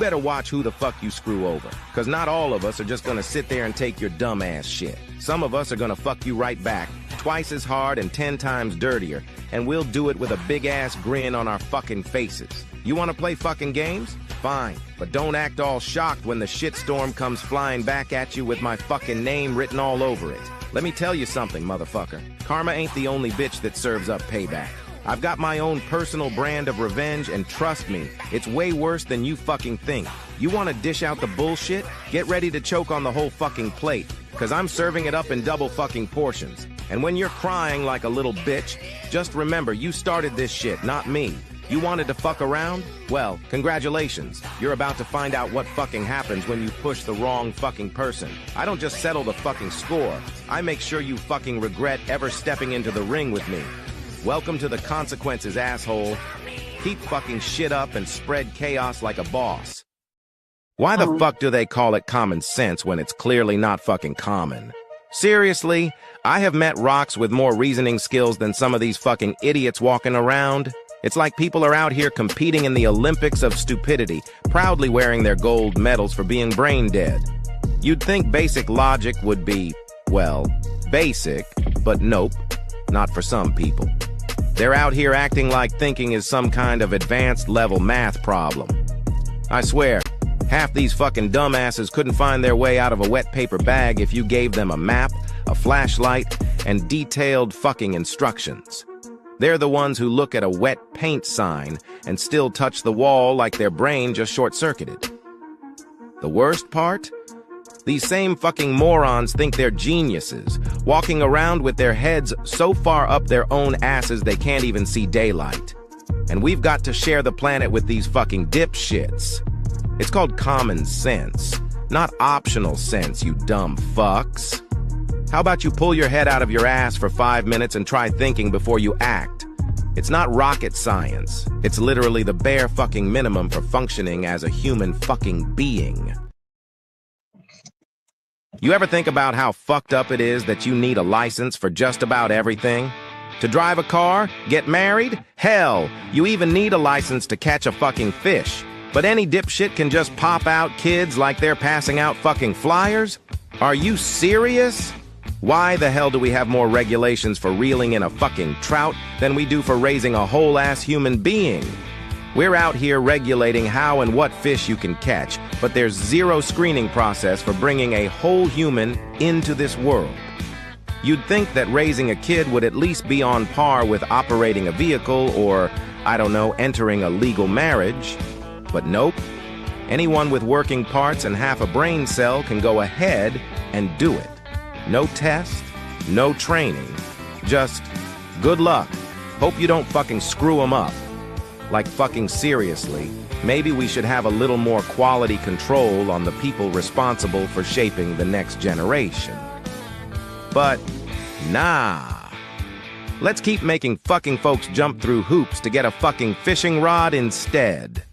better watch who the fuck you screw over. Cause not all of us are just gonna sit there and take your dumb ass shit. Some of us are gonna fuck you right back, twice as hard and 10 times dirtier, and we'll do it with a big ass grin on our fucking faces. You wanna play fucking games? Fine, but don't act all shocked when the shitstorm comes flying back at you with my fucking name written all over it. Let me tell you something, motherfucker. Karma ain't the only bitch that serves up payback. I've got my own personal brand of revenge, and trust me, it's way worse than you fucking think. You want to dish out the bullshit? Get ready to choke on the whole fucking plate, cause I'm serving it up in double fucking portions. And when you're crying like a little bitch, just remember you started this shit, not me. You wanted to fuck around? Well, congratulations. You're about to find out what fucking happens when you push the wrong fucking person. I don't just settle the fucking score. I make sure you fucking regret ever stepping into the ring with me. Welcome to the consequences, asshole. Keep fucking shit up and spread chaos like a boss. Why the fuck do they call it common sense when it's clearly not fucking common? Seriously, I have met rocks with more reasoning skills than some of these fucking idiots walking around. It's like people are out here competing in the Olympics of stupidity, proudly wearing their gold medals for being brain dead. You'd think basic logic would be, well, basic, but nope, not for some people. They're out here acting like thinking is some kind of advanced level math problem. I swear, half these fucking dumbasses couldn't find their way out of a wet paper bag if you gave them a map, a flashlight, and detailed fucking instructions. They're the ones who look at a wet paint sign and still touch the wall like their brain just short-circuited. The worst part? These same fucking morons think they're geniuses, walking around with their heads so far up their own asses they can't even see daylight. And we've got to share the planet with these fucking dipshits. It's called common sense, not optional sense, you dumb fucks. How about you pull your head out of your ass for 5 minutes and try thinking before you act? It's not rocket science. It's literally the bare fucking minimum for functioning as a human fucking being. You ever think about how fucked up it is that you need a license for just about everything? To drive a car? Get married? Hell, you even need a license to catch a fucking fish. But any dipshit can just pop out kids like they're passing out fucking flyers? Are you serious? Why the hell do we have more regulations for reeling in a fucking trout than we do for raising a whole-ass human being? We're out here regulating how and what fish you can catch, but there's zero screening process for bringing a whole human into this world. You'd think that raising a kid would at least be on par with operating a vehicle or, I don't know, entering a legal marriage. But nope. Anyone with working parts and half a brain cell can go ahead and do it. No test, no training, just good luck. Hope you don't fucking screw them up. Like fucking seriously, maybe we should have a little more quality control on the people responsible for shaping the next generation. But nah. Let's keep making fucking folks jump through hoops to get a fucking fishing rod instead.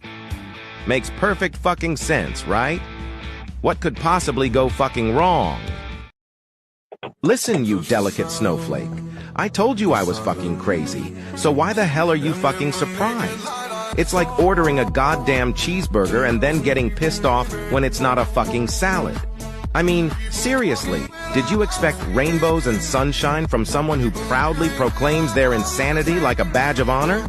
Makes perfect fucking sense, right? What could possibly go fucking wrong? Listen, you delicate snowflake. I told you I was fucking crazy, so why the hell are you fucking surprised? It's like ordering a goddamn cheeseburger and then getting pissed off when it's not a fucking salad. I mean, seriously, did you expect rainbows and sunshine from someone who proudly proclaims their insanity like a badge of honor?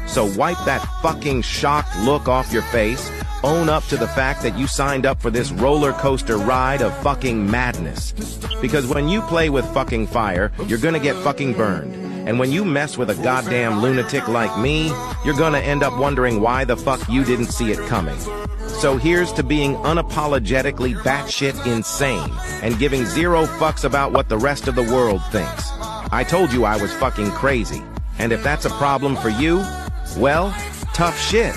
So wipe that fucking shocked look off your face, own up to the fact that you signed up for this roller coaster ride of fucking madness. Because when you play with fucking fire, you're gonna get fucking burned. And when you mess with a goddamn lunatic like me, you're gonna end up wondering why the fuck you didn't see it coming. So here's to being unapologetically batshit insane and giving zero fucks about what the rest of the world thinks. I told you I was fucking crazy. And if that's a problem for you, well, tough shit.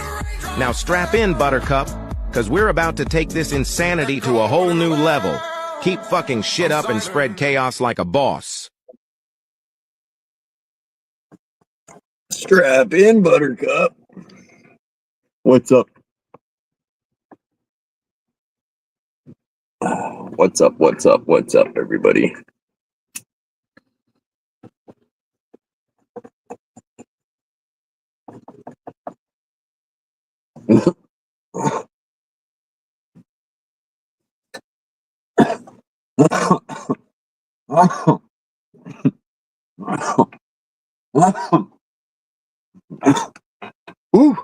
Now strap in, Buttercup, cause we're about to take this insanity to a whole new level. Keep fucking shit up and spread chaos like a boss. Strap in, Buttercup. What's up? What's up, everybody? Woo.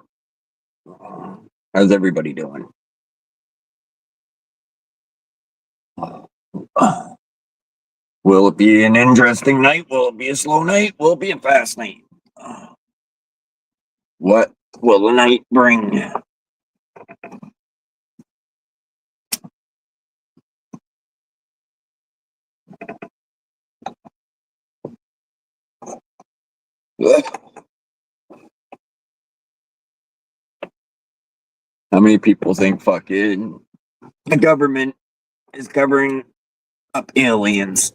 How's everybody doing? Will it be an interesting night? Will it be a slow night? Will it be a fast night? What will the night bring? How many people think fucking the government is covering up aliens?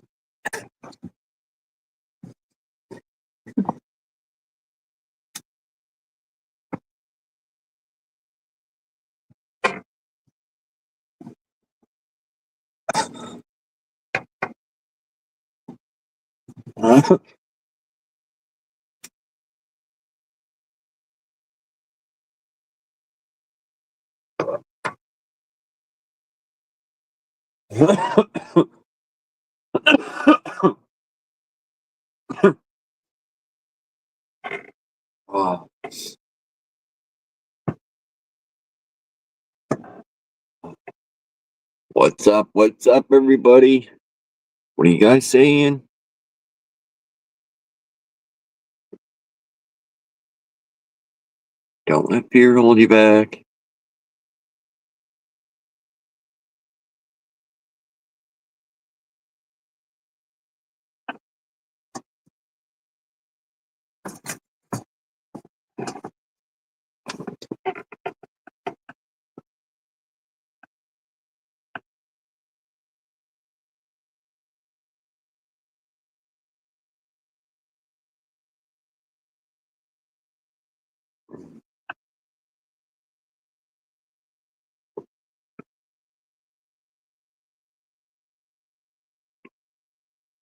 Oh. What's up? What's up, everybody? What are you guys saying? Don't let fear hold you back.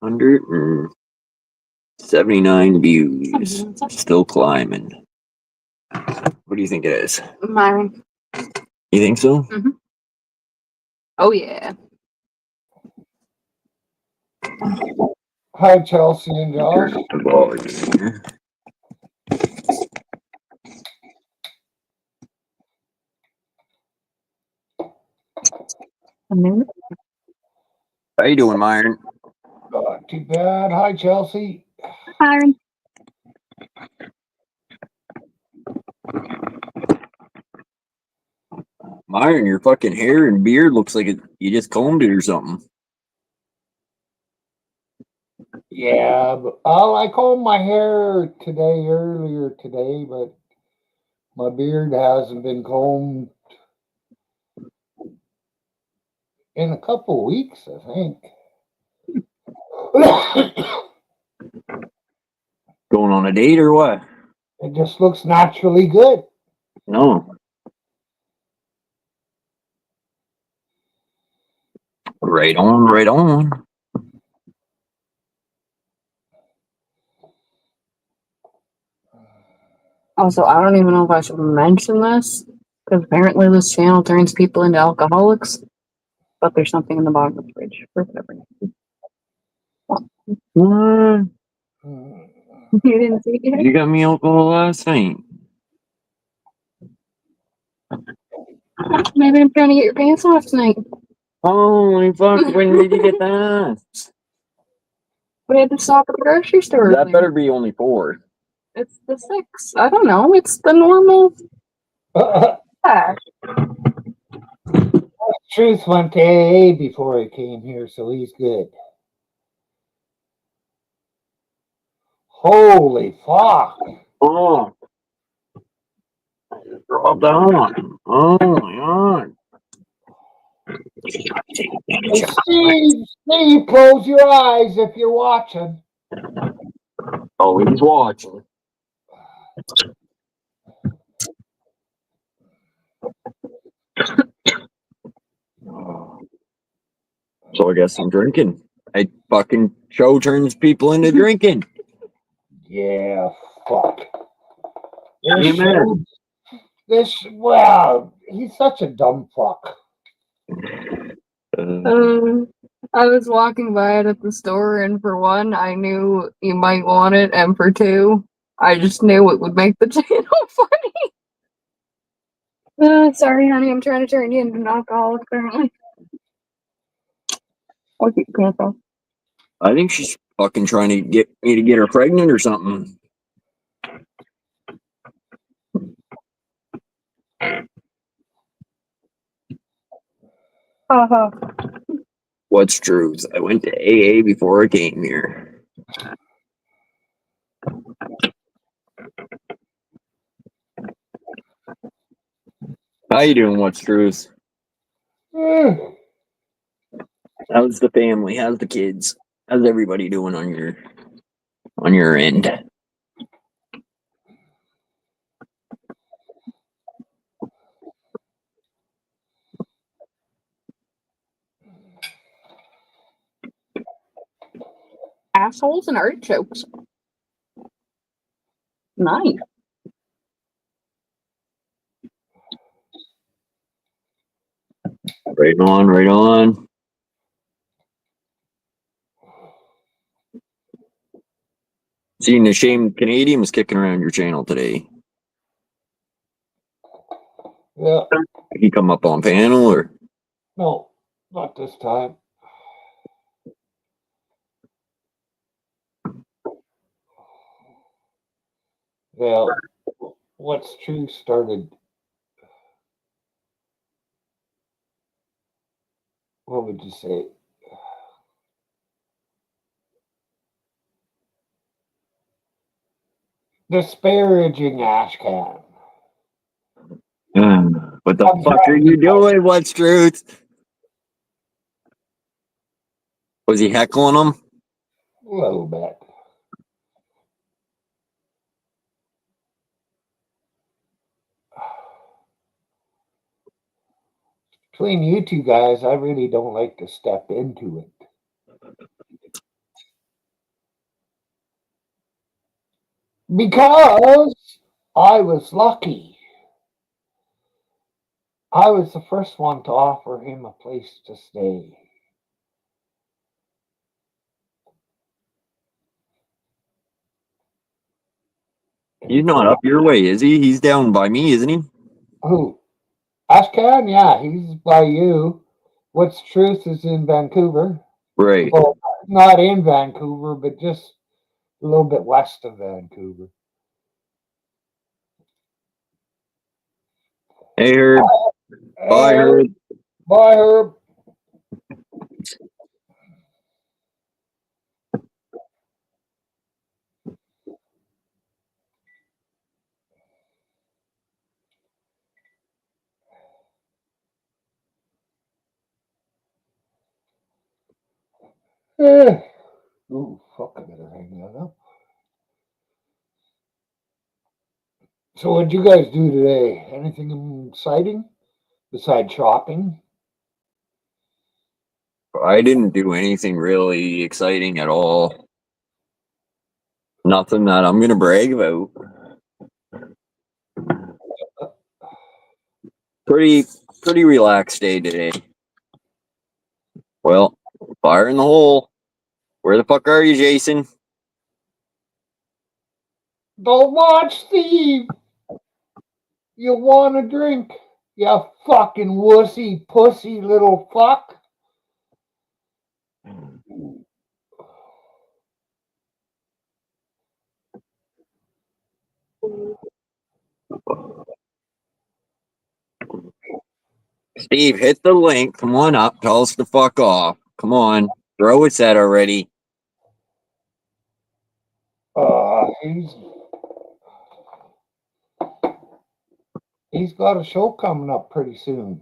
$179 views. Still climbing. What do you think it is? Myron. You think so? Mm-hmm. Oh, yeah. Hi, Chelsea and Josh. Turn up the volume here. How you doing, Myron? Not too bad. Hi, Chelsea. Myron. Myron, your fucking hair and beard looks like you just combed it or something. Yeah, but, I combed my hair earlier today, but my beard hasn't been combed in a couple weeks, I think. Going on a date or what? It just looks naturally good. No. Right on, right on. Also, I don't even know if I should mention this, because apparently this channel turns people into alcoholics, but there's something in the bottom of the fridge for whatever. What? You didn't see it? You got me alcohol last night. Maybe I'm trying to get your pants off tonight. Holy fuck, when did you get that? We had to stop at the grocery store. That earlier. better be only 4. It's the 6. I don't know. It's the normal. Yeah. Truth went to AA before he came here, so he's good. Holy fuck. Oh. Drop down. Oh my god. Hey, Steve, close your eyes if you're watching. Oh, he's watching. So I guess I'm drinking. I fucking show turns people into drinking. Yeah, fuck. Amen. Well, he's such a dumb fuck. I was walking by it at the store, and for one, I knew you might want it, and for two, I just knew it would make the channel funny. Sorry, honey, I'm trying to turn you into an alcoholic currently. I'll keep your pants off. I think she's fucking trying to get me to get her pregnant or something. What's true is I went to AA before I came here. How you doing? What's truth? Eh, How's the family? How's the kids? How's everybody doing on your end? Assholes and artichokes. Nice. Right on, right on. Seeing the Shame Canadian was kicking around your channel today. yeah, Did he come up on panel or? no, not this time. Yeah, what's true started. What would you say? Disparaging Ashcan. What the I'm fuck are trying you to- doing? What's truth? Was he heckling him? A little bit. Between you two guys, I really don't like to step into it. Because I was lucky. I was the first one to offer him a place to stay. He's not up your way, is he? He's down by me, isn't he? Who? Ashcan? Yeah, he's by you. What's Truth is in Vancouver. Right. Well, not in Vancouver, but just a little bit west of Vancouver. Hey, Herb. Bye, Herb. Bye, Herb. Ooh, fuck, I better hang that up. So what'd you guys do today? Anything exciting besides shopping? I didn't do anything really exciting at all. Nothing that I'm gonna brag about. Pretty relaxed day today. Well, fire in the hole. Where the fuck are you, Jason? Don't watch Steve. You want a drink? You fucking wussy pussy little fuck. Steve, hit the link. Come on up. Tell us to fuck off. Come on. Throw it set already. He's got a show coming up pretty soon.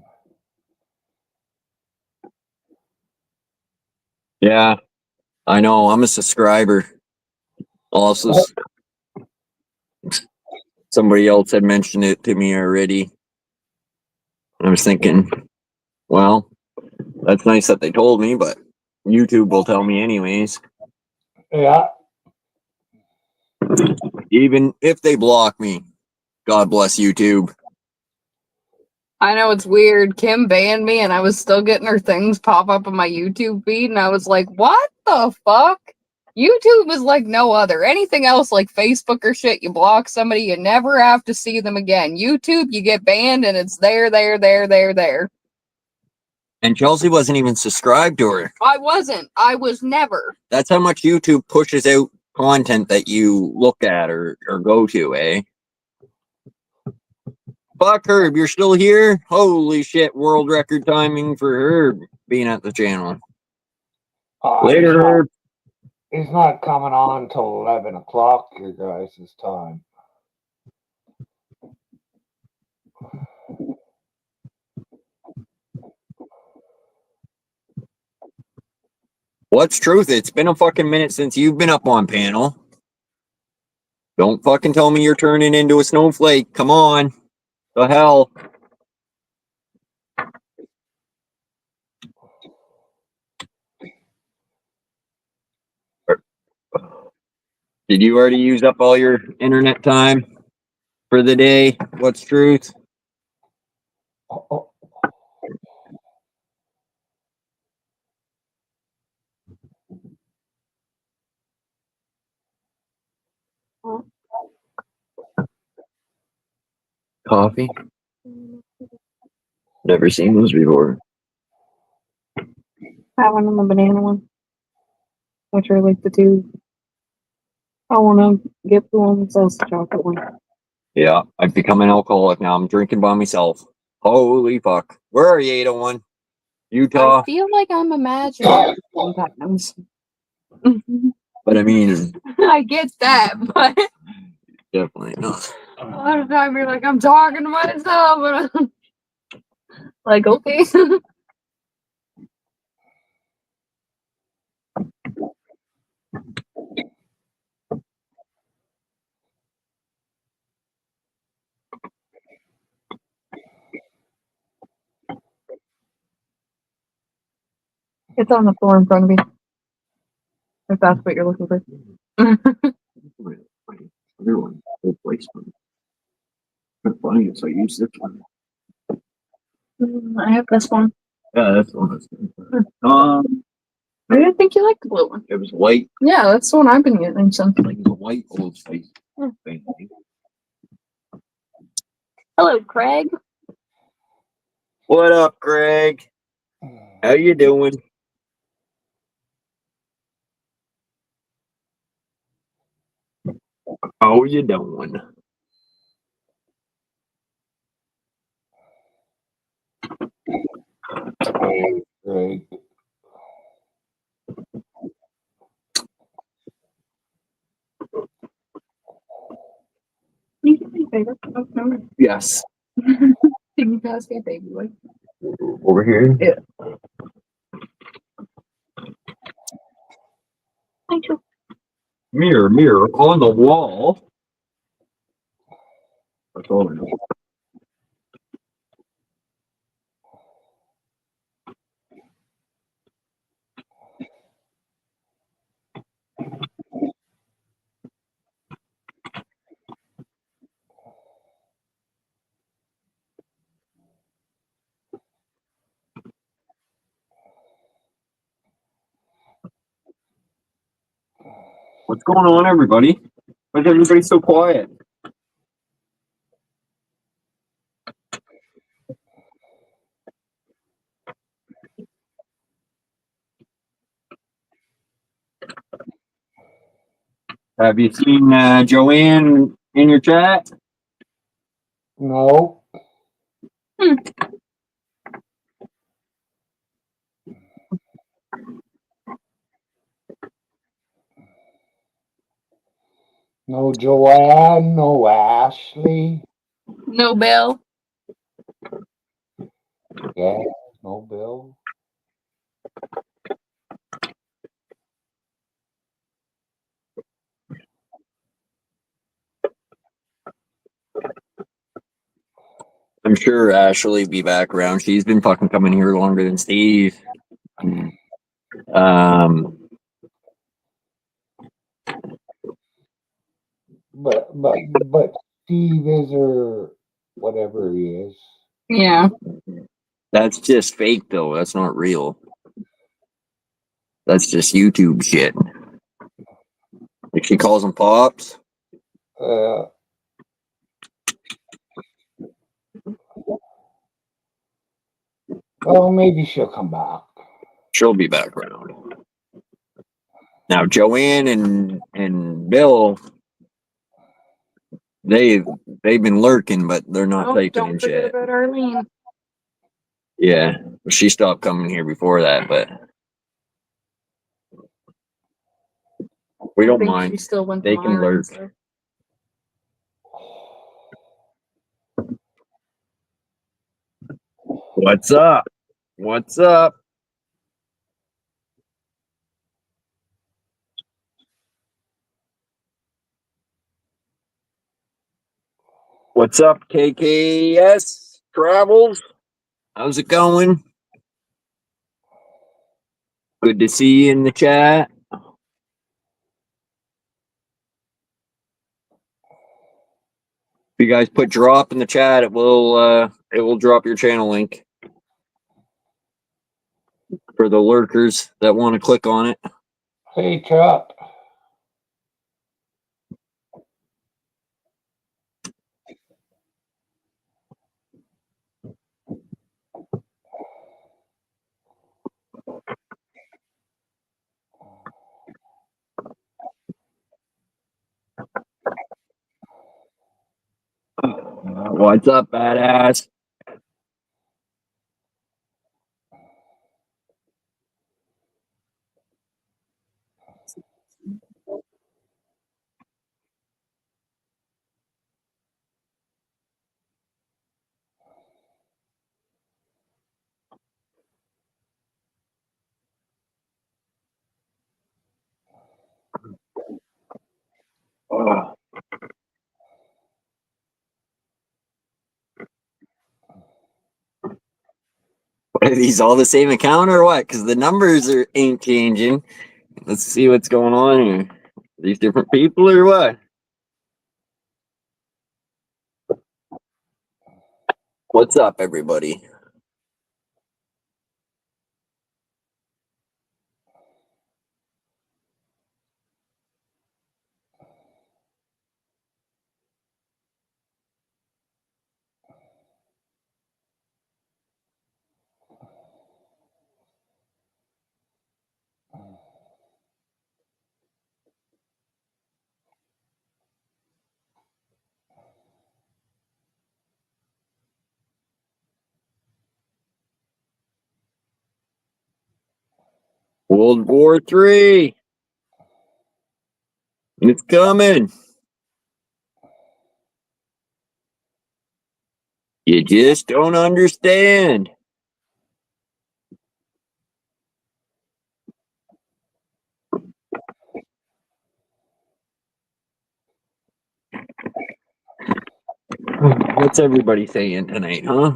Yeah, I know. I'm a subscriber. Also, somebody else had mentioned it to me already. I was thinking, well, that's nice that they told me, but YouTube will tell me anyways. Yeah. Even if they block me, God bless YouTube. I know it's weird. Kim banned me and I was still getting her things pop up on my YouTube feed and I was like, what the fuck? YouTube is like no other. Anything else like Facebook or shit, you block somebody, you never have to see them again. YouTube, you get banned and it's there. And Chelsea wasn't even subscribed to her. I wasn't. I was never. That's how much YouTube pushes out content that you look at or go to, eh? Fuck Herb, you're still here? Holy shit, world record timing for Herb being at the channel. Later, Herb. He's not coming on till 11 o'clock, your guys' time. What's truth? It's been a fucking minute since you've been up on panel. Don't fucking tell me you're turning into a snowflake. Come on. The hell? Did you already use up all your internet time for the day? What's truth? Oh, Coffee? Never seen those before. That one and the banana one. Which are like the two. I want to get the one that says the chocolate one. Yeah, I've become an alcoholic now. I'm drinking by myself. Holy fuck. Where are you, 801? Utah? I feel like I'm imagining sometimes. But I mean, I get that, but definitely not. a lot of time you're like, I'm talking to myself, but I'm like, okay. It's on the floor in front of you. If that's what you're looking for. Other one, full placement. But funny is I use this one. I have this one. Yeah, that's the one that's good. I didn't think you liked the blue one. It was white, Yeah, that's the one I've been using since. like the white Old Spice thing. Hello, Craig. What up, Greg? How you doing? How you doing? great. You can be favorite. Okay. Yes. Can you pass me a baby boy? Over here? Yeah. Thank you. Mirror, mirror on the wall. That's all I know. What's going on, everybody? Why is everybody so quiet? Have you seen Joanne in your chat? No. No Joanne, no Ashley. No Bill. Yeah, no Bill. I'm sure Ashley be back around. She's been fucking coming here longer than Steve. But Steve is or whatever he is. Yeah. That's just fake, though. That's not real. That's just YouTube shit. Like she calls them pops. Oh, maybe she'll come back. She'll be back around. Now Joanne and Bill, they've been lurking, but they're not typing in Don't forget shit. about Arlene. Yeah, she stopped coming here before that, but we I don't think mind. she still went They to can mine, lurk. so. What's up? What's up? What's up, KKS Travels? How's it going? Good to see you in the chat. If you guys put drop in the chat, it will drop your channel link for the lurkers that want to click on it. Hey, Chuck. What's up, badass? Oh. Are these all the same account or what? Because the numbers ain't changing. Let's see what's going on here. Are these different people or what? What's up, everybody? World War III. It's coming. You just don't understand. What's everybody saying tonight, huh?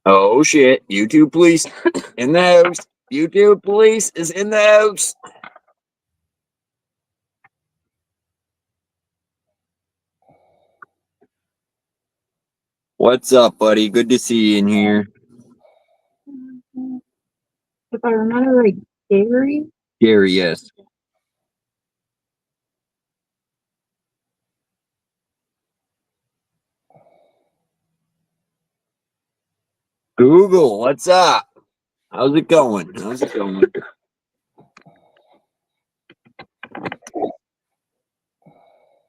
Oh shit. YouTube police in the house. YouTube police is in the house. What's up, buddy? Good to see you in here. If I remember right, Gary? Gary, yes. Google, what's up? How's it going? How's it going?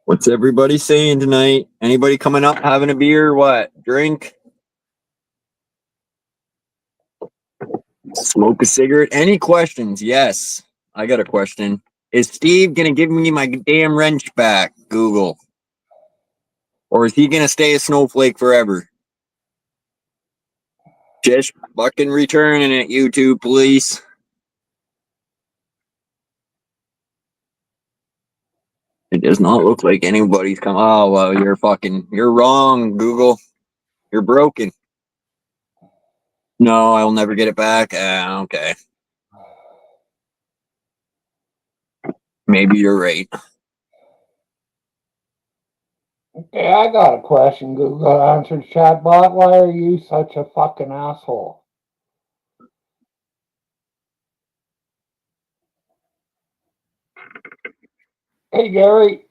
What's everybody saying tonight? Anybody coming up having a beer? What? Drink? Smoke a cigarette? Any questions? Yes. I got a question. Is Steve gonna give me my damn wrench back? Google. Or is he gonna stay a snowflake forever? Just fucking returning it, YouTube police. It does not look like anybody's come. Oh, well, you're wrong, Google. You're broken. No, I'll never get it back. Okay. Maybe you're right. Okay, I got a question. Google answered chatbot. Why are you such a fucking asshole? Hey, Gary.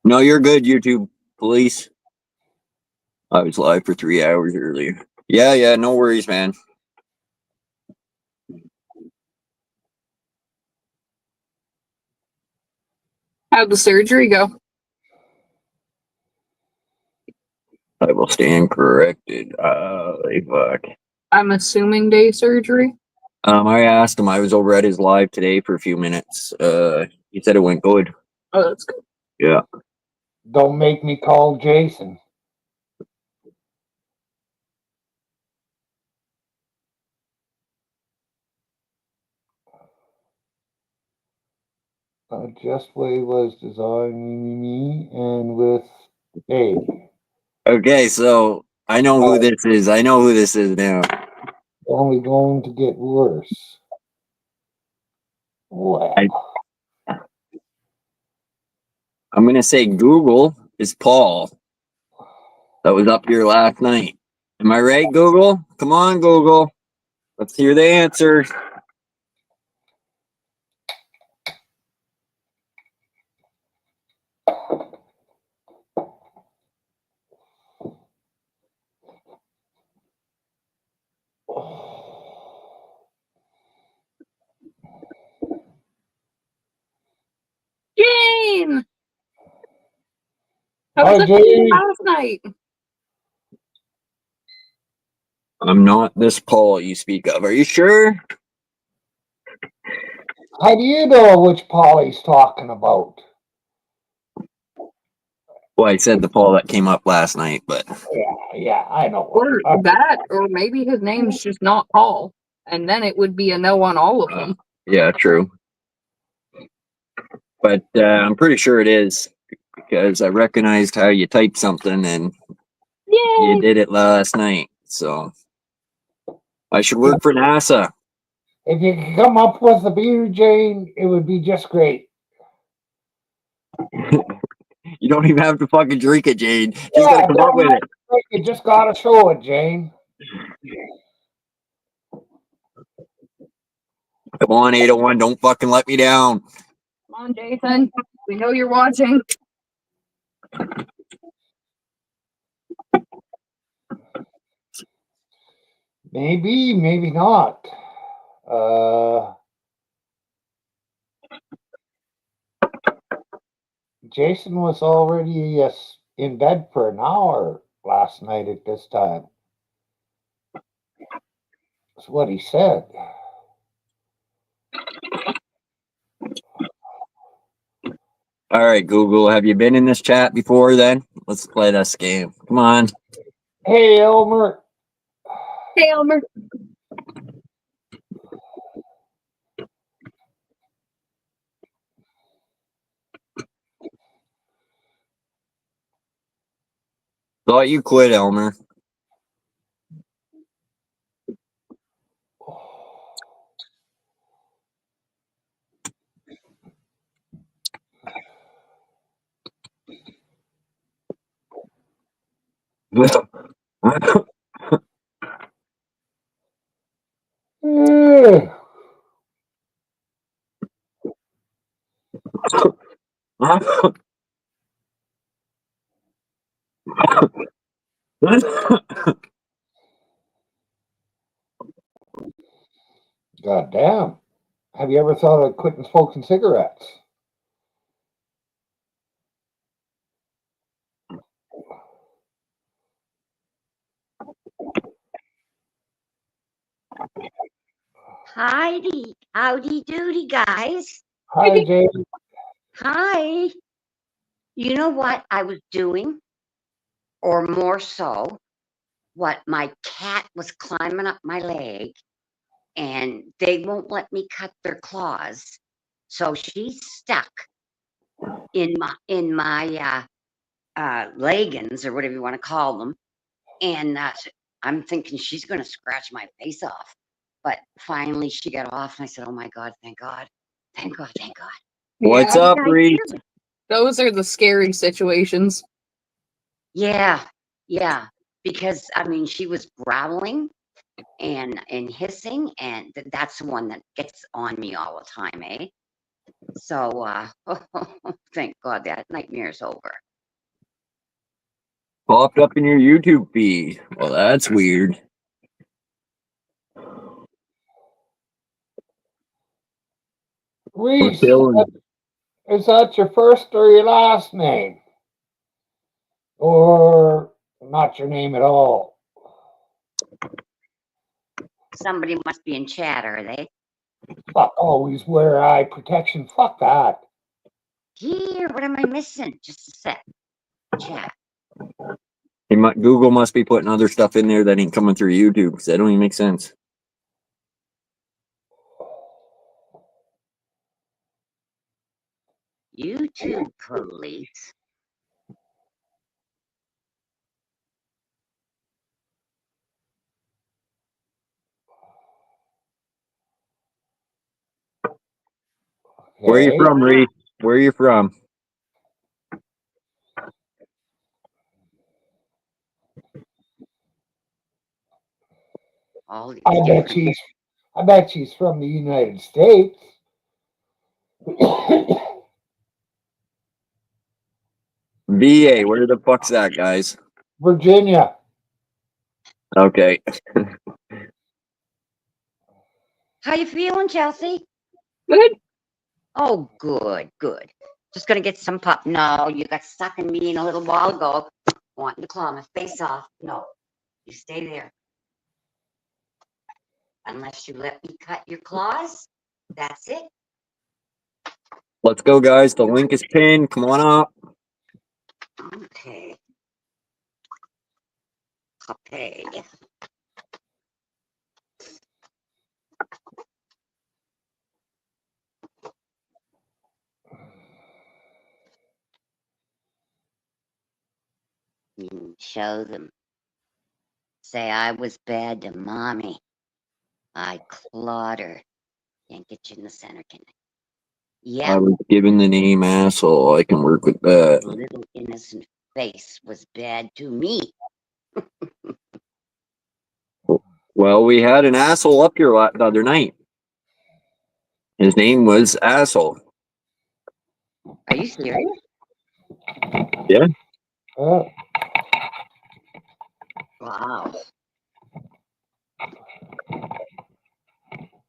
No, you're good, YouTube police. I was live for 3 hours earlier. Yeah, no worries, man. How'd the surgery go? I will stand corrected. Fuck. I'm assuming day surgery. I asked him. I was over at his live today for a few minutes. He said it went good. Oh, that's good. Yeah. Don't make me call Jason. Just way was designing me and with A. Okay, so I know who this is. I know who this is now. Only going to get worse. Well, I'm gonna say Google is Paul. That was up here last night. Am I right, Google? Come on, Google. Let's hear the answer. Jane! How Hi, was it Jane. last night? I'm not this Paul you speak of. Are you sure? How do you know which Polly's talking about? Well, I said the Paul that came up last night, but Yeah, I know. Or that, or maybe his name's just not Paul. And then it would be a no on all of them. yeah, true. But I'm pretty sure it is because I recognized how you typed something and you Yay! did it last night. So I should work for NASA. If you could come up with a beer, Jane, it would be just great. You don't even have to fucking drink it, Jane. Just gotta come up with it. You just gotta show it, Jane. Come on, 801, don't fucking let me down. Come on, Jason. We know you're watching. Maybe, maybe not. Jason was already in bed for an hour last night at this time. That's what he said. All right, Google, have you been in this chat before then? Let's play this game. Come on. Hey, Elmer. Hey, Elmer. Thought you quit, Elmer. God damn. Have you ever thought of quitting smoking cigarettes? Howdy doody, guys. Hi, Jane. Hi. You know what I was doing? Or more so, what my cat was climbing up my leg, and they won't let me cut their claws. So she's stuck in my leggings or whatever you want to call them, and I'm thinking she's going to scratch my face off. But finally, she got off, and I said, "Oh my God, thank God, thank God, thank God." What's Yeah, up, Guys, Reese? those are the scary situations. yeah, yeah. Because I mean, she was growling and hissing, and that's the one that gets on me all the time, eh? So thank God that nightmare's over. Popped up in your YouTube feed. Well, that's weird. We're Reese, chilling. is that your first or your last name? Or not your name at all? Somebody must be in chat, are they? Fuck, always wear eye protection. Fuck that. Here, what am I missing? Just a sec. Chat. Google must be putting other stuff in there that ain't coming through YouTube because that don't even make sense. YouTube police. Where you Okay. from, Reese? Where you from? All these I bet different. she's from the United States. VA. Where the fuck's that, guys? Virginia. Okay. How you feeling, Chelsea? Good. Oh, good, good. Just gonna get some pop. No, you got stuck in me a little while ago, wanting to claw my face off. No, you stay there. Unless you let me cut your claws, that's it. Let's go, guys. The link is pinned. Come on up. Okay. Okay. You can show them. Say I was bad to mommy. I clawed her. Can't get you in the center, can I? I Yep. was given the name asshole. I can work with that. Little innocent face was bad to me. Well, we had an asshole up here the other night. His name was Asshole. Are you serious? Yeah. Oh, Wow.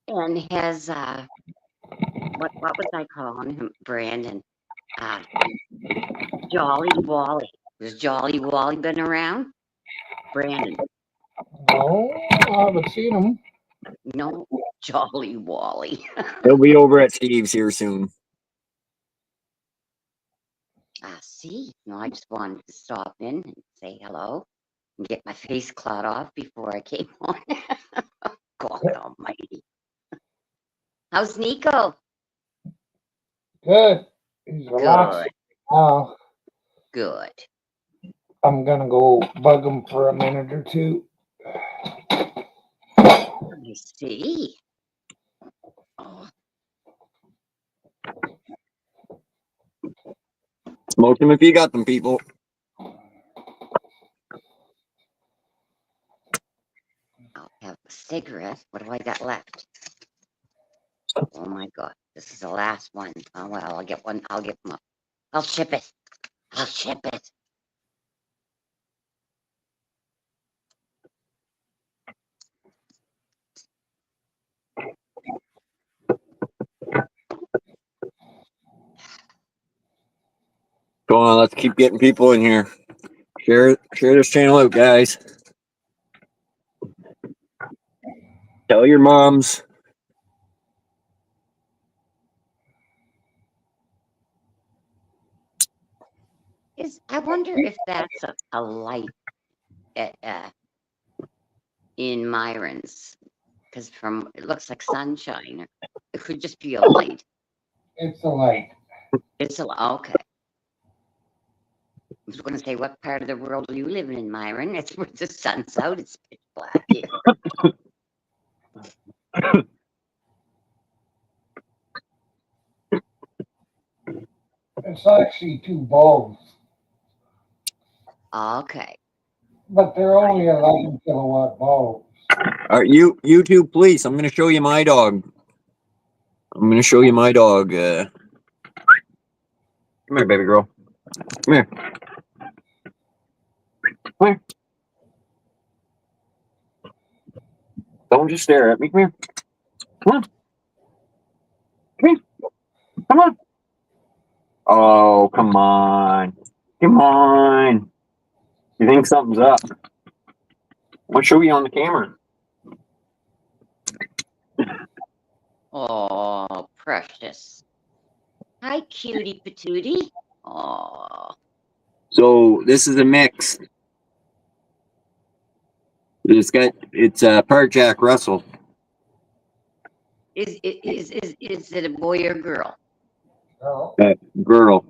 And has what was I calling him? Brandon. Jolly Wally. Has Jolly Wally been around? Brandon. no, I haven't seen him. No, Jolly Wally. He'll be over at Steve's here soon. See, no, I just wanted to stop in and say hello and get my face clawed off before I came on. God almighty. How's Nico? Good. He's relaxed. Now Good. I'm gonna go bug him for a minute or two. I see. Oh, Smoke them if you got them, people. I'll have a cigarette. What do I got left? Oh my God, this is the last one. Oh well, I'll get one. I'll get one. I'll ship it. I'll ship it. Go on, let's keep getting people in here. Share this channel out, guys. Tell your moms. I wonder if that's a light in Myron's because from it looks like sunshine. It could just be a light. It's a light. It's a okay. I was going to say, what part of the world are you living in, Myron? It's where the sun's out. It's pitch black here. It's actually 2 bulbs, Okay. but they're only 11 kilowatt bulbs. All right, YouTube, please. I'm gonna show you my dog. Come here, baby girl. Come here. Come here. Don't just stare at me. Come here. Come on. Come here. Come on. Oh, come on. Come on. You think something's up? I'm gonna show you on the camera. Oh, precious. Hi, cutie patootie. Oh, So this is a mix. It's part Jack Russell. is it a boy or girl? No. Girl.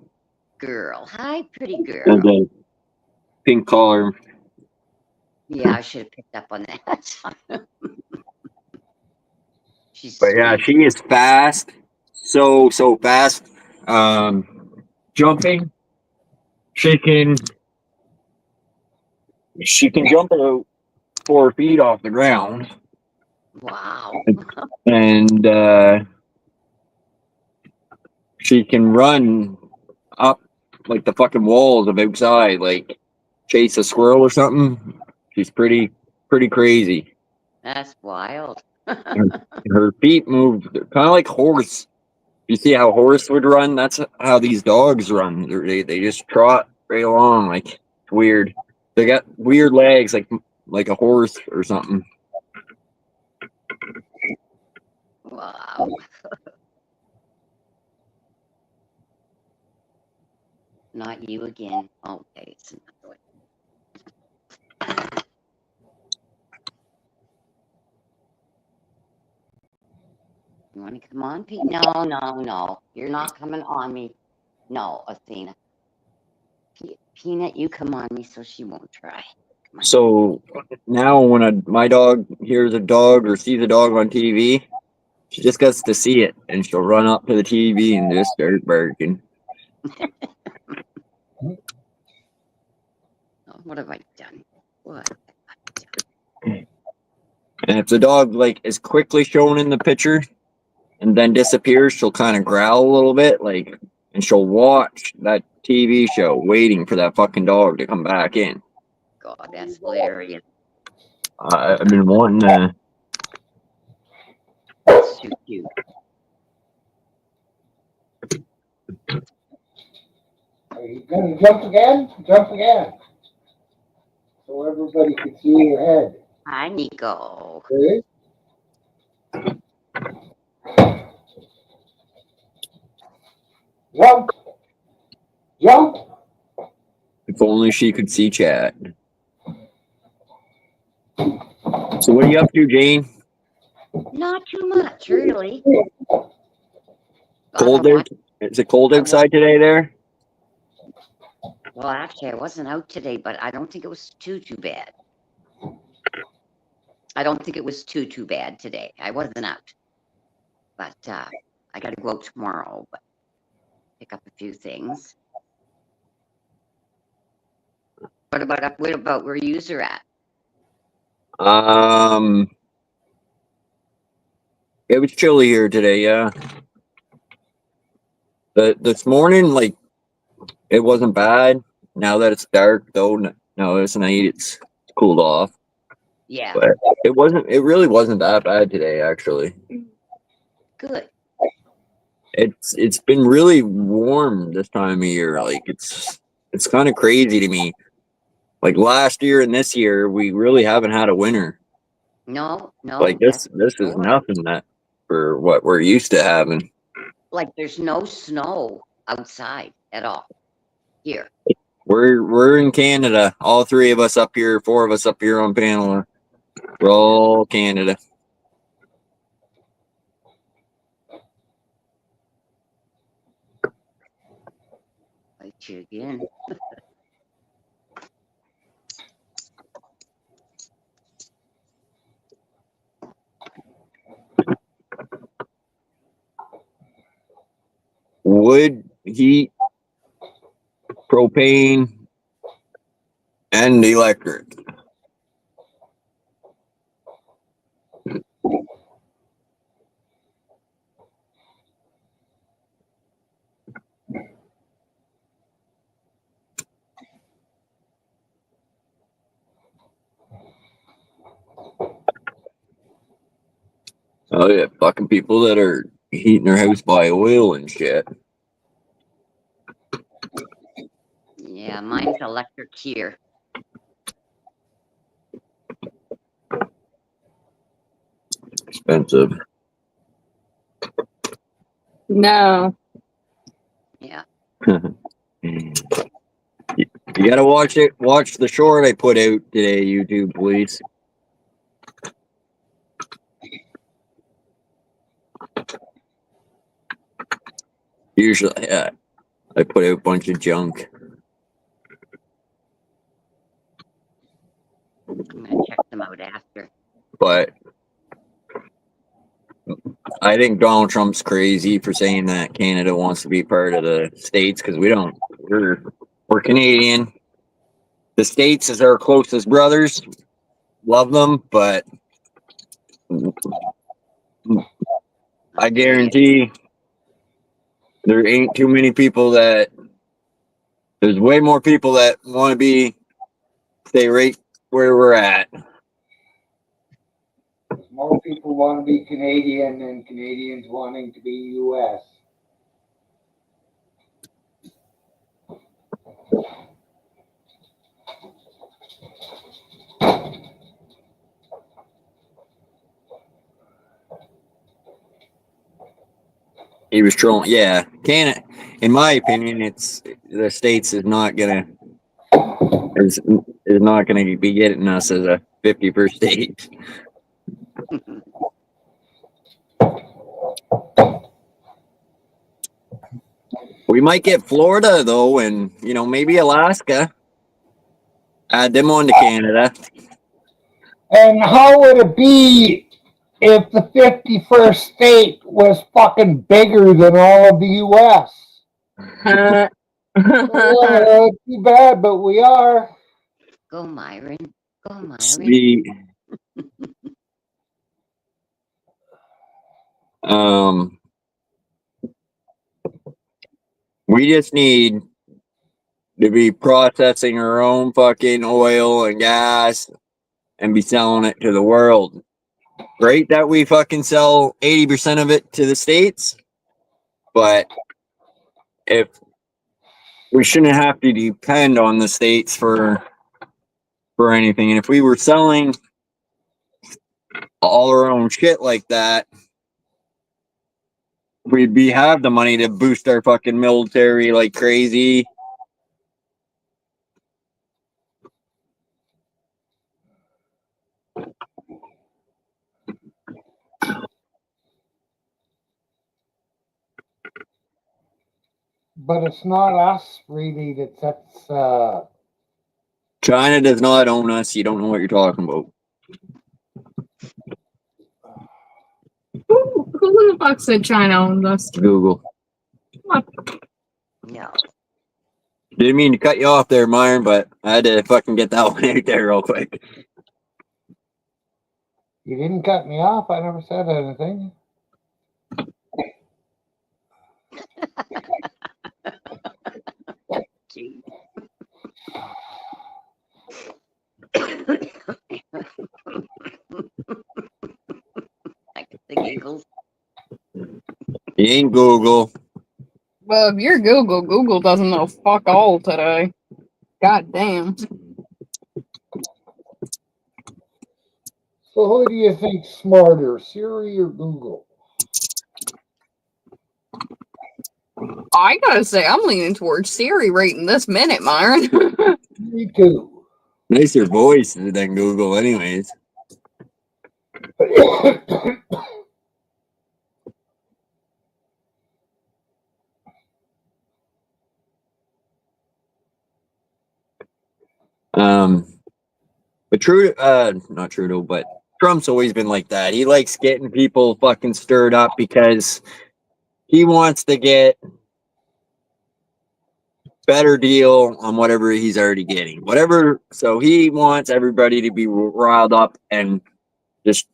Girl. Hi, pretty And girl. the pink collar. Yeah, I should have picked up on that. She's But yeah, sweet. she is fast. So fast. Jumping. She can jump about 4 feet off the ground. Wow. And she can run up like the fucking walls of outside, like chase a squirrel or something. She's pretty crazy. That's wild. Her feet move kind of like horse. You see how horse would run? That's how these dogs run. They just trot right along. Like, it's weird. They got weird legs, like a horse or something. Wow. Not you again. Okay, it's another one. You want to come on, Pete? No. You're not coming on me. No, Athena. Peanut, you come on me so she won't try. So now when my dog hears a dog or sees a dog on TV, she just gets to see it and she'll run up to the TV and just start barking. Oh, what have I done? What have I done? And if the dog is quickly shown in the picture and then disappears, she'll kind of growl a little bit, and she'll watch that TV show waiting for that fucking dog to come back in. God, that's hilarious. I've been wanting to. That's too cute. Are you gonna jump again? Jump again. So everybody can see your head. Hi, Nico. Okay? Jump! Jump! If only she could see chat. So what are you up to, Jane? Not too much, really. Cold I there? watched- Is it cold outside today there? Well, actually, I wasn't out today, but I don't think it was too bad. I don't think it was too bad today. I wasn't out, but I got to go out tomorrow, but pick up a few things. What about where you're at? It was chilly here today, yeah. But this morning, it wasn't bad. Now that it's dark, though, no, it's night. It's cooled off. Yeah, But it really wasn't that bad today, actually. good. It's been really warm this time of year. It's kind of crazy to me. Like last year and this year, we really haven't had a winter. No. This is nothing for what we're used to having. Like there's no snow outside at all here. We're in Canada. All 3 of us up here, 4 of us up here on Panama. Roll Canada. Bite you again. Wood, heat, propane, and electric. Oh yeah, fucking people that are heating their house by oil and shit. Yeah, mine's electric here. Expensive. No. Yeah. You gotta watch it. Watch the short I put out today, YouTube, please. Usually, I put out a bunch of junk. I'm gonna check them out after. But I think Donald Trump's crazy for saying that Canada wants to be part of the States because we don't. We're Canadian. The States is our closest brothers. Love them, but I guarantee there ain't too many people that. There's way more people that want to stay right where we're at. More people want to be Canadian than Canadians wanting to be U.S. He was trolling. Yeah, Canada. In my opinion, it's the States is not gonna is not gonna be getting us as a 51st state. We might get Florida though, and maybe Alaska. Add them on to Canada. And how would it be if the 51st state was fucking bigger than all of the U.S.? Too bad, but we are. Go, Myron. Go, Myron. See, we just need to be processing our own fucking oil and gas and be selling it to the world. Great that we fucking sell 80% of it to the States, but if we shouldn't have to depend on the States for anything. And if we were selling all our own shit like that, we'd have the money to boost our fucking military like crazy. But it's not us really that sets. China does not own us. You don't know what you're talking about. Who the fuck said China owned us? Google. What? No. Didn't mean to cut you off there, Myron, but I had to fucking get that one out there real quick. You didn't cut me off. I never said anything. Gee. I get the giggles. You ain't Google. Well, if you're Google, Google doesn't know fuck all today. God damn. So who do you think smarter, Siri or Google? I gotta say, I'm leaning towards Siri right in this minute, Myron. Me too. Nicer voice than Google, anyways. But not Trudeau, but Trump's always been like that. He likes getting people fucking stirred up because he wants to get better deal on whatever he's already getting. Whatever, so he wants everybody to be riled up and just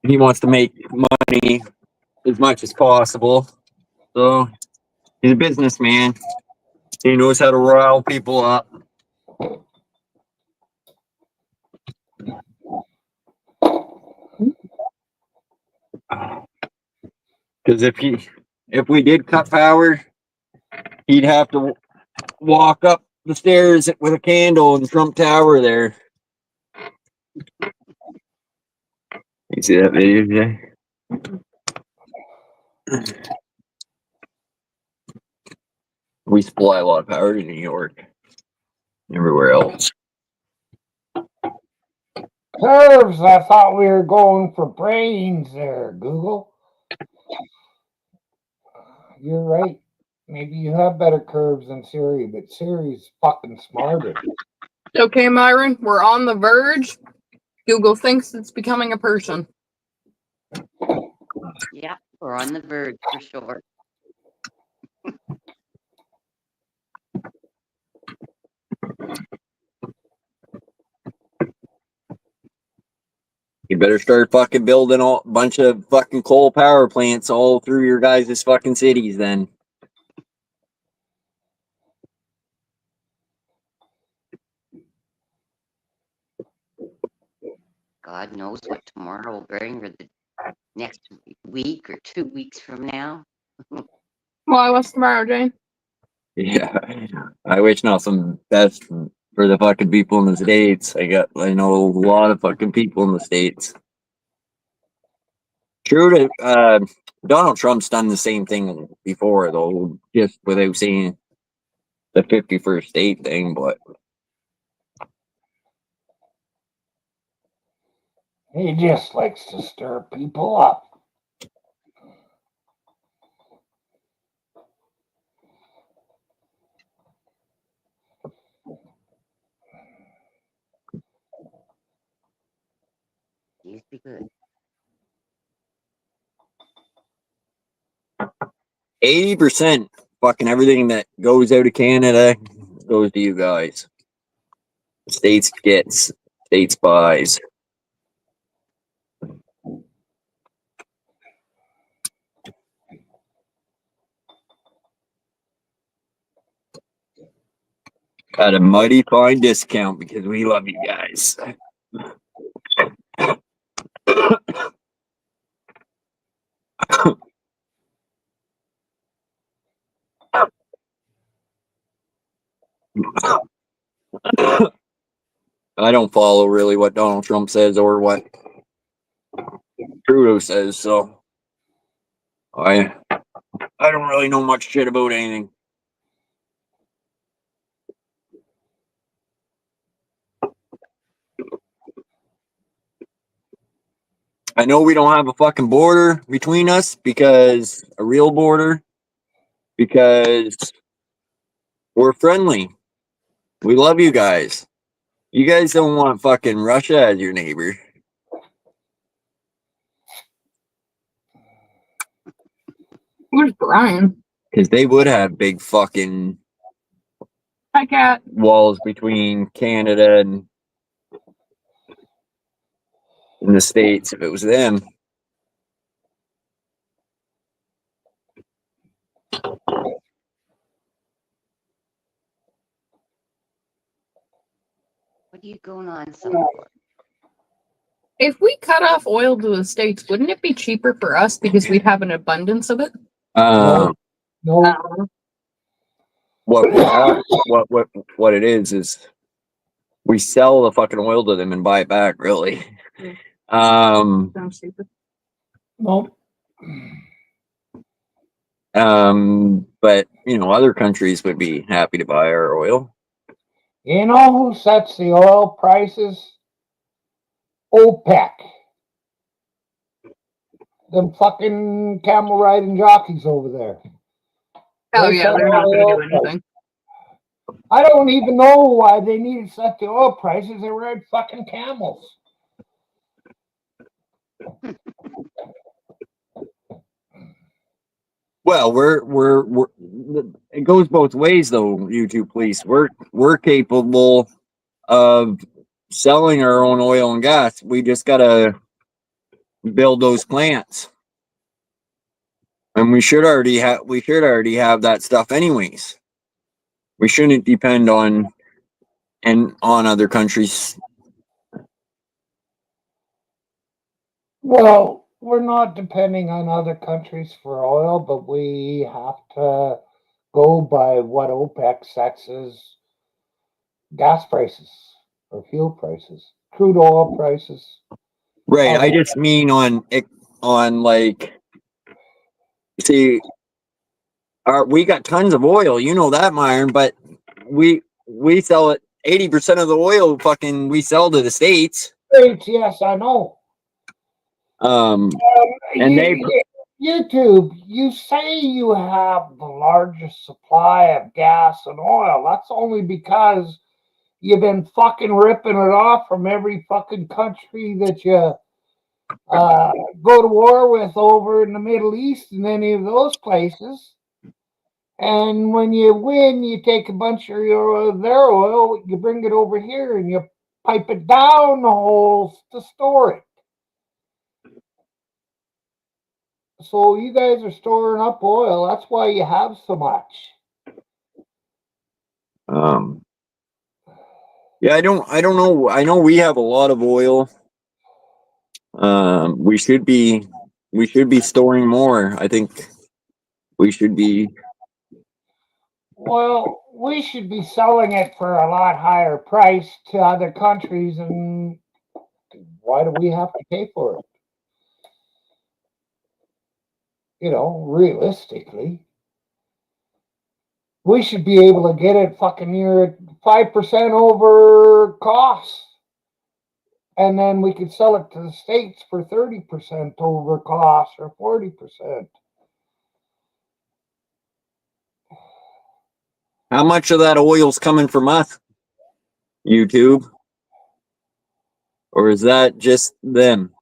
he wants to make money as much as possible. So he's a businessman. He knows how to rile people up. Because if we did cut power, he'd have to walk up the stairs with a candle in Trump Tower there. You see that video, Jay? We supply a lot of power to New York. Everywhere else. Curves, I thought we were going for brains there, Google. You're right. Maybe you have better curves than Siri, but Siri's fucking smarter. Okay, Myron, we're on the verge. Google thinks it's becoming a person. Yeah, we're on the verge for sure. You better start fucking building a bunch of fucking coal power plants all through your guys' fucking cities then. God knows what tomorrow will bring, or the next week or 2 weeks from now. Why, what's tomorrow, Jane? Yeah. I wish nothing best for the fucking people in the States. I know a lot of fucking people in the States. True to Donald Trump's done the same thing before though, just without saying the 51st state thing, but He just likes to stir people up. He's be good. 80% fucking everything that goes out of Canada goes to you guys. States gets, states buys. At a mighty fine discount because we love you guys. I don't follow really what Donald Trump says or what Trudeau says, so I don't really know much shit about anything. I know we don't have a fucking border between us because a real border because we're friendly. We love you guys. You guys don't want fucking Russia as your neighbor. Where's Brian? Because they would have big fucking Hi, Cat. walls between Canada and the States if it was them. What are you going on some for? If we cut off oil to the States, wouldn't it be cheaper for us because we'd have an abundance of it? No. What it is we sell the fucking oil to them and buy it back, really. Sounds stupid. Nope. But you know, other countries would be happy to buy our oil. You know who sets the oil prices? OPEC. them fucking camel riding jockeys over there. Oh They yeah, set they're not going to oil do anything. I don't even know why they needed to set the oil prices. They ride fucking camels. Well, we're it goes both ways though, YouTube police. We're capable of selling our own oil and gas. We just gotta build those plants. And we should already have that stuff anyways. We shouldn't depend on other countries. Well, we're not depending on other countries for oil, but we have to go by what OPEC sets as gas prices or fuel prices, crude oil prices. Right. I just mean on like, see, we got tons of oil, you know that, Myron, but we sell it 80% of the oil fucking we sell to the States. Yes, I know. And YouTube, you say you have the largest supply of gas and oil. That's only because you've been fucking ripping it off from every fucking country that you go to war with over in the Middle East and any of those places. And when you win, you take a bunch of their oil, you bring it over here and you pipe it down the holes to store it. So you guys are storing up oil. That's why you have so much. Yeah, I don't know. I know we have a lot of oil. We should be storing more. I think we should be. Well, we should be selling it for a lot higher price to other countries, and why do we have to pay for it? You know, realistically, we should be able to get it fucking near 5% over cost. And then we could sell it to the States for 30% over cost or 40%. How much of that oil's coming from us? YouTube? Or is that just them?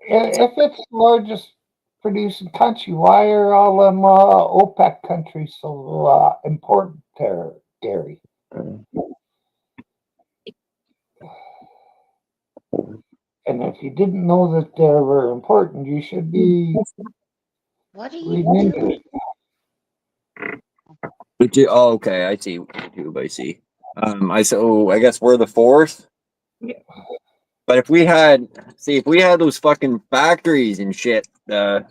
If it's the largest producing country, why are all them OPEC countries so important there, Gary? And if you didn't know that they were important, you should be What are you reading into doing? it. Oh, okay, I see YouTube. I see. I guess we're the fourth. Yeah. But if we had those fucking factories and shit to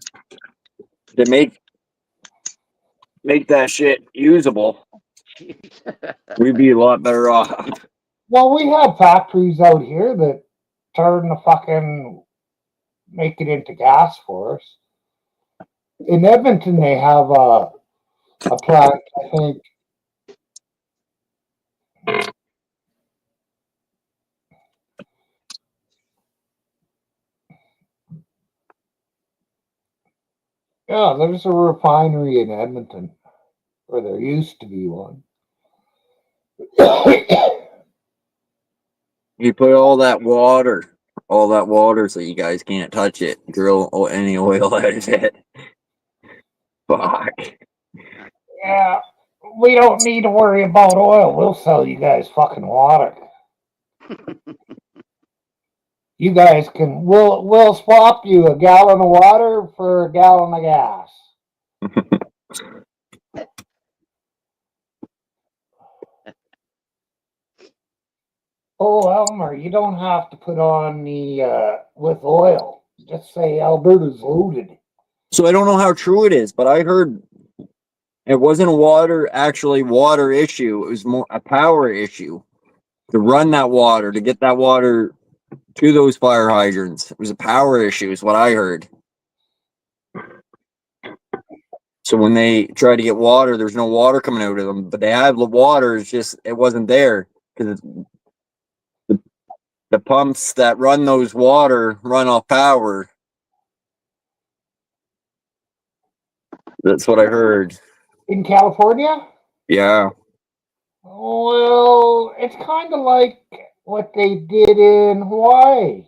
make that shit usable, we'd be a lot better off. Well, we have factories out here that turn the fucking make it into gas for us. In Edmonton, they have a plant, I think. Yeah, there's a refinery in Edmonton, or there used to be one. You put all that water so you guys can't touch it, drill any oil out of it. Fuck. Yeah, we don't need to worry about oil. We'll sell you guys fucking water. You guys can. We'll swap you a gallon of water for a gallon of gas. Oh, Elmer, you don't have to put on the with oil. Just say Alberta's loaded. So I don't know how true it is, but I heard it wasn't a water issue. It was more a power issue to run that water, to get that water to those fire hydrants. It was a power issue, is what I heard. So when they try to get water, there's no water coming out of them, but they have the water. It's just it wasn't there because the pumps that run those water run off power. That's what I heard. In California? Yeah. Well, it's kind of like what they did in Hawaii.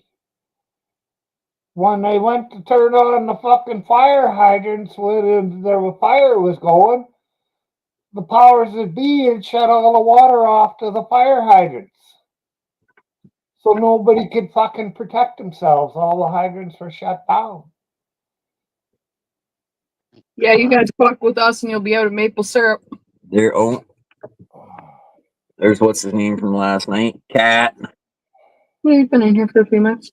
When they went to turn on the fucking fire hydrants when the fire was going, the powers that be had shut all the water off to the fire hydrants. So nobody could fucking protect themselves. All the hydrants were shut down. Yeah, you guys fuck with us and you'll be out of maple syrup. There's what's his name from last night? Cat. Yeah, you've been in here for a few minutes.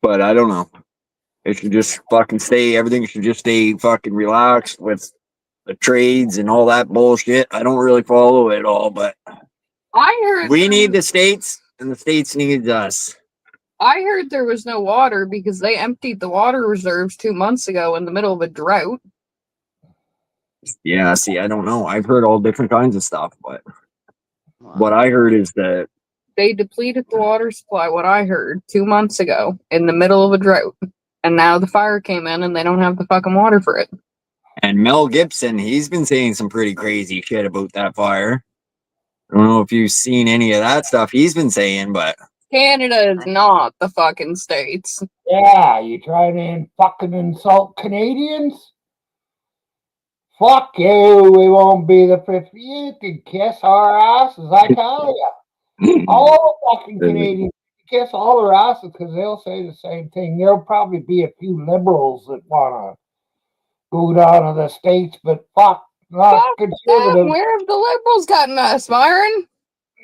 But I don't know. It should just fucking stay. Everything should just stay fucking relaxed with the trades and all that bullshit. I don't really follow it all, but I heard we need the states, and the states needs us. I heard there was no water because they emptied the water reserves 2 months ago in the middle of a drought. Yeah, see, I don't know. I've heard all different kinds of stuff, but Wow. what I heard is that They depleted the water supply, what I heard, 2 months ago in the middle of a drought. And now the fire came in and they don't have the fucking water for it. and Mel Gibson, he's been saying some pretty crazy shit about that fire. I don't know if you've seen any of that stuff he's been saying, but Canada is not the fucking States. Yeah, you trying to fucking insult Canadians? Fuck you, we won't be the fifth. You can kiss our asses, I tell you. All the fucking Canadians kiss all their asses because they'll say the same thing. There'll probably be a few liberals that want to go down to the States, but fuck, not conservative. Where have the liberals gotten us, Myron?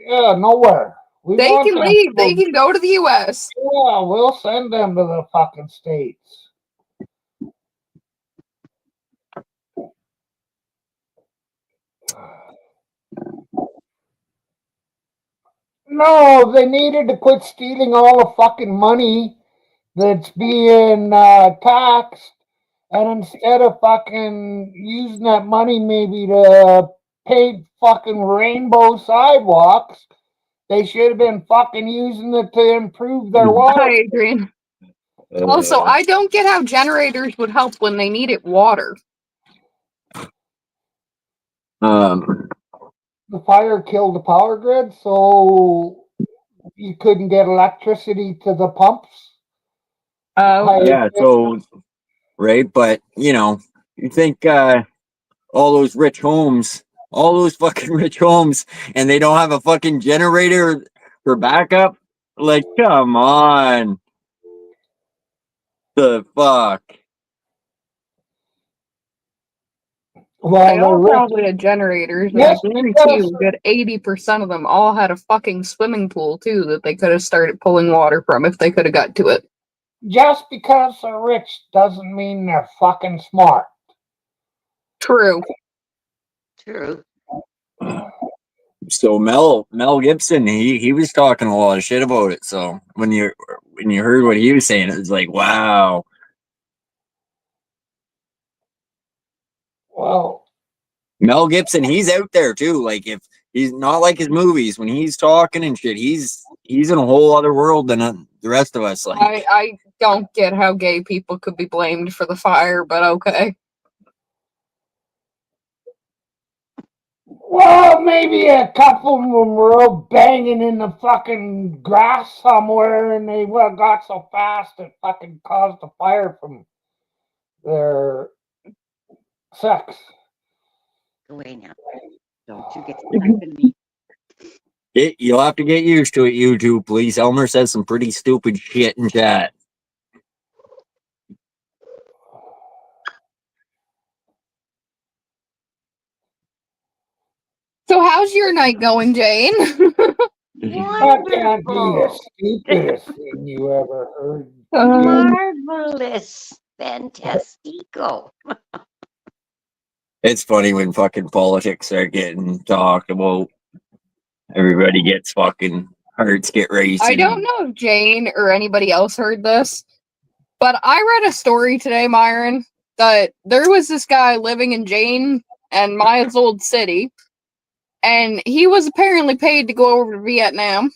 Yeah, nowhere. We They want can them leave. to- They can go to the U.S. Yeah, we'll send them to the fucking States. No, they needed to quit stealing all the fucking money that's being taxed, and instead of fucking using that money maybe to paint fucking rainbow sidewalks, they should have been fucking using it to improve their water. Hi, Adrian. Also, I don't get how generators would help when they needed water. The fire killed the power grid, so you couldn't get electricity to the pumps. yeah, so right, but you think all those fucking rich homes, and they don't have a fucking generator for backup? Like, come on. The fuck. They Well, all the rich, probably had generators, and Yes, I guarantee because- you a good 80% of them all had a fucking swimming pool, too, that they could have started pulling water from if they could have got to it. just because they're rich doesn't mean they're fucking smart. True. True. So Mel Gibson, he was talking a lot of shit about it. So when you heard what he was saying, it was like, wow. Well, Mel Gibson, he's out there too. Like, if he's not like his movies, when he's talking and shit, he's in a whole other world than the rest of us. Like, I don't get how gay people could be blamed for the fire, but okay. well, maybe a couple of them were out banging in the fucking grass somewhere, and they got so fast it fucking caused a fire from their sex. Go away now. Don't you get to me. you'll have to get used to it, YouTube, please. Elmer says some pretty stupid shit in chat. So how's your night going, Jane? That can't be the Wonderful. stupidest thing you ever heard. Marvelous. Fantastico. It's funny when fucking politics are getting talked about. Everybody gets fucking hearts get racing. I don't know if Jane or anybody else heard this, but I read a story today, Myron, that there was this guy living in Jane and Maya's old city. And he was apparently paid to go over to Vietnam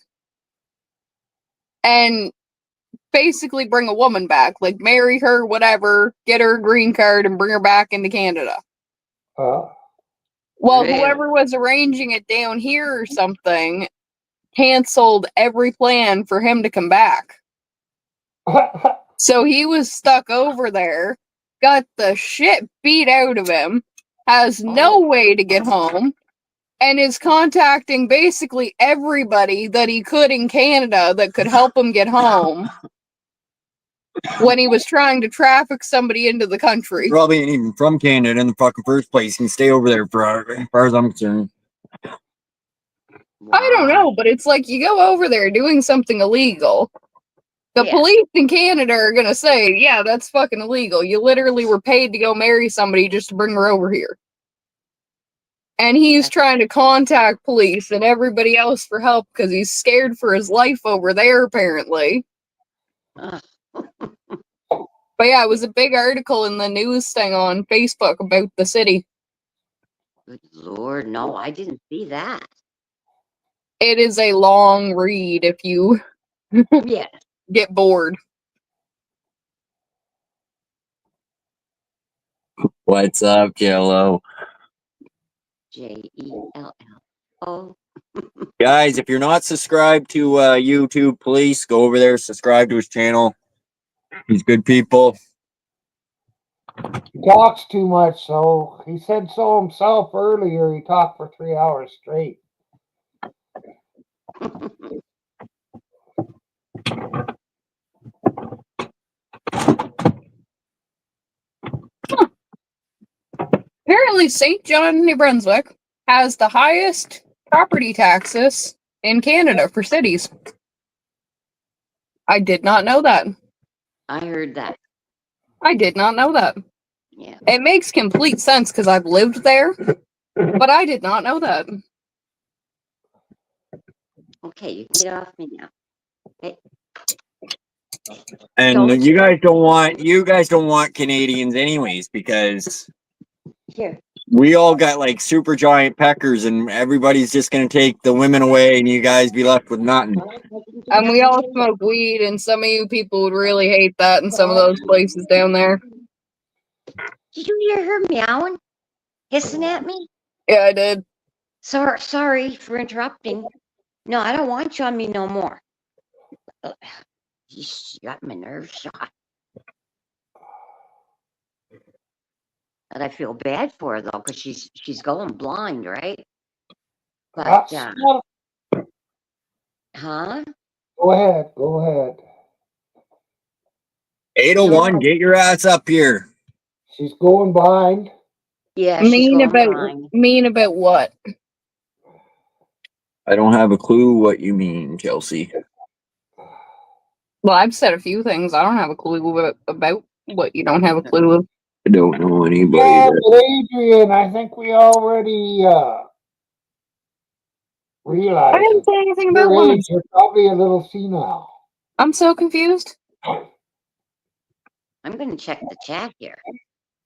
and basically bring a woman back, like marry her, whatever, get her a green card, and bring her back into Canada. Uh, Well, Really? whoever was arranging it down here or something canceled every plan for him to come back. So he was stuck over there, got the shit beat out of him, has no way to get home, and is contacting basically everybody that he could in Canada that could help him get home when he was trying to traffic somebody into the country. Probably ain't even from Canada in the fucking first place. Can stay over there for as far as I'm concerned. I don't know, but it's like you go over there doing something illegal. The Yeah. police in Canada are going to say, yeah, that's fucking illegal. You literally were paid to go marry somebody just to bring her over here. And he's trying to contact police and everybody else for help because he's scared for his life over there, apparently. Ugh. But yeah, it was a big article in the news thing on Facebook about the city. Good Lord, no, I didn't see that. It is a long read if you Yeah. get bored. What's up, Jello? JELLO. Guys, if you're not subscribed to YouTube, please go over there, subscribe to his channel. He's good people. he talks too much, so he said so himself earlier. He talked for 3 hours straight. Apparently, St. John, New Brunswick has the highest property taxes in Canada for cities. I did not know that. I heard that. I did not know that. Yeah. It makes complete sense because I've lived there, but I did not know that. Okay, you can get off me now. And Don't you guys don't want Canadians anyways, because Here. we all got like super giant peckers and everybody's just gonna take the women away and you guys be left with nothing. And we all smoke weed, and some of you people would really hate that in some of those places down there. Did you hear her meowing? Hissing at me? Yeah, I did. Sorry for interrupting. No, I don't want you on me no more. Ugh, you got my nerves shot. And I feel bad for her though, because she's going blind, right? But That's huh? Go ahead. Go ahead. 801, get your ass up here. She's going blind. Yeah, she's going blind. Mean about what? I don't have a clue what you mean, Chelsea. Well, I've said a few things. I don't have a clue about what you don't have a clue of. I don't know anybody Yeah, that but Adrian, I think we already realized I didn't say anything about your women. age, you're probably a little senile. I'm so confused. I'm gonna check the chat here.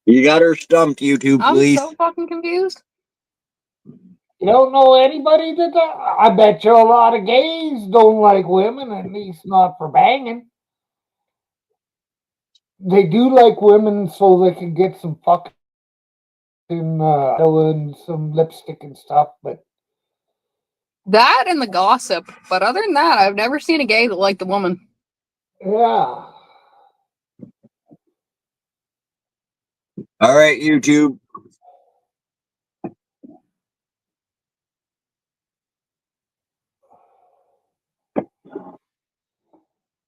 you got her stumped, YouTube, I'm please. so fucking confused. You don't know anybody that I bet you a lot of gays don't like women, at least not for banging. They do like women so they can get some fucking and some lipstick and stuff, but That and the gossip. But other than that, I've never seen a gay that liked the woman. yeah. All right, YouTube.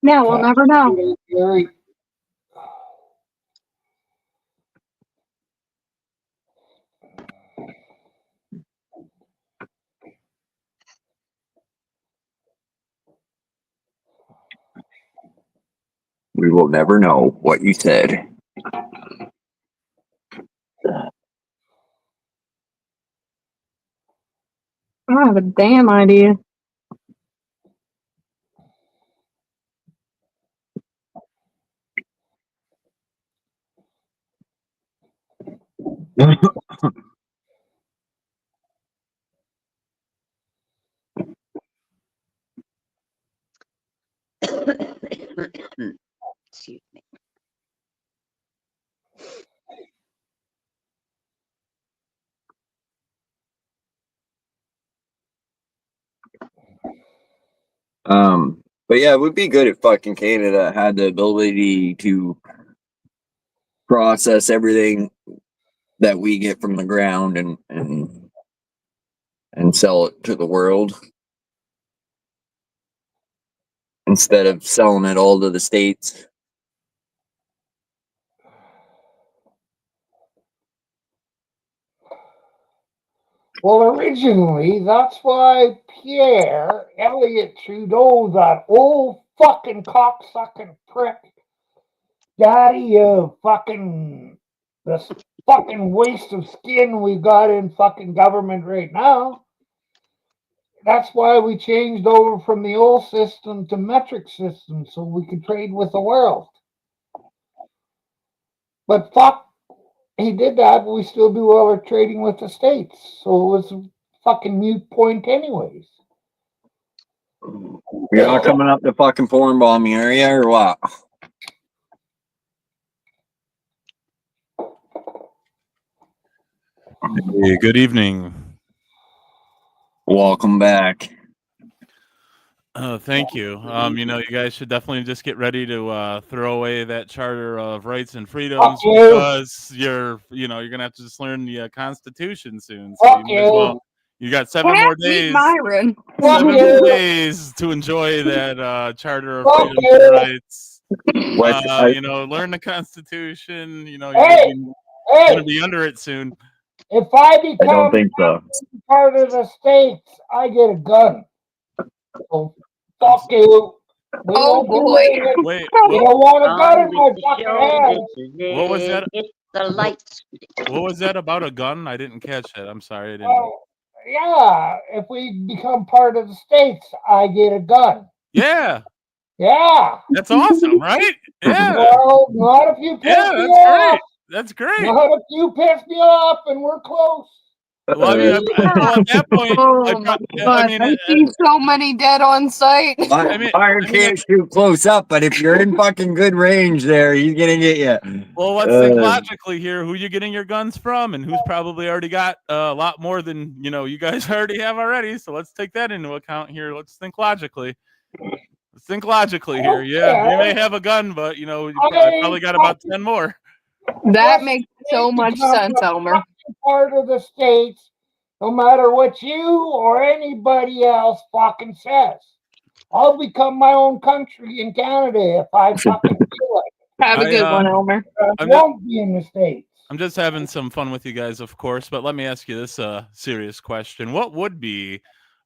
Now we'll never know. Very, We will never know what you said. I don't have a damn idea. Excuse me. But yeah, it would be good if fucking Canada had the ability to process everything that we get from the ground and sell it to the world instead of selling it all to the States. Well, originally, that's why Pierre Elliott Trudeau, that old fucking cocksucking prick, daddy of fucking this fucking waste of skin we got in fucking government right now. That's why we changed over from the old system to metric system so we could trade with the world. But fuck, he did that, but we still do all our trading with the States. So it was a fucking mute point anyways. You're not coming up to fucking foreign bombing area or what? Hey, good evening. Welcome back. Thank you. You know, you guys should definitely just get ready to throw away that Charter of Rights and Freedoms Fuck you. because you're gonna have to just learn the Constitution soon. So Fuck you might as you. well. You got 7 more days. Myron. Fuck 7 you. more days to enjoy that Charter of Fuck Freedoms you. and Rights. What? You know, learn the Constitution. You know, Hey, you're hey, gonna be under it soon. if I I don't become think so. part of the States, I get a gun. So fuck you. We Oh, won't do boy. it. Wait, You don't want a gun On in my with the fucking show. hand. This is what was that? it. It's the lights. What was that about a gun? I didn't catch it. I'm sorry, I didn't. Oh, yeah. If we become part of the States, I get a gun. Yeah, Yeah. that's awesome, right? Yeah. Well, not if you piss Yeah, me that's off. great. That's great. Not if you piss me off and we're close. Well, I mean, well, at that point, Oh I, my pro- god, I mean, I see so many dead on site. I mean, Fire can't shoot close up, but if you're in fucking good range there, he's gonna get you. well, let's think logically here. Who you getting your guns from, and who's probably already got a lot more than you guys already have already. So let's take that into account here. Let's think logically. Let's think logically here. Yeah, you may have a gun, but you probably got about 10 more. That makes so much sense, Elmer. Part of the States, no matter what you or anybody else fucking says. I'll become my own country in Canada if I fucking feel like Have a I, good one, Elmer. it. I I'm won't be in the States. I'm just having some fun with you guys, of course, but let me ask you this serious question. What would be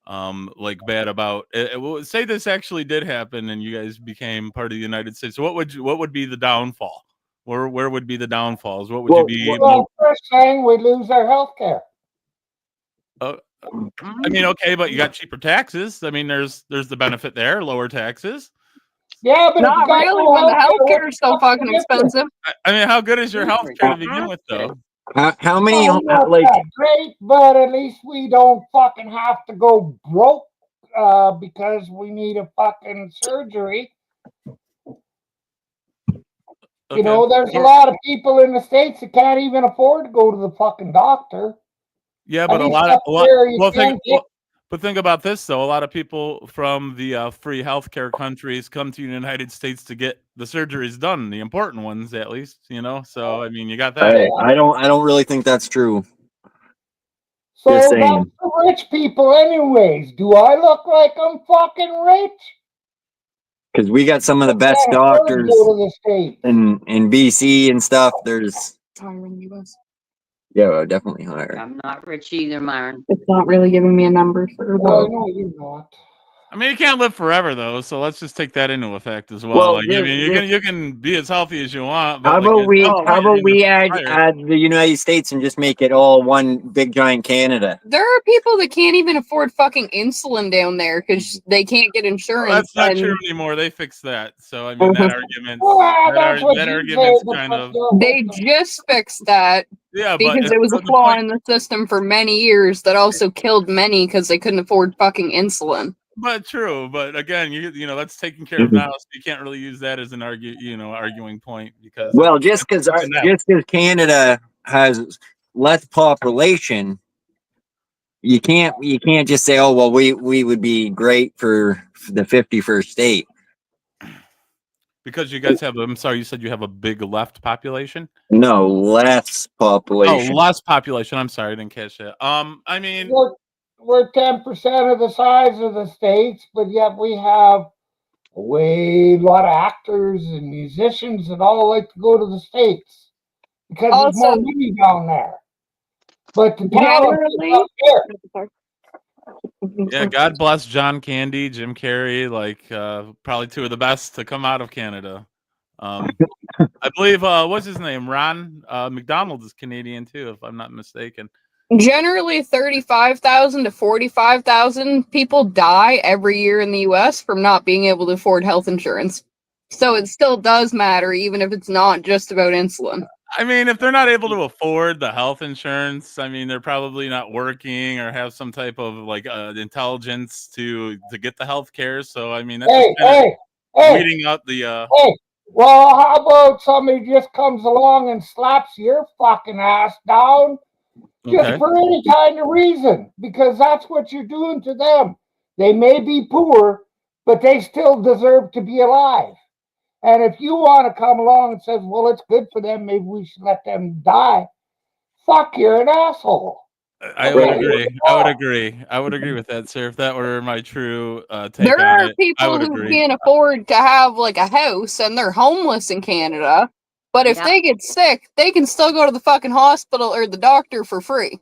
like bad about say this actually did happen and you guys became part of the United States? What would be the downfall? Where would be the downfalls? What would you be Well, first thing, we lose our health care. I mean, okay, but you got cheaper taxes. I mean, there's the benefit there, lower taxes. Yeah, but Not if you got really no when the healthcare, healthcare is so fucking expensive. I mean, how good is your health care to begin with, though? How many Oh, not like that great, but at least we don't fucking have to go broke because we need a fucking surgery. Okay. You know, there's a lot of people in the States that can't even afford to go to the fucking doctor. Yeah, but At a least lot up there you well, can get- but think about this though. A lot of people from the free healthcare countries come to the United States to get the surgeries done, the important ones at least. So I mean, you got that. I don't really think that's true. So Just that's saying. the rich people anyways. Do I look like I'm fucking rich? Because we got some of the best Can't afford to doctors go to the States. in BC and stuff. There's Higher in the US. definitely higher. I'm not rich either, Myron. It's not really giving me a number for Well, the. no, you're not. I mean, you can't live forever though, so let's just take that into effect as well. Well, Like, I mean, you can be as healthy as you want. But How like, about at we some point, you're gonna retire. add the United States and just make it all one big giant Canada? There are people that can't even afford fucking insulin down there because they can't get insurance. Well, that's not and true anymore. They fixed that. So I mean, that argument, Well, that's what that you argument's say, but kind of They just fixed that yeah, because but it was a the flaw point- in the system for many years that also killed many because they couldn't afford fucking insulin. But true. But again, you know that's taken care of now, so you can't really use that as an arguing point because Well, just because it's inept. Canada has less population, you can't just say, oh well, we would be great for the 51st state. Because you guys have. I'm sorry, you said you have a big left population. No, less Oh, population. less population. I'm sorry, I didn't catch that. I mean, We're 10% of the size of the states, but yet we have a lot of actors and musicians that all like to go to the states because there's more Also, money down there. But the talent is generally, up here. yeah. God bless John Candy, Jim Carrey, like probably two of the best to come out of Canada. I believe what's his name? Ron McDonald is Canadian too, if I'm not mistaken. Generally, 35,000 to 45,000 people die every year in the U.S. from not being able to afford health insurance. So it still does matter, even if it's not just about insulin. I mean, if they're not able to afford the health insurance, I mean, they're probably not working or have some type of like intelligence to get the health care. So I mean, that's just kind of weeding out the. Hey, well, how about somebody just comes along and slaps your fucking ass down just Okay. for any kind of reason? Because that's what you're doing to them. They may be poor, but they still deserve to be alive. And if you want to come along and says, well, it's good for them, maybe we should let them die. Fuck, you're an asshole. I would agree. I would agree with that, sir. If that were my true take There on are it, I people would who agree. can't afford to have like a house and they're homeless in Canada. But if Yeah. they get sick, they can still go to the fucking hospital or the doctor for free.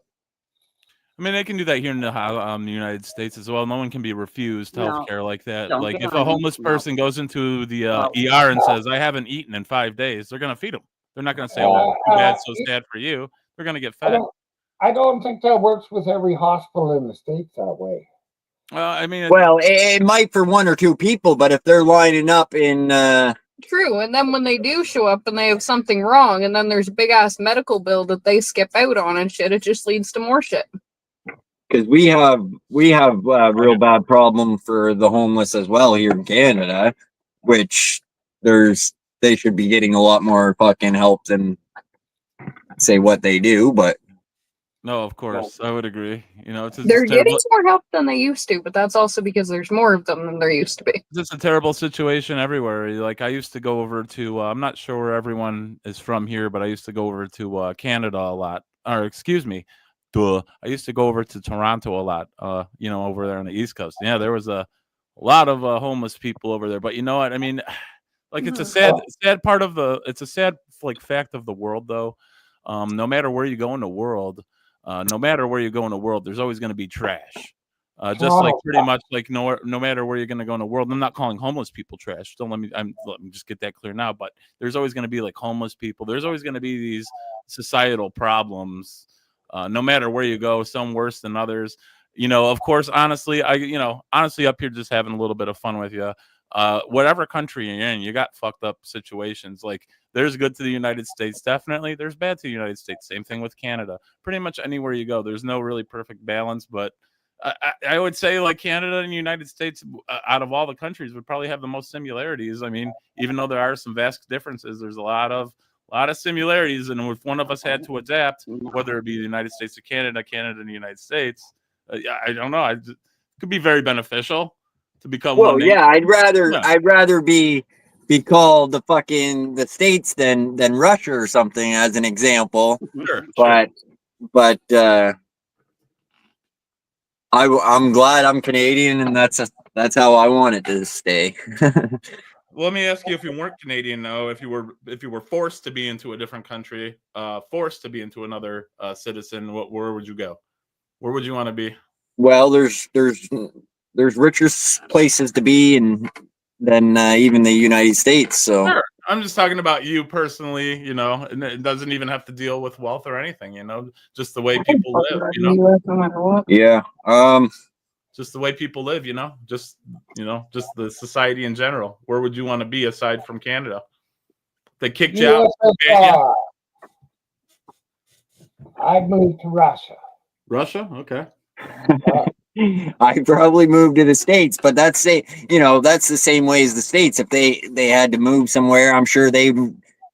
I mean, they can do that here in the United States as well. No one can be refused No, healthcare like that. don't Like get if a on me. homeless No. person goes into the No. ER and says, "I haven't eaten in 5 days," they're gonna feed them. They're not gonna say, "Oh, too bad, so sad for you." They're gonna get fed. I don't think that works with every hospital in the States that way. I mean, Well, it might for one or two people, but if they're lining up in True. And then when they do show up and they have something wrong, and then there's a big ass medical bill that they skip out on and shit, it just leads to more shit. because we have a real bad problem for the homeless as well here in Canada, which they should be getting a lot more fucking help than say what they do, but no, of course, I would agree. You know, it's They're just getting terrible. more help than they used to, but that's also because there's more of them than there used to be. It's just a terrible situation everywhere. Like I used to go over to, I'm not sure where everyone is from here, but I used to go over to Canada a lot. Or excuse me, I used to go over to Toronto a lot. You know, over there on the East Coast. Yeah, there was a lot of homeless people over there. But you know what? I mean, like it's a sad part of it's a sad like fact of the world though. No matter where you go in the world, there's always going to be trash. Just like pretty much like no matter where you're going to go in the world. I'm not calling homeless people trash. Don't let me just get that clear now. But there's always going to be like homeless people. There's always going to be these societal problems. No matter where you go, some worse than others. You know, of course, honestly up here just having a little bit of fun with you. Whatever country you're in, you got fucked up situations. Like there's good to the United States, definitely. There's bad to the United States. Same thing with Canada. Pretty much anywhere you go, there's no really perfect balance. But I would say like Canada and the United States, out of all the countries, would probably have the most similarities. I mean, even though there are some vast differences, there's a lot of similarities. And if one of us had to adapt, whether it be the United States or Canada and the United States, I don't know. It could be very beneficial to become one nation. yeah, I'd rather be called the states than Russia or something as an example. Sure, but I'm glad I'm Canadian, and that's how I want it to stay. Well, let me ask you, if you weren't Canadian, though, if you were forced to be into a different country, forced to be into another citizen, where would you go? Where would you want to be? Well, there's richer places to be than even the United States. So sure. I'm just talking about you personally, you know, and it doesn't even have to deal with wealth or anything, you know, just the way people live, you know. No matter what. Yeah. Just the way people live, you know, just the society in general. Where would you want to be aside from Canada? They kicked you out. I'd move to Russia. Russia? Okay. I probably moved to the States, but that's that's the same way as the States. If they had to move somewhere, I'm sure they'd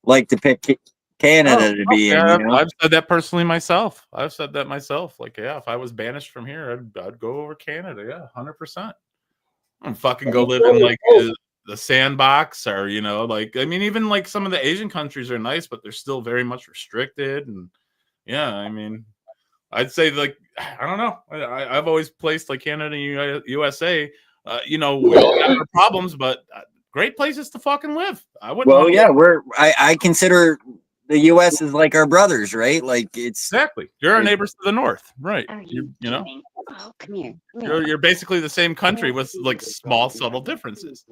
like to pick Canada to be in, yeah, you know. I've said that personally myself. I've said that myself. Like, yeah, if I was banished from here, I'd go over Canada. Yeah, 100%. And fucking go live in like the sandbox, or like, I mean, even like some of the Asian countries are nice, but they're still very much restricted. And yeah, I mean, I'd say like, I don't know. I've always placed like Canada and USA. We all have our problems, but great places to fucking live. I wouldn't. Well, want to yeah, live. I consider the U.S. is like our brothers, right? Like it's Exactly. You're our neighbors to the north, right? Are you kidding? Oh, come here. Come here. You're basically the same country with like small, subtle differences.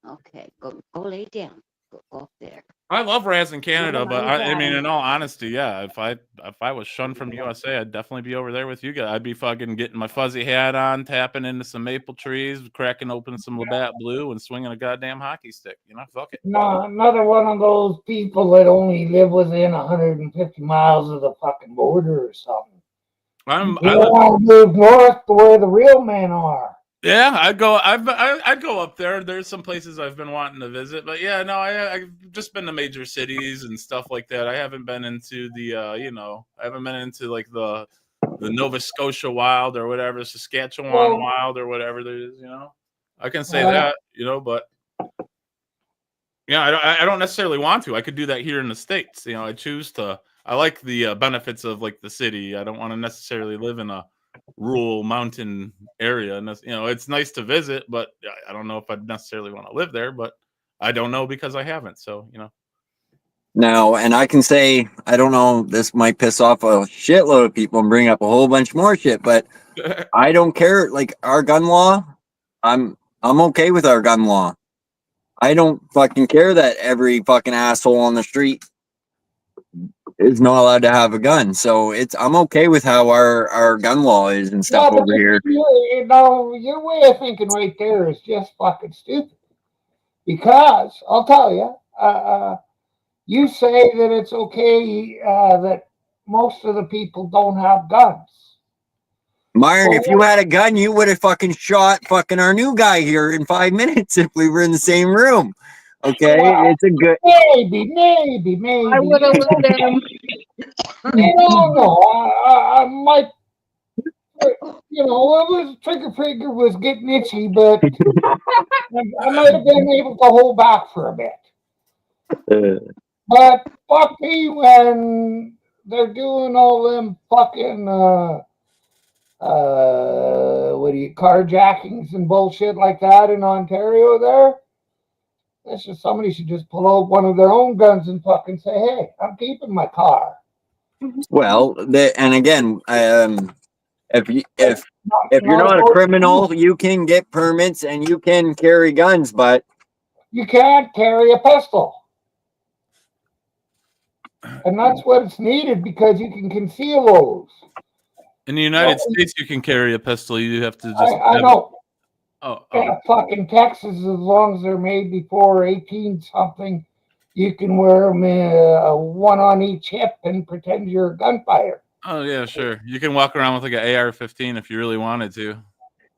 Okay, go lay down. Go up there. I love Raz in Canada, but I mean, Daddy. in all honesty, yeah, if I was shunned from USA, I'd definitely be over there with you guys. I'd be fucking getting my fuzzy hat on, tapping into some maple trees, cracking open some Labatt Blue, and swinging a goddamn hockey stick. Fuck it. No, another one of those people that only live within 150 miles of the fucking border or something. You want to move north to where the real men are. Yeah, I'd go up there. There's some places I've been wanting to visit, but yeah, no, I've just been to major cities and stuff like that. I haven't been into the I haven't been into like the Nova Scotia wild or whatever, Saskatchewan wild or whatever there is. I can say that, but yeah, I don't necessarily want to. I could do that here in the States. I choose to. I like the benefits of like the city. I don't want to necessarily live in a rural mountain area, and it's nice to visit, but I don't know if I'd necessarily want to live there. But I don't know because I haven't. So now, and I can say I don't know. This might piss off a shitload of people and bring up a whole bunch more shit, but I don't care. Like our gun law, I'm okay with our gun law. I don't fucking care that every fucking asshole on the street is not allowed to have a gun. So I'm okay with how our gun law is and stuff over here. Your way of thinking right there is just fucking stupid. Because I'll tell you, you say that it's okay that most of the people don't have guns. Myron, if you had a gun, you would have fucking shot fucking our new guy here in 5 minutes if we were in the same room. Okay, it's a good. Maybe. I would have let him. No. I might. Trigger finger was getting itchy, but I might have been able to hold back for a bit. But fuck me when they're doing all them fucking carjackings and bullshit like that in Ontario there. Somebody should just pull out one of their own guns and fucking say, "Hey, I'm keeping my car." Well, and again, if you're not a criminal, you can get permits and you can carry guns, but you can't carry a pistol. And that's what's needed because you can conceal those. In the United States, you can carry a pistol. You have to just. I know. Oh. Fucking Texas, as long as they're made before 18 something, you can wear them one on each hip and pretend you're a gunfighter. Oh yeah, sure. You can walk around with like an AR-15 if you really wanted to.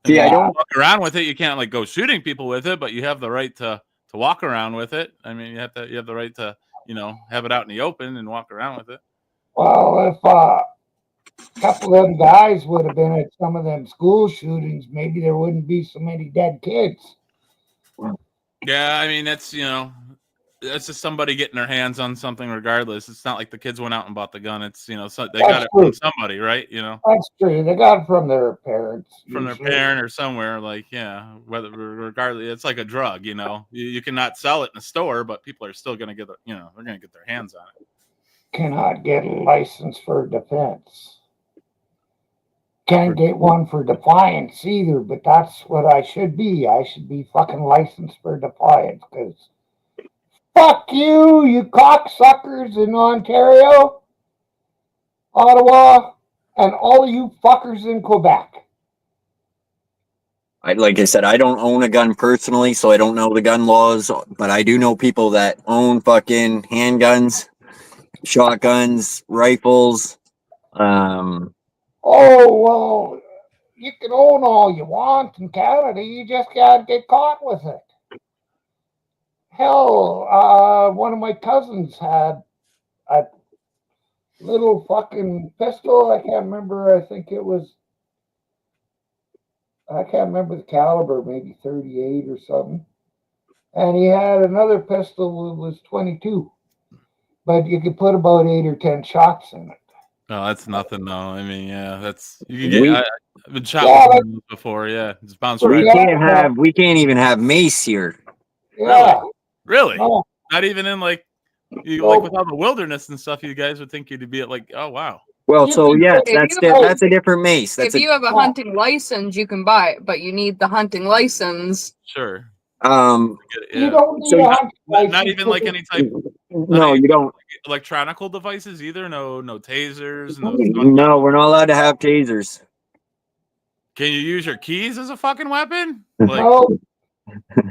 Yeah, I don't walk around with it. You can't like go shooting people with it, but you have the right to walk around with it. I mean, you have the right to have it out in the open and walk around with it. Well, if a couple of them guys would have been at some of them school shootings, maybe there wouldn't be so many dead kids. Yeah, I mean that's just somebody getting their hands on something regardless. It's not like the kids went out and bought the gun. It's they got it from somebody, right? That's true. They got it from their parents. From their parent or somewhere, like whether regardless, it's like a drug, You cannot sell it in a store, but people are still gonna get they're gonna get their hands on it. Cannot get a license for defense. Can't get one for defiance either, but that's what I should be. I should be fucking licensed for defiance because fuck you cocksuckers in Ontario, Ottawa, and all you fuckers in Quebec. Like I said, I don't own a gun personally, so I don't know the gun laws, but I do know people that own fucking handguns, shotguns, rifles. Oh, well, you can own all you want in Canada. You just can't get caught with it. Hell, one of my cousins had a little fucking pistol. I can't remember. I can't remember the caliber, maybe 38 or something. And he had another pistol that was 22, but you could put about 8 or 10 shots in it. Oh, that's nothing, though. I mean, yeah, that's you can We- get. I've been shot Yeah, with one before. Yeah, just bounce We right. Yeah. we can't even have mace here. Yeah. Really? No, Not even in like you No. like with all the wilderness and stuff. You guys would think you'd be at like, oh wow. Well, You so can yes, put- if that's you have- that's a different mace. That's If you have a hunting license, you can buy it, but you need the hunting license. Sure. yeah. you don't need So a not- hunting Not license even to like do- any type No, you don't. electronical devices either. No tasers. No. No, we're not allowed to have tasers. Can you use your keys as a fucking weapon? Like No,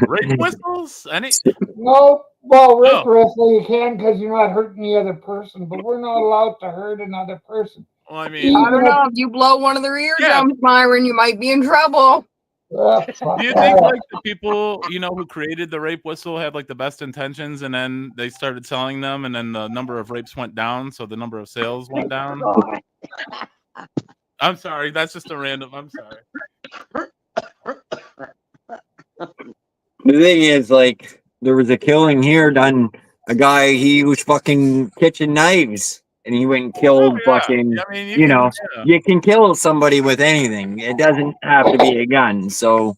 rape whistles? Any? no. Well, Rick No. Wrestler, you can because you're not hurting the other person, but we're not allowed to hurt another person. Well, I mean, I don't know. If you blow one of their eardrums, Myron, you might be in trouble. Fuck do you that. think like the people who created the rape whistle had like the best intentions, and then they started selling them, and then the number of rapes went down, so the number of sales went down? I'm sorry, that's just a random. I'm sorry. The thing is, like, there was a killing here done. A guy, he was fucking kitchen knives, and he went and killed fucking. I mean, You know, you can kill somebody with anything. It doesn't have to be a gun. So,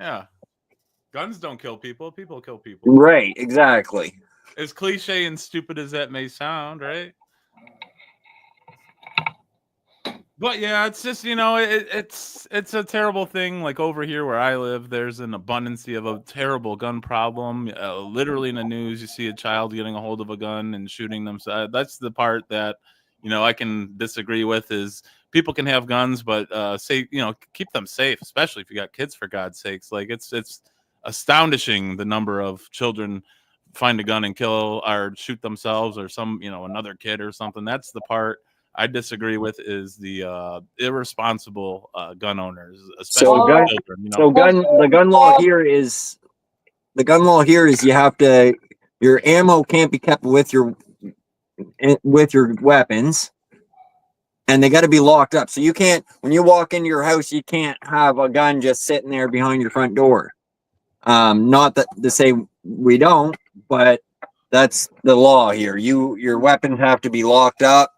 yeah. Guns don't kill people. People kill people. right, exactly. As cliche and stupid as that may sound, right? But yeah, it's just it's a terrible thing. Like over here where I live, there's an abundance of a terrible gun problem. Literally in the news, you see a child getting a hold of a gun and shooting them. So that's the part that I can disagree with. Is people can have guns, but keep them safe, especially if you got kids. For God's sakes, like it's astounding the number of children find a gun and kill or shoot themselves or some another kid or something. That's the part I disagree with, is the irresponsible gun owners, especially children. The gun law here is you have to, your ammo can't be kept with your weapons, and they got to be locked up. So you can't, when you walk into your house, you can't have a gun just sitting there behind your front door. Not that to say we don't, but that's the law here. Your weapons have to be locked up.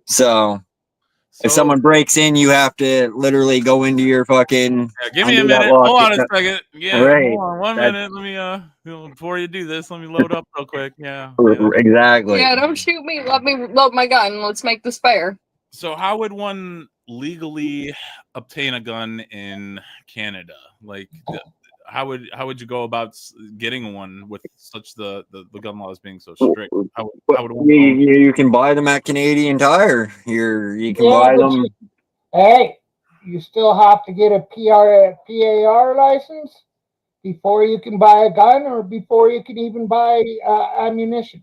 So if someone breaks in, you have to literally go into your fucking. Yeah, give me a minute. Hold on a second. Yeah, right. Hold on 1 minute. Let me before you do this, let me load up real quick. Yeah. Exactly. Yeah, don't shoot me. Let me load my gun. Let's make this fair. So how would one legally obtain a gun in Canada? Like, how would you go about getting one with such the gun laws being so strict? How would one you can buy them at Canadian Tire. You can buy but them. Hey, you still have to get a PAR license before you can buy a gun or before you can even buy ammunition.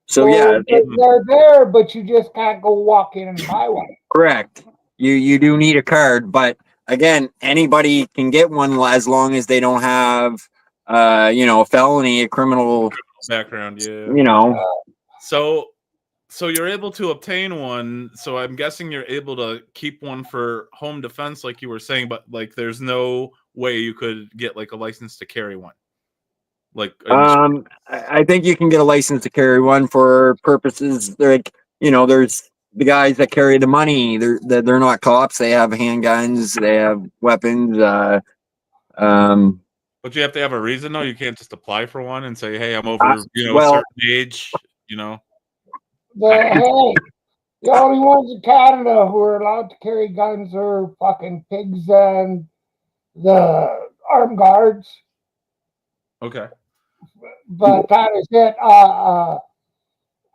So yeah, they're there, but you just can't go walk in and buy one. correct. You do need a card, but again, anybody can get one as long as they don't have a felony, a criminal background. Yeah. So you're able to obtain one. So I'm guessing you're able to keep one for home defense, like you were saying, but like there's no way you could get like a license to carry one. Like I think you can get a license to carry one for purposes like there's the guys that carry the money. They're not cops. They have handguns. They have weapons. But you have to have a reason, though. You can't just apply for one and say, "Hey, I'm over a certain age." The only ones in Canada who are allowed to carry guns are fucking pigs and the armed guards. Okay. But that is it.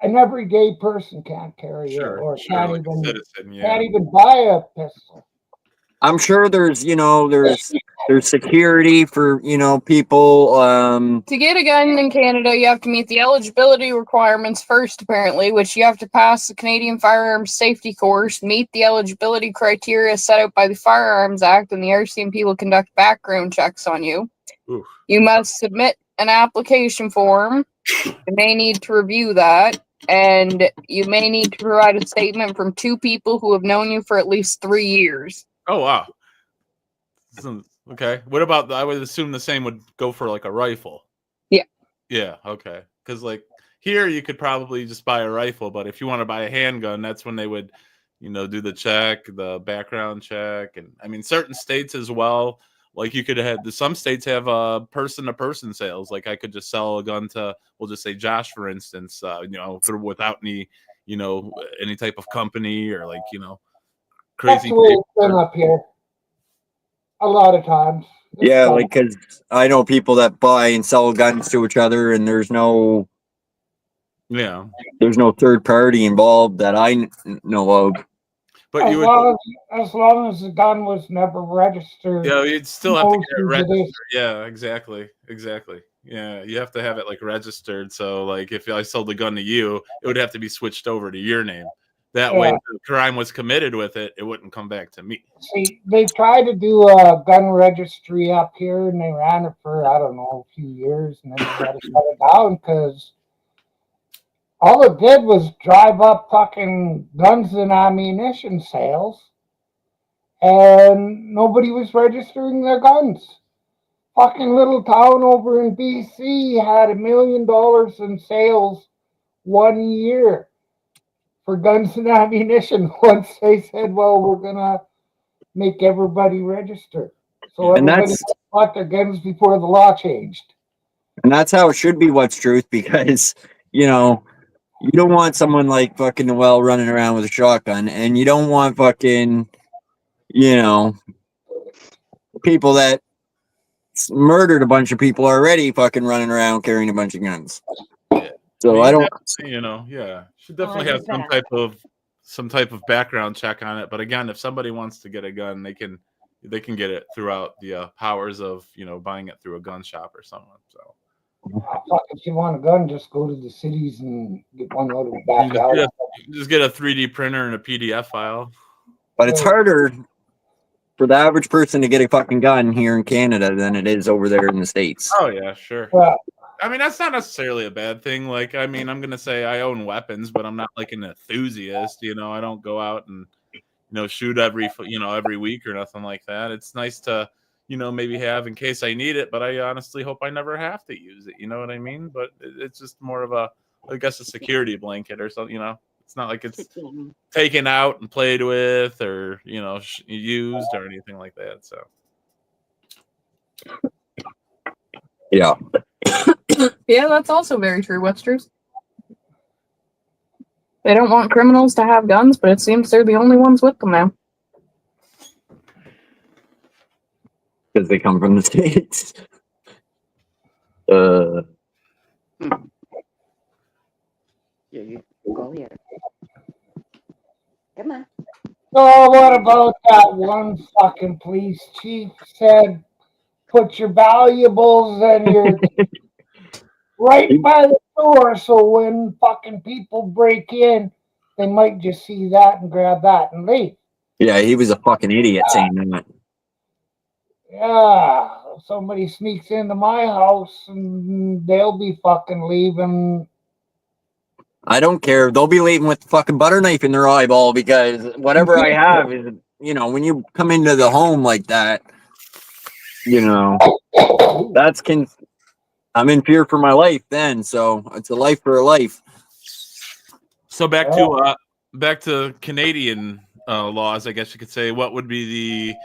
An everyday person can't carry it or can't even buy a pistol. I'm sure there's, there's security for, people. To get a gun in Canada, you have to meet the eligibility requirements first, apparently, which you have to pass the Canadian Firearms Safety Course, meet the eligibility criteria set out by the Firearms Act, and the RCMP will conduct background checks on you. Oof. You must submit an application form. You may need to review that, and you may need to provide a statement from 2 people who have known you for at least 3 years. Oh wow. Okay. What about? I would assume the same would go for like a rifle. Yeah. Yeah. Okay. Because like here, you could probably just buy a rifle, but if you want to buy a handgun, that's when they would, do the check, the background check, and I mean certain states as well. Like you could have some states have person-to-person sales. Like I could just sell a gun to, we'll just say Josh, for instance, without any, any type of company or like, That's crazy. the way it's been up here. A lot of times. It's Yeah, fun. like, because I know people that buy and sell guns to each other, and there's no third party involved that I know of. But you would, as long as the gun was never registered. yeah, you'd still have to get it most of registered. Yeah, exactly. Yeah, you have to have it like registered. So like if I sold the gun to you, it would have to be switched over to your name. That way, if the crime was committed with it, it wouldn't come back to me. See, they tried to do a gun registry up here, and they ran it for, I don't know, a few years, and then they had to shut it down because all it did was drive up fucking guns and ammunition sales, and nobody was registering their guns. Fucking little town over in BC had $1 million in sales 1 year for guns and ammunition. Once they said, well, we're gonna make everybody register. So And everybody bought their guns before the law changed. And that's how it should be, what's truth, because, you don't want someone like fucking Noel running around with a shotgun, and you don't want fucking, people that murdered a bunch of people already fucking running around carrying a bunch of guns. So I don't, should definitely have some type of background check on it. But again, if somebody wants to get a gun, they can get it throughout the powers of buying it through a gun shop or something. So if you want a gun, just go to the cities and get one out of the back alley. Just get a 3D printer and a PDF file. But it's harder for the average person to get a fucking gun here in Canada than it is over there in the States. Oh yeah, sure. Well, I mean, that's not necessarily a bad thing. Like, I mean, I'm gonna say I own weapons, but I'm not like an enthusiast. I don't go out and shoot every week or nothing like that. It's nice to maybe have in case I need it, but I honestly hope I never have to use it. You know what I mean? But it's just more of a security blanket or something. It's not like it's taken out and played with or used or anything like that. So yeah. Yeah, that's also very true. What's true? They don't want criminals to have guns, but it seems they're the only ones with them now. Because they come from the States. You go here. Come on. so what about that one fucking police chief said, put your valuables and your right by the door, so when fucking people break in, they might just see that and grab that and leave. Yeah, he was a fucking idiot saying that. Yeah, if somebody sneaks into my house and they'll be fucking leaving. I don't care. They'll be leaving with the fucking butter knife in their eyeball, because whatever I have is, when you come into the home like that, I'm in fear for my life then. So it's a life for a life. So back to Canadian laws, I guess you could say. What would be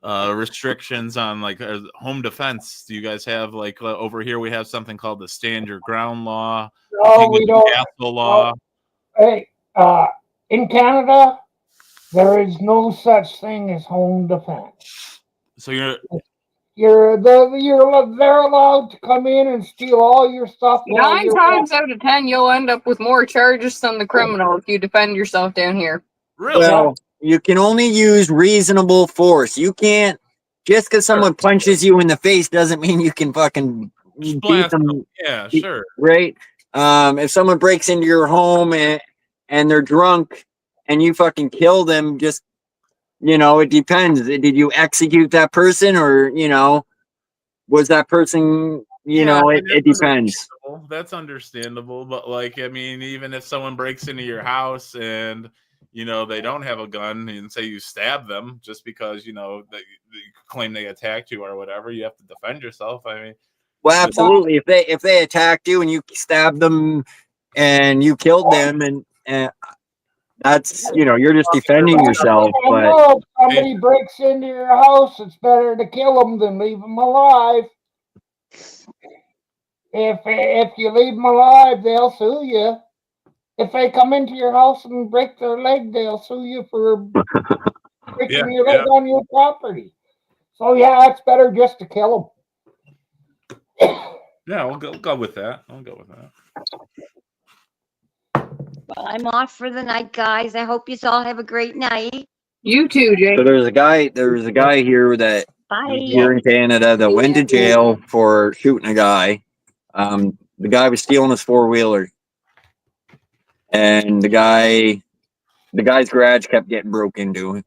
the restrictions on like home defense? Do you guys have like over here? We have something called the Stand Your Ground law. No, we don't. Castle law. Hey, in Canada, there is no such thing as home defense. So you're they're allowed to come in and steal all your stuff. 9 times out of 10, you'll end up with more charges than the criminal if you defend yourself down here. really? Well, you can only use reasonable force. You can't, just because someone punches you in the face doesn't mean you can fucking Just beat blast them, them. Yeah, sure. right? If someone breaks into your home and they're drunk and you fucking kill them, just, it depends. Did you execute that person, or, was that person, Yeah, I mean, it that's depends. understandable. That's understandable. But like, I mean, even if someone breaks into your house and they don't have a gun, and say you stab them just because they claim they attacked you or whatever, you have to defend yourself. I mean, Well, absolutely. If they attacked you and you stabbed them and you killed them, and that's, you're just defending yourself. I But know if somebody breaks into your house, it's better to kill them than leave them alive. If you leave them alive, they'll sue you. If they come into your house and break their leg, they'll sue you for breaking your leg on your property. So yeah, it's better just to kill them. Yeah, we'll go with that. I'll go with that. Well, I'm off for the night, guys. I hope you all have a great night. You too, Jake. so there's a guy here that Bye. here in Canada that went to jail for shooting a guy. The guy was stealing his 4-wheeler, and the guy's garage kept getting broke into,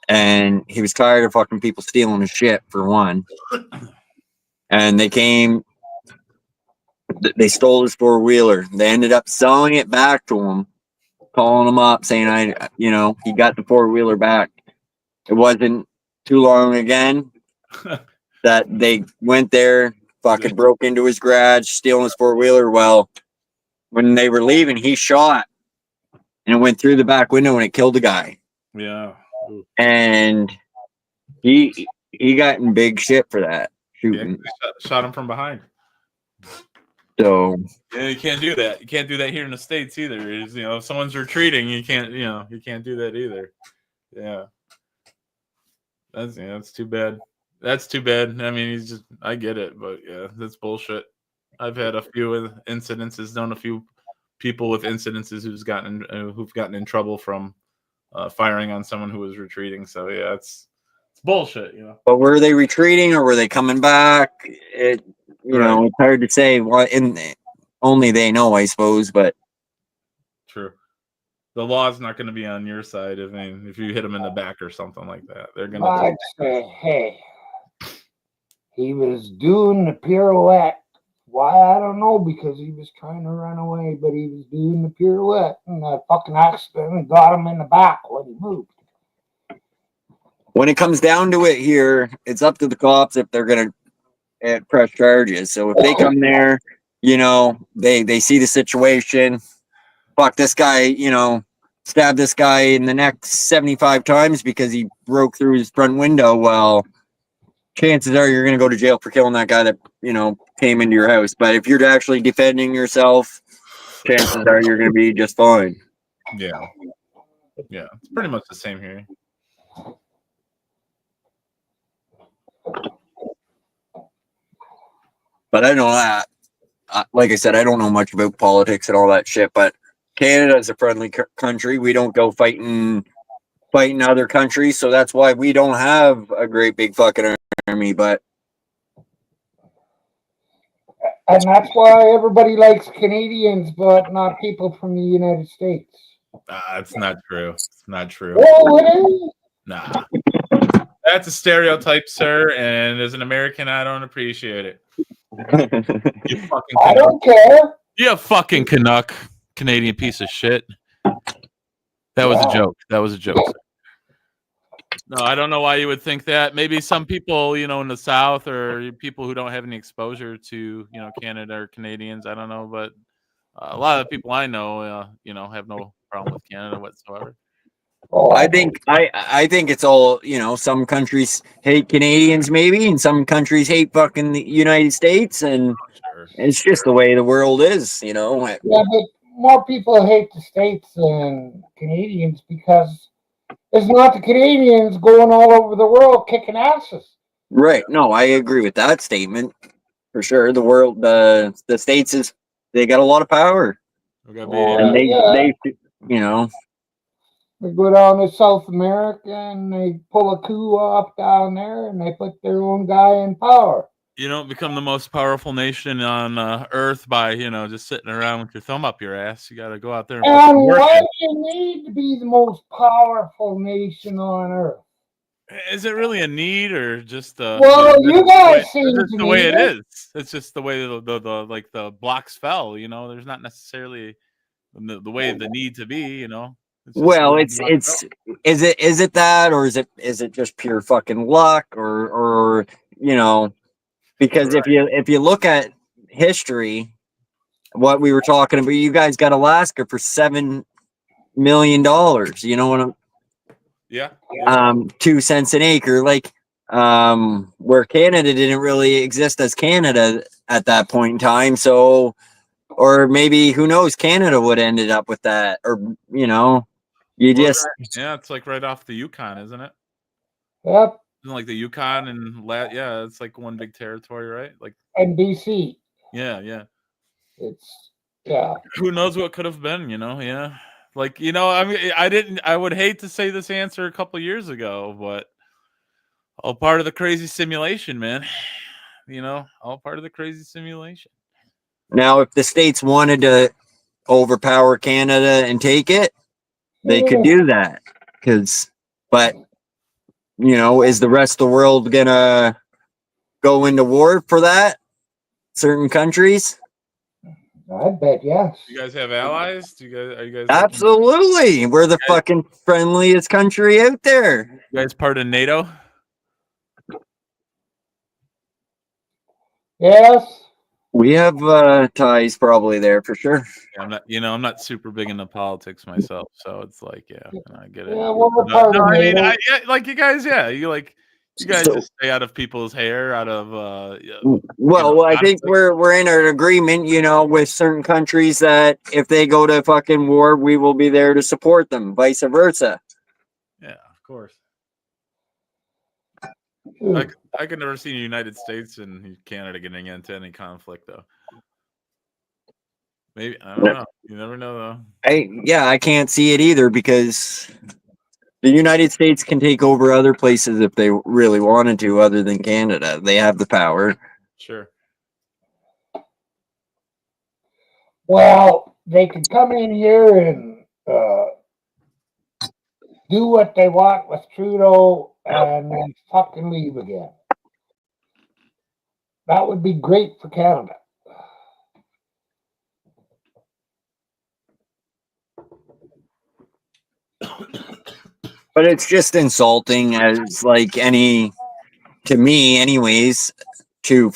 and he was tired of fucking people stealing his shit, for one. And they stole his 4-wheeler. They ended up selling it back to him, calling him up saying, he got the 4-wheeler back. It wasn't too long again that they went there, fucking broke into his garage, stealing his 4-wheeler. Well, when they were leaving, he shot and it went through the back window and it killed the guy. Yeah. And he got in big shit for that shooting. Yeah, shot him from behind. So yeah, you can't do that. You can't do that here in the States either. If someone's retreating, you can't do that either. Yeah. That's too bad. That's too bad. I mean, I get it, but yeah, that's bullshit. I've had a few incidences, known a few people with incidences who've gotten in trouble from firing on someone who was retreating. So yeah, it's bullshit, But were they retreating or were they coming back? It's hard to say. Only they know, I suppose. But true. The law's not going to be on your side. If you hit them in the back or something like that, they're going to. I'd say, hey, he was doing the pirouette. Why, I don't know, because he was trying to run away, but he was doing the pirouette, and that fucking accident got him in the back when he moved. When it comes down to it here, it's up to the cops if they're going to press charges. So if they come there, they see the situation, fuck this guy, stab this guy in the neck 75 times because he broke through his front window. Well, chances are you're going to go to jail for killing that guy that, came into your house. But if you're actually defending yourself, chances are you're going to be just fine. Yeah. Yeah. It's pretty much the same here. But I know that, like I said, I don't know much about politics and all that shit, but Canada is a friendly country. We don't go fighting other countries, so that's why we don't have a great big fucking army. But and that's why everybody likes Canadians, but not people from the United States. It's not true. It's not true. Oh, it is. Nah. That's a stereotype, sir, and as an American, I don't appreciate it. You fucking I don't care. You fucking Canuck. Canadian piece of shit. That was a joke. That was a joke. No, I don't know why you would think that. Maybe some people, in the South or people who don't have any exposure to, Canada or Canadians. I don't know, but a lot of the people I know, have no problem with Canada whatsoever. I think it's all, some countries hate Canadians maybe, and some countries hate fucking the United States, and it's just the way the world is, Yeah, but more people hate the States than Canadians because it's not the Canadians going all over the world kicking asses. Right. No, I agree with that statement for sure. The world, the States they got a lot of power. We gotta And they They go down to South America and they pull a coup off down there and they put their own guy in power. You don't become the most powerful nation on Earth by, you know, just sitting around with your thumb up your ass. You got to go out there and put And some work why in. do you need to be the most powerful nation on earth? Is it really a need or just Well, you guys seem just to the way need it it. is? It's just the way the like the blocks fell. You know, there's not necessarily the way the need to be. You know, it's just the Well, way the it's blocks fell. is it that, or is it just pure fucking luck, or you know, because if you look at history, what we were talking about, you guys got Alaska for $7 million. You know what I'm Yeah. 2 cents an acre, like where Canada didn't really exist as Canada at that point in time. So, or maybe who knows, Canada would have ended up with that, or you know, you Well, just yeah, it's like right off the Yukon, isn't it? Yep, Isn't it like the Yukon and yeah, it's like one big territory, right? Like and BC. yeah. It's yeah. Who knows what could have been, you know? Yeah. Like, you know, I mean, I would hate to say this answer a couple years ago, but all part of the crazy simulation, man. You know, all part of the crazy simulation. now if the states wanted to overpower Canada and take it, they could do that. But you know, is the rest of the world gonna go into war for that? Certain countries? I bet yes. You guys have allies? Are you guys Absolutely. We're the fucking friendliest country out there. You guys part of NATO? Yes. We have ties probably there for sure. Yeah, I'm not super big into politics myself, so it's like, yeah, I get it. Yeah, well, we're part No, of I mean, NATO. like you guys, yeah, you guys So- just stay out of people's hair, out of Well, I think honestly. we're in an agreement, you know, with certain countries that if they go to fucking war, we will be there to support them, vice versa. Yeah, of course. Ooh. I could never see the United States and Canada getting into any conflict, though. Maybe I don't know. You never know, though. I can't see it either because the United States can take over other places if they really wanted to, other than Canada. They have the power. Sure. Well, they could come in here and do what they want with Trudeau and then fucking leave again. That would be great for Canada. But it's just insulting as like to me anyways, to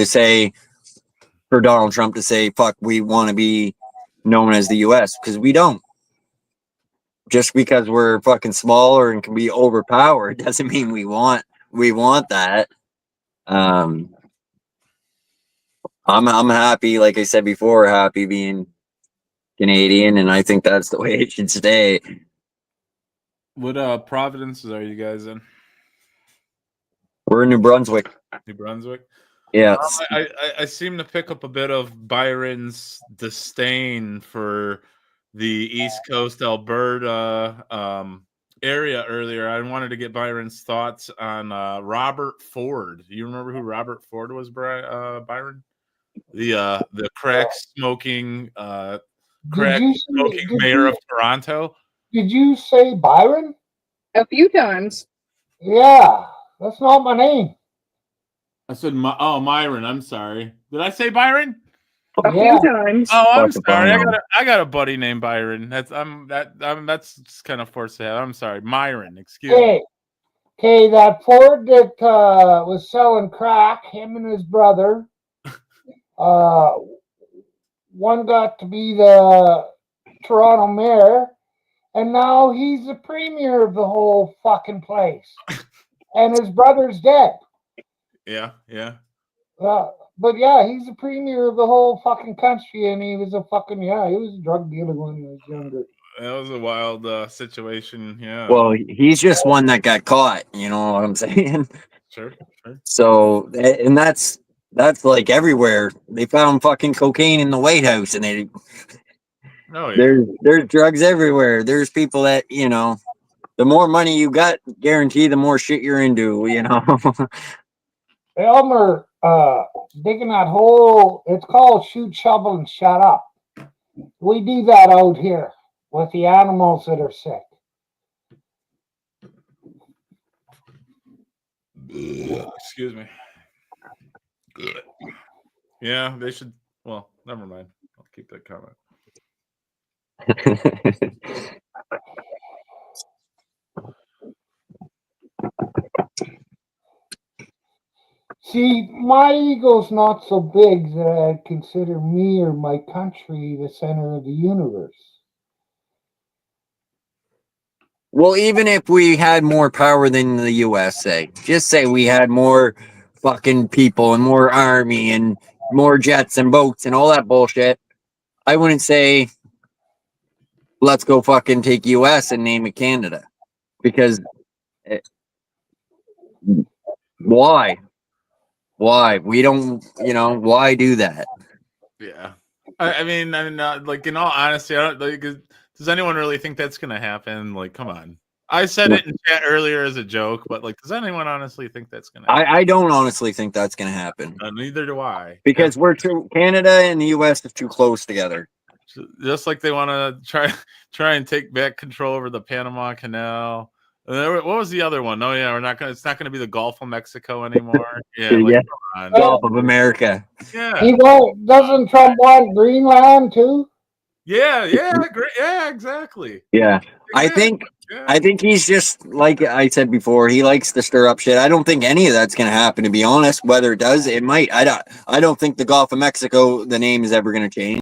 say for Donald Trump to say, fuck, we want to be known as the US, because we don't. Just because we're fucking smaller and can be overpowered doesn't mean we want that. I'm happy, like I said before, happy being Canadian, and I think that's the way it should stay. What provinces are you guys in? We're in New Brunswick. New Brunswick. Yeah. I seem to pick up a bit of Byron's disdain for the East Coast Alberta area earlier. I wanted to get Byron's thoughts on Robert Ford. Do you remember who Robert Ford was, Byron? The crack smoking mayor of Toronto. Did you say Byron? A few times. Yeah, that's not my name. I said, Myron. I'm sorry. Did I say Byron? A Yeah. few times. Oh, I'm Fucking sorry. Byron. I got a buddy named Byron. That's just kind of forced to have. I'm sorry, Myron. Excuse me. Okay, that Ford that was selling crack, him and his brother, one got to be the Toronto mayor, and now he's the premier of the whole fucking place. And his brother's dead. Yeah. But yeah, he's the premier of the whole fucking country, and he was a drug dealer when he was younger. That was a wild situation. Yeah. Well, he's just one that got caught. You know what I'm saying? Sure. So, and that's like everywhere. They found fucking cocaine in the White House, and they Oh yeah. There's drugs everywhere. There's people that, you know, the more money you got, guarantee the more shit you're into, you know. Elmer, digging that hole, it's called shoot, shovel, and shut up. We do that out here with the animals that are sick. Excuse me. Yeah, they should. Well, never mind. I'll keep that comment. See, my ego's not so big that I'd consider me or my country the center of the universe. Well, even if we had more power than the USA, just say we had more fucking people and more army and more jets and boats and all that bullshit, I wouldn't say let's go fucking take US and name it Canada. Because why? Why? We don't, you know, why do that? Yeah. I mean, like in all honesty, I don't like. Does anyone really think that's gonna happen? Like, come on. I said it in chat earlier as a joke, but like, does anyone honestly think that's gonna happen? I don't honestly think that's gonna happen. Neither do I. Because we're too Canada and the US are too close together. Just like they want to try and take back control over the Panama Canal. What was the other one? Oh yeah, we're not gonna. It's not gonna be the Gulf of Mexico anymore. Yeah, like, Yeah. come on. Gulf of America. Yeah, He won't, doesn't Trump want Greenland too? yeah, great. Yeah, exactly. Yeah. I Exactly. think Yeah. I think he's just like I said before, he likes to stir up shit. I don't think any of that's gonna happen, to be honest. Whether it does, it might. I don't think the Gulf of Mexico, the name is ever gonna change.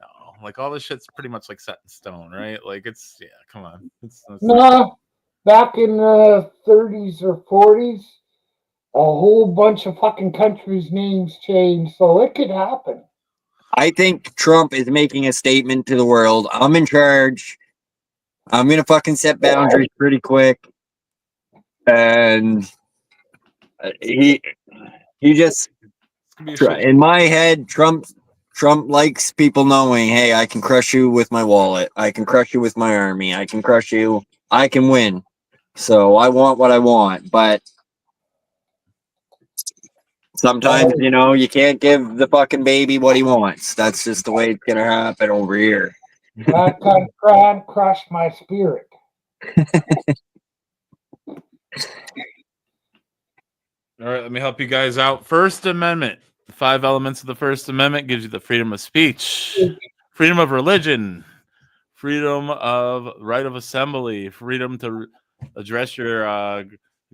No, like all this shit's pretty much like set in stone, right? Like it's come on. It's No, back in the 30s or 40s, a whole bunch of fucking countries' names changed, so it could happen. I think Trump is making a statement to the world. I'm in charge. I'm gonna fucking set boundaries pretty quick. And he just it's gonna be a shit. in my head, Trump likes people knowing, hey, I can crush you with my wallet. I can crush you with my army. I can crush you. I can win. So I want what I want. But sometimes, you know, you can't give the fucking baby what he wants. That's just the way it's gonna happen over here. That can't crush my spirit. All right, let me help you guys out. First Amendment. The 5 elements of the First Amendment gives you the freedom of speech, freedom of religion, freedom of right of assembly, freedom to address your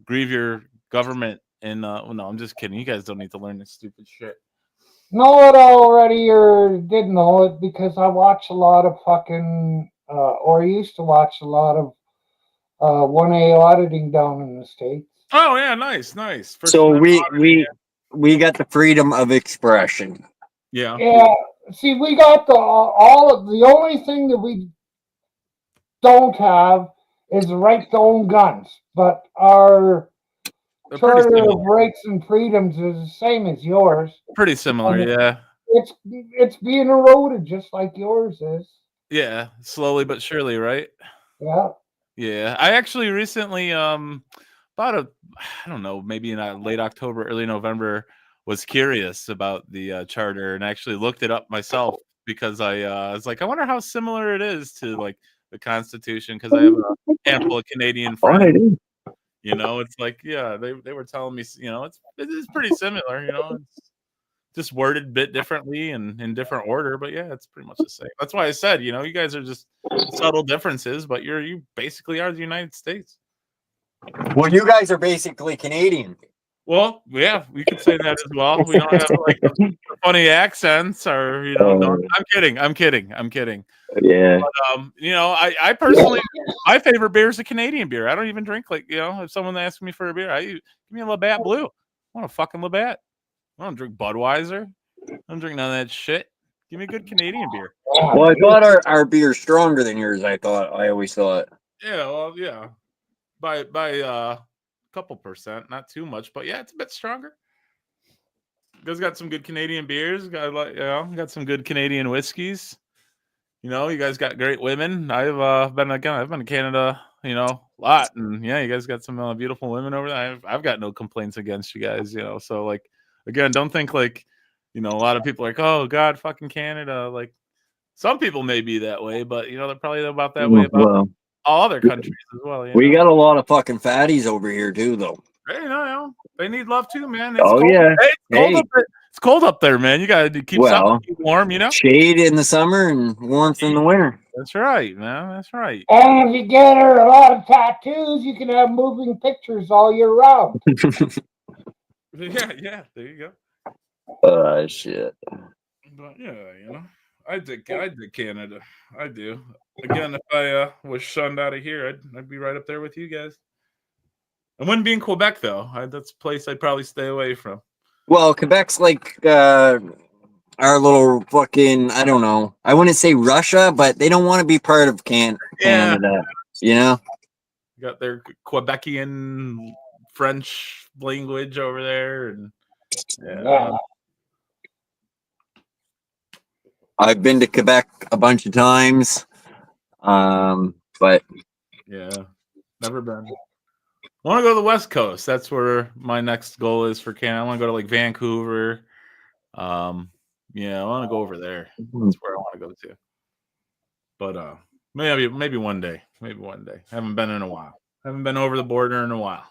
grieve your government. And well, no, I'm just kidding. You guys don't need to learn this stupid shit. Know it already or didn't know it because I watch a lot of fucking, or used to watch a lot of 1A auditing down in the States. Oh yeah, nice. First So Amendment we got the freedom of expression. yeah. Yeah, see, we got the only thing that we don't have is the right to own guns, but our They're pretty Charter of similar. Rights and Freedoms is the same as yours. Pretty similar, yeah. It's being eroded just like yours is. Yeah, slowly but surely, right? Yeah. Yeah. I actually recently I don't know, maybe in late October, early November, was curious about the charter and actually looked it up myself because I was like, I wonder how similar it is to like the Constitution because I have a handful of Canadian friends. You know, it's like, yeah, they were telling me, you know, it is pretty similar, you know, it's just worded a bit differently and in different order, but yeah, it's pretty much the same. That's why I said, you know, you guys are just subtle differences, but you basically are the United States. Well, you guys are basically Canadian. Well, yeah, we could say that as well. We don't have like the funny accents, or you know. No, I'm kidding. Yeah. But, you know, I personally, my favorite beer is a Canadian beer. I don't even drink like, you know, if someone asks me for a beer, give me a Labatt Blue. I want a fucking Labatt. I don't drink Budweiser. I don't drink none of that shit. Give me a good Canadian beer. Well, I thought our beer's stronger than yours. I always thought. Yeah, well, yeah, by a couple percent, not too much, but yeah, it's a bit stronger. You guys got some good Canadian beers. Got some good Canadian whiskeys. You know, you guys got great women. I've been to Canada, you know, a lot, and yeah, you guys got some beautiful women over there. I've got no complaints against you guys, you know. So like, again, don't think like, you know, a lot of people are like, oh God, fucking Canada. Like, some people may be that way, but you know, they're probably about that way about Well, all other countries as well. You we know, got a lot of fucking fatties over here too, though. hey, you know, they need love too, man. It's Oh cold. yeah. Hey, it's cold Hey. up there. It's cold up there, man. You gotta keep something Well, warm. You know. shade in the summer and warmth in the winter. That's right, man. That's right. And if you get her a lot of tattoos, you can have moving pictures all year round. Yeah. There you go. Shit. But yeah, you know, I did Canada. I do. Again, if I was shunned out of here, I'd be right up there with you guys. I wouldn't be in Quebec though. That's a place I'd probably stay away from. Well, Quebec's like our little fucking, I don't know. I wouldn't say Russia, but they don't want to be part of Canada. You know? Got their Quebecian French language over there, and Yeah. I've been to Quebec a bunch of times. But yeah, never been. I want to go to the West Coast. That's where my next goal is for Canada. I want to go to like Vancouver. Yeah, I want to go over there. That's where I want to go to. But maybe one day. Maybe one day. Haven't been in a while. Haven't been over the border in a while.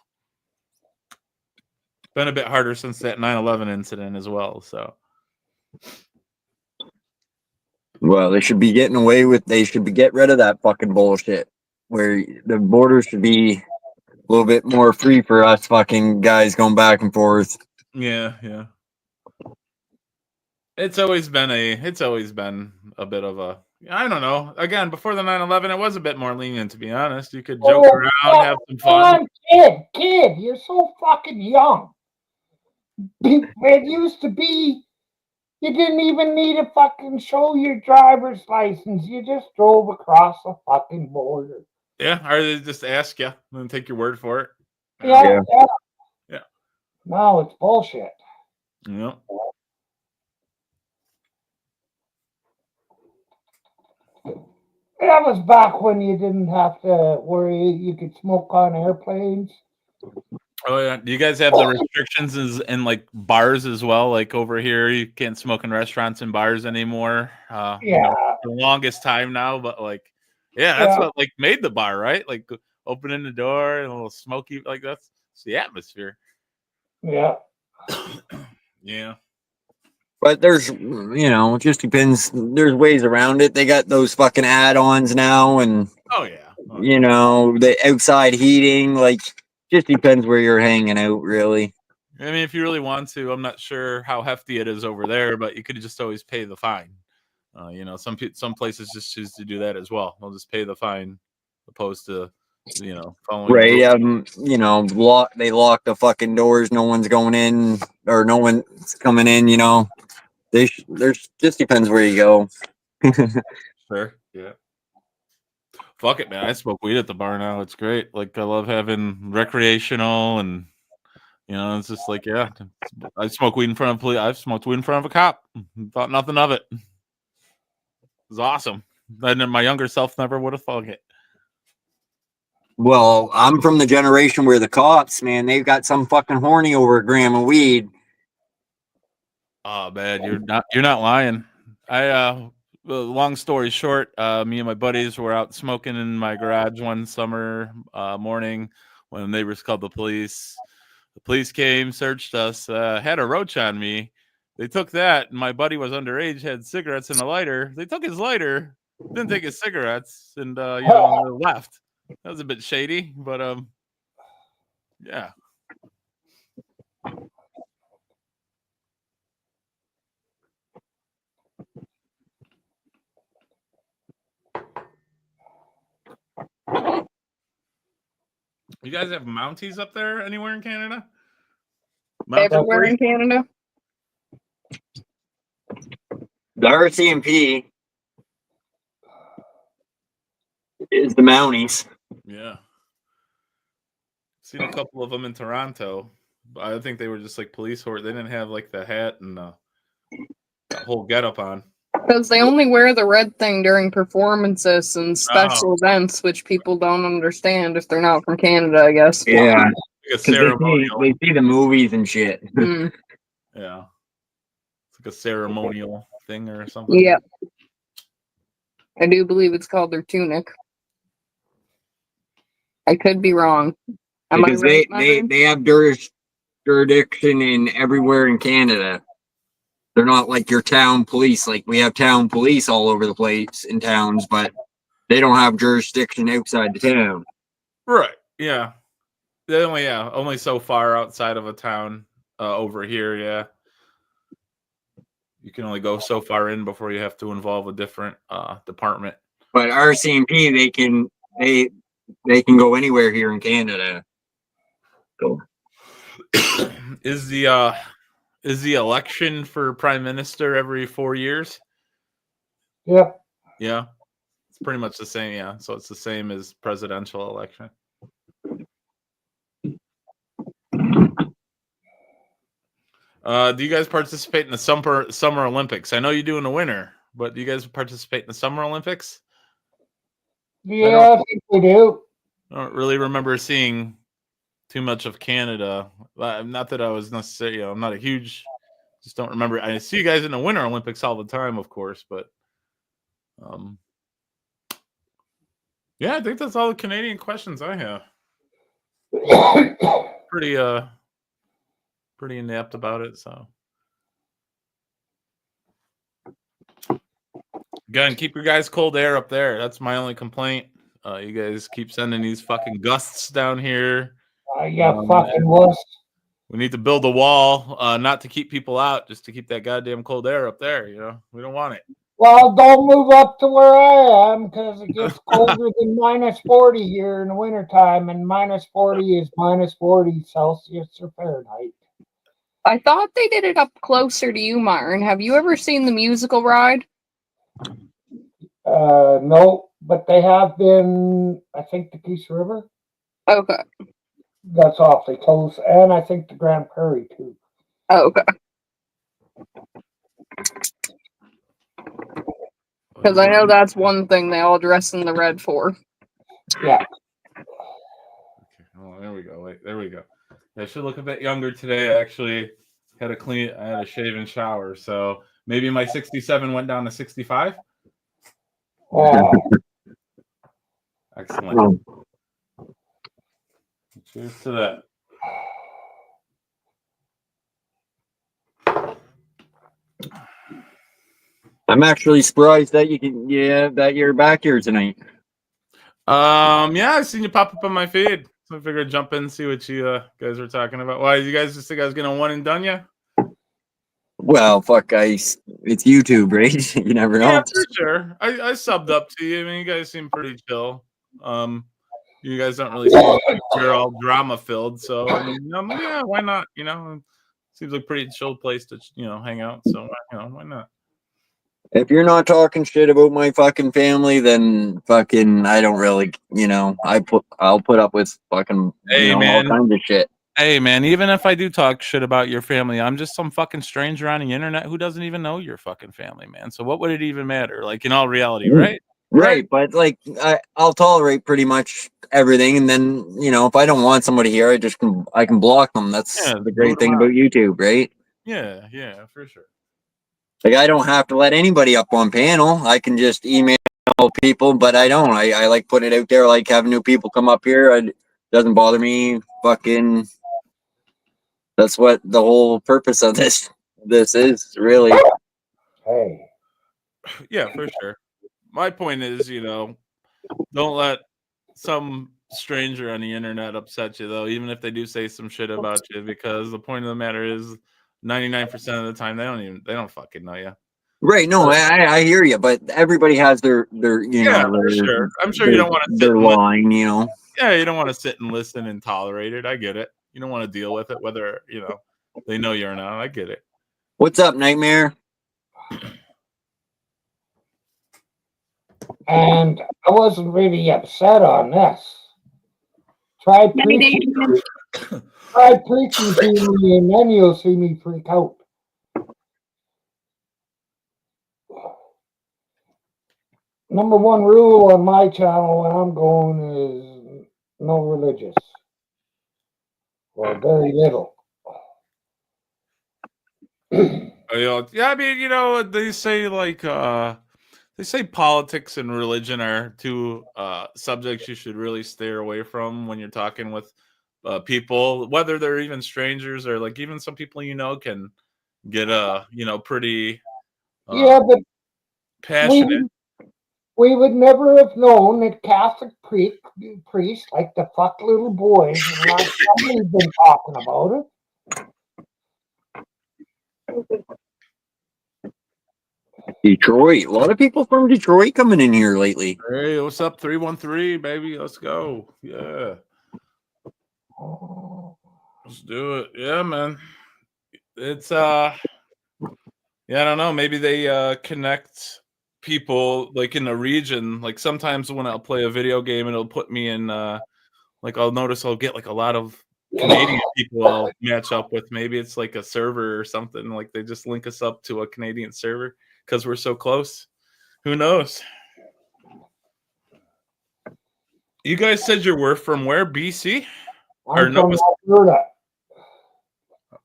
Been a bit harder since that 9/11 incident as well. So, well, they should be getting away with. They should be get rid of that fucking bullshit. Where the border should be a little bit more free for us fucking guys going back and forth. yeah. It's always been a bit of a, I don't know. Again, before the 9/11, it was a bit more lenient, to be honest. You could joke around, have some fun. Kid, you're so fucking young. It used to be you didn't even need to fucking show your driver's license. You just drove across the fucking border. Yeah, or they just ask you and take your word for it. Yeah. Yeah. No, it's bullshit. Yeah. That was back when you didn't have to worry. You could smoke on airplanes. Oh yeah. Do you guys have the restrictions in like bars as well? Like over here, you can't smoke in restaurants and bars anymore. Yeah. You know, the longest time now, but like, yeah, that's what like made the bar, right? Like opening the door and a little smoky, like that's the atmosphere. Yeah. Yeah. But there's, you know, it just depends. There's ways around it. They got those fucking add-ons now, and Oh yeah. you know, the outside heating. Like, just depends where you're hanging out, really. I mean, if you really want to, I'm not sure how hefty it is over there, but you could just always pay the fine. You know, some places just choose to do that as well. They'll just pay the fine, opposed to, you know, following the Right. rules. You know, they lock the fucking doors. No one's going in, or no one's coming in. You know, there's just depends where you go. Sure. Yeah. Fuck it, man. I smoke weed at the bar now. It's great. Like I love having recreational, and you know, it's just like, yeah. I smoke weed in front of police. I've smoked weed in front of a cop. Thought nothing of it. It was awesome. And then my younger self never would have thought it. Well, I'm from the generation where the cops, man, they've got some fucking horny over a gram of weed. Oh man, you're not lying. Well, long story short, me and my buddies were out smoking in my garage one summer morning when the neighbors called the police. The police came, searched us, had a roach on me. They took that, and my buddy was underage, had cigarettes and a lighter. They took his lighter, didn't take his cigarettes, and you know, left. That was a bit shady, but yeah. You guys have Mounties up there anywhere in Canada? Everywhere in Canada. The RCMP is the Mounties. Yeah. Seen a couple of them in Toronto. But I think they were just like police horse. They didn't have like the hat and the whole getup on. Because they only wear the red thing during performances and special events, which people don't understand if they're not from Canada, I guess. Yeah, Like a because they ceremonial. see the movies and shit. Mm, Yeah. It's like a ceremonial thing or something. yeah. I do believe it's called their tunic. I could be wrong. Am Because I right, Myron? they have jurisdiction in everywhere in Canada. They're not like your town police. Like we have town police all over the place in towns, but they don't have jurisdiction outside the town. Right. Yeah. They only so far outside of a town over here. Yeah. You can only go so far in before you have to involve a different department. But RCMP, they can go anywhere here in Canada. So Is the election for prime minister every 4 years? Yep. Yeah. It's pretty much the same. Yeah. So it's the same as presidential election. Do you guys participate in the summer Olympics? I know you do in the winter, but do you guys participate in the Summer Olympics? Yeah, I think we do. I don't really remember seeing too much of Canada. Not that I was necessarily, I'm not a huge, just don't remember. I see you guys in the Winter Olympics all the time, of course, but yeah, I think that's all the Canadian questions I have. Pretty inept about it, so. Again, keep your guys' cold air up there. That's my only complaint. You guys keep sending these fucking gusts down here. Fucking wuss. We need to build a wall, not to keep people out, just to keep that goddamn cold air up there. We don't want it. Well, don't move up to where I am because it gets colder than minus 40 here in the wintertime, and minus 40 is minus 40 Celsius or Fahrenheit. I thought they did it up closer to you, Myron. Have you ever seen the musical ride? No, but they have been, I think, the Peace River. Okay. That's awfully close. And I think the Grand Prairie, too. Okay. Because I know that's one thing they all dress in the red for. Yeah. Okay. Oh, there we go. Wait, there we go. I should look a bit younger today. I actually had a shave and shower. So maybe my 67 went down to 65. Oh. Excellent. Cheers to that. I'm actually surprised that that you're back here tonight. Yeah, I seen you pop up on my feed. So I figured I'd jump in and see what you guys were talking about. Why, you guys just think I was getting one and done ya? Well, fuck, it's YouTube, right? You never know. Yeah, for sure. I subbed up to you. I mean, you guys seem pretty chill. You guys don't really seem like you're all drama filled. So I mean, yeah, why not? Seems like a pretty chill place to hang out. So why not? If you're not talking shit about my fucking family, then fucking I don't really, I'll put up with fucking all kinds of shit. Hey man, even if I do talk shit about your family, I'm just some fucking stranger on the internet who doesn't even know your fucking family, man. So what would it even matter? Like in all reality, right? Right, but like I'll tolerate pretty much everything, and then if I don't want somebody here, I can block them. That's the great thing about YouTube, right? Yeah, for sure. Like I don't have to let anybody up on panel. I can just email people, but I don't. I like putting it out there, like having new people come up here. It doesn't bother me. Fucking, that's what the whole purpose of this is, really. Hey. Yeah, for sure. My point is, don't let some stranger on the internet upset you, though, even if they do say some shit about you, because the point of the matter is 99% of the time they don't fucking know you. Right. No, I hear you, but everybody has their for sure. I'm sure you don't want to sit their line, Yeah, you don't want to sit and listen and tolerate it. I get it. You don't want to deal with it, whether they know you or not. I get it. What's up, Nightmare? And I wasn't really upset on this. Try preaching to me, and then you'll see me freak out. Number one rule on my channel when I'm going is no religious. Or very little. Yeah, I mean, you know, they say like they say politics and religion are two subjects you should really steer away from when you're talking with people, whether they're even strangers or like even some people you know can get you know, pretty Yeah, but passionate. we would never have known that Catholic priests like to fuck little boys and like somebody's been talking about it. Detroit. A lot of people from Detroit coming in here lately. Hey, what's up, 313, baby? Let's go. Yeah. Let's do it. Yeah, man. It's yeah, I don't know. Maybe they connect people like in the region. Like sometimes when I'll play a video game, it'll put me in like I'll notice I'll get like a lot of Canadian people I'll match up with. Maybe it's like a server or something. Like they just link us up to a Canadian server because we're so close. Who knows? You guys said you were from where? BC? I'm from Alberta.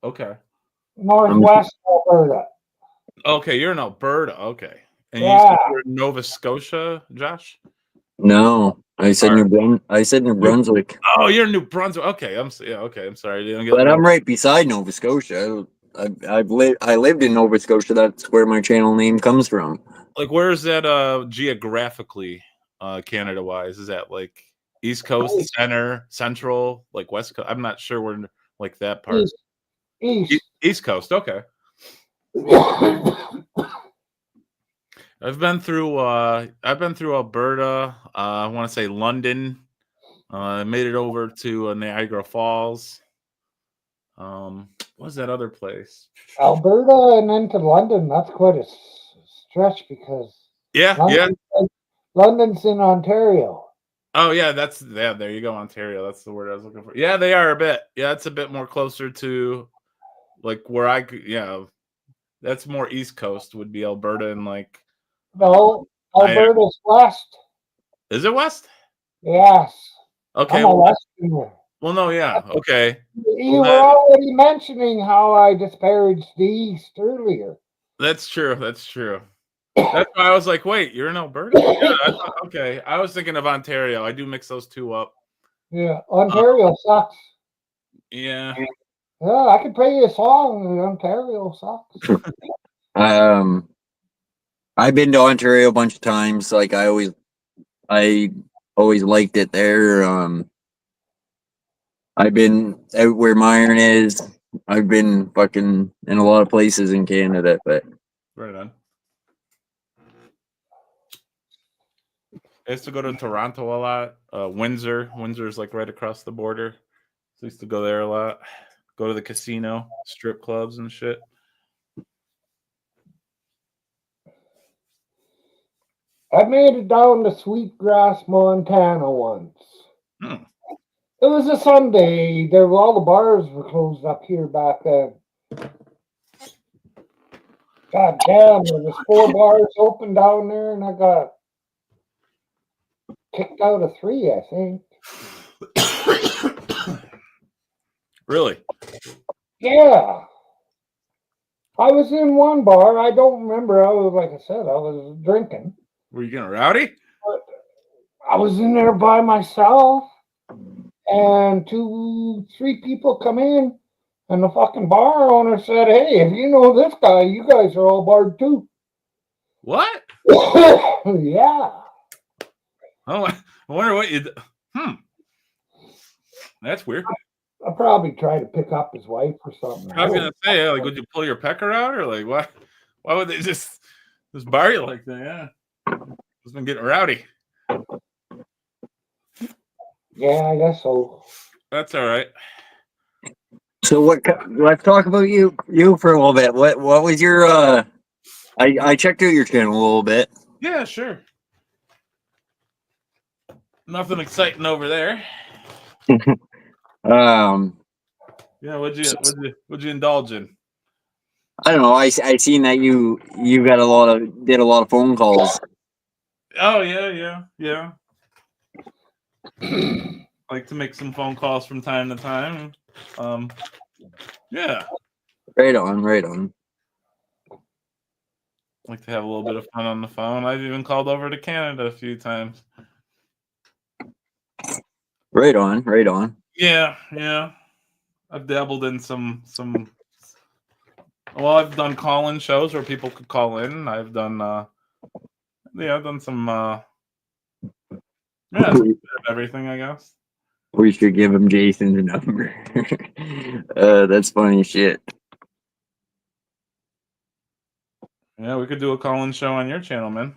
Okay. Northwest Alberta. Okay, you're in Alberta. Okay. And Yeah. you said you're in Nova Scotia, Josh? No, I said New Brunswick. Oh, you're in New Brunswick. Okay, I'm sorry. I didn't get But I'm right beside Nova Scotia. I lived in Nova Scotia. That's where my channel name comes from. Like, where is that geographically, Canada wise? Is that like East Coast, center, central, like West Coast? I'm not sure where like that part. East Coast. Okay. I've been through Alberta. I want to say London. I made it over to Niagara Falls. What was that other place? Alberta and then to London. That's quite a stretch because London's in Ontario. Oh yeah, there you go, Ontario. That's the word I was looking for. Yeah, they are a bit. Yeah, it's a bit more closer to like where that's more East Coast would be Alberta and like. No, Alberta's west. Is it west? Yes. Okay. I'm a Westerner. Well, no, yeah. Okay. You were already mentioning how I disparaged the East earlier. That's true. That's why I was like, wait, you're in Alberta? Yeah, okay. I was thinking of Ontario. I do mix those two up. Yeah, Ontario sucks. Yeah. Yeah, I could play you a song. Ontario sucks. I've been to Ontario a bunch of times. Like I always liked it there. I've been out where Myron is. I've been fucking in a lot of places in Canada, but right on. I used to go to Toronto a lot. Windsor. Windsor's like right across the border. So I used to go there a lot. Go to the casino, strip clubs and shit. I made it down to Sweetgrass, Montana once. It was a Sunday. All the bars were closed up here back then. God damn, there was 4 bars open down there, and I got kicked out of 3, I think. Really? Yeah. I was in one bar. I don't remember. Like I said, I was drinking. Were you getting rowdy? I was in there by myself, and 2-3 people come in, and the fucking bar owner said, "Hey, if you know this guy, you guys are all barred too." What? Yeah. Oh, I wonder what you. That's weird. I probably tried to pick up his wife or something. I was gonna say, like, would you pull your pecker out, or like, what? Why would they just bar you like that? Yeah, it's been getting rowdy. Yeah, I guess so. That's all right. So let's talk about you for a little bit. What was your I checked out your channel a little bit. Yeah, sure. Nothing exciting over there. Yeah, what'd you indulge in? I don't know. I seen that you did a lot of phone calls. Oh yeah. Like to make some phone calls from time to time. Yeah, Right on, right on. like to have a little bit of fun on the phone. I've even called over to Canada a few times. Right on, right on. Yeah. I've dabbled in some. Well, I've done call-in shows where people could call in. I've done I've done some yeah, some We, bit of everything, I guess. we should give him Jason's number. That's funny shit. Yeah, we could do a call-in show on your channel, man.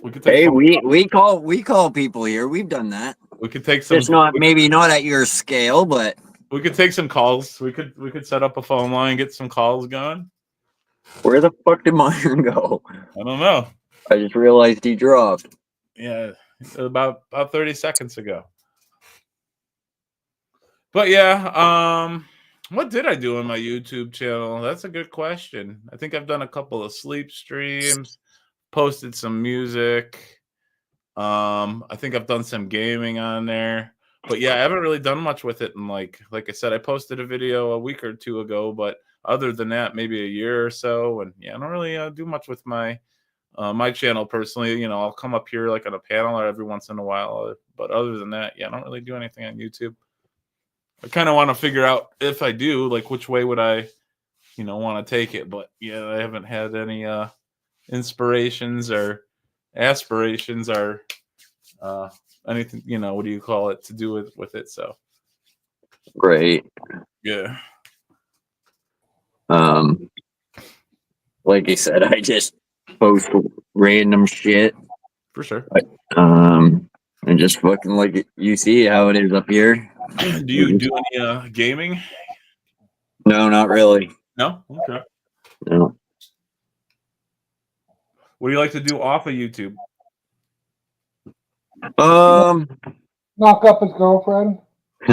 We could take Hey, phone we call people here. We've done that. we could take some Just not maybe not at your scale, but we could take some calls. We could set up a phone line, get some calls going. where the fuck did mine go? I don't know. I just realized he dropped. Yeah, about 30 seconds ago. But yeah, what did I do on my YouTube channel? That's a good question. I think I've done a couple of sleep streams, posted some music. I think I've done some gaming on there. But yeah, I haven't really done much with it. And like I said, I posted a video a week or two ago, but other than that, maybe a year or so. And yeah, I don't really do much with my my channel personally. You know, I'll come up here like on a panel or every once in a while. But other than that, yeah, I don't really do anything on YouTube. I kind of want to figure out if I do, like, which way would I, want to take it. But yeah, I haven't had any inspirations or aspirations or anything, what do you call it, to do with it. So Right. yeah. Like I said, I just post random shit. For sure. And just fucking like you see how it is up here. Do you do any gaming? No, not really. No? Okay. No. What do you like to do off of YouTube? Knock up his girlfriend.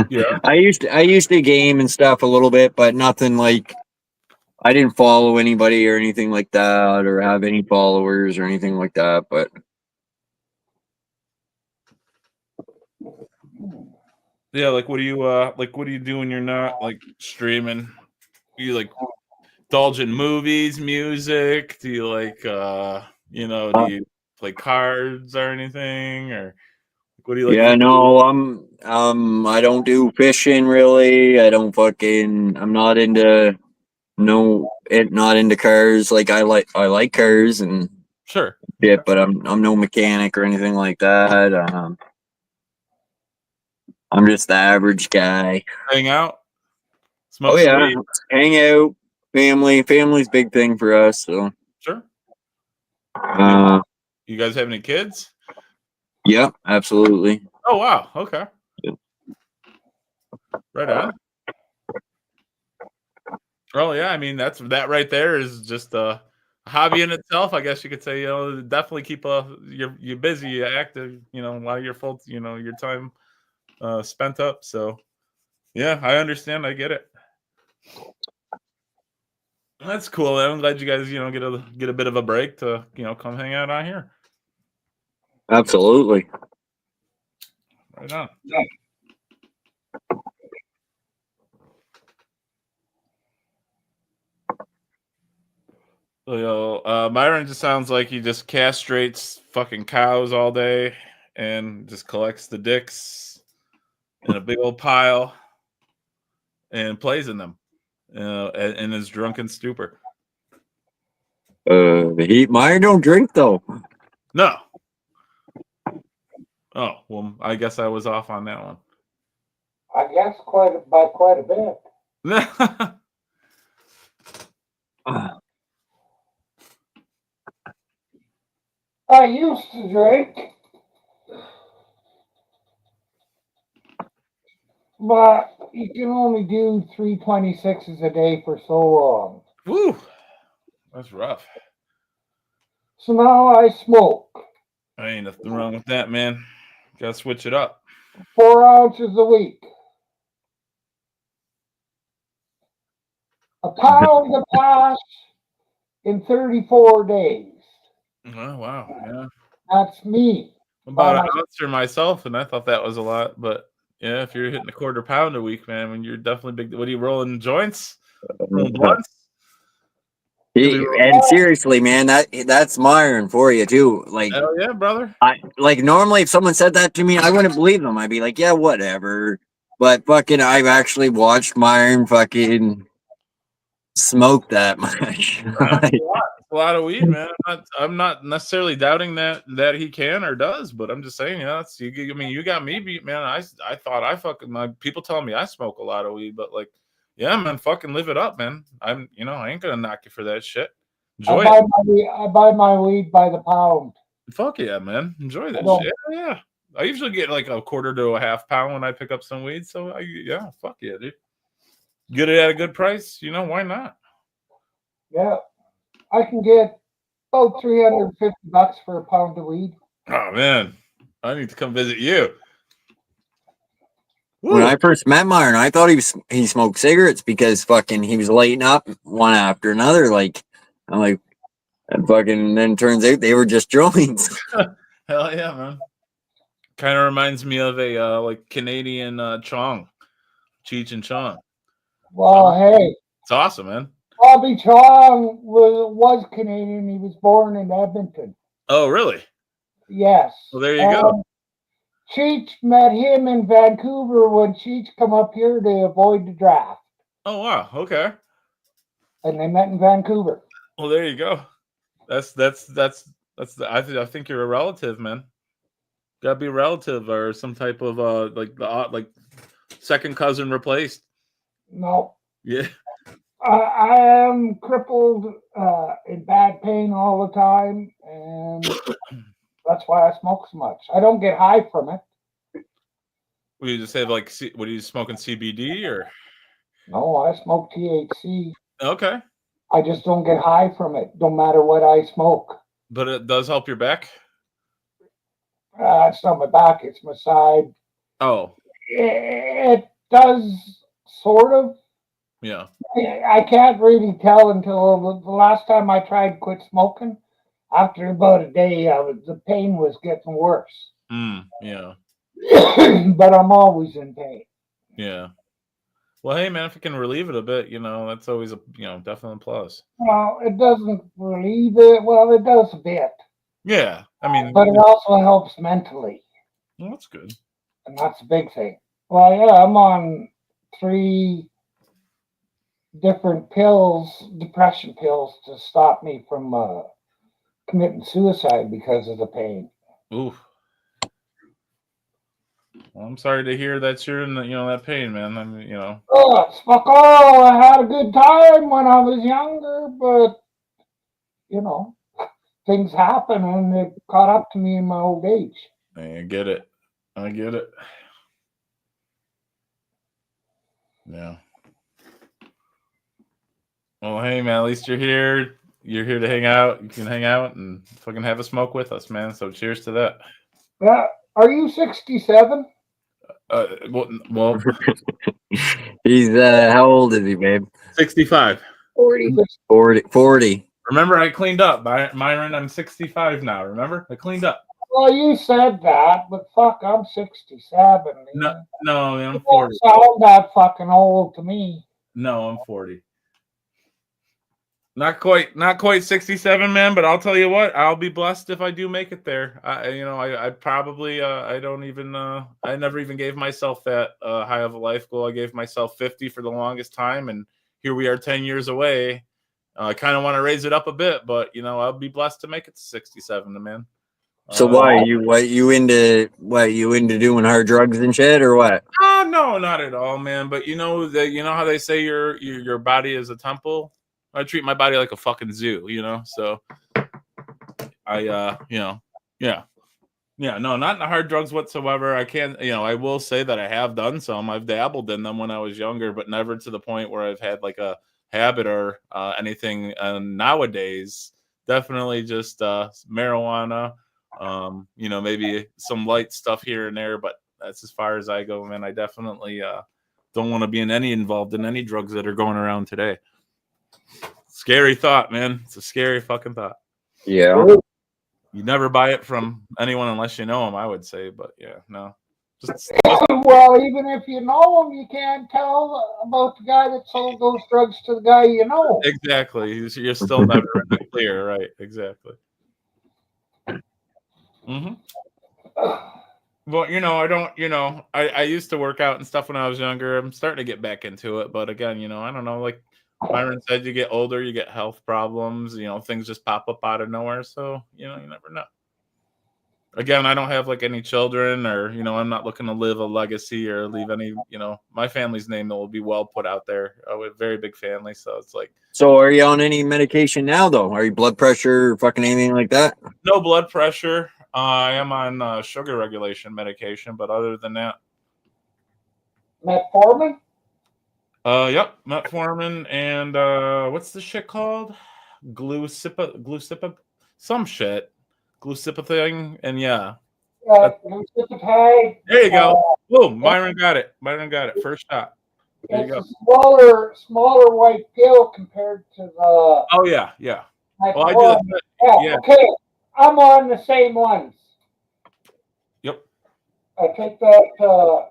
Yeah. I used to game and stuff a little bit, but nothing like I didn't follow anybody or anything like that or have any followers or anything like that, but Yeah, like what do you do when you're not like streaming? You like indulge in movies, music? Do you like do you play cards or anything? Or what do you like yeah, to do? no, I don't do fishing really. I'm not into not into cars. Like I like cars and Sure. shit, but I'm no mechanic or anything like that. I'm just the average guy. Hang out? Smoke Oh some yeah, weed? hang out, family's big thing for us. So, Sure. uh, You guys have any kids? yeah, absolutely. Oh wow. Okay. Yeah. Right on. Well, yeah, I mean that right there is just a hobby in itself. I guess you could say, definitely keep you busy, you active, a lot of your your time spent up. So yeah, I understand, I get it. That's cool. I'm glad you guys, get a bit of a break to, come hang out on here. Absolutely. Right on. So, Myron just sounds like he just castrates fucking cows all day and just collects the dicks in a big old pile and plays in them in his drunken stupor. Mine don't drink though. No. Oh, well, I guess I was off on that one. I guess by quite a bit. I used to drink, but you can only do 326s a day for so long. Woo. That's rough. So now I smoke I ain't nothing wrong with that, man. Gotta switch it up. 4 ounces a week. A pound of hash in 34 days. Oh wow, yeah. That's me. About By an ounce for myself, and I thought that was a lot. But yeah, if you're hitting a quarter pound a week, man, when you're definitely big. What are you rolling joints? Rolling blunts? You'll be rolling- And seriously, man, that's Myron for you too. Like, Hell yeah, brother. normally if someone said that to me, I wouldn't believe them. I'd be like, yeah, whatever. But fucking, I've actually watched Myron fucking smoke that much. That's a lot of weed, man. I'm not necessarily doubting that he can or does, but I'm just saying, yeah. I mean, you got me beat, man. I thought I fucking my people telling me I smoke a lot of weed, but like, yeah, man, fucking live it up, man. I ain't gonna knock you for that shit. Enjoy it. I buy my weed by the pound. Fuck yeah, man. Enjoy that don't- shit. Yeah. I usually get like a quarter to a half pound when I pick up some weed. So yeah, fuck yeah, dude. Get it at a good price, why not? Yeah, I can get about $350 for a pound of weed. Oh man, I need to come visit you. When I first met Myron, I thought he smoked cigarettes because fucking he was lighting up one after another. Like, I'm like, and fucking then turns out they were just joints. Hell yeah, man. Kind of reminds me of a like Canadian Chong, Cheech and Chong. Well, hey, It's awesome, man. Bobby Chong was Canadian. He was born in Edmonton. Oh, really? Yes. Well, there you go. Cheech met him in Vancouver when Cheech come up here to avoid the draft. Oh wow, okay. And they met in Vancouver. Well, there you go. I think you're a relative, man. Gotta be a relative or some type of like second cousin replaced. No. Yeah. I am crippled, in bad pain all the time, and that's why I smoke so much. I don't get high from it. Would you just have like, what are you smoking, CBD or? No, I smoke THC. Okay. I just don't get high from it, no matter what I smoke. But it does help your back? It's not my back, it's my side. Oh. It does, sort of. Yeah. I can't really tell until the last time I tried quit smoking. After about a day, the pain was getting worse. Yeah. But I'm always in pain. Yeah. Well, hey, man, if it can relieve it a bit, that's always a, definite plus. Well, it doesn't relieve it. Well, it does a bit. Yeah. I mean, but it also helps mentally. Well, that's good. And that's a big thing. Well, yeah, I'm on 3 different pills, depression pills, to stop me from committing suicide because of the pain. Oof. Well, I'm sorry to hear that you're in that pain, man. I mean, Oh, it's fuck all. I had a good time when I was younger, but things happen and it caught up to me in my old age. I get it. Yeah. Well, hey, man, at least you're here. You're here to hang out. You can hang out and fucking have a smoke with us, man. So cheers to that. Yeah. Are you 67? Well, He's how old is he, babe? 65. 40. Remember, I cleaned up, Myron. I'm 65 now. Remember, I cleaned up. Well, you said that, but fuck, I'm 67. No, I'm 40. You don't sound that fucking old to me. No, I'm 40. Not quite 67, man. But I'll tell you what, I'll be blessed if I do make it there. I probably I don't even I never even gave myself that high of a life goal. I gave myself 50 for the longest time, and here we are 10 years away. I kind of want to raise it up a bit, but I'll be blessed to make it to 67, man. So why you into doing hard drugs and shit or what? No, not at all, man. But you know how they say your body is a temple. I treat my body like a fucking zoo, So I yeah. No, not in the hard drugs whatsoever. I can't, I will say that I have done some. I've dabbled in them when I was younger, but never to the point where I've had like a habit or anything. Nowadays, definitely just marijuana. Maybe some light stuff here and there, but that's as far as I go, man. I definitely don't want to be involved in any drugs that are going around today. Scary thought, man. It's a scary fucking thought. Yeah. You never buy it from anyone unless you know them, I would say. But yeah, no. Just Well, even if you know him, you can't tell about the guy that sold those drugs to the guy you know. exactly. You're still never in the clear, right? Exactly. Hmm. Well, I don't, I used to work out and stuff when I was younger. I'm starting to get back into it. But again, I don't know. Like Myron said, you get older, you get health problems, things just pop up out of nowhere. So, you never know. Again, I don't have like any children or, I'm not looking to live a legacy or leave any, my family's name that will be well put out there. We have a very big family. So it's like, So are you on any medication now though? Are you blood pressure, fucking anything like that? no blood pressure. I am on sugar regulation medication, but other than that, Metformin? Yep, metformin and what's the shit called? Glucipa, some shit, glucipa thing, and yeah, Glucitide. there you go. Boom, Myron got it. First shot. There you It's go. a smaller white pill compared to the. Oh yeah. Well, I do that. Yeah. Okay, I'm on the same ones. Yep. I take that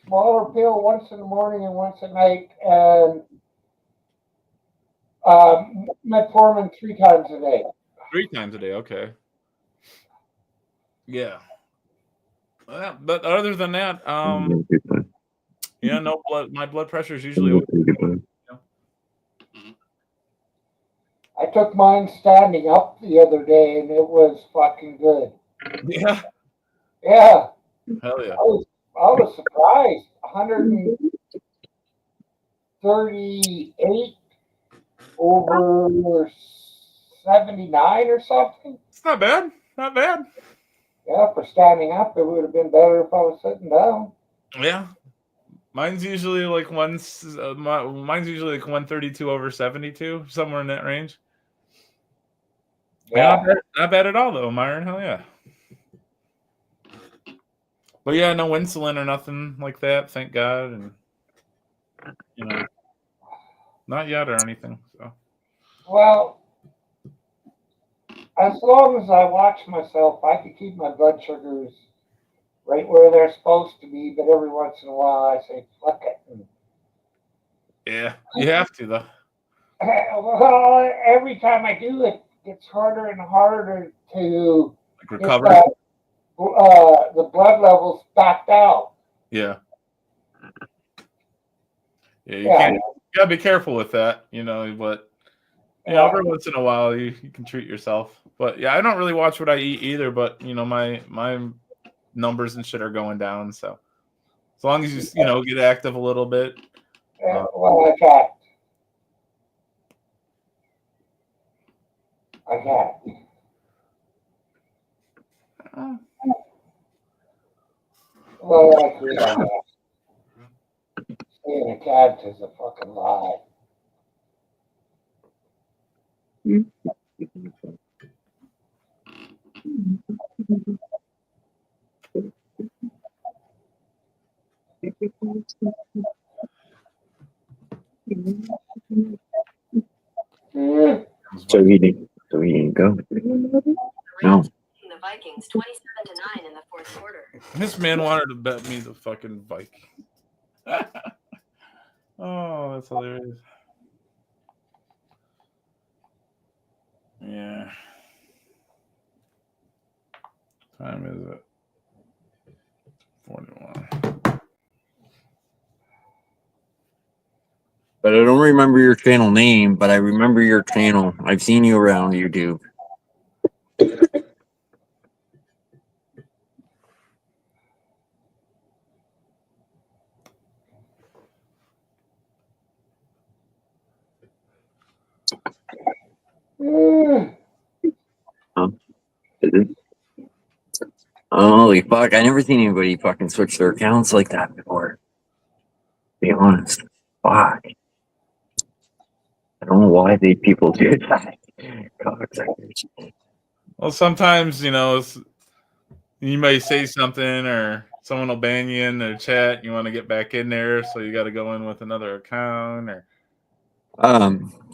smaller pill once in the morning and once at night, and metformin 3 times a day. 3 times a day. Okay. Yeah. But other than that, no blood. My blood pressure is usually okay. I took mine standing up the other day, and it was fucking good. Yeah. Yeah. Hell yeah. I was surprised. 138 over 79 or something. It's not bad. Not bad. Yeah, for standing up, it would have been better if I was sitting down. Yeah. Mine's usually like mine's usually like 132 over 72, somewhere in that range. Yeah, not bad at all though, Myron. Hell yeah. But yeah, no insulin or nothing like that, thank God, and not yet or anything. So. Well, as long as I watch myself, I can keep my blood sugars right where they're supposed to be. But every once in a while, I say, "Fuck it." Yeah, you have to though. Well, every time I do it, it's harder and harder to recover. The blood levels back down. Yeah. Yeah, you gotta be careful with that, but every once in a while you can treat yourself. But yeah, I don't really watch what I eat either, but my numbers and shit are going down, so as long as you get active a little bit. Well, I can't. Well, I agree on that. Saying a cat is a fucking lie. So he didn't go. No. The Vikings 27-9 in the fourth quarter. This man wanted to bet me the fucking Viking. Oh, that's hilarious. Yeah. Time is it? 41. But I don't remember your channel name, but I remember your channel. I've seen you around YouTube. Is it? Holy fuck, I never seen anybody fucking switch their accounts like that before. To be honest. Fuck. I don't know why people do that. Well, sometimes, you may say something or someone will ban you in their chat and you want to get back in there, so you got to go in with another account or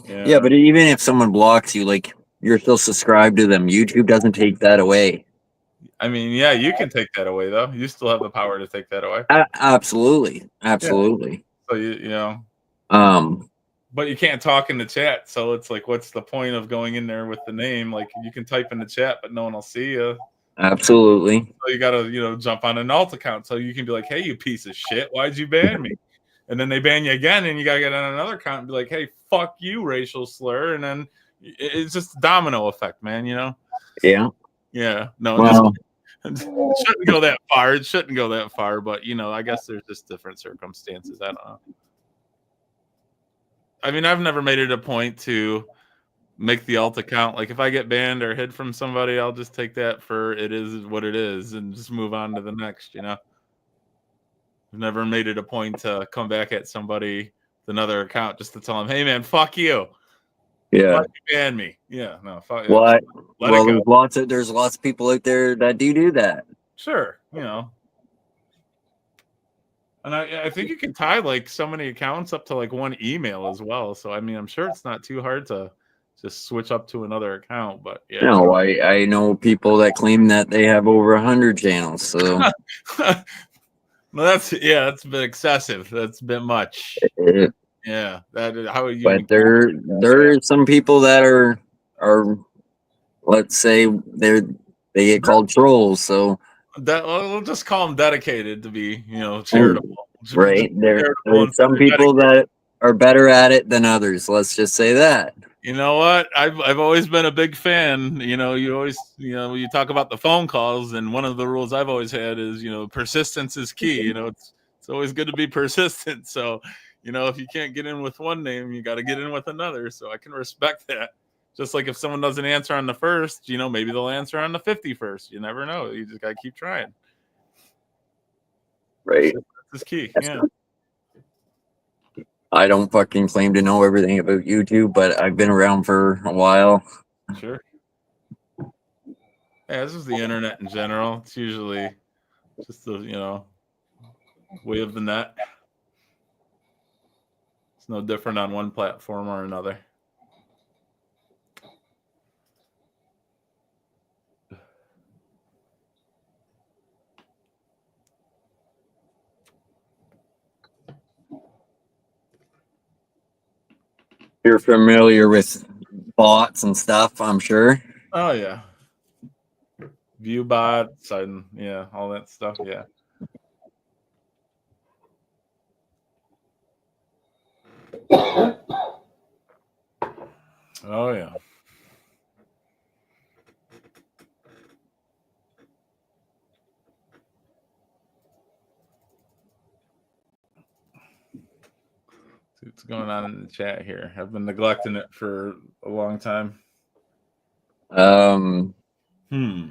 yeah, but even if someone blocks you, like you're still subscribed to them. YouTube doesn't take that away. I mean, yeah, you can take that away though. You still have the power to take that away. Absolutely. So you know, Um, but you can't talk in the chat. So it's like, what's the point of going in there with the name? Like you can type in the chat, but no one will see you. absolutely. So you gotta, jump on an alt account so you can be like, hey, you piece of shit, why'd you ban me? And then they ban you again, and you gotta get on another account and be like, hey, fuck you, racial slur. And then it's just a domino effect, man. Yeah. Yeah. No, Well, it shouldn't go that far. It shouldn't go that far, but I guess there's just different circumstances. I don't know. I mean, I've never made it a point to make the alt account. Like if I get banned or hid from somebody, I'll just take that for it is what it is and just move on to the next, I've never made it a point to come back at somebody with another account just to tell them, hey man, fuck you. yeah. Why'd you ban me? Yeah, no, fuck What? Let Well, it go. there's lots of people out there that do that. Sure, And I think you can tie like so many accounts up to like one email as well. So I mean, I'm sure it's not too hard to just switch up to another account. But yeah, No, I know people that claim that they have over 100 channels. So well, that's a bit excessive. That's a bit much. it, Yeah, that is how you. but there are some people that are let's say they get called trolls. So We'll just call them dedicated to be charitable. right there's Charitable some people that are better at it than others. Let's just say that. You know what? I've always been a big fan. You always you talk about the phone calls, and one of the rules I've always had is persistence is key. It's always good to be persistent. So if you can't get in with one name, you got to get in with another. So I can respect that. Just like if someone doesn't answer on the first, maybe they'll answer on the 51st. You never know. You just got to keep trying. Right. This is key. Yeah. I don't fucking claim to know everything about YouTube, but I've been around for a while. Sure. Yeah, this is the internet in general. It's usually just the way of the net. It's no different on one platform or another. You're familiar with bots and stuff, I'm sure. Oh yeah. View bots and all that stuff. Yeah. Oh yeah. See what's going on in the chat here. I've been neglecting it for a long time. Emojis.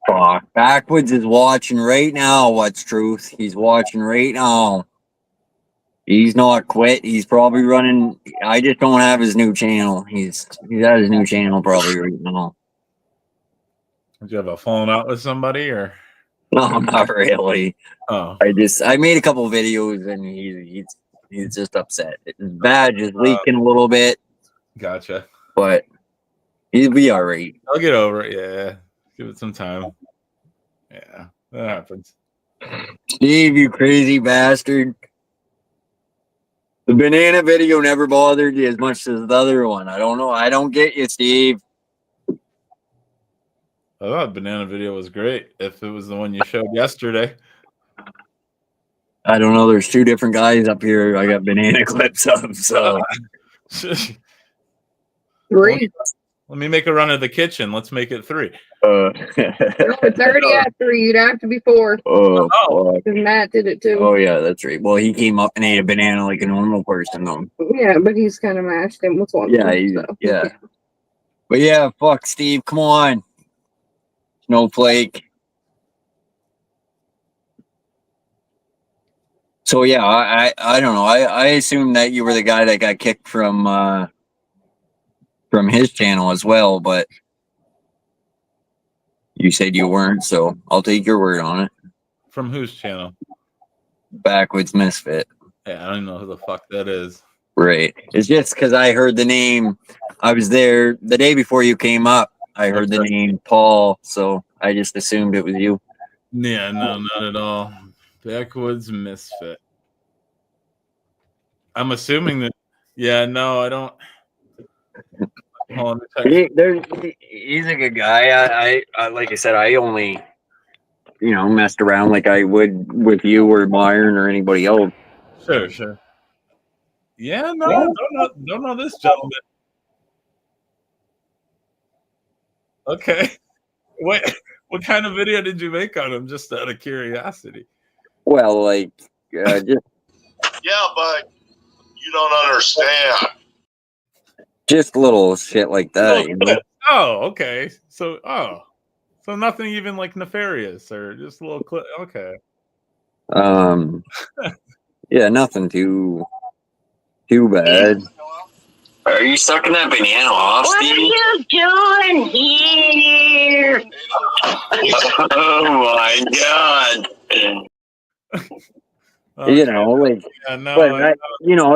Fuck. Backwoods is watching right now. What's truth? He's watching right now. He's not quit. He's probably running. I just don't have his new channel. He's at his new channel probably right now. Did you have a falling out with somebody or? No, not really. Oh. I made a couple videos and he's just upset. His badge is leaking a little bit. Gotcha. But he'll be all right. I'll get over it. Yeah. Give it some time. Yeah. That happens. Steve, you crazy bastard. The banana video never bothered you as much as the other one. I don't know. I don't get you, Steve. I thought the banana video was great. If it was the one you showed yesterday. I don't know. There's two different guys up here. I got banana clips of. So Three. Let me make a run of the kitchen. Let's make it 3. No, it's already at 3. You'd have to be 4. Oh, Because Matt did it too. oh, yeah, that's right. Well, he came up and ate a banana like a normal person, though. Yeah, but he's kind of mashed in with one. Yeah, so. yeah. But yeah, fuck, Steve, come on. Snowflake. So yeah, I don't know. I assume that you were the guy that got kicked from his channel as well, but you said you weren't, so I'll take your word on it. From whose channel? Backwoods Misfit. Yeah, I don't know who the fuck that is. Right. It's just because I heard the name. I was there the day before you came up. I heard the name Paul, so I just assumed it was you. Yeah, no, not at all. Backwoods Misfit. I'm assuming that. Yeah, no, I don't. Hold on, let me check. He's a good guy. I like I said, I only messed around like I would with you or Myron or anybody else. Sure, sure. Yeah, no, don't know this gentleman. Okay. Wait, what kind of video did you make on him? Just out of curiosity. Well, like just Yeah, but you don't understand. just little shit like that. You know? Oh, okay. So nothing even like nefarious or just a little clip. Okay. Yeah, nothing too bad. Are you sucking that banana off, What Steve? are you doing here? Oh my god! Okay. You know, like, Yeah, no, but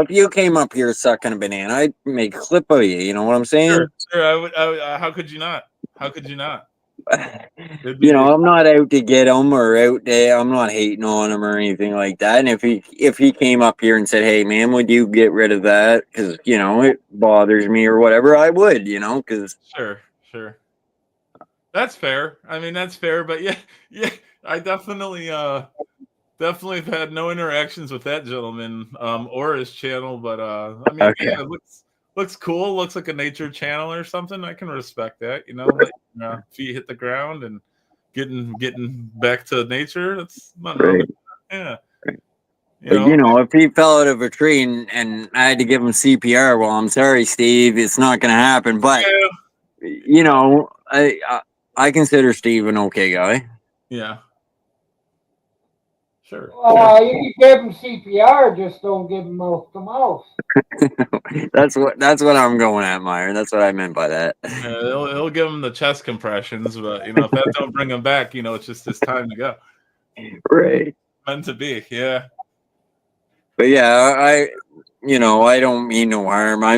if you came up here sucking a banana, I'd make a clip of you. You know what I'm saying? sure. I would. How could you not? How could you not? I'm not out to get him or out there. I'm not hating on him or anything like that. And if he came up here and said, "Hey, man, would you get rid of that? Because it bothers me or whatever," I would. Because Sure. That's fair. I mean, that's fair. But yeah. I definitely have had no interactions with that gentleman or his channel. But I mean, Okay. yeah, it looks cool. Looks like a nature channel or something. I can respect that. Like, feet hit the ground and getting back to nature. That's not wrong. Right. Yeah. But if he fell out of a tree and I had to give him CPR, well, I'm sorry, Steve, it's not going to happen. But I consider Steve an okay guy. Yeah. Sure. You give him CPR, just don't give him mouth to mouth. That's what I'm going at, Myron. That's what I meant by that. Yeah, he'll give him the chest compressions, but if that don't bring him back, it's just his time to go. Right. Meant to be, yeah. But yeah, I don't mean no harm. I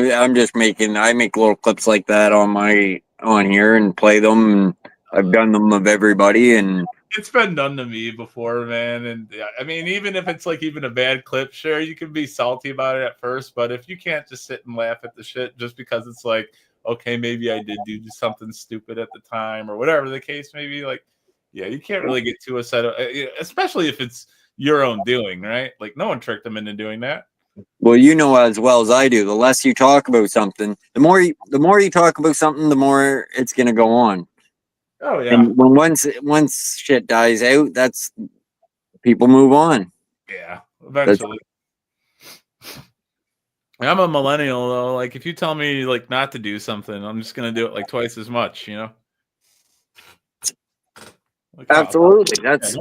make little clips like that on here and play them. And I've done them of everybody, and It's been done to me before, man. And I mean, even if it's like even a bad clip, sure, you can be salty about it at first, but if you can't just sit and laugh at the shit just because it's like, okay, maybe I did do something stupid at the time or whatever the case may be, like, yeah, you can't really get too upset, especially if it's your own doing, right? Like, no one tricked them into doing that. Well, as well as I do, the less you talk about something, the more you talk about something, the more it's gonna go on. Oh yeah. And when once shit dies out, that's people move on. Yeah, eventually. I'm a millennial though. Like, if you tell me like not to do something, I'm just gonna do it like twice as much. Like, Absolutely. That's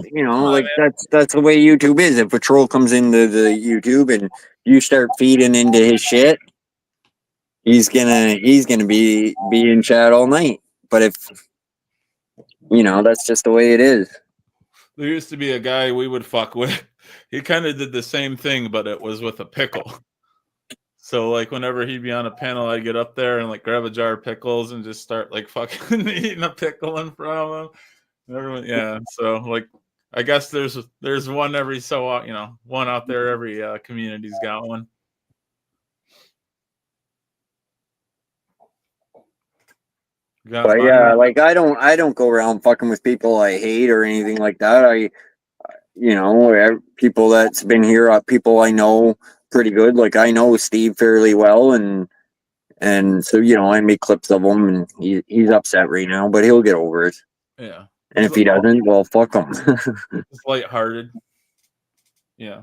that's the way YouTube is. If a troll comes into the YouTube and you start feeding into his shit, he's gonna be in chat all night. But if that's just the way it is. There used to be a guy we would fuck with. He kind of did the same thing, but it was with a pickle. So like whenever he'd be on a panel, I'd get up there and like grab a jar of pickles and just start like fucking eating a pickle in front of him. And everyone, yeah. So like, I guess there's one every one out there. Every community's got one. But yeah, like I don't go around fucking with people I hate or anything like that. People that's been here, people I know pretty good. Like I know Steve fairly well, and so I make clips of him, and he's upset right now, but he'll get over it. Yeah. And if he doesn't, well, fuck him. It's lighthearted. Yeah.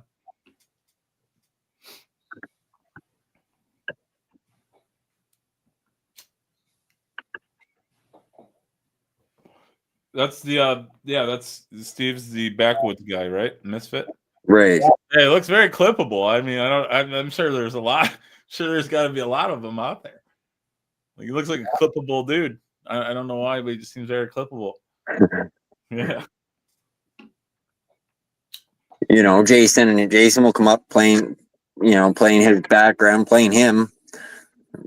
That's that's Steve's the backwoods guy, right? Misfit. Right. Hey, it looks very clippable. I mean, I'm sure there's a lot. Sure, there's got to be a lot of them out there. Like, he looks like a clippable dude. I don't know why, but he just seems very clippable. Yeah. Jason will come up playing you know, playing his background, playing him.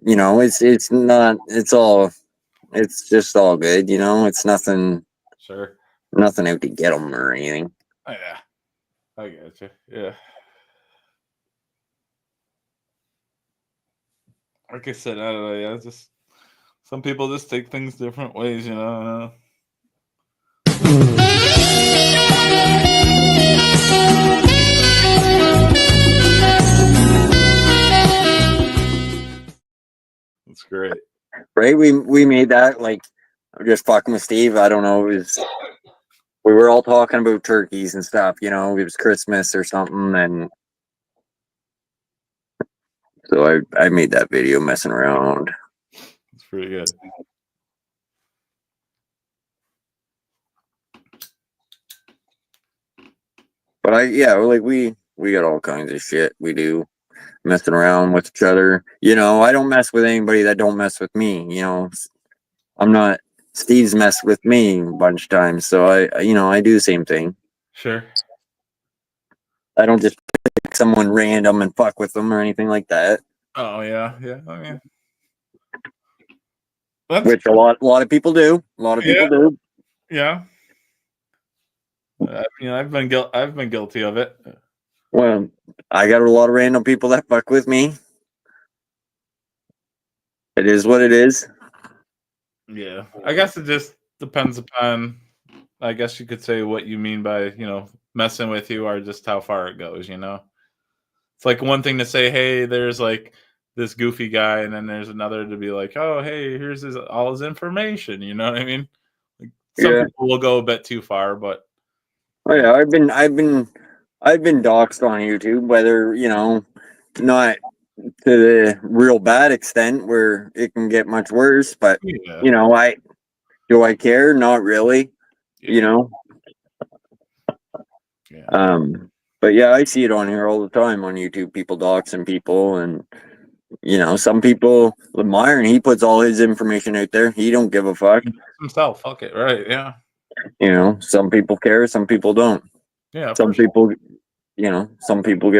You know, it's just all good. You know, it's nothing Sure. out to get him or anything. Oh, yeah. I got you. Yeah. Like I said, I don't know. Yeah, it's just some people just take things different ways, you know. That's great. Right? We made that like just fucking with Steve. I don't know. We were all talking about turkeys and stuff. You know, it was Christmas or something, and so I made that video messing around. It's pretty good. But we got all kinds of shit we do, messing around with each other. You know, I don't mess with anybody that don't mess with me. You know, I'm not. Steve's messed with me a bunch of times, so I do the same thing. Sure. I don't just pick someone random and fuck with them or anything like that. Oh yeah, yeah. I mean, Which a lot of people do. A lot of people do. Yeah. I've been guilty of it. Well, I got a lot of random people that fuck with me. It is what it is. Yeah, I guess it just depends upon, I guess you could say, what you mean by, messing with you, or just how far it goes, It's like one thing to say, hey, there's like this goofy guy, and then there's another to be like, oh, hey, here's all his information, you know what I mean? Like, some people will go a bit too far, but oh yeah, I've been doxxed on YouTube, whether, not to the real bad extent where it can get much worse, but do I care? Not really. Yeah. But yeah, I see it on here all the time on YouTube, people doxing people, and some people, Myron, he puts all his information out there. He don't give a fuck. Himself, fuck it, right? Yeah. Some people care, some people don't. Yeah. Some people get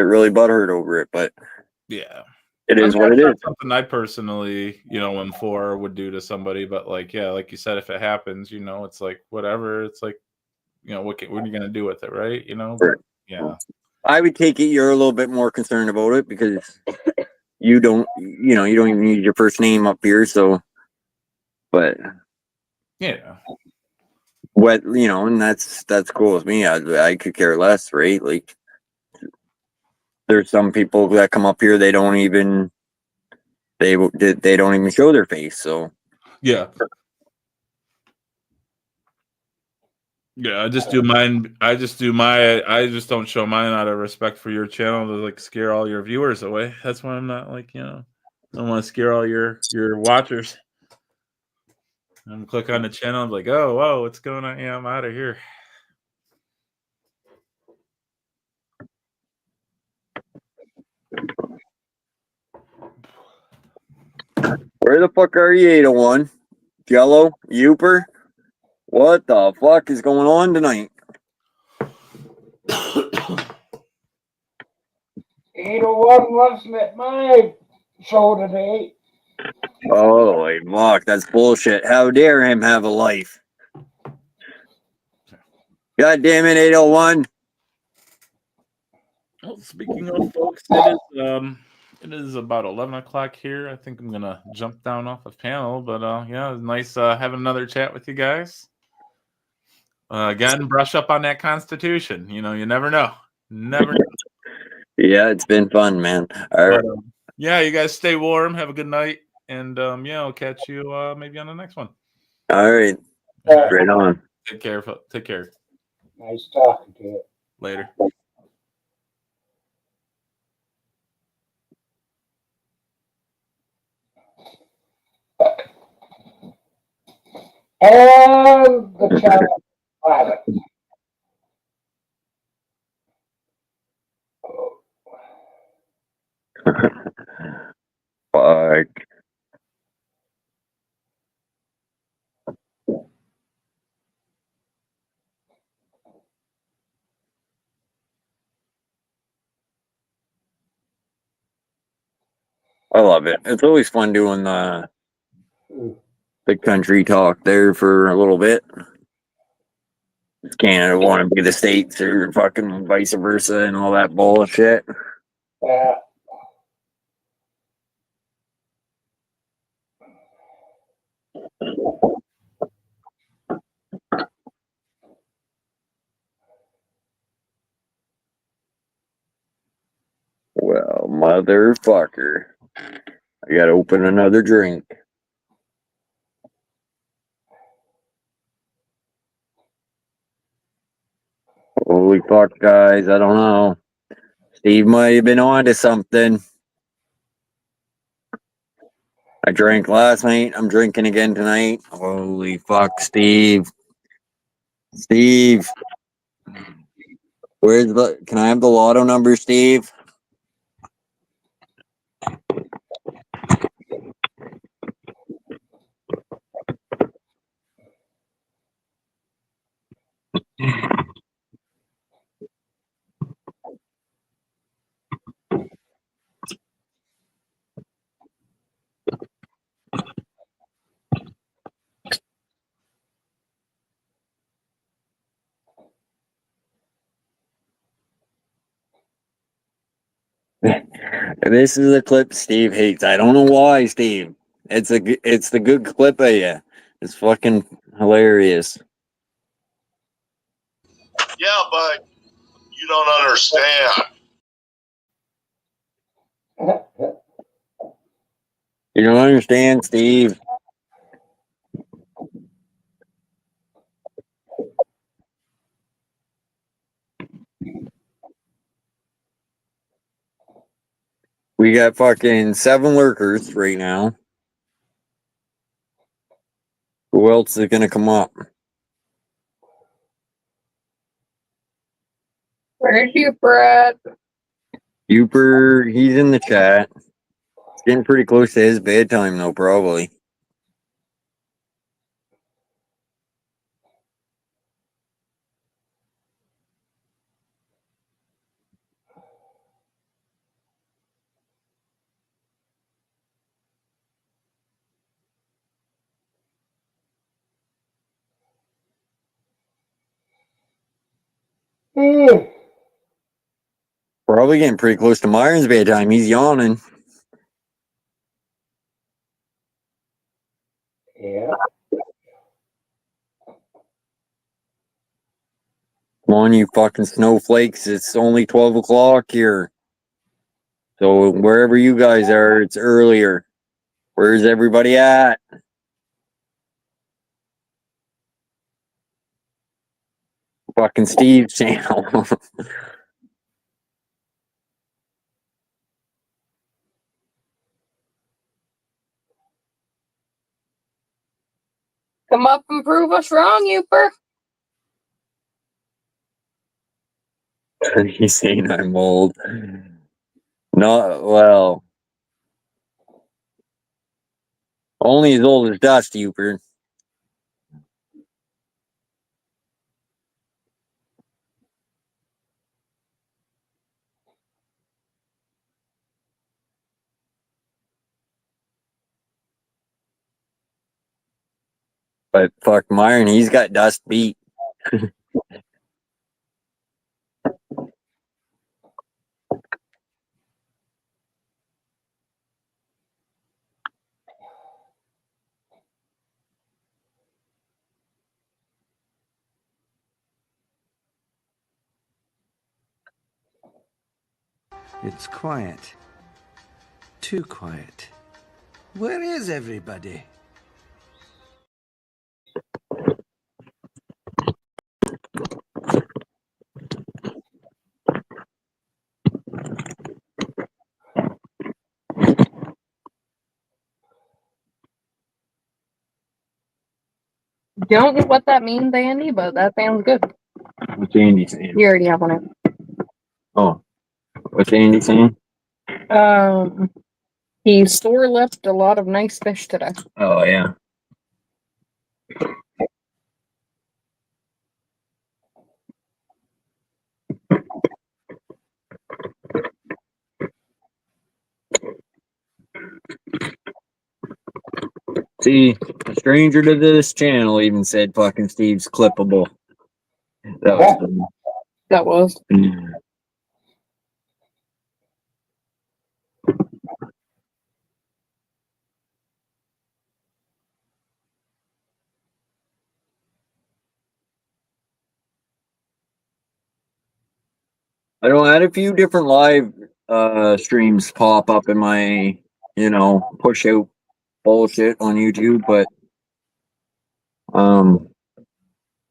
really butthurt over it, but yeah, it is what it is. Something I personally, am for would do to somebody, but like you said, if it happens, it's like whatever. It's like, what are you gonna do with it, right? But, yeah. I would take it you're a little bit more concerned about it because you don't even need your first name up here, so. But yeah, what and that's cool with me. I could care less, right? Like, there's some people that come up here, they don't even show their face, so. Yeah. Yeah, I just do mine. I just don't show mine out of respect for your channel to like scare all your viewers away. That's why I'm not like, I don't want to scare all your watchers. I'm click on the channel. I'm like, oh, whoa, what's going on? Yeah, I'm out of here. Where the fuck are you, 801? Jello? Youper? What the fuck is going on tonight? 801 wasn't at my show today. Holy fuck, that's bullshit. How dare him have a life? God damn it, 801. Well, speaking of folks, it is about 11 o'clock here. I think I'm gonna jump down off the panel, but yeah, it's nice having another chat with you guys. Again, brush up on that Constitution. You never know. Never know. Yeah, it's been fun, man. All right. Yeah, you guys stay warm. Have a good night, and I'll catch you maybe on the next one. All right. Right on. Take care. Take care. Nice talking to you. Later. And the channel private. Fuck. I love it. It's always fun doing the country talk there for a little bit. Canada want to be the States or fucking vice versa and all that bullshit. Yeah. Well, motherfucker. I gotta open another drink. Holy fuck, guys. I don't know. Steve might have been on to something. I drank last night. I'm drinking again tonight. Holy fuck, Steve. Steve. Where's the. Can I have the lotto number, Steve? This is a clip Steve hates. I don't know why, Steve. It's the good clip of you. It's fucking hilarious. Yeah, but you don't understand. You don't understand, Steve. We got fucking 7 lurkers right now. Who else is gonna come up? Where's you, Brad? Uper, he's in the chat. It's getting pretty close to his bedtime though, probably. Probably getting pretty close to Myron's bedtime. He's yawning. Yeah. Come on, you fucking snowflakes. It's only 12 o'clock here. So wherever you guys are, it's earlier. Where's everybody at? Fucking Steve's channel. Come up and prove us wrong, Uper. He's saying I'm old. Not well. Only as old as Dust, Uper. But fuck Myron, he's got Dust beat. It's quiet. Too quiet. Where is everybody? Don't know what that means, Andy, but that sounds good. What's Andy saying? You already have one. Oh. What's Andy saying? He store left a lot of nice fish today. Oh yeah. See, a stranger to this channel even said fucking Steve's clippable. That was funny. That was. I don't I had a few different live streams pop up in my, push out bullshit on YouTube, but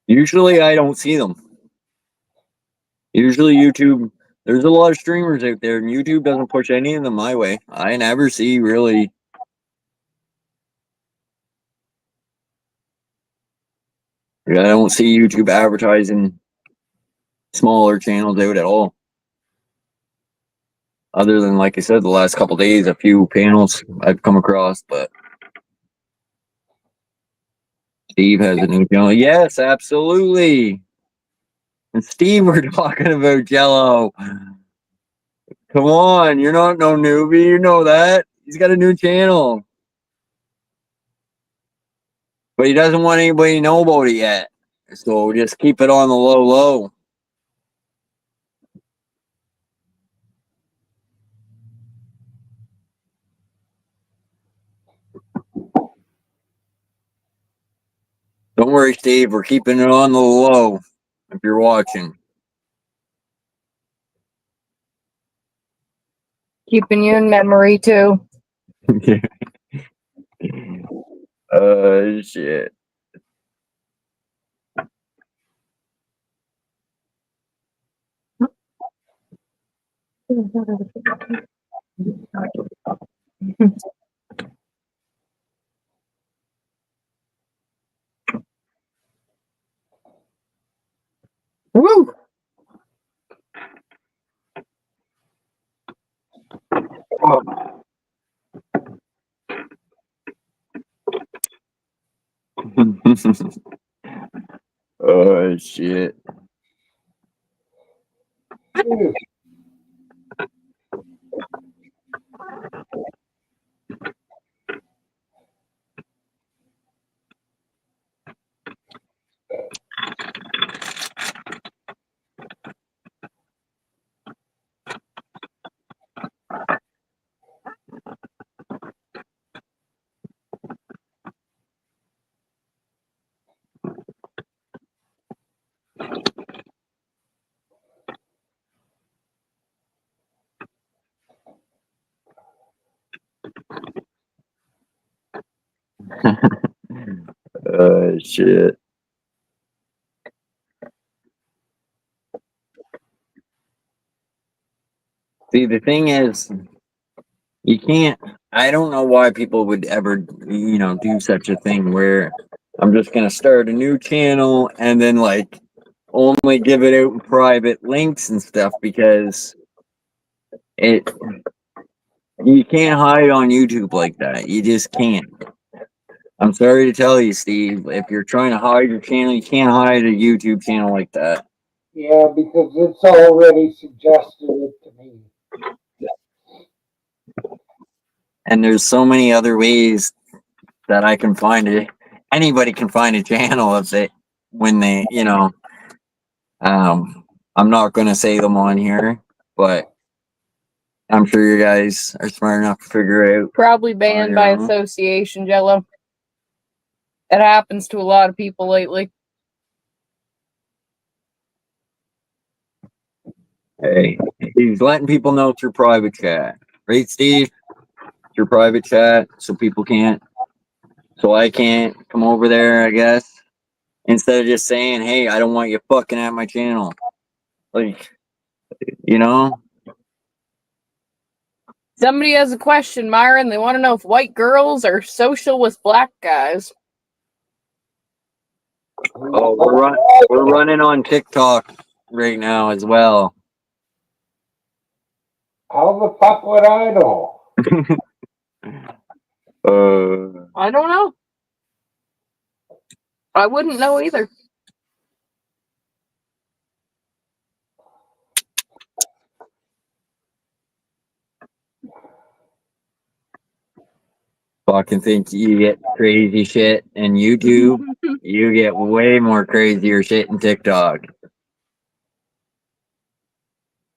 usually I don't see them. Usually YouTube, there's a lot of streamers out there, and YouTube doesn't push any of them my way. I never see really. I don't see YouTube advertising smaller channels out at all. Other than, like I said, the last couple days, a few panels I've come across, but Steve has a new channel. Yes, absolutely. And Steve, we're talking about Jello. Come on, you're not no newbie. You know that. He's got a new channel. But he doesn't want anybody to know about it yet. So just keep it on the low. Don't worry, Steve. We're keeping it on the low if you're watching. Keeping you in memory too. Shit. Woo! Oh, shit. Shit. See, the thing is, you can't. I don't know why people would ever, do such a thing where I'm just gonna start a new channel and then like only give it out in private links and stuff because it you can't hide on YouTube like that. You just can't. I'm sorry to tell you, Steve. If you're trying to hide your channel, you can't hide a YouTube channel like that. Yeah, because it's already suggested it to me. And there's so many other ways that I can find it. Anybody can find a channel if they when they, I'm not gonna say them on here, but I'm sure you guys are smart enough to figure out. Probably banned your by own. association, Jello. It happens to a lot of people lately. Hey, he's letting people know through private chat, right, Steve? Through private chat, so people can't, so I can't come over there, I guess. Instead of just saying, "Hey, I don't want you fucking at my channel," like, you know. Somebody has a question, Myron. They want to know if white girls are social with black guys. Oh, we're running on TikTok right now as well. How the fuck would I know? I don't know. I wouldn't know either. TikTok and think you get crazy shit in YouTube. You get way more crazier shit in TikTok.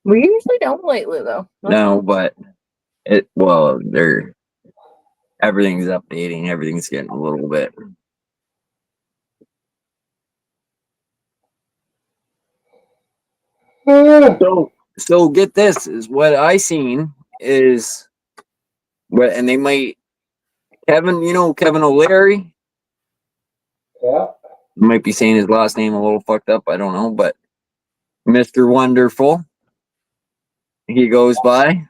We usually don't lately, though. No, but everything's updating. Everything's getting a little bit. So get this is what I seen is what, and they might Kevin, Kevin O'Leary. Yeah. Might be saying his last name a little fucked up. I don't know, but Mr. Wonderful, he goes by.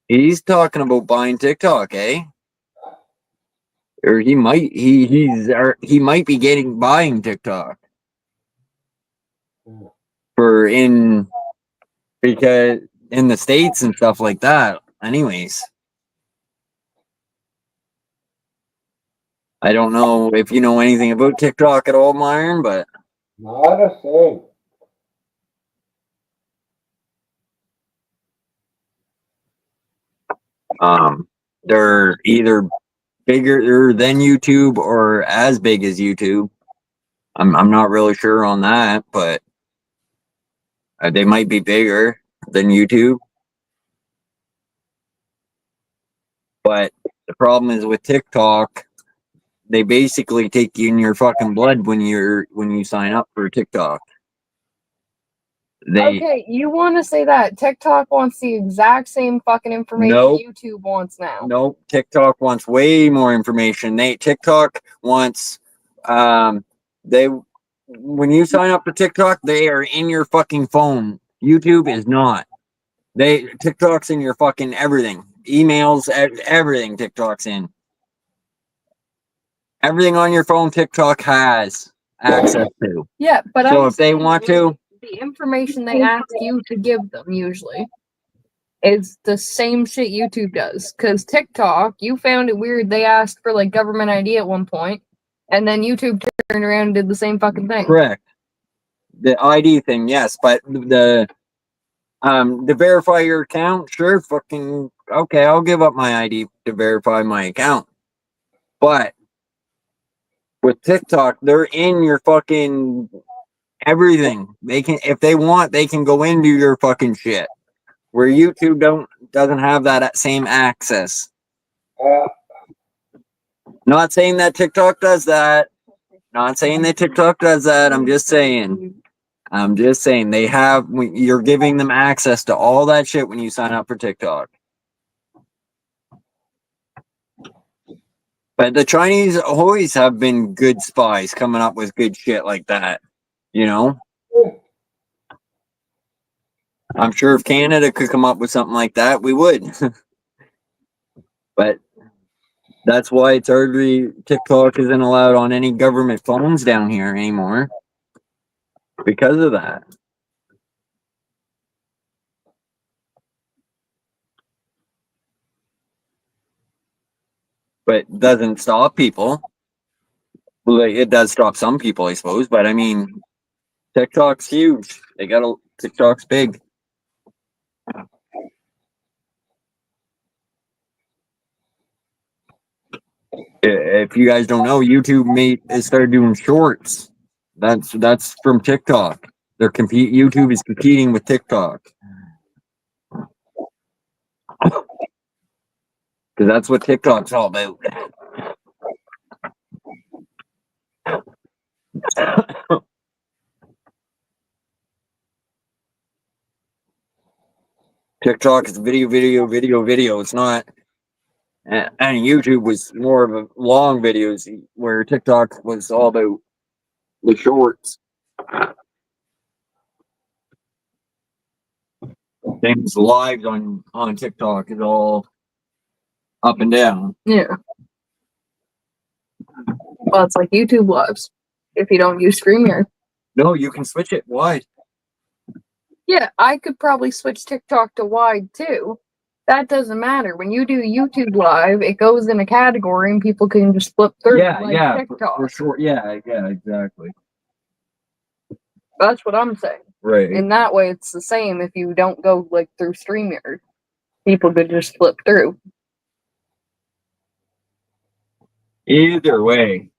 He's talking about buying TikTok, eh? Or he might he might be buying TikTok because in the States and stuff like that. Anyways, I don't know if you know anything about TikTok at all, Myron, but Not a thing. they're either bigger than YouTube or as big as YouTube. I'm not really sure on that, but they might be bigger than YouTube. But the problem is with TikTok, they basically take you in your fucking blood when you sign up for TikTok. Okay, you want to say that TikTok wants the exact same fucking information Nope. YouTube wants now. Nope, TikTok wants way more information. TikTok wants when you sign up for TikTok, they are in your fucking phone. YouTube is not. TikTok's in your fucking everything. Emails, everything TikTok's in. Everything on your phone TikTok has access to. Yeah, but So if they want to, the information they ask you to give them usually is the same shit YouTube does. Because TikTok, you found it weird they asked for like government ID at one point, and then YouTube turned around and did the same fucking thing. correct. The ID thing, yes, but the to verify your account, sure, fucking okay, I'll give up my ID to verify my account. But with TikTok, they're in your fucking everything. They can, if they want, they can go into your fucking shit. Where YouTube doesn't have that same access. Not saying that TikTok does that. Not saying that TikTok does that. I'm just saying you're giving them access to all that shit when you sign up for TikTok. But the Chinese always have been good spies coming up with good shit like that. I'm sure if Canada could come up with something like that, we would. But that's why TikTok isn't allowed on any government phones down here anymore. Because of that. But it doesn't stop people. Well, it does stop some people, I suppose. But I mean, TikTok's huge. TikTok's big. If you guys don't know, YouTube started doing shorts. That's from TikTok. YouTube is competing with TikTok. Because that's what TikTok's all about. TikTok is video. It's not. And YouTube was more of a long videos, where TikTok was all about the shorts. Things lives on TikTok is all up and down. Yeah. Well, it's like YouTube Lives if you don't use StreamYard. No, you can switch it wide. Yeah, I could probably switch TikTok to wide too. That doesn't matter. When you do YouTube Live, it goes in a category and people can just flip through. TikTok. For sure. Yeah, exactly. That's what I'm saying. Right. And that way it's the same if you don't go like through StreamYard. People could just flip through. Either way.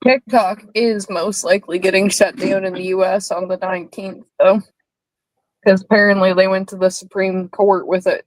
TikTok is most likely getting shut down in the US on the 19th, though. Because apparently they went to the Supreme Court with it.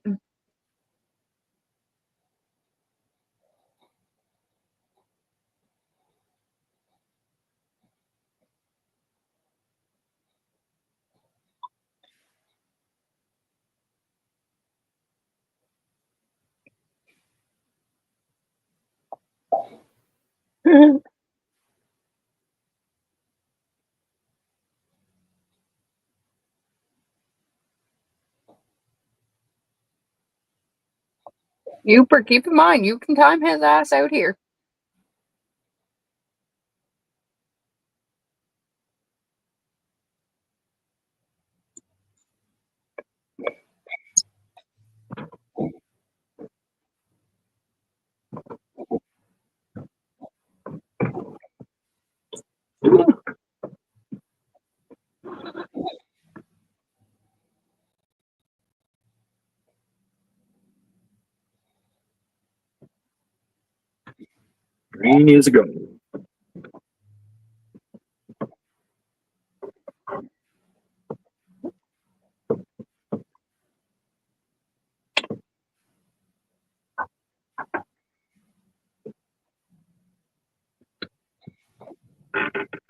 Youper, keep in mind, you can time his ass out here. Green is a go.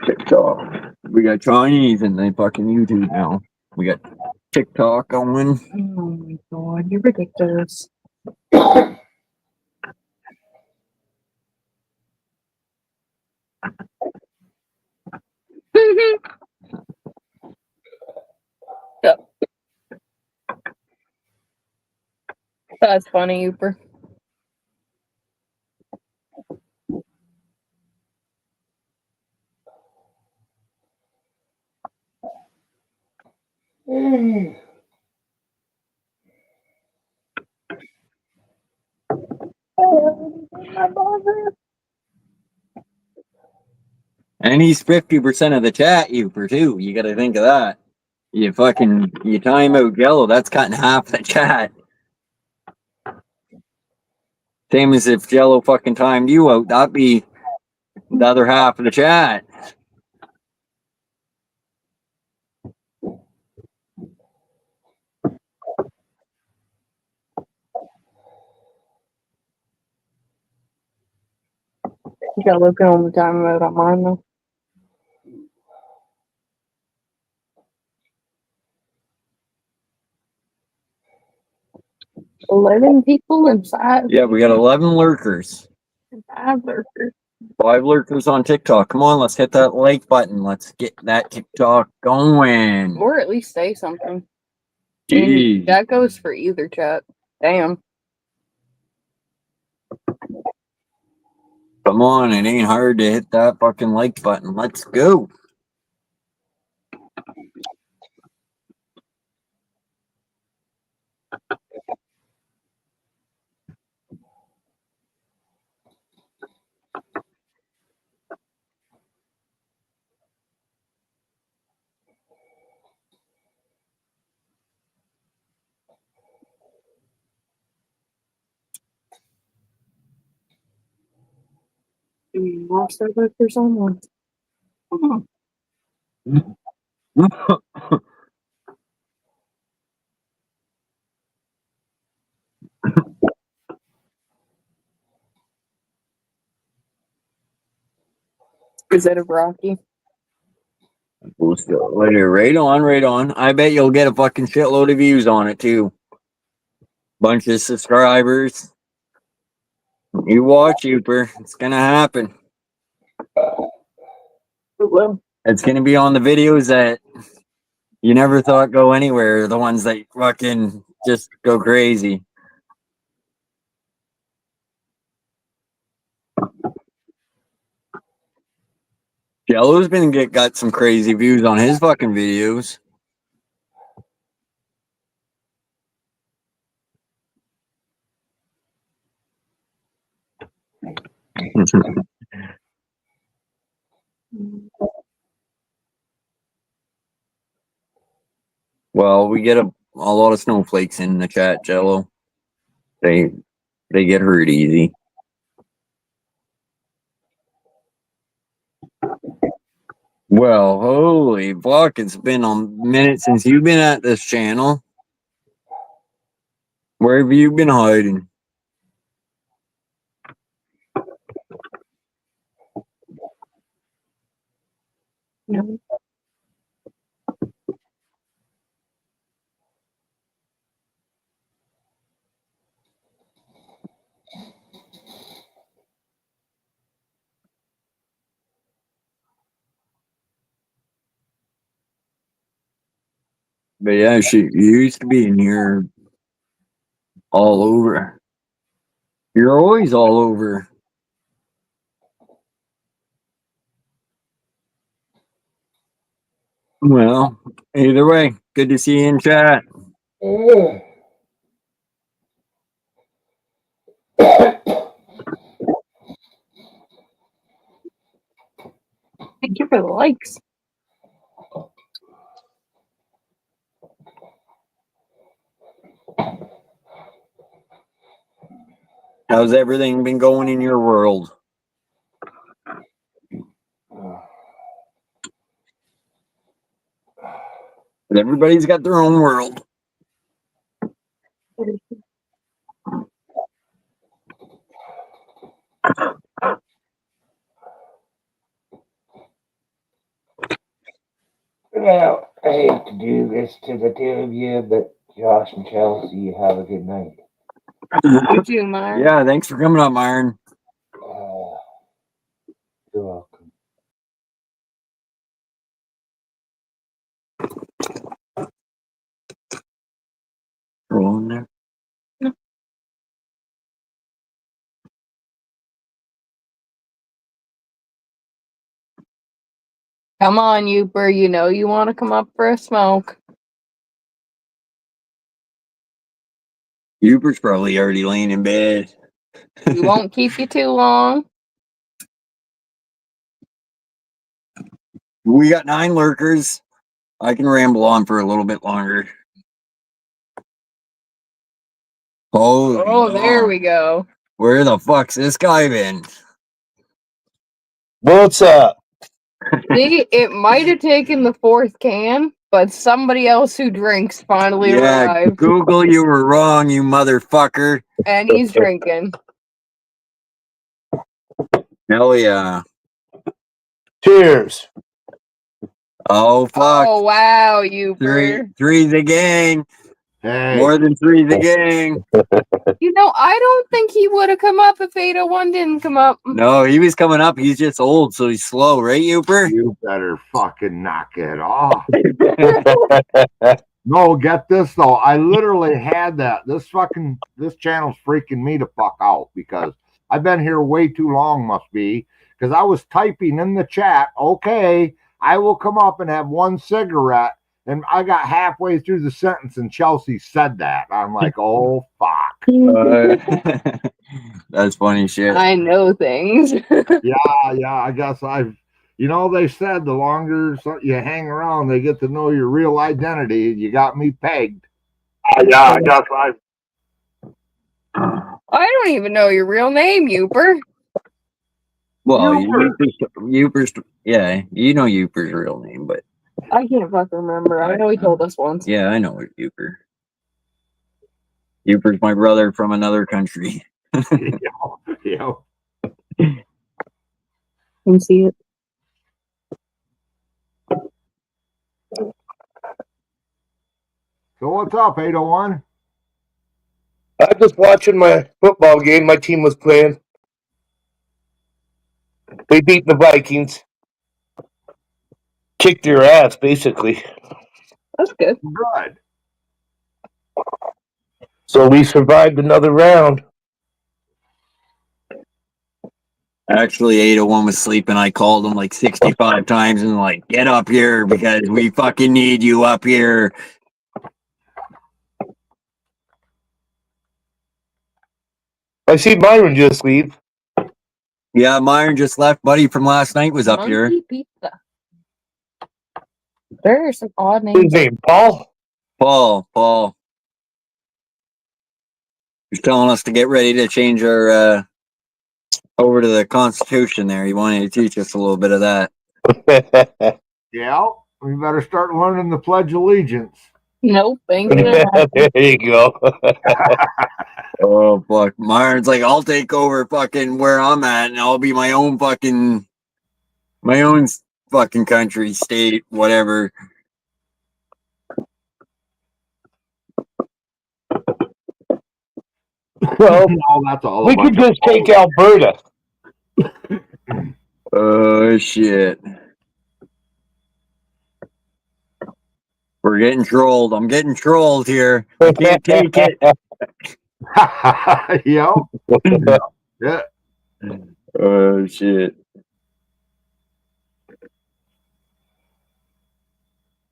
TikTok. We got Chinese and they fucking YouTube now. We got TikTok going. Oh my god, you're ridiculous. Yep. That's funny, Youper. And he's 50% of the chat, Uper, too. You gotta think of that. You time out Jello, that's cutting half the chat. Same as if Jello fucking timed you out, that'd be the other half of the chat. You gotta look at all the time out on mine, though. 11 people and 5. Yeah, we got 11 lurkers. 5 lurkers. 5 lurkers on TikTok. Come on, let's hit that like button. Let's get that TikTok going. Or at least say something. Jeez. That goes for either chat. Damn. Come on, it ain't hard to hit that fucking like button. Let's go. Monster lurker someone. Is that a Rocky? Later, right on, right on. I bet you'll get a fucking shitload of views on it too. Bunch of subscribers. You watch, Uper. It's gonna happen. Well, It's gonna be on the videos that you never thought go anywhere. The ones that fucking just go crazy. Jello's got some crazy views on his fucking videos. Well, we get a lot of snowflakes in the chat, Jello. They get hurt easy. Well, holy fuck, it's been a minute since you've been at this channel. Where have you been hiding? But yeah, you used to be in here all over. You're always all over. Well, either way, good to see you in chat. Thank you for the likes. How's everything been going in your world? Everybody's got their own world. Well, I hate to do this to the two of you, but Josh and Chelsea, you have a good night. You too, Myron. Yeah, thanks for coming up, Myron. You're welcome. Roll in there. Come on, Youper. You know you want to come up for a smoke. Uber's probably already laying in bed. We won't keep you too long. We got 9 lurkers. I can ramble on for a little bit longer. Oh, there we go. Where the fuck's this guy been? What's up? See, it might have taken the 4th can, but somebody else who drinks finally arrived. Google, you were wrong, you motherfucker. And he's drinking. Hell yeah. Cheers. Oh fuck. Oh wow, Youper. Three's a gang. Hey. More than three's a gang. You know, I don't think he would have come up if 801 didn't come up. No, he was coming up. He's just old, so he's slow, right, Uper? You better fucking knock it off. No, get this though. I literally had that. This channel's freaking me the fuck out because I've been here way too long, must be. Because I was typing in the chat, okay, I will come up and have 1 cigarette. And I got halfway through the sentence and Chelsea said that. I'm like, oh, fuck. That's funny shit. I know things. Yeah, I guess they said the longer you hang around, they get to know your real identity. You got me pegged. Yeah, I guess I don't even know your real name, Youper. Well, Uper's, yeah, you know Uper's real name, but I can't fucking remember. I know he told us once. yeah, I know Uper. Uper's my brother from another country. Yeah. Can see it. So what's up, 801? I'm just watching my football game my team was playing. They beat the Vikings. Kicked their ass, basically. That's good. Good. So we survived another round. Actually, 801 was sleeping. I called him like 65 times and like, get up here because we fucking need you up here. I see Byron just leave. Yeah, Myron just left. Buddy from last night was up here. Monkey pizza. There are some odd His names. name, Paul? Paul. He's telling us to get ready to change our over to the Constitution there. He wanted to teach us a little bit of that. Yeah, we better start learning the Pledge of Allegiance. Nope, ain't gonna There happen. you go. Oh fuck. Myron's like, I'll take over fucking where I'm at and I'll be my own fucking country, state, whatever. Well, No, that's all. we could just take Alberta. Oh shit. We're getting trolled. I'm getting trolled here. I can't take it. Yeah. Yeah. Oh shit.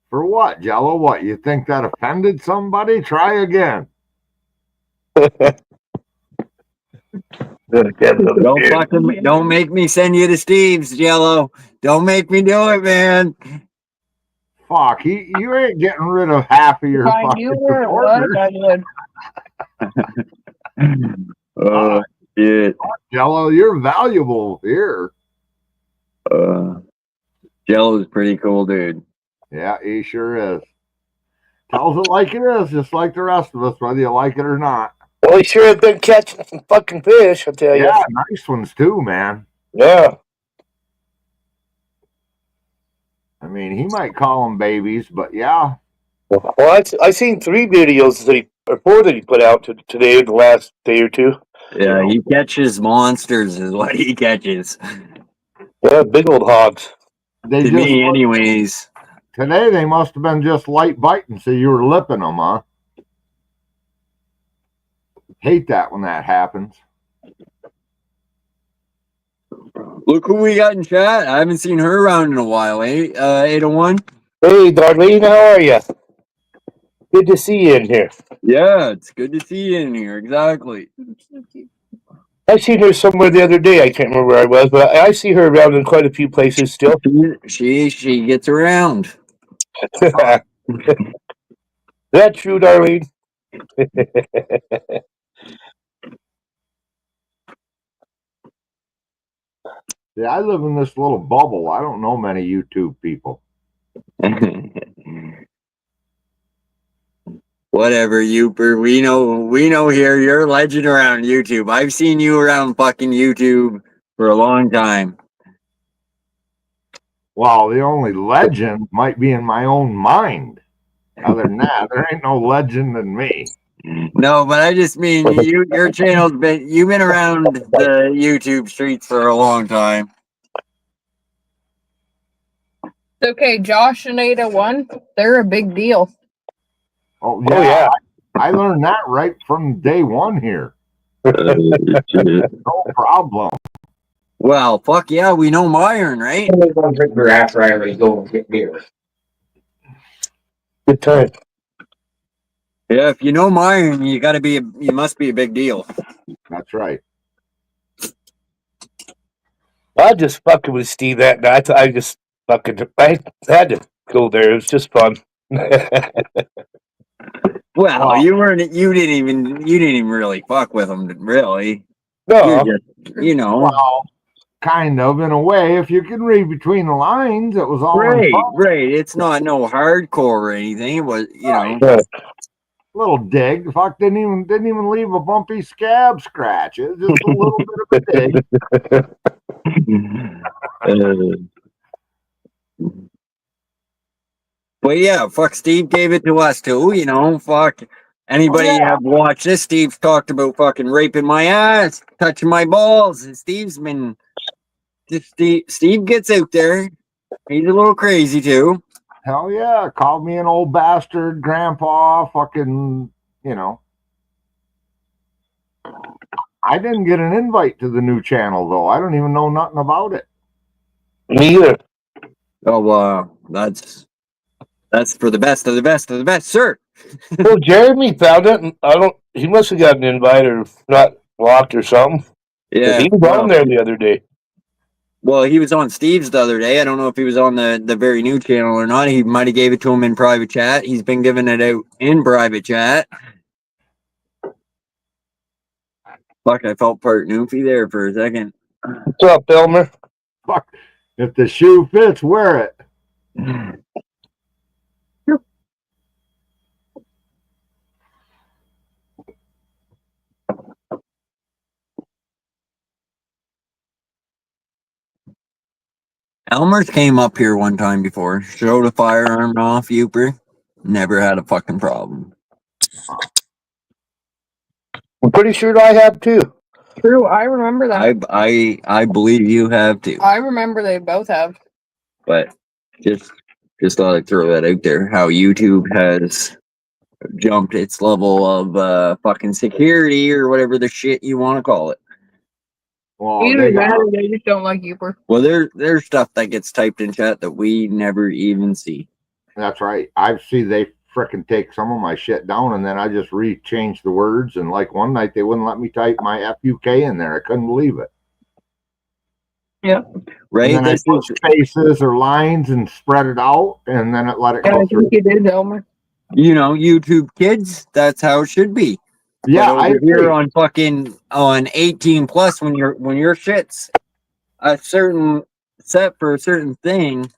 For what, Jello? What, you think that offended somebody? Try again. Don't make me send you to Steve's, Jello. Don't make me do it, man. Fuck, you ain't getting rid of half of your If I fucking knew where it was, supporters. I would. Oh shit. Jello, you're valuable here. Jello's pretty cool, dude. Yeah, he sure is. Tells it like it is, just like the rest of us, whether you like it or not. Well, he sure has been catching some fucking fish, I'll tell you. Yeah, nice ones too, man. Yeah. I mean, he might call them babies, but yeah. Well, I seen 3 videos or 4 that he put out today, the last day or 2. Yeah, he catches monsters is what he catches. Yeah, big old hogs. They To just me, anyways. Today they must have been just light biting, so you were lipping them, huh? Hate that when that happens. Look who we got in chat. I haven't seen her around in a while, eh? 801. Hey, Darlene, how are you? Good to see you in here. Yeah, it's good to see you in here. Exactly. I seen her somewhere the other day. I can't remember where I was, but I see her around in quite a few places still. She gets around. That true, Darlene? Yeah, I live in this little bubble. I don't know many YouTube people. Whatever, Youper. We know here you're a legend around YouTube. I've seen you around fucking YouTube for a long time. Well, the only legend might be in my own mind. Other than that, there ain't no legend in me. No, but I just mean your channel's you've been around the YouTube streets for a long time. It's okay, Josh and 801, they're a big deal. Oh yeah. I learned that right from day one here. No problem. Well, fuck yeah, we know Myron, right? Drink beer after I already go and get beer. Good time. Yeah, if you know Myron, you must be a big deal. That's right. I just fucking with Steve that night. I had to go there. It was just fun. Well, you didn't even really fuck with him, really. No. Well, kind of in a way. If you can read between the lines, it was all right. It's not no hardcore or anything. It was, little dig. The fuck didn't even leave a bumpy scab scratch. It was just a little bit of a dig. But yeah, fuck, Steve gave it to us too, fuck. Anybody have watched this? Steve's talked about fucking raping my ass, touching my balls. Steve gets out there. He's a little crazy too. Hell yeah. Called me an old bastard, grandpa, fucking, I didn't get an invite to the new channel though. I don't even know nothing about it. Me either. Oh, that's for the best of the best of the best, sir. Well, Jeremy found it, and he must have got an invite or not blocked or something. Yeah, he was on there the other day. Well, he was on Steve's the other day. I don't know if he was on the very new channel or not. He might have gave it to him in private chat. He's been giving it out in private chat. Fuck, I felt part Noofy there for a second. What's up, Elmer? Fuck. If the shoe fits, wear it. Elmer's came up here one time before. Showed a firearm off, Uper. Never had a fucking problem. I'm pretty sure I have too. True, I remember that. I believe you have too. I remember they both have. But just thought I'd throw that out there. How YouTube has jumped its level of fucking security or whatever the shit you want to call it. Well, Either that or they just don't like Uper. Well, there's stuff that gets typed in chat that we never even see. That's right. I see they frickin' take some of my shit down, and then I just re-change the words. And like one night, they wouldn't let me type my FUK in there. I couldn't believe it. Yeah. Right. And then I put spaces or lines and spread it out, and then it let it go I through. think you did, Elmer. You know, YouTube kids, that's how it should be. Yeah, but over here on fucking on 18 plus, when your shit's a certain set for a certain thing,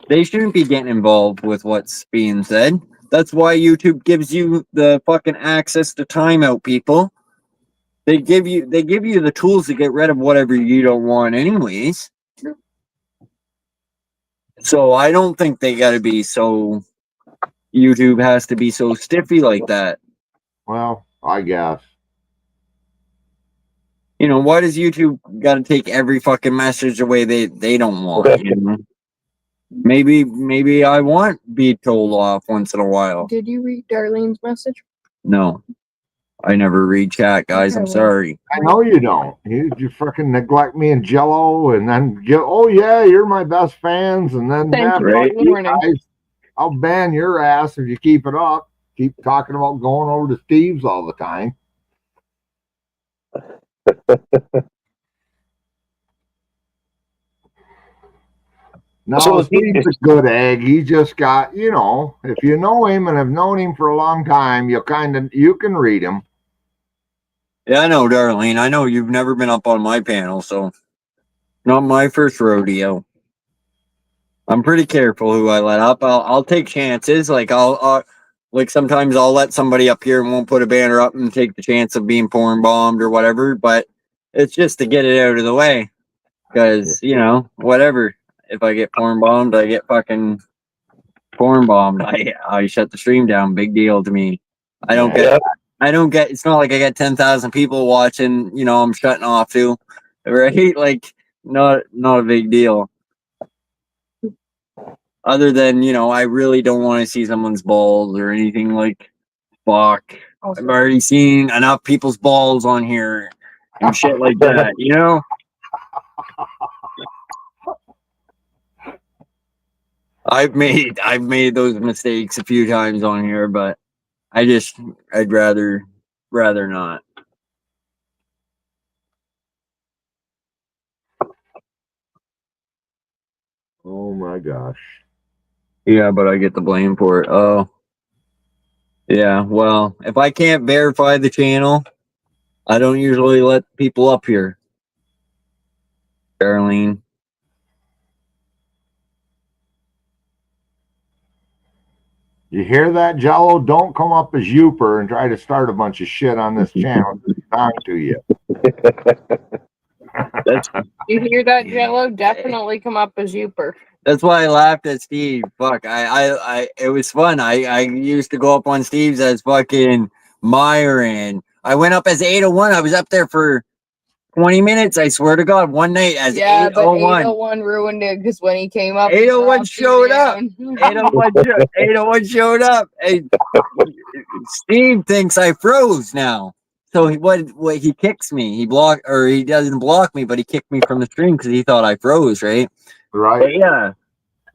they shouldn't be getting involved with what's being said. That's why YouTube gives you the fucking access to timeout people. They give you the tools to get rid of whatever you don't want anyways. So I don't think they gotta be so YouTube has to be so stiffy like that. Well, I guess. You know, why does YouTube got to take every fucking message away they don't want? You know? Maybe I want be told off once in a while. Did you read Darlene's message? No, I never read chat, guys. I'm sorry. I know you don't. You fucking neglect me and Jello, and then oh yeah, you're my best fans, and then Thank you. fuck you guys, I'll ban your ass if you keep it up. Keep talking about going over to Steve's all the time. No, So Steve's a good egg. He just got, you know, if you know him and have known him for a long time, you can read him. Yeah, I know, Darlene. I know you've never been up on my panel, so not my first rodeo. I'm pretty careful who I let up. I'll take chances. Like like sometimes I'll let somebody up here and won't put a banner up and take the chance of being porn bombed or whatever. But it's just to get it out of the way, because you know, whatever. If I get porn bombed, I get fucking porn bombed. I shut the stream down. Big deal to me. I don't get. It's not like I got 10,000 people watching. You know, I'm shutting off to. Right? Like not a big deal. Other than, you know, I really don't want to see someone's balls or anything like, fuck. I've already seen enough people's balls on here and shit like that, you know? I've made those mistakes a few times on here, but I'd rather not. Oh my gosh. Yeah, but I get the blame for it. Oh. Yeah, well, if I can't verify the channel, I don't usually let people up here. Darlene. You hear that, Jello? Don't come up as Uper and try to start a bunch of shit on this channel. It's on to you. You hear that, Jello? Definitely come up as Uper. That's why I laughed at Steve. Fuck, it was fun. I used to go up on Steve's as fucking Myron. I went up as 801. I was up there for 20 minutes. I swear to God, one night as 801. 801 ruined it because when he came up, 801 showed up. 801 showed up. Hey, Steve thinks I froze now. So what he kicks me. He doesn't block me, but he kicked me from the stream because he thought I froze, right? Right. But yeah.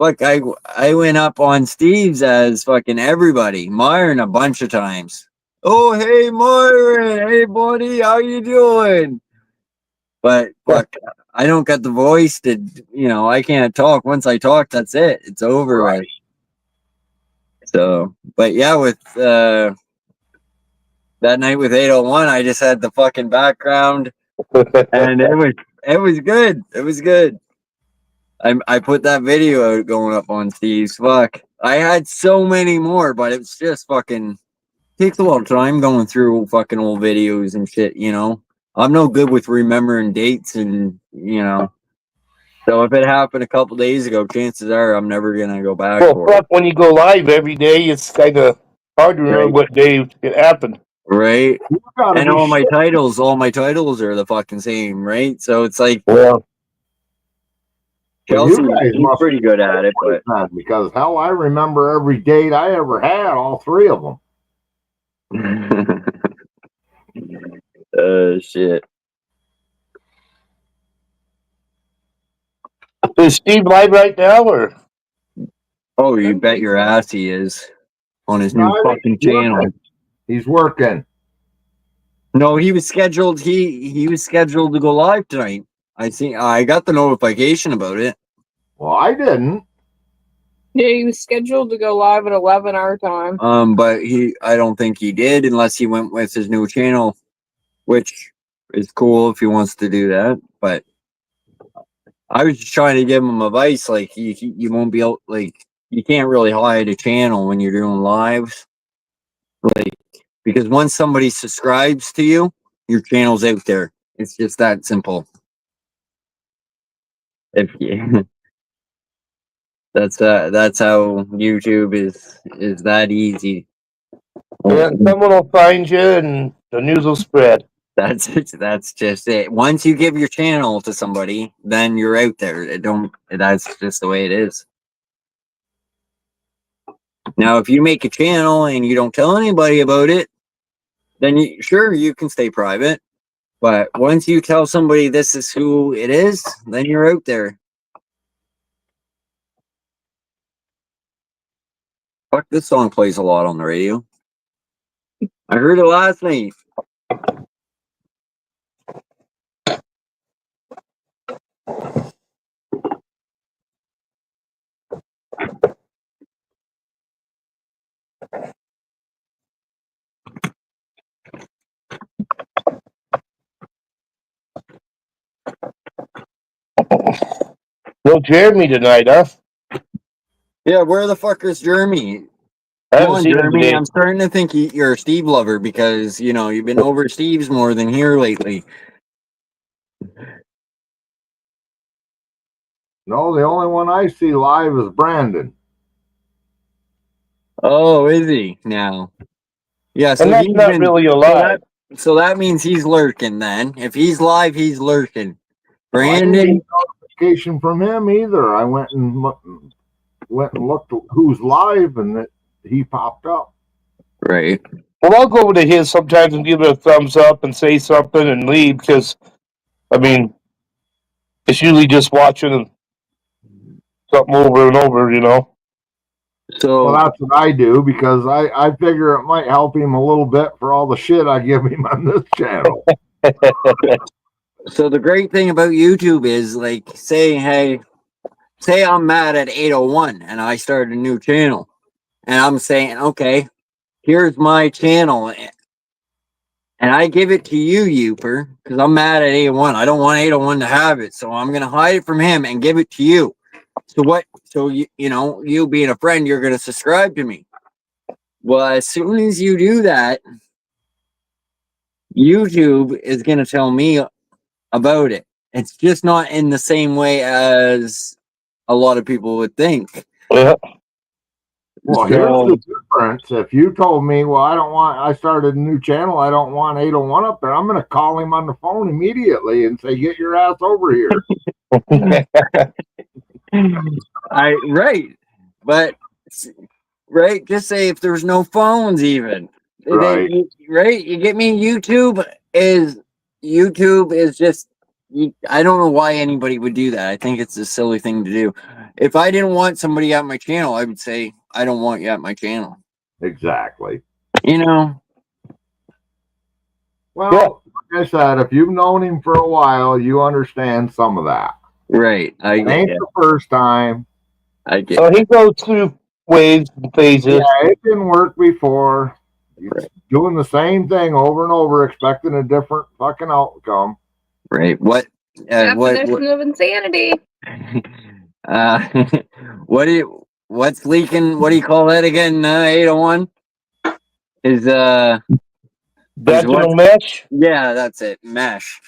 Look, I went up on Steve's as fucking everybody. Myron a bunch of times. Oh, hey Myron. Hey buddy, how you doing? But fuck, I don't got the voice to, I can't talk. Once I talk, that's it. It's over with. So, but yeah, with that night with 801, I just had the fucking background, and it was good. It was good. I put that video out going up on Steve's. Fuck, I had so many more, but it's just fucking takes a lot of time going through fucking old videos and shit. I'm no good with remembering dates, and so if it happened a couple days ago, chances are I'm never gonna go back. Well, for fuck, when you go live every day, it's kind of hard to remember what day it happened. Right. gotta And be all my titles are the fucking same, right? So it's like, well, Chelsea, you guys he's must pretty good at it, but because hell, I remember every date I ever had, all three of them. shit. Is Steve live right now, or? Oh, you bet your ass he is on his new No, I think fucking he's channel. working. He's working. No, he was scheduled. He was scheduled to go live tonight. I got the notification about it. Well, I didn't. Yeah, he was scheduled to go live at 11 our time. But I don't think he did unless he went with his new channel, which is cool if he wants to do that. But I was just trying to give him advice, like you won't be able, like you can't really hide a channel when you're doing lives, like because once somebody subscribes to you, your channel's out there. It's just that simple. If you, that's how YouTube is that easy. Yeah, someone will find you, and the news will spread. That's just it. Once you give your channel to somebody, then you're out there. That's just the way it is. Now, if you make a channel and you don't tell anybody about it, then you can stay private. But once you tell somebody this is who it is, then you're out there. Fuck, this song plays a lot on the radio. I heard it last night. No Jeremy tonight, huh? Yeah, where the fuck is Jeremy? I Come haven't on, seen him Jeremy. today. I'm starting to think you're a Steve lover because, you've been over Steve's more than here lately. No, the only one I see live is Brandon. Oh, is he now? Yeah, so And that's he's not been really alive. So that means he's lurking then. If he's live, he's lurking. I didn't Brandon, get notification from him either. I went and looked at who's live, and he popped up. right? Well, I'll go over to his sometimes and give it a thumbs up and say something and leave because, it's usually just watching something over and over, So Well, that's what I do because I figure it might help him a little bit for all the shit I give him on this channel. So the great thing about YouTube is like say I'm mad at 801 and I started a new channel and I'm saying, okay, here's my channel and I give it to you, Youper, because I'm mad at 801. I don't want 801 to have it, so I'm gonna hide it from him and give it to you. So you being a friend, you're gonna subscribe to me. Well, as soon as you do that, YouTube is gonna tell me about it. It's just not in the same way as a lot of people would think. Yeah. Well, here's the difference. If you told me, well, I started a new channel, I don't want 801 up there, I'm going to call him on the phone immediately and say, get your ass over here. Right. Just say if there's no phones even. Right. Right. You get me? YouTube is just, I don't know why anybody would do that. I think it's a silly thing to do. If I didn't want somebody at my channel, I would say, I don't want you at my channel. Exactly. You know? Well, I said, if you've known him for a while, you understand some of that. Right. I It get ain't it. the first time. I get So he goes through waves and phases. Yeah, it didn't work before. You're doing the same thing over and over, expecting a different fucking outcome. Right. What? Definition of insanity. Uh, what's leaking? What do you call that again? 801 is vaginal mesh. Yeah, that's it. Mesh.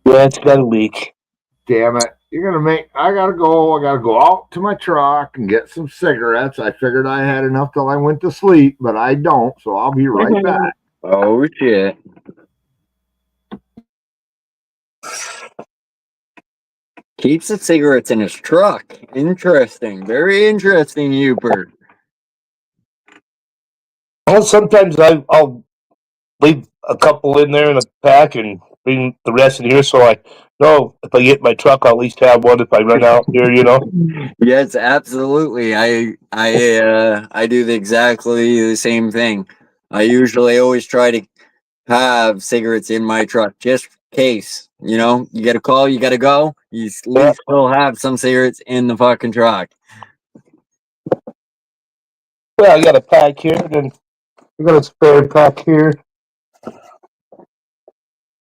Yeah, it's got a leak. Damn it. I gotta go out to my truck and get some cigarettes. I figured I had enough till I went to sleep, but I don't, so I'll be right back. Oh shit. Keeps the cigarettes in his truck. Interesting. Very interesting, Hubert. Well, sometimes I'll leave a couple in there in a pack and bring the rest in here, so I know if I get my truck, I'll at least have one if I run out here, you know. Yes, absolutely. I do exactly the same thing. I usually always try to have cigarettes in my truck just in case. You know, you get a call, you gotta go. You at least still have some cigarettes in the fucking truck. Well, I got a pack here, then I got a spare pack here.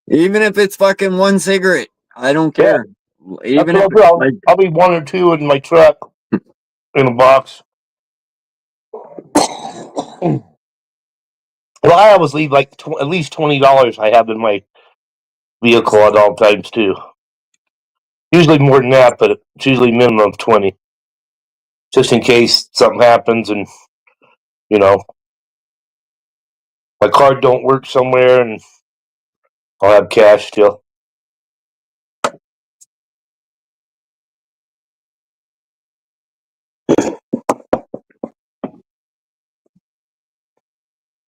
Even if it's fucking one cigarette, I don't care. Even if I'll be one or two in my truck in a box. Well, I always leave like at least $20 I have in my vehicle at all times too. Usually more than that, but it's usually minimum of 20, just in case something happens and you know my card don't work somewhere and I'll have cash still.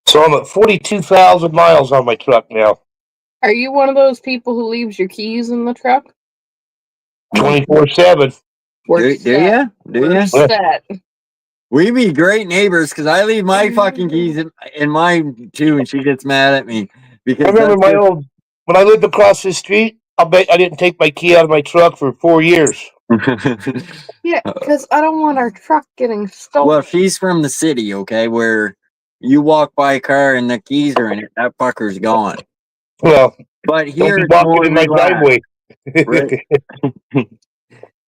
So I'm at 42,000 miles on my truck now. Are you one of those people who leaves your keys in the truck? 24/7. Do you? We're set. We be great neighbors because I leave my fucking keys in mine too, and she gets mad at me because I remember when I lived across the street. I'll bet I didn't take my key out of my truck for 4 years. Yeah, because I don't want our truck getting stolen. Well, she's from the city, okay, where you walk by a car and the keys are in it, that fucker's gone. Well, but here don't be walking in my driveway. Right.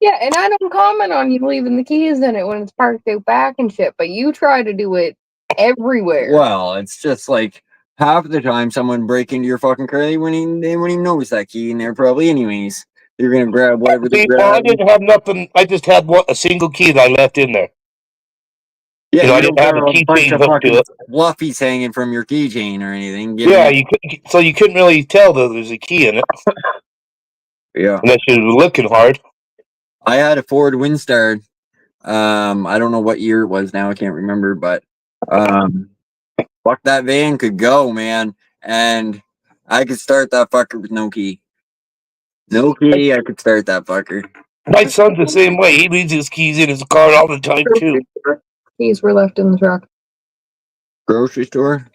Yeah, and I don't comment on you leaving the keys in it when it's parked out back and shit, but you try to do it everywhere. Well, it's just like half the time someone break into your fucking car, they wouldn't even notice that key in there probably anyways. You're gonna grab whatever they grab. Well, I didn't have nothing. I just had a single key that I left in there. Yeah, you know, I don't didn't have a bunch keychain of hooked to fucking it. fluffies hanging from your keychain or anything. Yeah, so you couldn't really tell that there's a key in it. Yeah. Unless you were looking hard. I had a Ford Windstar. I don't know what year it was now. I can't remember, but fuck, that van could go, man. And I could start that fucker with no key. No key, I could start that fucker. My son's the same way. He leaves his keys in his car all the time too. Keys were left in the truck. Grocery store?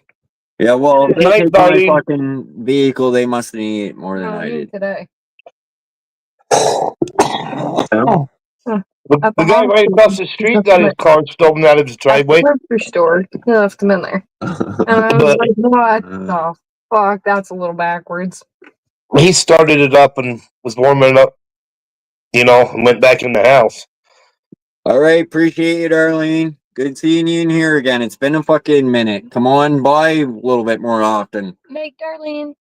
Yeah, well, if they Night, take my buddy. fucking vehicle, they must need it more than Oh, I did. today. The guy right across the street got his car stolen out of his driveway. Grocery store. He left them in there. And I was like, what the fuck? That's a little backwards. He started it up and was warming it up, you know, and went back in the house. All right, appreciate it, Arlene. Good seeing you in here again. It's been a fucking minute. Come on by a little bit more often. Make Darlene.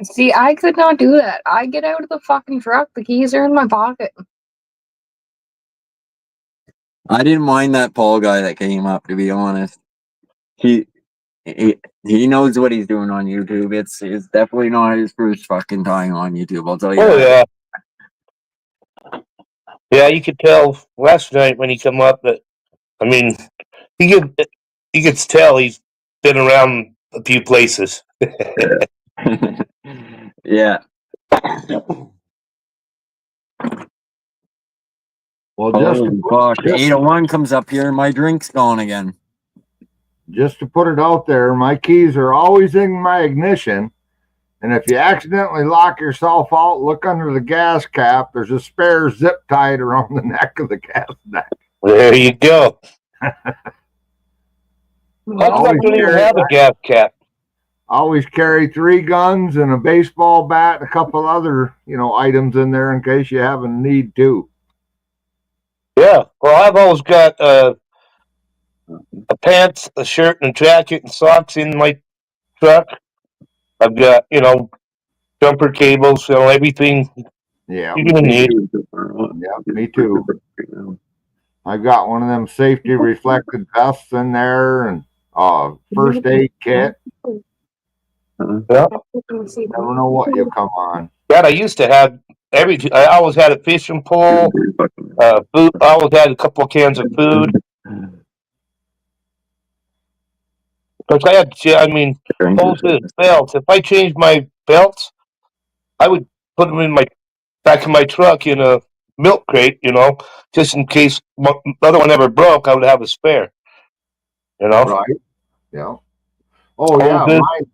See, I could not do that. I get out of the fucking truck, the keys are in my pocket. I didn't mind that Paul guy that came up, to be honest. He knows what he's doing on YouTube. It's definitely not his first fucking time on YouTube, I'll tell you that. Yeah. Yeah, you could tell last night when he come up that, I mean, you could tell he's been around a few places. Yeah. Well, Oh gosh, 801 comes up here and my drink's gone again. just to put it out there, my keys are always in my ignition. And if you accidentally lock yourself out, look under the gas cap. There's a spare zip tied around the neck of the gas neck. There you go. I don't even have a gas cap. Always carry 3 guns and a baseball bat and a couple other, items in there in case you have a need to. Yeah. Well, I've always got a pants, a shirt, and a jacket and socks in my truck. I've got, jumper cables, everything Yeah, you're gonna need. Yeah, me too. I got one of them safety reflected vests in there and first aid kit. Yeah. Never know what you come on. God, I used to have everything. I always had a fishing pole, food. I always had a couple of cans of food. Because holes in belts. If I changed my belts, I would put them in my back of my truck in a milk crate, just in case the other one ever broke. I would have a spare. Right. Yeah. Oh yeah. Mine,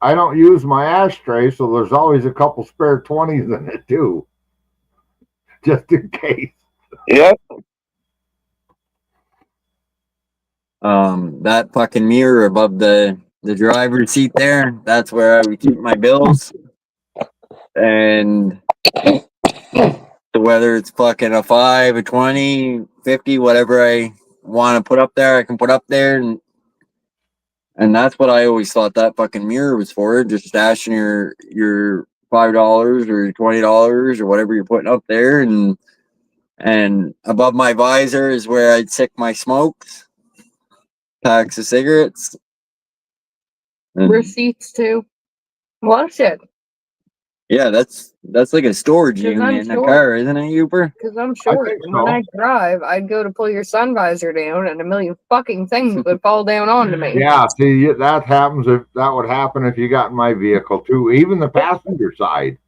I don't use my ashtray, so there's always a couple spare 20s in it too, just in case. Yeah. That fucking mirror above the driver's seat there, that's where I would keep my bills. And so whether it's fucking a 5, a 20, 50, whatever I want to put up there, I can put up there. And that's what I always thought that fucking mirror was for, just stashing your $5 or $20 or whatever you're putting up there. And above my visor is where I'd stick my smokes, packs of cigarettes. Receipts too. A lot of shit. Yeah, that's like a storage unit in a car, isn't it, Uber? Because I'm short. And when I drive, I'd go to pull your sun visor down, and a million fucking things would fall down onto me. Yeah, see, that happens that would happen if you got in my vehicle too. Even the passenger side,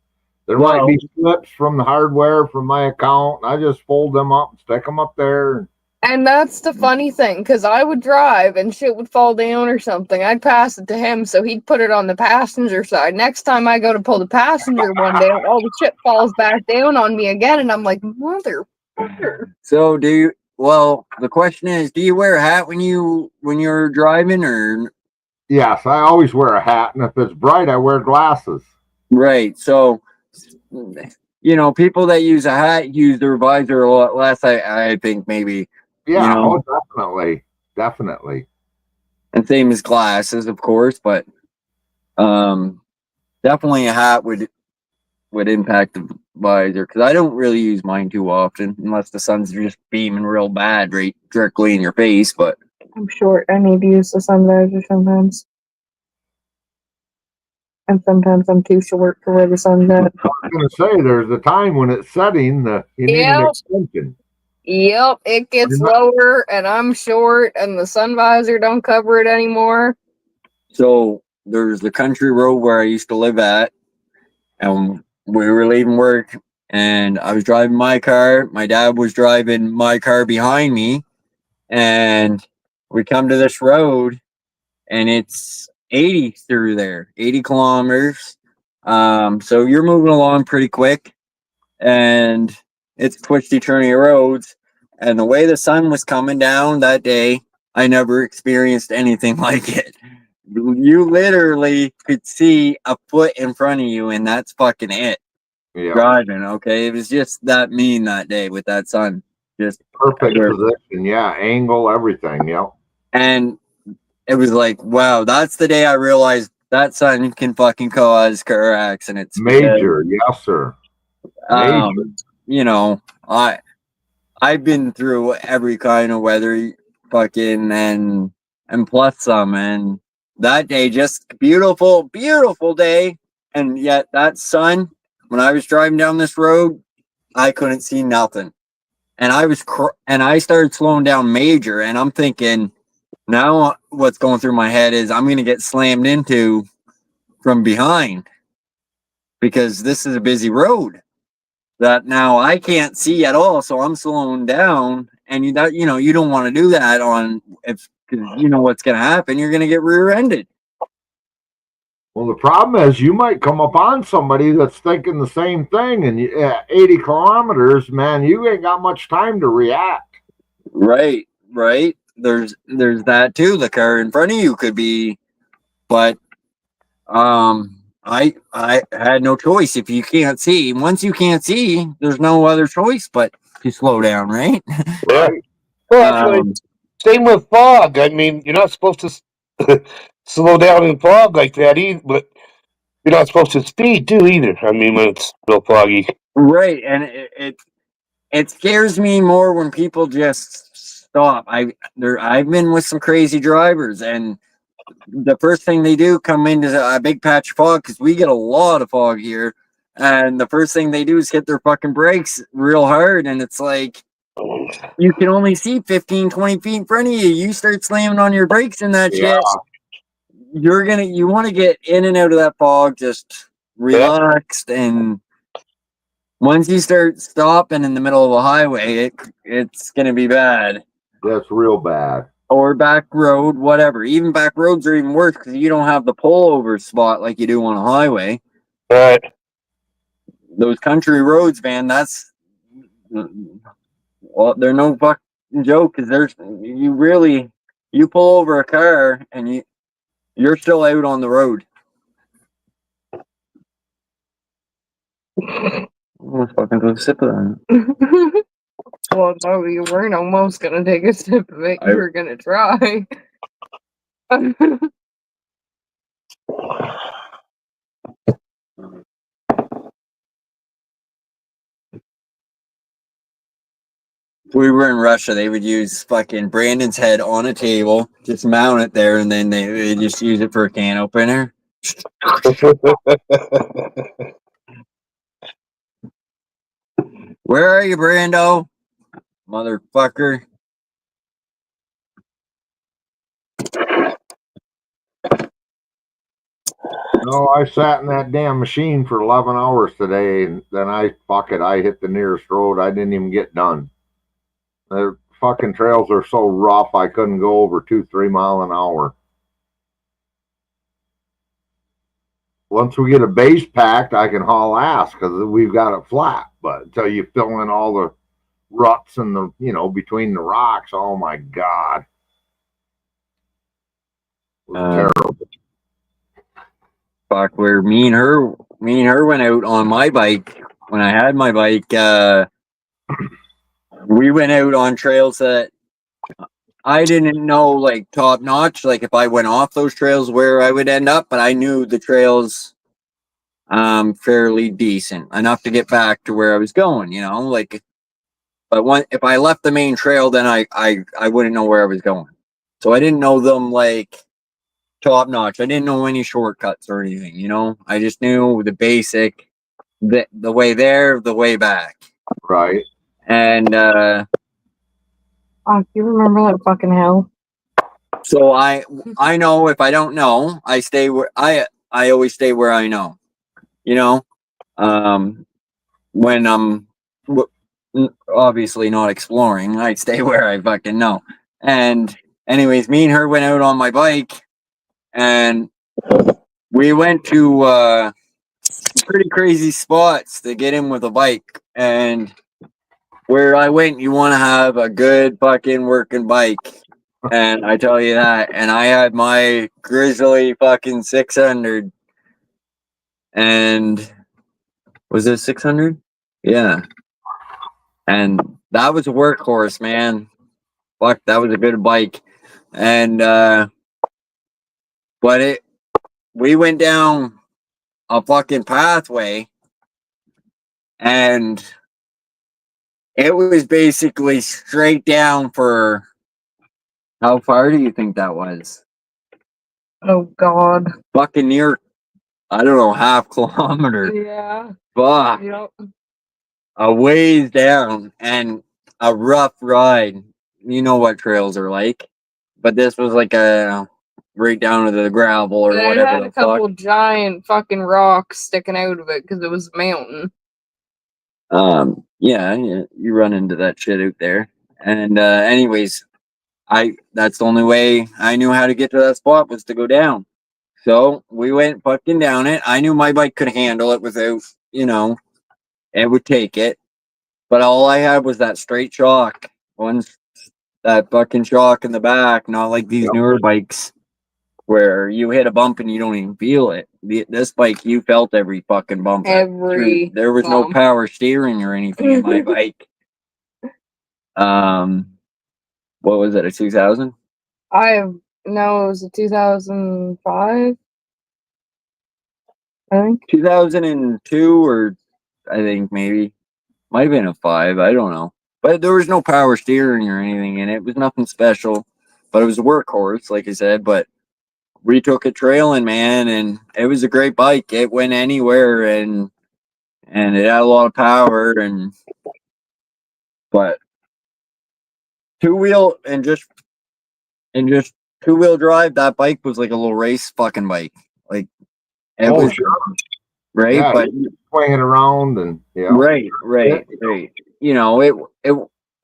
there might be slips from the hardware from my account. I just fold them up and stick them up there. And that's the funny thing, because I would drive and shit would fall down or something. I'd pass it to him, so he'd put it on the passenger side. Next time I go to pull the passenger one down, all the shit falls back down on me again, and I'm like, motherfucker. So the question is, do you wear a hat when you're driving, or? Yes, I always wear a hat, and if it's bright, I wear glasses. Right. So, people that use a hat use their visor a lot less. I think maybe. Yeah, definitely. And same as glasses, of course, but definitely a hat would impact the visor, because I don't really use mine too often unless the sun's just beaming real bad right directly in your face. But I'm short. I need to use the sun visor sometimes. And sometimes I'm too short for where the sun's at. I was going to say, there's a time when it's setting, you need an extension. Yep, it gets lower, and I'm short, and the sun visor don't cover it anymore. So there's the country road where I used to live at, and we were leaving work, and I was driving my car. My dad was driving my car behind me, and we come to this road, and it's 80 through there, 80 kilometers. So you're moving along pretty quick, and it's twisty, turny roads. And the way the sun was coming down that day, I never experienced anything like it. You literally could see a foot in front of you, and that's fucking it. Yeah. Driving, okay? It was just that mean that day with that sun. Just perfect position, yeah, angle, everything, yep. And it was like, wow, that's the day I realized that sun can fucking cause car accidents. Major, yes, sir. Major. I've been through every kind of weather, fucking, and plus some, and that day, just beautiful, beautiful day, and yet that sun, when I was driving down this road, I couldn't see nothing, and I started slowing down major, and I'm thinking, now what's going through my head is I'm gonna get slammed into from behind, because this is a busy road. that now I can't see at all, so I'm slowing down. And you don't want to do that because you know what's going to happen. You're going to get rear-ended. Well, the problem is you might come upon somebody that's thinking the same thing, and at 80 kilometers, man, you ain't got much time to react. Right. There's that too. The car in front of you could be, but I had no choice. If you can't see, once you can't see, there's no other choice but to slow down, right? Yeah. Well, actually, same with fog. I mean, you're not supposed to slow down in fog like that either, but you're not supposed to speed too either. I mean, when it's real foggy. Right, and it scares me more when people just stop. I've been with some crazy drivers, and the first thing they do come into a big patch of fog, because we get a lot of fog here, and the first thing they do is hit their fucking brakes real hard, and it's like you can only see 15, 20 feet in front of you. You start slamming on your brakes and that shit. You want to get in and out of that fog just relaxed, and once you start stopping in the middle of a highway, it's gonna be bad. That's real bad. Or back road, whatever. Even back roads are even worse because you don't have the pullover spot like you do on a highway. Right. Those country roads, man, they're no fucking joke, because you pull over a car and you're still out on the road. Almost fucking took a sip of that. Well, no, you weren't almost gonna take a sip of it. You were gonna try. If we were in Russia, they would use fucking Brandon's head on a table, just mount it there, and then they just use it for a can opener. Where are you, Brando? Motherfucker. No, I sat in that damn machine for 11 hours today, and then I hit the nearest road. I didn't even get done. The fucking trails are so rough, I couldn't go over 2-3 miles an hour. Once we get a base packed, I can haul ass because we've got it flat. But until you fill in all the ruts and between the rocks, oh my God. It was terrible. Fuck, where me and her went out on my bike when I had my bike. We went out on trails that I didn't know, like, top notch, like if I went off those trails where I would end up, but I knew the trails fairly decent enough to get back to where I was going, but if I left the main trail, then I wouldn't know where I was going. So I didn't know them like top notch. I didn't know any shortcuts or anything, I just knew the basic, the way there, the way back. Right. And oh, you remember that fucking hill? So I know if I don't know, I stay where I always stay where I know. When I'm obviously not exploring, I stay where I fucking know. And anyways, me and her went out on my bike, and we went to pretty crazy spots to get in with a bike. And where I went, you want to have a good fucking working bike. And I tell you that. And I had my Grizzly fucking 600. And was it 600? Yeah. And that was a workhorse, man. Fuck, that was a good bike. And but we went down a fucking pathway, and it was basically straight down for how far do you think that was? Oh God. Fucking near, I don't know, half kilometer. Yeah. Fuck. Yep. A ways down, and a rough ride. You know what trails are like. But this was like right down to the gravel or It whatever had the a couple fuck. giant fucking rocks sticking out of it because it was a mountain. Yeah, you run into that shit out there. And anyways, that's the only way I knew how to get to that spot was to go down. So we went fucking down it. I knew my bike could handle it without, it would take it. But all I had was that straight shock. That fucking shock in the back, not like these newer bikes where you hit a bump and you don't even feel it. This bike, you felt every fucking bump. There was no power steering or anything in my bike. What was it, a 2000? No, it was a 2005. I think 2002, or I think maybe might have been a 5. I don't know, but there was no power steering or anything in it. It was nothing special, but it was a workhorse, like I said. But we took it trailing, man, and it was a great bike. It went anywhere, and it had a lot of power, but two-wheel and just two-wheel drive. That bike was like a little race fucking bike, like. It was sure. Right, Yeah, but swing it around and right. It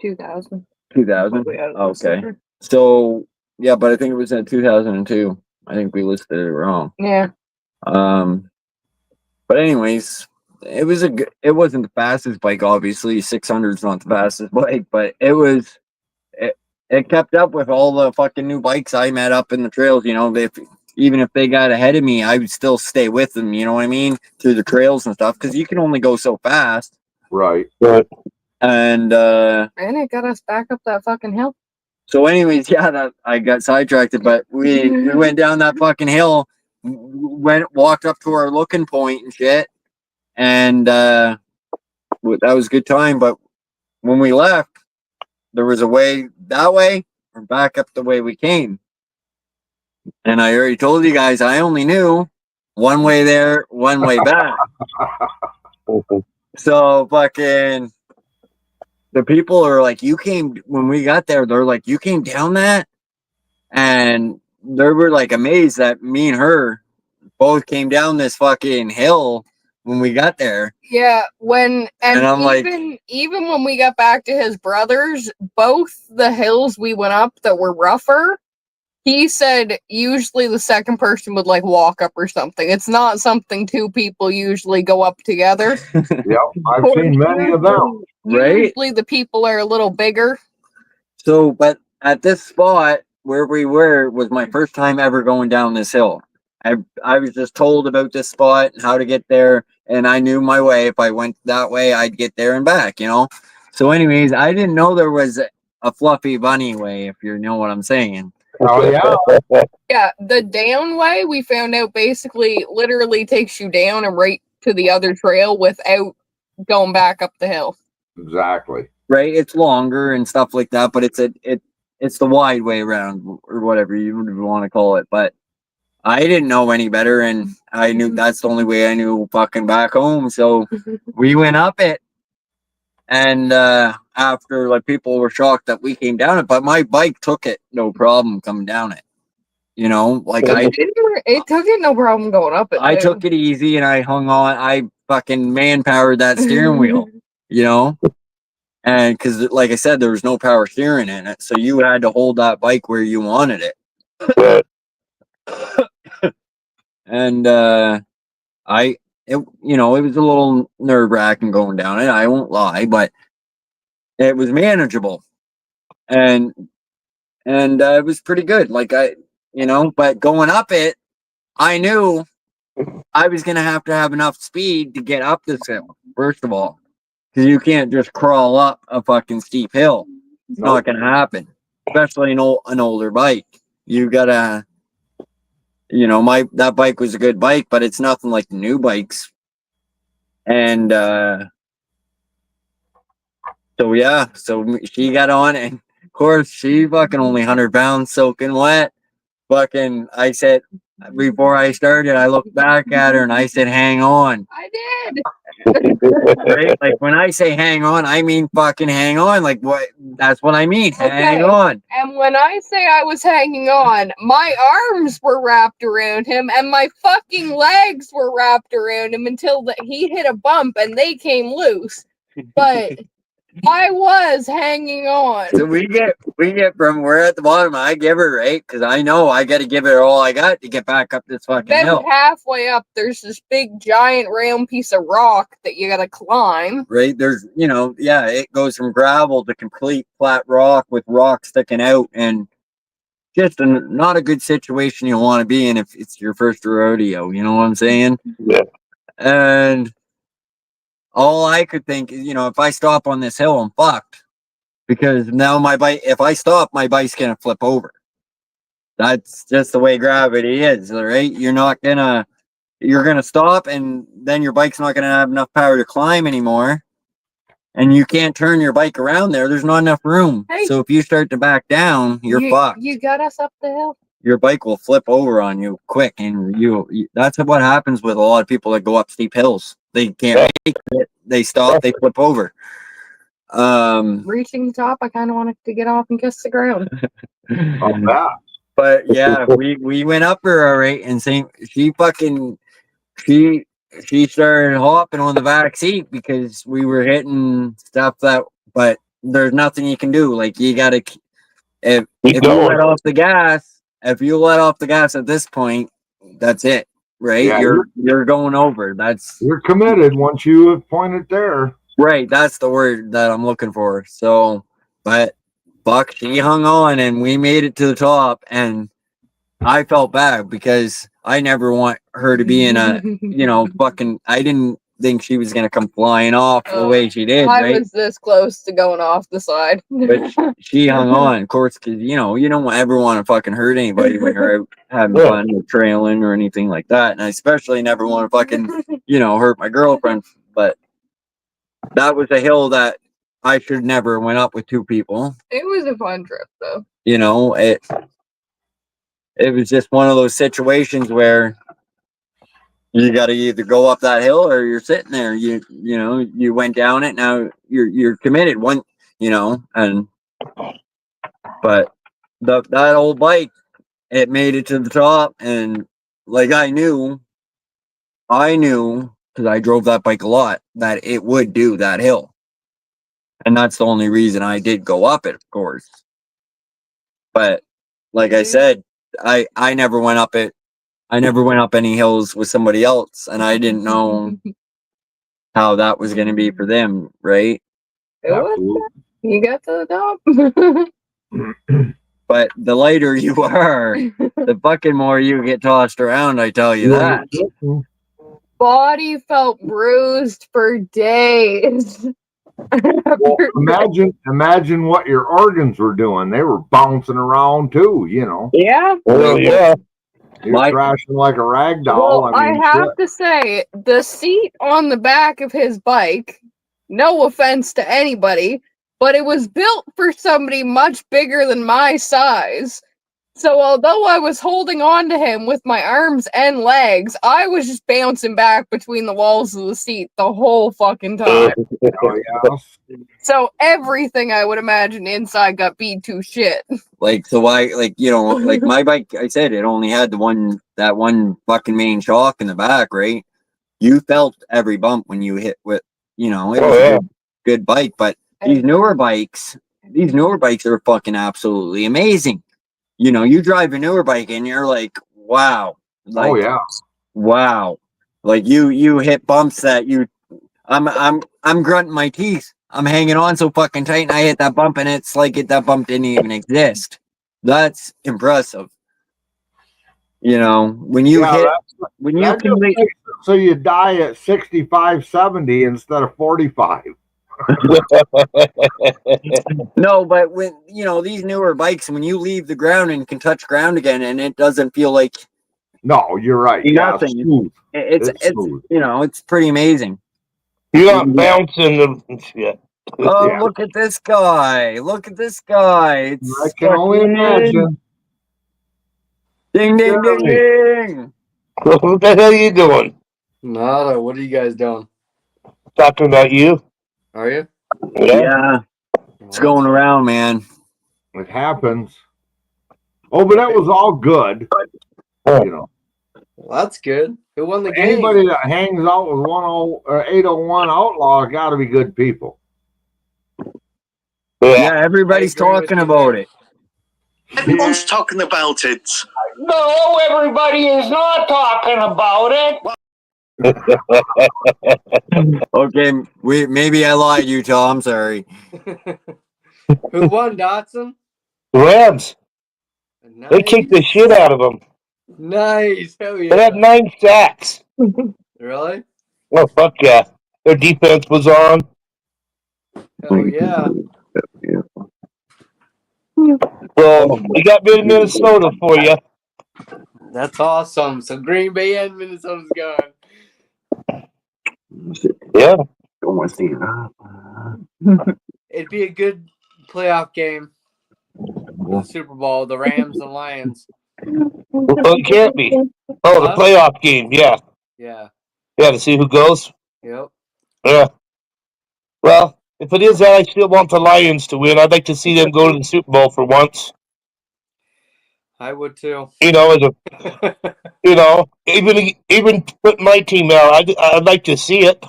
2000. 2000. Okay, so yeah, but I think it was in 2002. I think we listed it wrong. Yeah. But anyways, it wasn't the fastest bike, obviously. 600 is not the fastest bike, but it kept up with all the fucking new bikes I met up in the trails. Even if they got ahead of me, I would still stay with them, you know what I mean? Through the trails and stuff, because you can only go so fast. Right. And it got us back up that fucking hill. So anyways, yeah, I got sidetracked, but we went down that fucking hill, walked up to our looking point and shit, and that was a good time. But when we left, there was a way that way or back up the way we came. And I already told you guys I only knew one way there, one way back. So fucking the people are like, when we got there, they're like, you came down that? And they were like amazed that me and her both came down this fucking hill when we got there. Yeah, and I'm even when we got back to his brother's, both the hills we went up that were rougher, he said usually the second person would like walk up or something. It's not something two people usually go up together. Yep, I've seen many of them. Right? Usually the people are a little bigger. So, but at this spot where we were was my first time ever going down this hill. I was just told about this spot and how to get there, and I knew my way. If I went that way, I'd get there and back, So anyways, I didn't know there was a fluffy bunny way, if you know what I'm saying. Oh yeah. Yeah, the down way we found out basically literally takes you down and right to the other trail without going back up the hill. Exactly. Right, it's longer and stuff like that, but it's the wide way around or whatever you want to call it. But I didn't know any better, and I knew that's the only way I knew fucking back home. So we went up it, and after like people were shocked that we came down it, but my bike took it no problem coming down it. It took it no problem going up it. I took it easy, and I hung on. I fucking manpowered that steering wheel, and because like I said, there was no power steering in it, so you had to hold that bike where you wanted it. And it was a little nerve-wracking going down it, I won't lie, but it was manageable, and it was pretty good. But going up it, I knew I was gonna have to have enough speed to get up this hill, first of all, because you can't just crawl up a fucking steep hill. It's not gonna happen, especially an older bike. You gotta, that bike was a good bike, but it's nothing like the new bikes. And so she got on, and of course she fucking only 100 pounds soaking wet. Fucking, I said, before I started, I looked back at her and I said, hang on. I did. Right? Like when I say hang on, I mean fucking hang on. Like what? That's what I mean. Hang on. And when I say I was hanging on, my arms were wrapped around him and my fucking legs were wrapped around him until he hit a bump and they came loose. but I was hanging on. So we get from we're at the bottom. I give her right because I know I got to give it all I got to get back up this fucking Then hill. halfway up, there's this big giant round piece of rock that you gotta climb. Right there's it goes from gravel to complete flat rock with rock sticking out, and just not a good situation you want to be in if it's your first rodeo. You know what I'm saying? Yeah. And all I could think is, if I stop on this hill, I'm fucked. Because now my bike, if I stop, my bike's going to flip over. That's just the way gravity is, right? You're going to stop, and then your bike's not going to have enough power to climb anymore. And you can't turn your bike around there. There's not enough room. Hey. So if you start to back down, you're fucked. You got us up the hill. Your bike will flip over on you quick, and you that's what happens with a lot of people that go up steep hills. They can't make it, they stop, they flip over. Reaching the top, I kind of wanted to get off and kiss the ground. But yeah, we went up her all right, and she started hopping on the back seat because we were hitting stuff but there's nothing you can do. Like, you gotta if you let off the gas. If you let off the gas at this point, that's it, right? Yeah, you're going over. You're committed once you have pointed there. Right, that's the word that I'm looking for. So, but Buck, she hung on, and we made it to the top, and I felt bad because I never want her to be in a, fucking. I didn't think she was gonna come flying off the way she did. I right? was this close to going off the side. But she hung on, of course, because you don't ever want to fucking hurt anybody when you're out having fun or trailing or anything like that. And I especially never want to fucking, hurt my girlfriend. But that was a hill that I should never went up with two people. It was a fun trip, though. It was just one of those situations where you got to either go up that hill or you're sitting there. You went down it. Now you're committed. But that old bike, it made it to the top, and like I knew because I drove that bike a lot that it would do that hill, and that's the only reason I did go up it, of course. But like I said, I never went up it. I never went up any hills with somebody else, and I didn't know how that was going to be for them, right? It was. You got to the top. But the lighter you are, the fucking more you get tossed around, I tell you that. Body felt bruised for days. Well, imagine what your organs were doing. They were bouncing around too, Yeah. Oh, yeah. You're crashing like a rag doll. Well, I have to say, the seat on the back of his bike, no offense to anybody, but it was built for somebody much bigger than my size. So although I was holding on to him with my arms and legs, I was just bouncing back between the walls of the seat the whole fucking time. So everything I would imagine inside got beat to shit. Like my bike, I said it only had that one fucking main shock in the back, right? You felt every bump when you hit with, it was a good bike. But these newer bikes are fucking absolutely amazing. You drive a newer bike and you're like, wow. Like, wow. Like you hit bumps that I'm grunting my teeth. I'm hanging on so fucking tight, and I hit that bump, and it's like that bump didn't even exist. That's impressive. When you so you die at 65, 70 instead of 45. No, but when these newer bikes, when you leave the ground and can touch ground again, and it doesn't feel like. No, you're right. Nothing. Smooth. It's smooth. It's pretty amazing. You're not bouncing the shit. Oh, look at this guy! Look at this guy! I can only imagine. Ding, ding, ding, ding! What the hell are you doing? Nada. What are you guys doing? Talking about you. Are you? Yeah. It's going around, man. It happens. Oh, but that was all good. Well, that's good. Who won the game? Anybody that hangs out with 801 Outlaw got to be good people. Yeah, everybody's talking about it. Everyone's talking about it. No, everybody is not talking about it. Okay, maybe I lied, Utah. I'm sorry. Who won, Dotson? The Rams. Nice. They kicked the shit out of them. Nice. Hell They yeah. had 9 sacks. Really? Oh, fuck yeah. Their defense was on. Hell yeah. So, we got Minnesota for you. That's awesome. So Green Bay and Minnesota's gone. Yeah. Don't want to see It'd be a good playoff game. The Super Bowl, the Rams and Lions. Well, it can't be. Oh, the playoff game. Yeah. Yeah. Yeah, to see who goes. Yep. Yeah. Well, if it is that, I still want the Lions to win. I'd like to see them go to the Super Bowl for once. I would too. You know, as a, you know, even put my team out, I'd like to see it.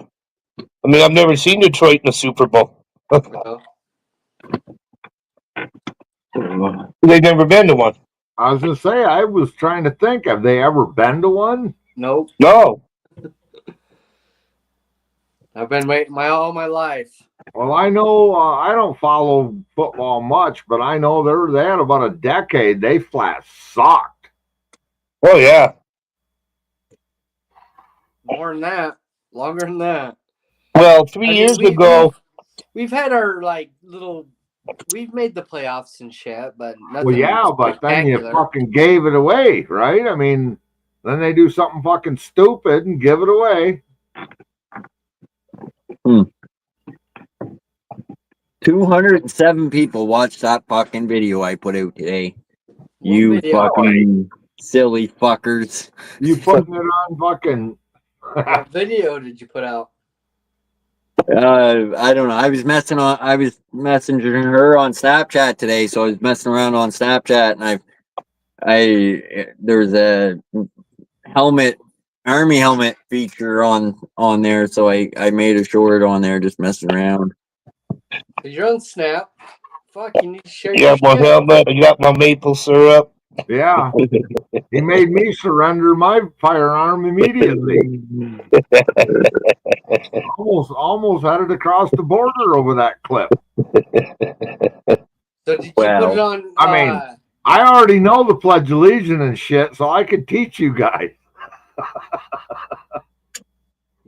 I mean, I've never seen Detroit in the Super Bowl. They've never been to one. I was going to say, I was trying to think, have they ever been to one? Nope. No. I've been waiting all my life. Well, I know I don't follow football much, but I know they had about a decade. They flat sucked. Oh, yeah. More than that. Longer than that. Well, 3 years ago. We've had our, like, little... We've made the playoffs and shit, but nothing. Well, yeah, but then you fucking gave it away, right? I mean, then they do something fucking stupid and give it away. 207 people watched that fucking video I put out today. You fucking silly fuckers. You putting it on fucking... What video did you put out? I don't know. I was messaging her on Snapchat today, so I was messing around on Snapchat, and there's a army helmet feature on there, so I made a short on there just messing around. You're on Snap. Fuck, you need to share You your got my shit. helmet. You got my maple syrup. Yeah. He made me surrender my firearm immediately. almost had it across the border over that clip. So did you put it on... I mean, I already know the Pledge of Allegiance and shit, so I could teach you guys.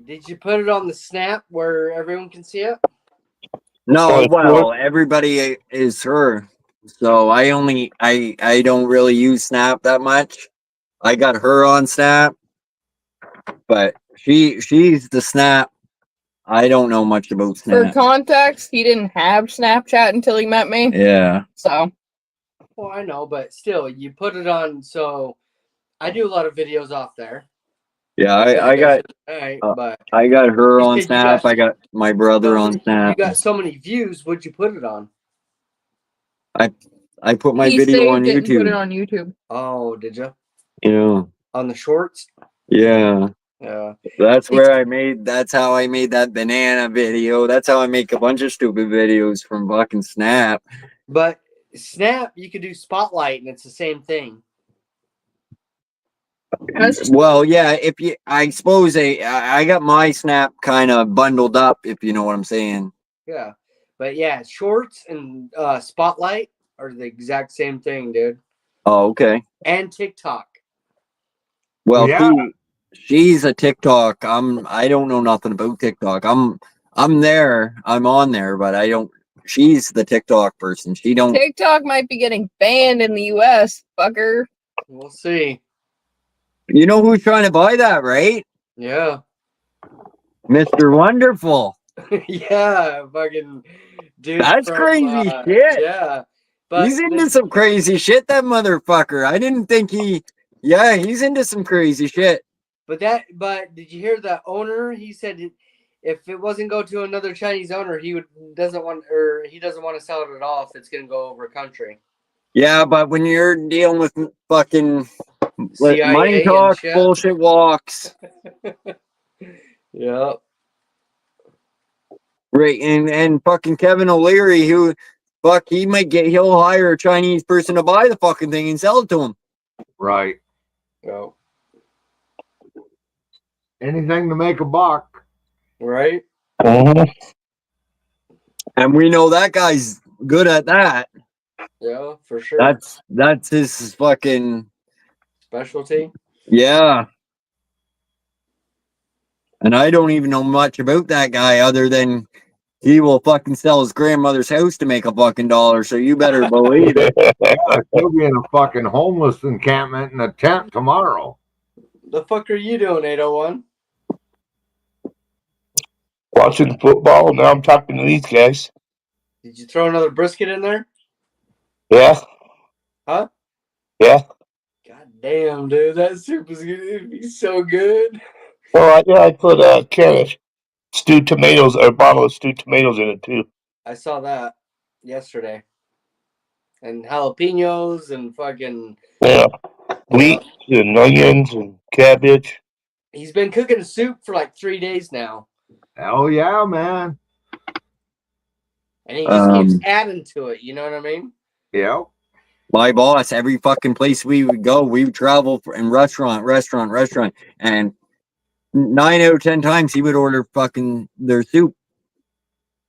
Did you put it on the Snap where everyone can see it? No, well, everybody is her. So I don't really use Snap that much. I got her on Snap, but she's the Snap. I don't know much about Snap. For context, he didn't have Snapchat until he met me. Yeah. So. Well, I know, but still, you put it on. So I do a lot of videos off there. Yeah, I got but I got her you on said you Snap. got- I got my brother on You Snap. got so many views. What'd you put it on? I put my He video on saved it and YouTube. put it on YouTube. Oh, did you? Yeah. On the shorts? Yeah. Yeah. That's how I made that banana video. That's how I make a bunch of stupid videos from fucking Snap. But Snap, you could do Spotlight, and it's the same thing. Well, yeah, I suppose I got my Snap kind of bundled up, if you know what I'm saying. Yeah. But yeah, shorts and Spotlight are the exact same thing, dude. Oh, okay. And TikTok. Well, Yeah. she's a TikTok. I don't know nothing about TikTok. I'm there. I'm on there, but I don't. She's the TikTok person. She don't. TikTok might be getting banned in the U.S., fucker. We'll see. You know who's trying to buy that, right? Yeah. Mr. Wonderful. Yeah, fucking dude. That's crazy shit. Yeah. But He's into some crazy shit, that motherfucker. I didn't think he's into some crazy shit. But did you hear the owner? He said if it wasn't go to another Chinese owner, he doesn't want to sell it at all if it's gonna go over country. Yeah, but when you're dealing with fucking Let CIA money and talk, shit. bullshit walks. Yeah. Right, and fucking Kevin O'Leary, who he'll hire a Chinese person to buy the fucking thing and sell it to him. Right. Go. Anything to make a buck. Right. Mhm. And we know that guy's good at that. Yeah, for sure. That's his fucking Specialty. yeah. And I don't even know much about that guy other than he will fucking sell his grandmother's house to make a fucking dollar. So you better believe it. Yeah, he'll be in a fucking homeless encampment in a tent tomorrow. The fuck are you doing, 801? Watching football. Now I'm talking to these guys. Did you throw another brisket in there? Yeah. Huh? Yeah. God damn, dude. That soup is gonna be so good. Well, I put a can of stewed tomatoes or a bottle of stewed tomatoes in it too. I saw that yesterday. And jalapenos and fucking. Yeah. Wheat and onions and cabbage. He's been cooking soup for like 3 days now. Hell yeah, man. And he just keeps adding to it. You know what I mean? Yeah. My boss, every fucking place we would go, we would travel in restaurant, and 9 out of 10 times he would order fucking their soup.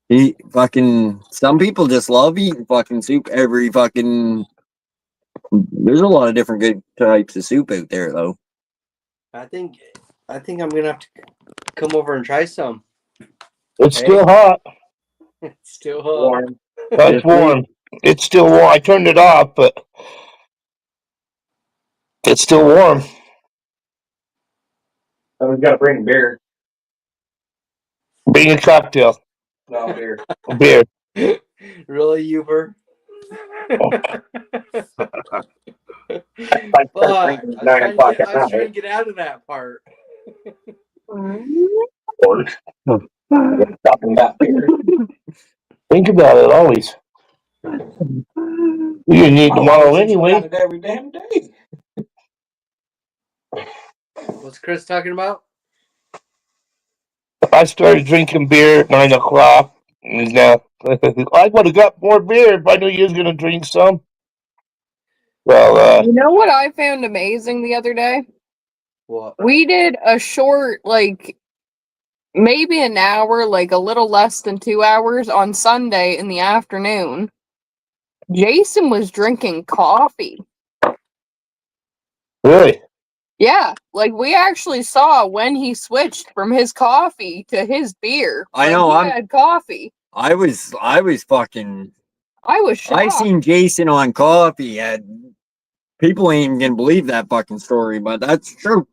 He fucking some people just love eating fucking soup every fucking. There's a lot of different good types of soup out there, though. I think I'm gonna have to come over and try some. It's still hot. It's still hot. That's warm. It's still warm. I turned it off, but it's still warm. Someone's got to bring beer. Bring a cocktail. No beer. Beer. Really, Uber? I start drinking at 9 o'clock at I was trying to night. get out of that part. Talking about beer. Think about it always. You're gonna need tomorrow anyway. Every damn day. What's Chris talking about? I started drinking beer at 9 o'clock. And now I would have got more beer if I knew you was gonna drink some. Well, You know what I found amazing the other day? What? We did a short, like, maybe an hour, like a little less than 2 hours on Sunday in the afternoon. Jason was drinking coffee. really? Yeah, like we actually saw when he switched from his coffee to his beer. I know, He had coffee. I was fucking. I was shocked. I seen Jason on coffee. People ain't even gonna believe that fucking story, but that's true.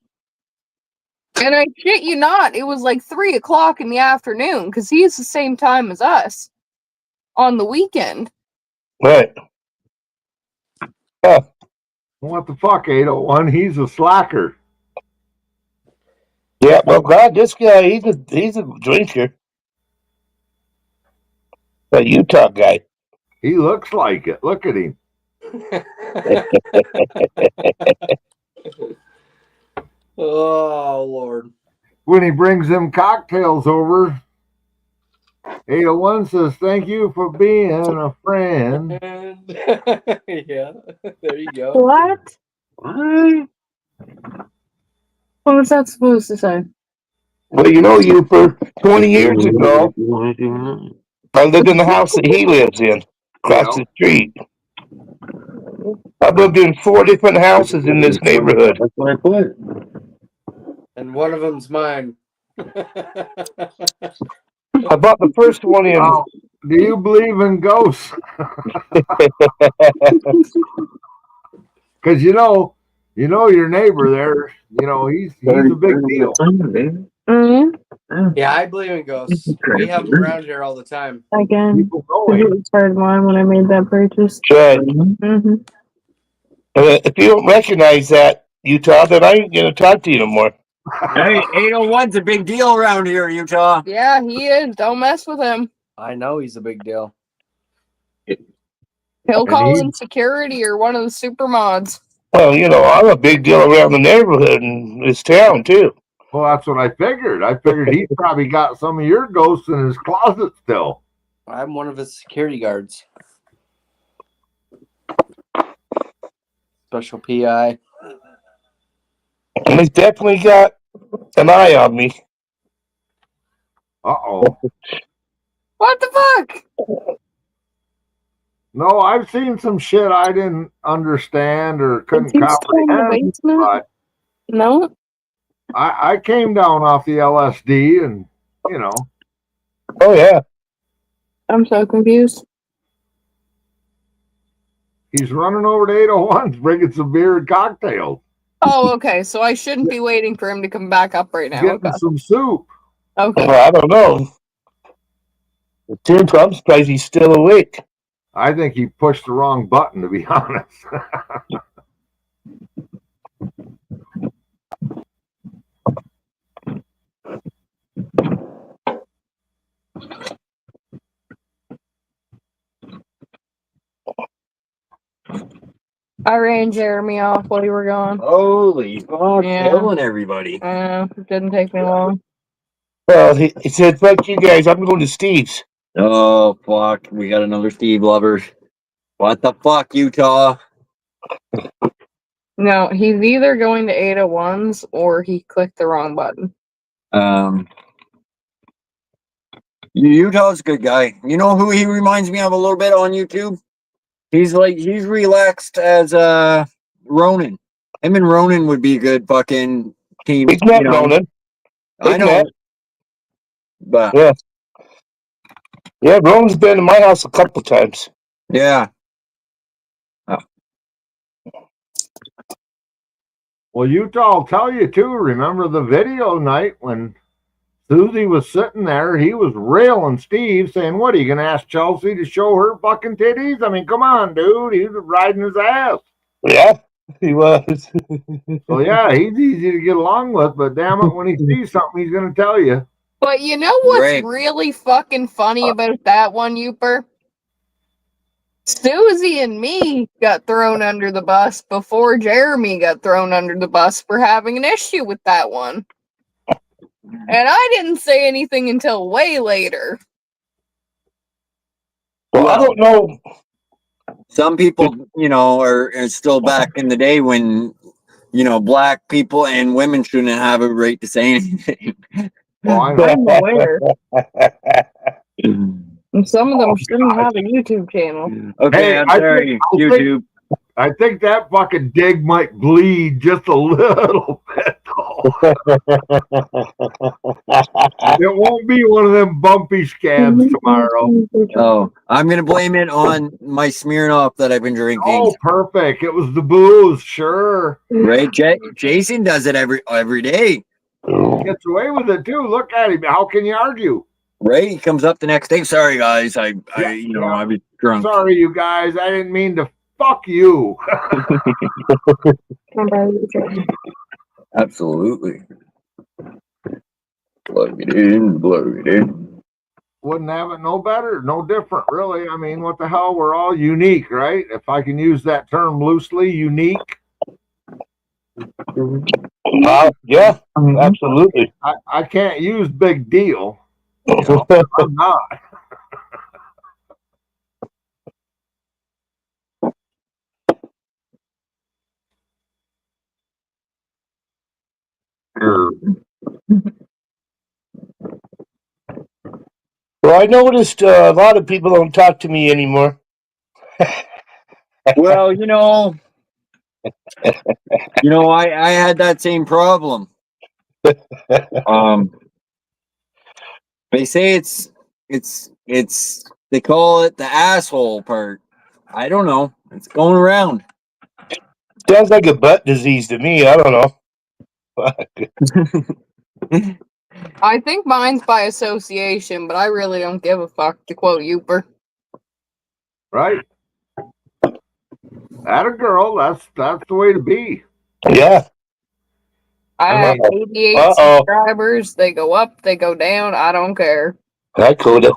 And I shit you not, it was like 3 o'clock in the afternoon because he's the same time as us on the weekend. Right. Yeah. What the fuck, 801? He's a slacker. Yeah, well, God, this guy, he's a drinker. A Utah guy. He looks like it. Look at him. Oh, Lord. When he brings them cocktails over, 801 says, "Thank you for being a friend." Yeah, there you go. What? What was that supposed to say? Well, you know, you for 20 years ago, I lived in the house that he lives in, across the street. I've lived in 4 different houses in this neighborhood. That's what I put. And one of them's mine. I bought the first one in. Oh, do you believe in ghosts? Because you know your neighbor there. You know he's a big deal. Mm-hmm. Yeah, I believe in ghosts. We have them around here all the time. Again, People know it him. was part of mine when I made that purchase. Chad, Mm-hmm. if you don't recognize that, Utah, then I ain't going to talk to you no more. Hey, 801's a big deal around here, Utah. Yeah, he is. Don't mess with him. I know he's a big deal. He'll And call he- in security or one of the super mods. Well, you know, I'm a big deal around the neighborhood and this town too. Well, that's what I figured. I figured he's probably got some of your ghosts in his closet still. I'm one of his security guards. Special PI. And he's definitely got an eye on me. Uh-oh. What the fuck? No, I've seen some shit I didn't understand or couldn't Is he still in the comprehend. basement? But No. I came down off the LSD and, you know. Oh, yeah. I'm so confused. He's running over to 801s, bringing some beer and cocktails. Oh, okay. So I shouldn't be waiting for him to come back up right now. Getting Okay. some soup. Okay. Well, I don't know. I'm surprised he's still awake. I think he pushed the wrong button, to be honest. I ran Jeremy off while you were gone. Holy fuck, Yeah. killing everybody. It didn't take me long. Well, he said, fuck you guys, I'm going to Steve's. Oh, fuck. We got another Steve lover. What the fuck, Utah? No, he's either going to 801s or he clicked the wrong button. Utah's a good guy. You know who he reminds me of a little bit on YouTube? He's relaxed as Ronan. Him and Ronan would be a good fucking team. He's not you know? Ronan. I He's know. not. But Yeah. Yeah, Ronan's been to my house a couple times. yeah. Well, Utah will tell you, too. Remember the video night when Susie was sitting there? He was railing Steve, saying, what, are you going to ask Chelsea to show her fucking titties? I mean, come on, dude. He was riding his ass. Yeah, he was. So, yeah, he's easy to get along with, but damn it, when he sees something, he's going to tell you. But you know what's Right. really fucking funny about that one, Youper? Susie and me got thrown under the bus before Jeremy got thrown under the bus for having an issue with that one. And I didn't say anything until way later. Well, I don't know. Some people, you know, are still back in the day when, you know, black people and women shouldn't have a right to say anything. Well, I'm aware. And some of them shouldn't have a YouTube channel. Okay, Hey, I'm I sorry, think- YouTube. I think that fucking dig might bleed just a little bit, though. It won't be one of them bumpy scabs tomorrow. Oh, I'm gonna blame it on my Smirnoff that I've been drinking. Oh, perfect. It was the booze, sure. Right, Jason does it every day. Gets away with it, too. Look at him. How can you argue? Right, he comes up the next day. Sorry, guys, I was drunk. Sorry, you guys. I didn't mean to fuck you. Absolutely. Plug it in. Wouldn't have it no better, no different, really. I mean, what the hell? We're all unique, right? If I can use that term loosely, unique. Yeah, absolutely. I can't use big deal. You know, I'm not. Well, I noticed a lot of people don't talk to me anymore. Well, you know, I had that same problem. They say it's they call it the asshole part. I don't know. It's going around. Sounds like a butt disease to me. I don't know. I think mine's by association, but I really don't give a fuck, to quote Youper. Right? That a girl. That's the way to be. Yeah. I have 88 subscribers. They go up, they go down. I don't care. I could have.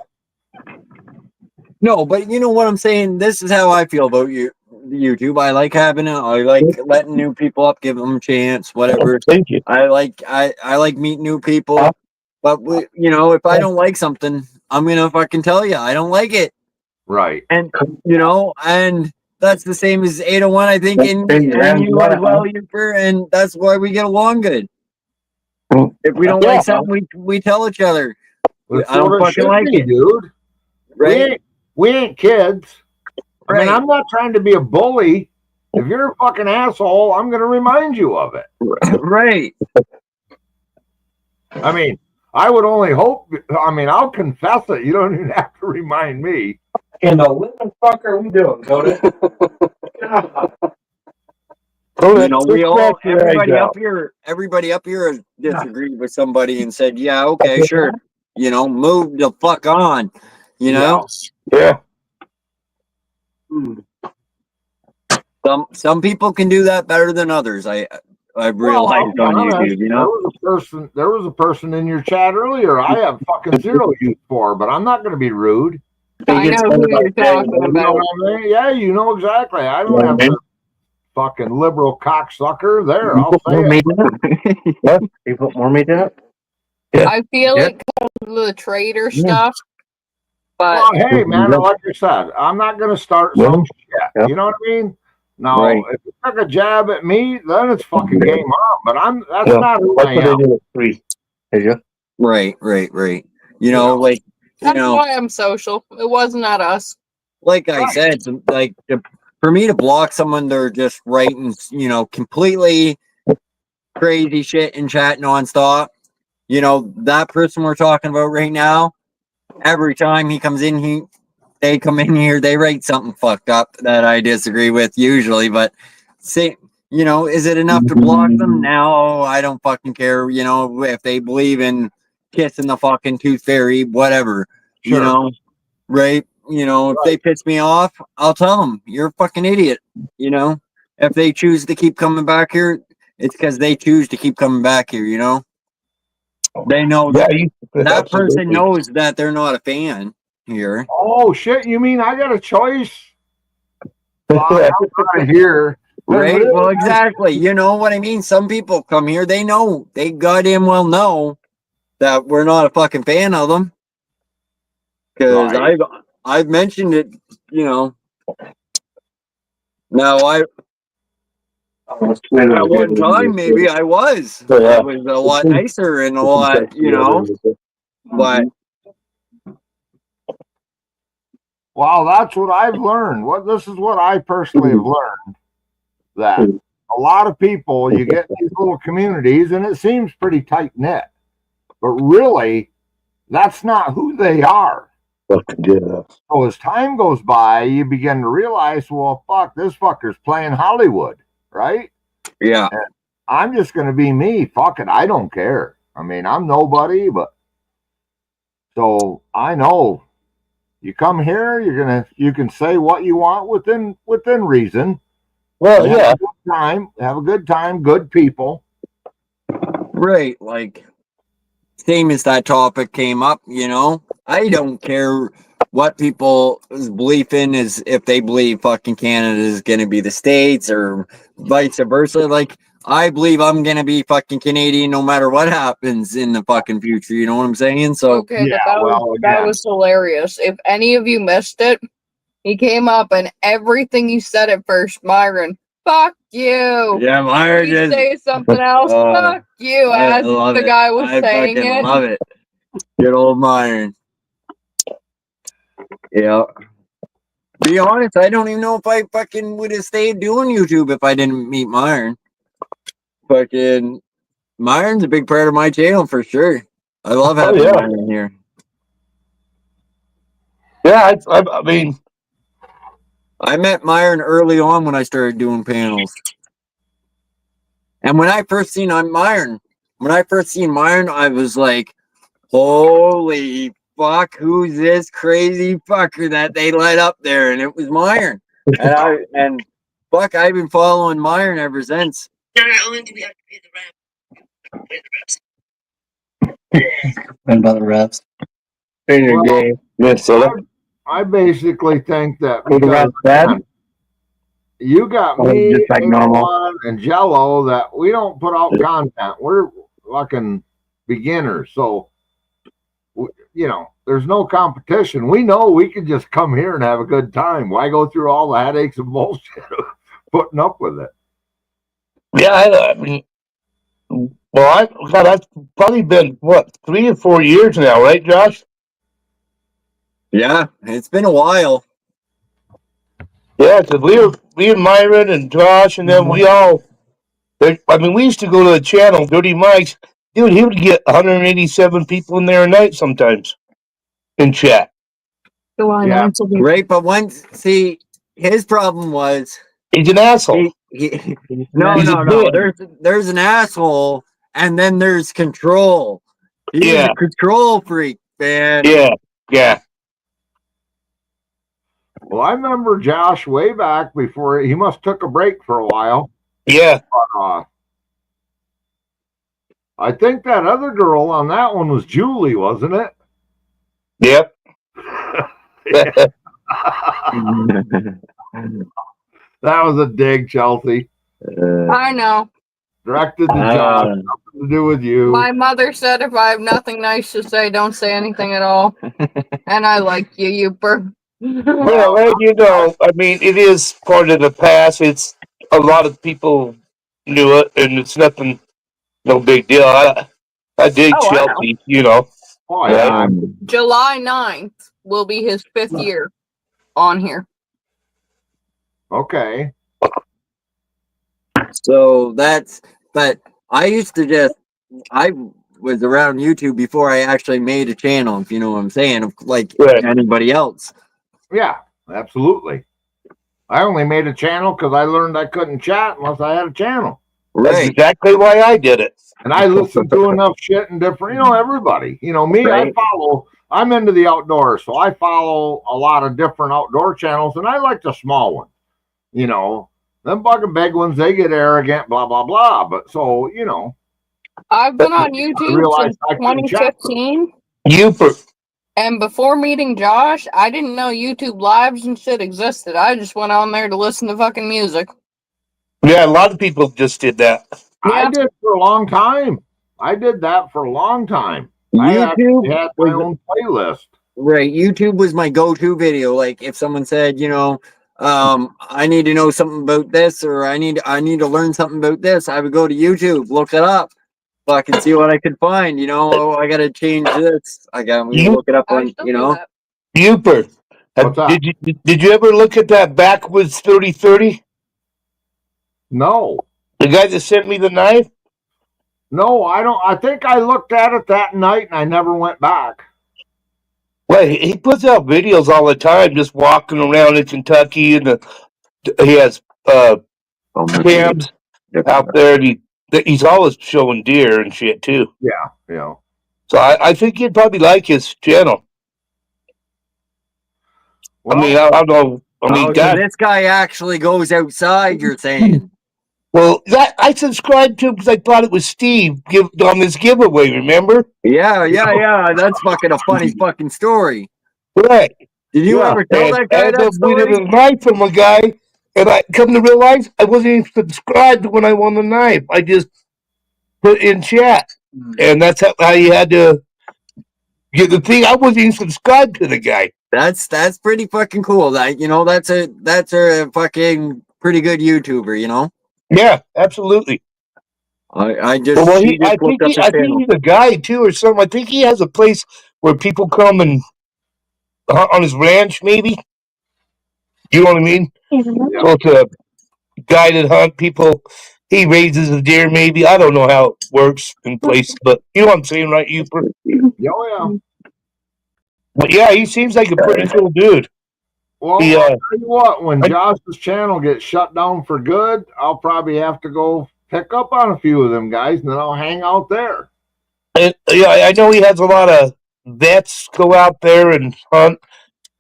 No, but you know what I'm saying? This is how I feel about you. YouTube. I like having it. I like letting new people up, give them a chance, whatever. Thank you. I like meeting new people. But if I don't like something, I'm gonna fucking tell you I don't like it. Right. And and that's the same as 801, I think, and you as well, Uper, and that's why we get along good. If we don't like something, we tell each other. That's I don't what it fucking should like be, it. dude. Right? We ain't kids. I mean, Right. I'm not trying to be a bully. If you're a fucking asshole, I'm going to remind you of it. Right. I mean, I would only hope. I mean, I'll confess it. You don't even have to remind me. And the living fuck are we doing, Coda? We all, everybody up here has disagreed with somebody and said, yeah, okay, sure. Move the fuck on. Yeah. Some people can do that better than others. I've realized on YouTube, There was a person in your chat earlier I have fucking zero use for, but I'm not going to be rude. I know who you're talking about. Yeah, you know exactly. I don't have to fucking liberal cocksucker there. I'll say it. What? You put more meat in it? I feel it because of the trader stuff. But well, hey, man, like I said, I'm not going to start some shit. You know what I mean? No, if you took a jab at me, then it's fucking game on. But that's not who I am. Right. That's why I'm social. It was not us. Like I said, for me to block someone, they're just writing, completely crazy shit in chat nonstop. That person we're talking about right now, every time he comes in, they come in here, they write something fucked up that I disagree with usually, but is it enough to block them? No, I don't fucking care, if they believe in kissing the fucking tooth fairy, whatever, right? If they piss me off, I'll tell them, you're a fucking idiot, if they choose to keep coming back here, it's because they choose to keep coming back here, they know that person knows that they're not a fan here. Oh shit! You mean I got a choice? I'm here, right? Well, exactly. You know what I mean. Some people come here. They goddamn well know that we're not a fucking fan of them because I've mentioned it. Now at one time maybe I was a lot nicer and a lot, but. Well, that's what I've learned. This is what I personally have learned, that a lot of people, you get these little communities and it seems pretty tight knit, but really that's not who they are. So as time goes by, you begin to realize, well, fuck, this fucker's playing Hollywood, right? Yeah. And I'm just going to be me. Fuck it. I don't care. I mean, I'm nobody, but so I know. You come here, you can say what you want within reason. Well, have a good time, good people. Right, like same as that topic came up, I don't care what people's belief in is, if they believe fucking Canada is gonna be the States or vice versa. Like I believe I'm gonna be fucking Canadian no matter what happens in the fucking future. You know what I'm saying? So okay, that was hilarious. If any of you missed it, he came up and everything you said at first, Myron. Fuck you. Yeah, Myron. You say something else. Fuck you. As the guy was saying it. I love it. Good old Myron. Yeah. Be honest, I don't even know if I fucking would have stayed doing YouTube if I didn't meet Myron. Fucking Myron's a big part of my channel for sure. I love having Myron here. Yeah, I mean, I met Myron early on when I started doing panels. And when I first seen Myron, I was like, holy fuck, who's this crazy fucker that they let up there? And it was Myron. And I've been following Myron ever since. And about the refs in your game, Minnesota. I basically think that the refs bad. You got Oh, me, just like normal. Aaron, and Jello that we don't put out content. We're fucking beginners. So, there's no competition. We know we can just come here and have a good time. Why go through all the headaches and bullshit of putting up with it? Yeah, I mean, well, that's probably been, what, 3 or 4 years now, right, Josh? Yeah, it's been a while. Yeah, because me and Myron and Josh, and then we all, we used to go to the channel, Dirty Mike's. Dude, he would get 187 people in there a night sometimes in chat. Yeah. Right, but his problem was he's an asshole. No. There's an asshole, and then there's control. He's a control freak, man. Yeah. Well, I remember Josh way back before he must took a break for a while. Yeah. I think that other girl on that one was Julie, wasn't it? Yep. That was a dig, Chelsea. I know. Directed to Josh, nothing to do with you. My mother said if I have nothing nice to say, don't say anything at all. And I like you, Youper. Well, it is part of the past. It's a lot of people knew it, and it's nothing, no big deal. I dig Chelsea, Oh, yeah. July 9th will be his 5th year on here. Okay. So but I used to I was around YouTube before I actually made a channel, if you know what I'm saying, like anybody else. Yeah, absolutely. I only made a channel because I learned I couldn't chat unless I had a channel. That's exactly why I did it. And I listened to enough shit and different, everybody. Me, Right. I'm into the outdoors, so I follow a lot of different outdoor channels, and I like the small ones. Them fucking big ones, they get arrogant, blah, blah, blah. But so, I've been on YouTube since 2015. And before meeting Josh, I didn't know YouTube lives and shit existed. I just went on there to listen to fucking music. Yeah, a lot of people just did that. I did for a long time. I did that for a long time. YouTube I had my own playlist. Right, YouTube was my go-to video. Like if someone said, I need to know something about this, or I need to learn something about this, I would go to YouTube, look it up, fucking see what I could find. I gotta change this. I gotta look it up on, Youper, did you ever look at that Backwoods 3030? No. The guy that sent me the knife? No, I don't. I think I looked at it that night and I never went back. Well, he puts out videos all the time, just walking around in Kentucky, and he has cams out there, and he's always showing deer and shit too. Yeah. So I think you'd probably like his channel. Well, I don't know. So this guy actually goes outside, you're saying? Well, I subscribed to him because I thought it was Steve on this giveaway, remember? Yeah. That's fucking a funny fucking story. Right. Did you ever tell that guy that story? I winning a knife from a guy, and I come to realize I wasn't even subscribed when I won the knife. I just put in chat, and that's how you had to get the thing. I wasn't even subscribed to the guy. That's pretty fucking cool. That's a fucking pretty good YouTuber, Yeah, absolutely. I think he's a guide too, or something. I think he has a place where people come and hunt on his ranch, maybe. You know what I mean? Mm-hmm. So it's a guided hunt. He raises a deer, maybe. I don't know how it works in place, but you know what I'm saying, right, Youper? Oh, yeah. But yeah, he seems like a pretty cool dude. Well, I'll tell you what, when Josh's channel gets shut down for good, I'll probably have to go pick up on a few of them guys, and then I'll hang out there. And, I know he has a lot of vets go out there and hunt,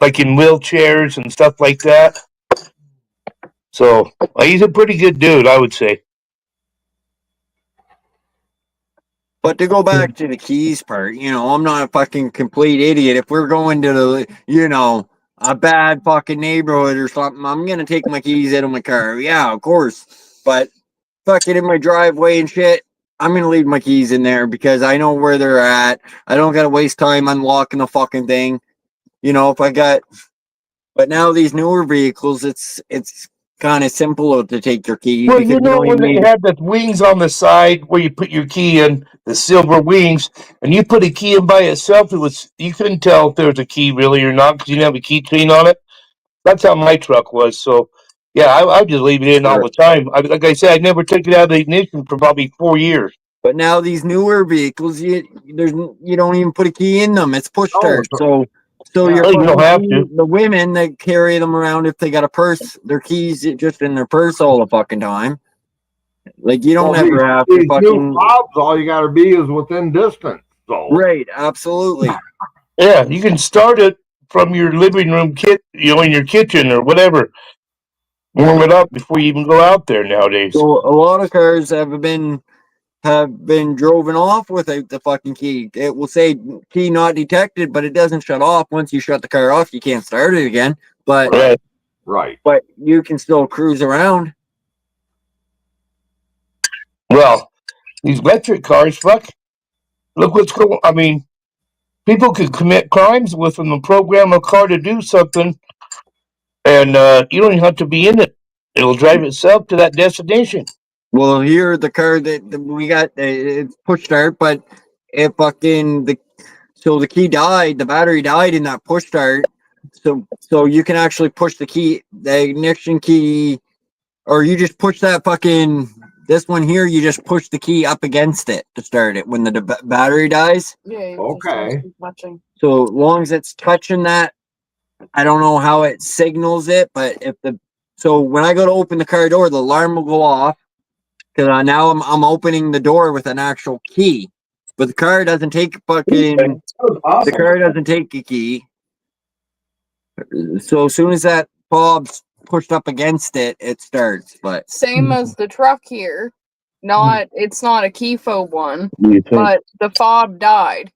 like in wheelchairs and stuff like that. So he's a pretty good dude, I would say. But to go back to the keys part, I'm not a fucking complete idiot. If we're going to the, a bad fucking neighborhood or something, I'm gonna take my keys out of my car. Yeah, of course. But fucking in my driveway and shit, I'm gonna leave my keys in there because I know where they're at. I don't gotta waste time unlocking the fucking thing. You know, if I got. But now these newer vehicles, it's kind of simple to take your keys. Well, because you know don't when even they need- had the wings on the side where you put your key in, the silver wings, and you put a key in by itself, you couldn't tell if there was a key really or not because you didn't have a keychain on it. That's how my truck was. So, yeah, I just leave it in all the time. Like I said, I never took it out of the ignition for probably 4 years. But now these newer vehicles, you don't even put a key in them. It's push start. So you're Well, you don't have to. the women that carry them around if they got a purse, their keys just in their purse all the fucking time. Like you don't ever have to these fucking new fobs, all you got to be is within distance. So right, absolutely. Yeah, you can start it from your living room in your kitchen or whatever. Warm it up before you even go out there nowadays. So a lot of cars have been driven off without the fucking key. It will say key not detected, but it doesn't shut off. Once you shut the car off, you can't start it again. But Right. But you can still cruise around. Well, these electric cars, fuck. Look what's going. I mean, people could commit crimes with them and program a car to do something, and you don't even have to be in it. It'll drive itself to that destination. Well, here the car that we got, it's push start, but it fucking so the key died, the battery died in that push start. So you can actually push the key, the ignition key, or you just push that fucking this one here. You just push the key up against it to start it when the battery dies. Yeah. Okay. Watching. So as long as it's touching that, I don't know how it signals it, but so when I go to open the car door, the alarm will go off. Because now I'm opening the door with an actual key, but the car doesn't take fucking. The car doesn't take a key. So as soon as that fob's pushed up against it, it starts. But Same as the truck here. It's not a key fob one, Yeah. but the fob died.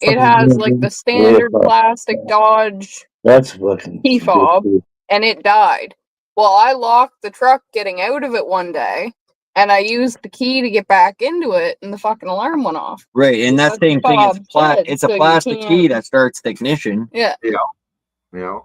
It has like the standard plastic Dodge That's fucking key fob, and it died. Well, I locked the truck getting out of it one day, and I used the key to get back into it, and the fucking alarm went off. right, and that But the same thing is fob's dead, it's so a you plastic key can't- that starts the ignition. Yeah. Yeah.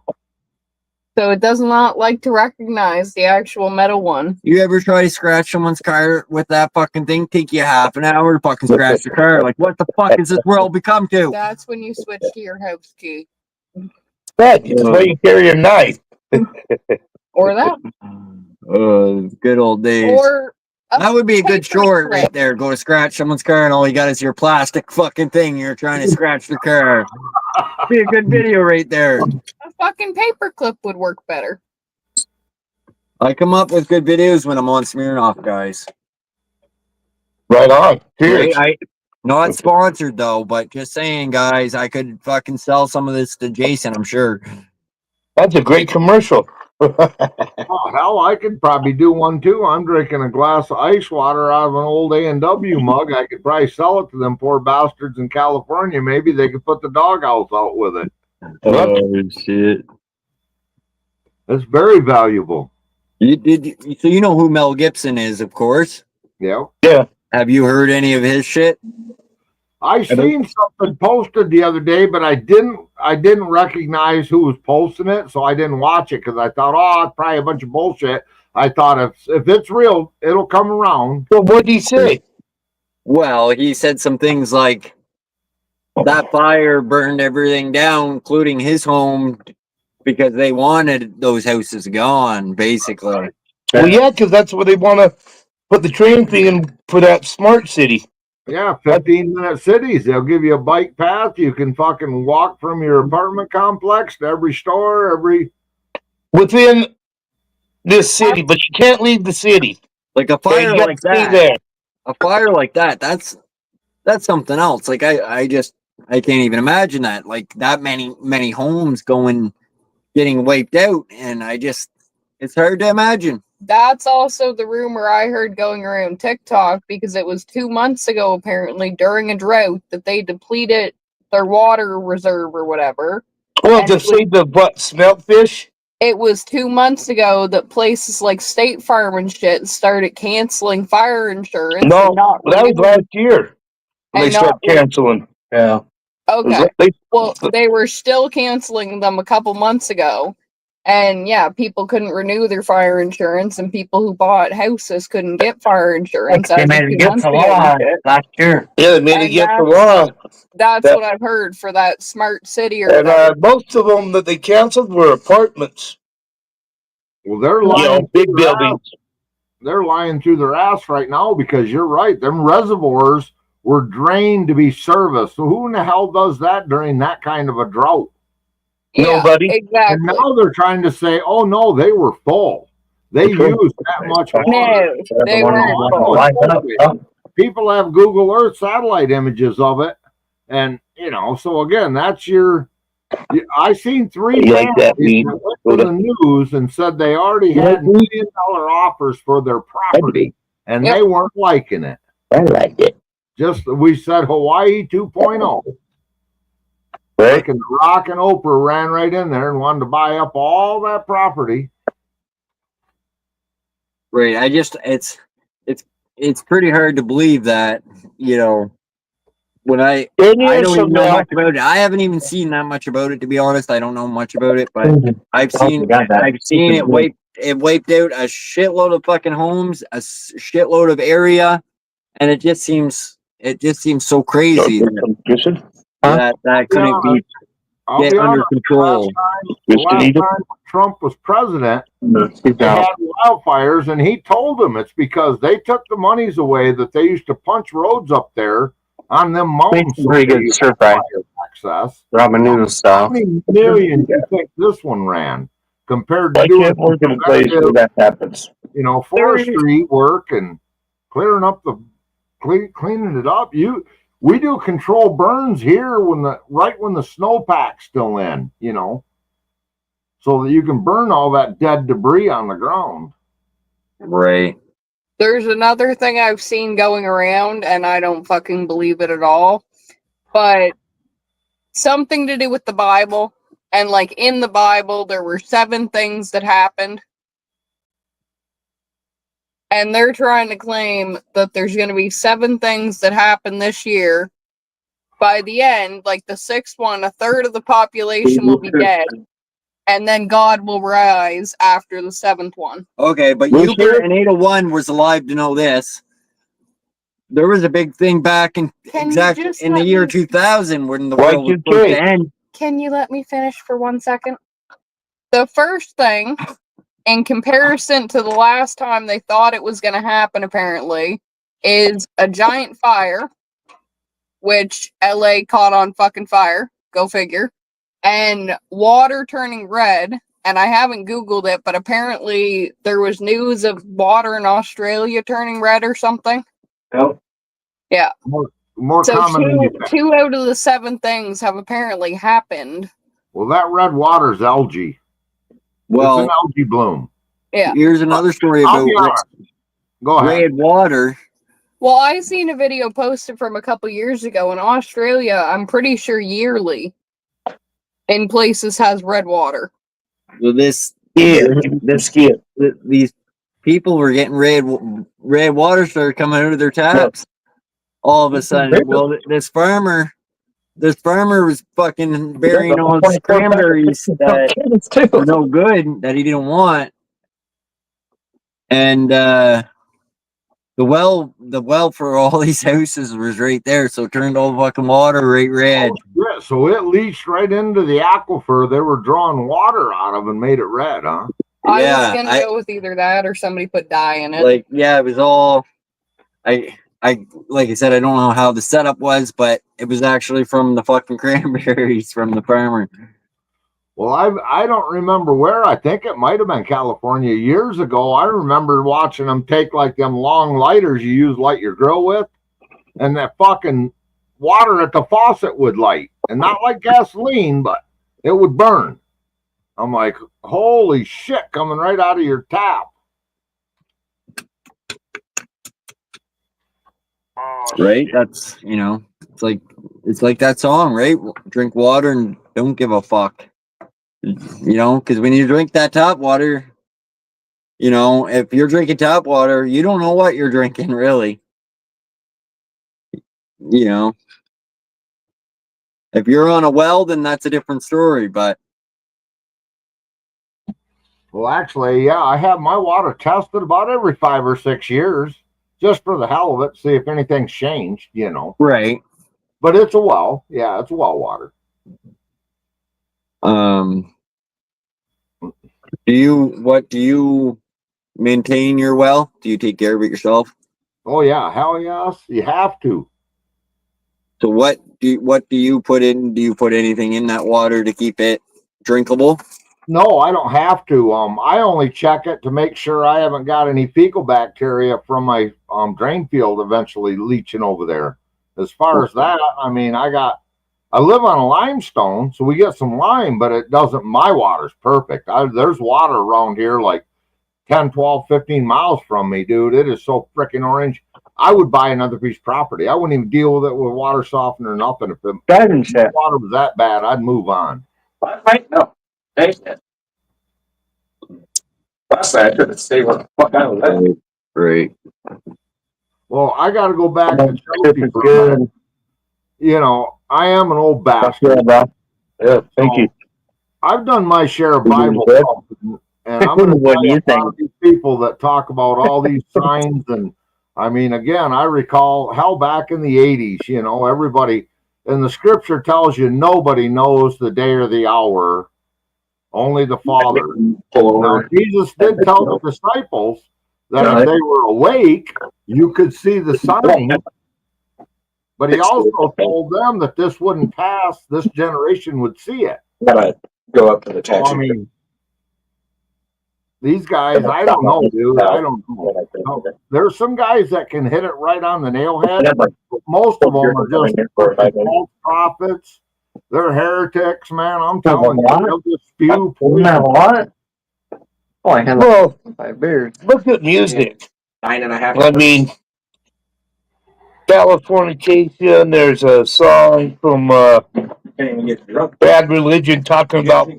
So it does not like to recognize the actual metal one. You ever try to scratch someone's car with that fucking thing? Take you half an hour to fucking scratch the car. Like, what the fuck has this world become to? That's when you switch to your house key. That's why you carry a knife. Or that. Good old days. Or that would be a good paper short clip. right there. Go to scratch someone's car and all you got is your plastic fucking thing. You're trying to scratch the car. Be a good video right there. A fucking paperclip would work better. I come up with good videos when I'm on Smirnoff, guys. Right on. Cheers. Not sponsored though, but just saying, guys, I could fucking sell some of this to Jason, I'm sure. That's a great commercial. Oh, hell, I could probably do one too. I'm drinking a glass of ice water out of an old A&W mug. I could probably sell it to them poor bastards in California. Maybe they could put the doghouse out with it. Oh shit! It's very valuable. So you know who Mel Gibson is, of course. Yeah. Yeah. Have you heard any of his shit? I seen something posted the other day, but I didn't recognize who was posting it, so I didn't watch it because I thought, oh, it's probably a bunch of bullshit. I thought if it's real, it'll come around. So what did he say? Well, he said some things like that fire burned everything down, including his home, because they wanted those houses gone, basically. Well, yeah, because that's where they want to put the train thing in for that smart city. Yeah, 15-minute cities. They'll give you a bike path. You can fucking walk from your apartment complex to every store, within this city, but you can't leave the city. Like a Okay, fire you got like to stay that. there. A fire like that. That's something else. Like I can't even imagine that. Like that many homes getting wiped out, and it's hard to imagine. That's also the rumor I heard going around TikTok because it was 2 months ago, apparently, during a drought, that they depleted their water reserve or whatever. Well, And to it was, save the what? Smelt fish? it was 2 months ago that places like State Farm and shit started canceling fire insurance No, and not that was renewing. last year when they And started not canceling. Yeah. It was okay. like- they- Well, they were still canceling them a couple months ago. And yeah, people couldn't renew their fire insurance, and people who bought houses couldn't get fire insurance They as of made it 2 against months the ago. law and shit. last year. Yeah, they made it And against the that's law. that's That- what I've heard for that smart city or And whatever. most of them that they canceled were apartments. Well, they're You know, lying. big through their ass. buildings. They're lying through their ass right now because you're right. Them reservoirs were drained to be serviced. So who in the hell does that during that kind of a drought? Yeah, Nobody. And exactly. now they're trying to say, "Oh no, they were full. They That's right. used that much water." No, they Everyone weren't was full. lined up, huh? People have Google Earth satellite images of it, and you know. So again, that's your. I seen 3 You like that, families Pete? that went to the news and said they already had $1 million offers for their property, and Yep. they weren't liking it. I like it. Just we said Hawaii 2.0. Right? Freaking The Rock and Oprah ran right in there and wanted to buy up all that property. Right. It's pretty hard to believe that, you know, when I don't even know much about it. I haven't even seen that much about it, to be honest. I don't know much about it, but I've seen it wiped out a shitload of fucking homes, a shitload of area, and it just seems so crazy that couldn't be I'll get be under honest, control. the last time Trump was president, they had wildfires, and he told them it's because they took the monies away that they used to punch roads up there on them mountains. Pretty good stir fry. Access. Ramen noodle How style. many millions do you think this one ran compared to I doing can't work in a place where that happens. you know, forestry work and clearing up cleaning it up? We do control burns here when the snowpack's still in, you know, so that you can burn all that dead debris on the ground. Right. There's another thing I've seen going around, and I don't fucking believe it at all, but something to do with the Bible. And like in the Bible, there were 7 things that happened. And they're trying to claim that there's going to be 7 things that happen this year. By the end, like the 6th one, a third of the population will be dead. And then God will rise after the 7th one. Okay, but Hubert and 801 was alive to know this. There was a big thing back in the year 2000 when the world was supposed to end. Can you let me finish for 1 second? The first thing, in comparison to the last time they thought it was going to happen, apparently, is a giant fire, which LA caught on fucking fire. Go figure. And water turning red. And I haven't Googled it, but apparently there was news of water in Australia turning red or something. Oh. Yeah. More So common than you think. 2 out of the 7 things have apparently happened. Well, that red water's algae. Well, it's an algae bloom. Yeah. Here's another story I'll about be honest. Go ahead. red water. Well, I seen a video posted from a couple years ago in Australia. I'm pretty sure yearly in places has red water. So these people were getting red water started coming out of their taps. All of a sudden, well, this farmer was fucking burying all his cranberries that were no good, that he didn't want, and the well for all these houses was right there, so it turned all the fucking water right red. Yeah, so it leached right into the aquifer they were drawing water out of and made it red, huh? I was gonna go with either that or somebody put dye in it. Like, yeah, it was all. I like I said, I don't know how the setup was, but it was actually from the fucking cranberries from the farmer. Well, I don't remember where. I think it might have been California years ago. I remember watching them take like them long lighters you light your grill with, and that fucking water at the faucet would light, and not like gasoline, but it would burn. I'm like, holy shit, coming right out of your tap. Right? That's, you know, it's like that song, right? Drink water and don't give a fuck. You know, because when you drink that tap water, you know, if you're drinking tap water, you don't know what you're drinking, really. You know, if you're on a well, then that's a different story. But Well, actually, yeah, I have my water tested about every 5 or 6 years, just for the hell of it, see if anything's changed, you know. right. But it's a well. Yeah, it's well water. Do you maintain your well? Do you take care of it yourself? Oh yeah, hell yes, you have to. So what do you put in? Do you put anything in that water to keep it drinkable? No, I don't have to. I only check it to make sure I haven't got any fecal bacteria from my drain field eventually leaching over there. As far as that, I mean, I live on a limestone, so we get some lime, but it doesn't. My water's perfect. There's water around here like 10, 12, 15 miles from me, dude. It is so freaking orange. I would buy another piece of property. I wouldn't even deal with it with water softener or nothing. If the water was that bad, I'd move on. Right? No. Hey. Last night I couldn't stay where the fuck I was at. Right. Well, I got to go back to Chelsea for a minute. You know, I am an old bastard. Yeah, thank you. I've done my share of Bible stuff, and I'm going to tell you a lot of these people that talk about all these signs. And I mean, again, I recall hell back in the 80s, you know, everybody, and the scripture tells you nobody knows the day or the hour, only the Father. Now, Jesus did tell the disciples that if they were awake, you could see the sign. But he also told them that this wouldn't pass, this generation would see it. Gotta go up to the taxi. I mean, these guys, I don't know, dude. I don't know. No, there's some guys that can hit it right on the nail head, but most of them are just false prophets. They're heretics, man. I'm telling you, they'll just spew poison. Oh, I had well, 5 beers. Look at music. 9.5. I mean, Californication. There's a song from Bad Religion talking about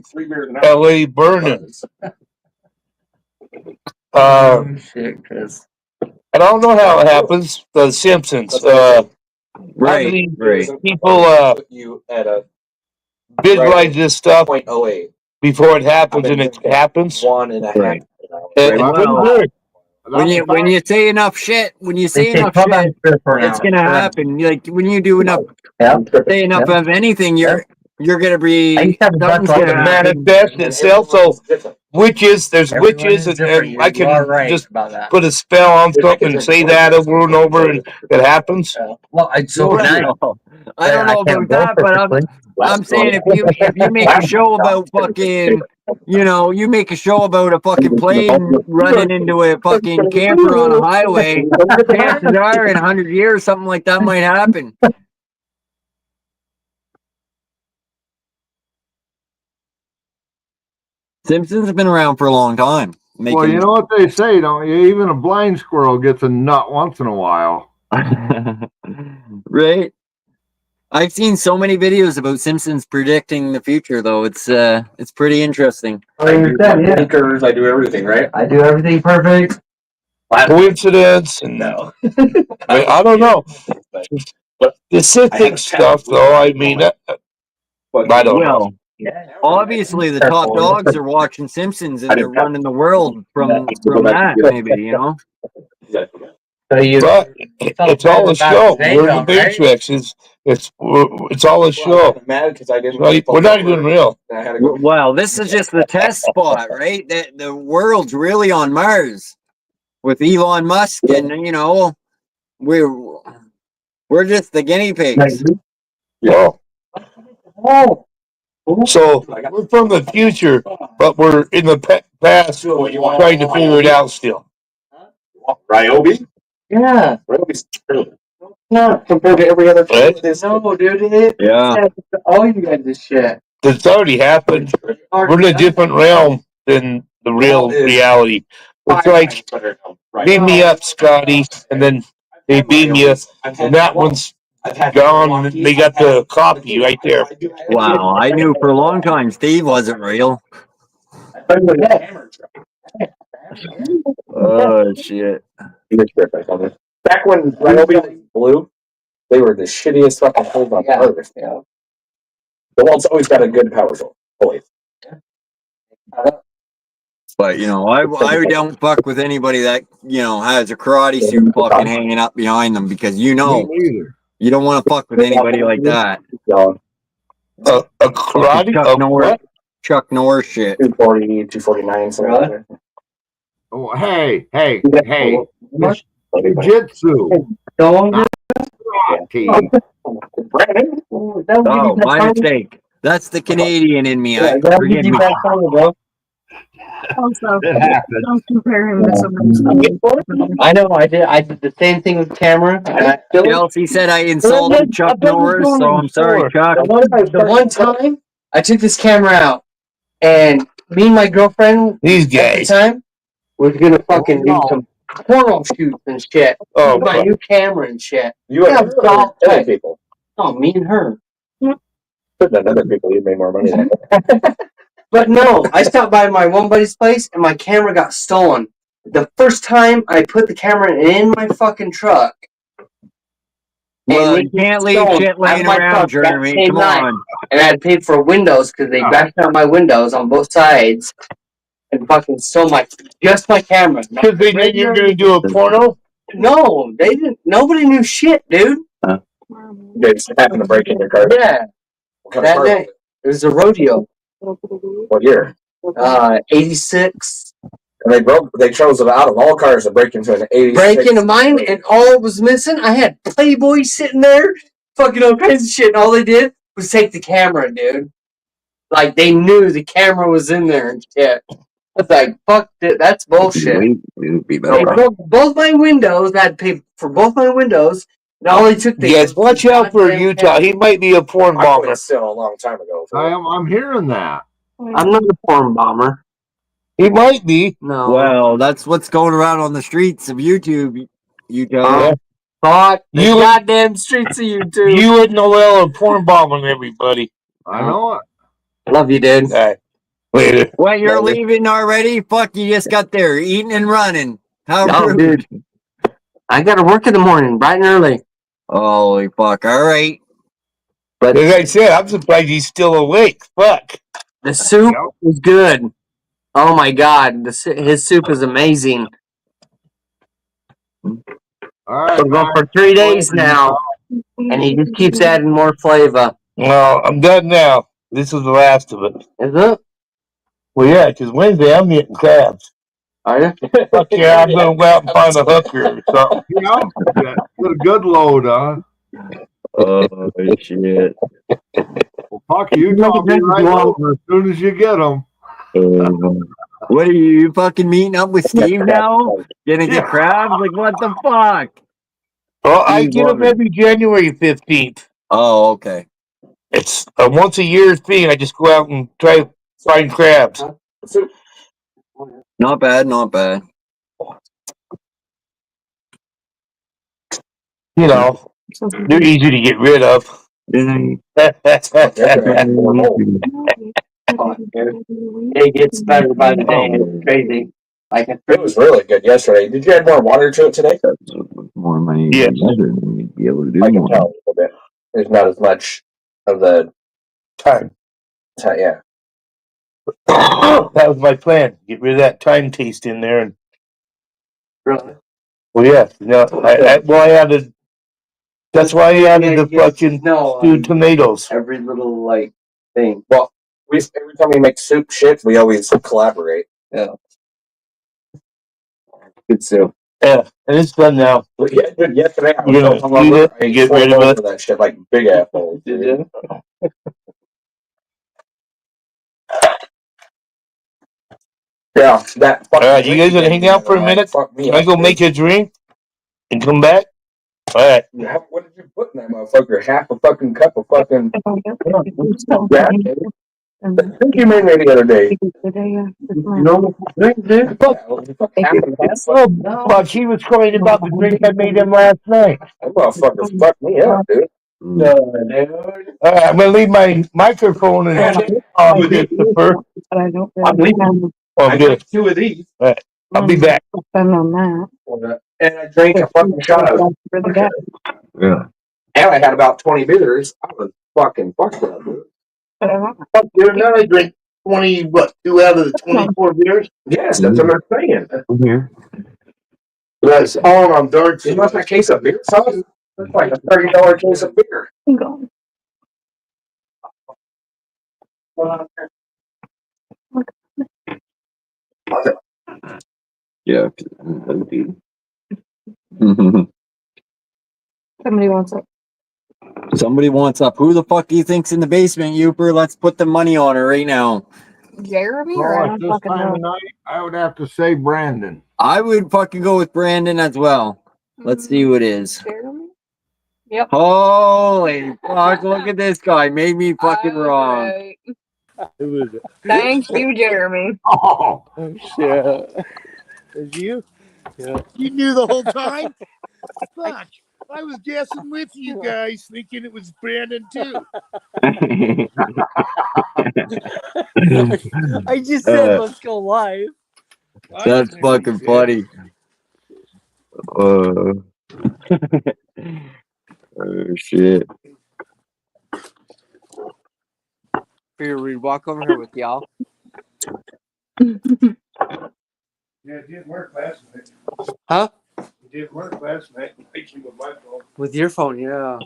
L.A. burning. I don't know how it happens. The Simpsons. Right. People visualize this stuff before it happens, and it happens. 1.5. Well, when you say enough shit, it's gonna happen. Like when you do enough, say enough of anything, you're gonna be something's gonna manifest itself. So witches, there's witches, and I can just put a spell on something and say that over and over, and it happens. Well, I don't know about that, but I'm saying if you make a show about fucking, you know, you make a show about a fucking plane running into a fucking camper on a highway, chances are in 100 years something like that might happen. Simpsons have been around for a long time. Well, you know what they say, don't you? Even a blind squirrel gets a nut once in a while. Right? I've seen so many videos about Simpsons predicting the future, though. It's pretty interesting. I do thinkers, I do everything, right? I do everything perfect. Coincidence? No. I don't know. But specific stuff, though, I mean, I don't know. Yeah. Obviously, the top dogs are watching Simpsons and they're running the world from that, maybe, you know? But it's all a show. We're in the Matrix. It's all a show. We're not even real. Well, this is just the test spot, right? The world's really on Mars with Elon Musk, and you know, we're just the guinea pigs. Yeah. So we're from the future, but we're in the past trying to figure it out still. Ryobi? Yeah. Ryobi's true. Not compared to every other place. No, dude. Yeah. All you guys is shit. It's already happened. We're in a different realm than the real reality. It's like, beam me up, Scotty, and then they beam you, and that one's Gone. They got the copy right there. Wow, I knew for a long time Steve wasn't real. Oh shit. Back when Ryobi blue, they were the shittiest fucking tools on earth. Yeah. The world's always got a good power tool. Always. But you know, I don't fuck with anybody that has a karate suit fucking hanging up behind them because you don't want to fuck with anybody like that. A karate? Chuck Norris, Chuck Norris shit. 240, 249, something like that. Oh, hey, jiu-jitsu. Oh, my mistake. That's the Canadian in me. Forgive me. Also, It happened. don't compare him to someone. I know. I did the same thing with camera. And Chelsea said I insulted Chuck Norris, so I'm sorry, Chuck. The one time I took this camera out, and me and my girlfriend These at the guys. time was gonna fucking do some porno shoots and shit. Oh, with my new camera and shit. You Yeah, and all other tight. people. Oh, me and her. Putting on other people, you made more money than But no, I stopped by my one buddy's place and my camera got stolen. The first time I put the camera in my fucking truck. Well, and you can't leave stolen shit out of laying my around, truck that Jeremy. same Come night. on. And I had paid for windows because they bashed out my windows on both sides and fucking stole just my camera. Because they knew you were going to do a porno? No, they didn't. Nobody knew shit, dude. They just happened to break in your car. Yeah. What kind of That car? day, it was a rodeo. What year? 86. And they chose it out of all cars to break into an 86. Break into mine, and all it was missing, I had Playboy sitting there, fucking all kinds of shit, and all they did was take the camera, dude. Like, they knew the camera was in there and shit. I was like, fuck it, that's bullshit. They broke both my windows, I had to pay for both my windows, and all they took... Yes, watch out for Utah. He might be a porn bomber. Still a long time ago. I'm hearing that. I'm not a porn bomber. He might be. No. Well, that's what's going around on the streets of YouTube, Utah. Fuck the You- goddamn streets of YouTube. You and Noel are porn bombing everybody. I know it. I love you, dude. All right. Later. What, you're leaving already? Fuck, you just got there eating and running. How No, rude. dude. I gotta work in the morning, bright and early. Holy fuck, all right. But as I said, I'm surprised he's still awake. Fuck. The soup is good. Oh my god, his soup is amazing. All right. We're going for 3 days now, and he just keeps adding more flavor. Well, I'm done now. This is the last of it. Is it? Well, yeah, because Wednesday I'm getting crabs. Are you? Fuck yeah, I'm going to go out and find a hooker or something. Yeah, get a good load, huh? Oh, shit. Well, fuck you. I'll be right over as soon as you get them. What are you fucking meeting up with Steve now? Gonna get crabs? Like, what the fuck? Well, I get them every January 15th. Oh, okay. It's a once a year thing. I just go out and try to find crabs. Not bad, not bad. You know, they're easy to get rid of. It gets better by the day. It's crazy. Like It was really good yesterday. Did you add more water to it today? More money. Yes. You'd be able to do I can more. tell a little bit. There's not as much of the Time. yeah. That was my plan. Get rid of that time taste in there. And Really? well, yeah. No, I added. That's why I added the fucking stewed tomatoes. Every little like thing. Well, every time we make soup shit, we always collaborate. Yeah. Good soup. Yeah, and it's done now. Well, yeah, dude, yesterday I You're was gonna so eat hungover, it I and get rid of poured it? over that shit like big apples. Did you? Yeah, that. All right, you guys gonna hang out for a minute? Can I go make a drink and come back? All right. What did you put in that motherfucker? Half a fucking cup of fucking. Yeah, And I think you made me the other day. No drink, dude. Oh, but he was crying about the drink I made him last night. That motherfucker fucked me up, dude. No, dude. I'm gonna leave my microphone and Christopher. But I don't I'm really leaving. Oh, I good. drank 2 of these. All right. I'll be back. spend on that. And I drank a fucking shot of For the guy. Yeah. and I had about 20 beers. I was fucking fucked up, dude. But I want Fuck, dude, now I drink 2 out of the 24 beers? Yes, that's what I'm saying. That's all I'm darn You must have a case of beer sauce. That's like a $30 case of beer. I'm going. Yeah. Somebody wants it. Somebody wants up. Who the fuck do you think's in the basement, Uper? Let's put the money on it right now. Jeremy or I Well, at don't this fucking time know. of night, I would have to say Brandon. I would fucking go with Brandon as well. Let's see who it is. Jeremy? Yep. Holy fuck, look at this guy. Made me fucking wrong. Alright. Thank you, Jeremy. Oh, shit. Is you? Yeah. You knew the whole time? Fuck. I was guessing with you guys, thinking it was Brandon too. I just said let's go live. That's fucking funny. Oh shit. Figure we'd walk over here with y'all. Yeah, it didn't work last night. Huh? It didn't work last night. Actually, with my phone. With your phone, yeah.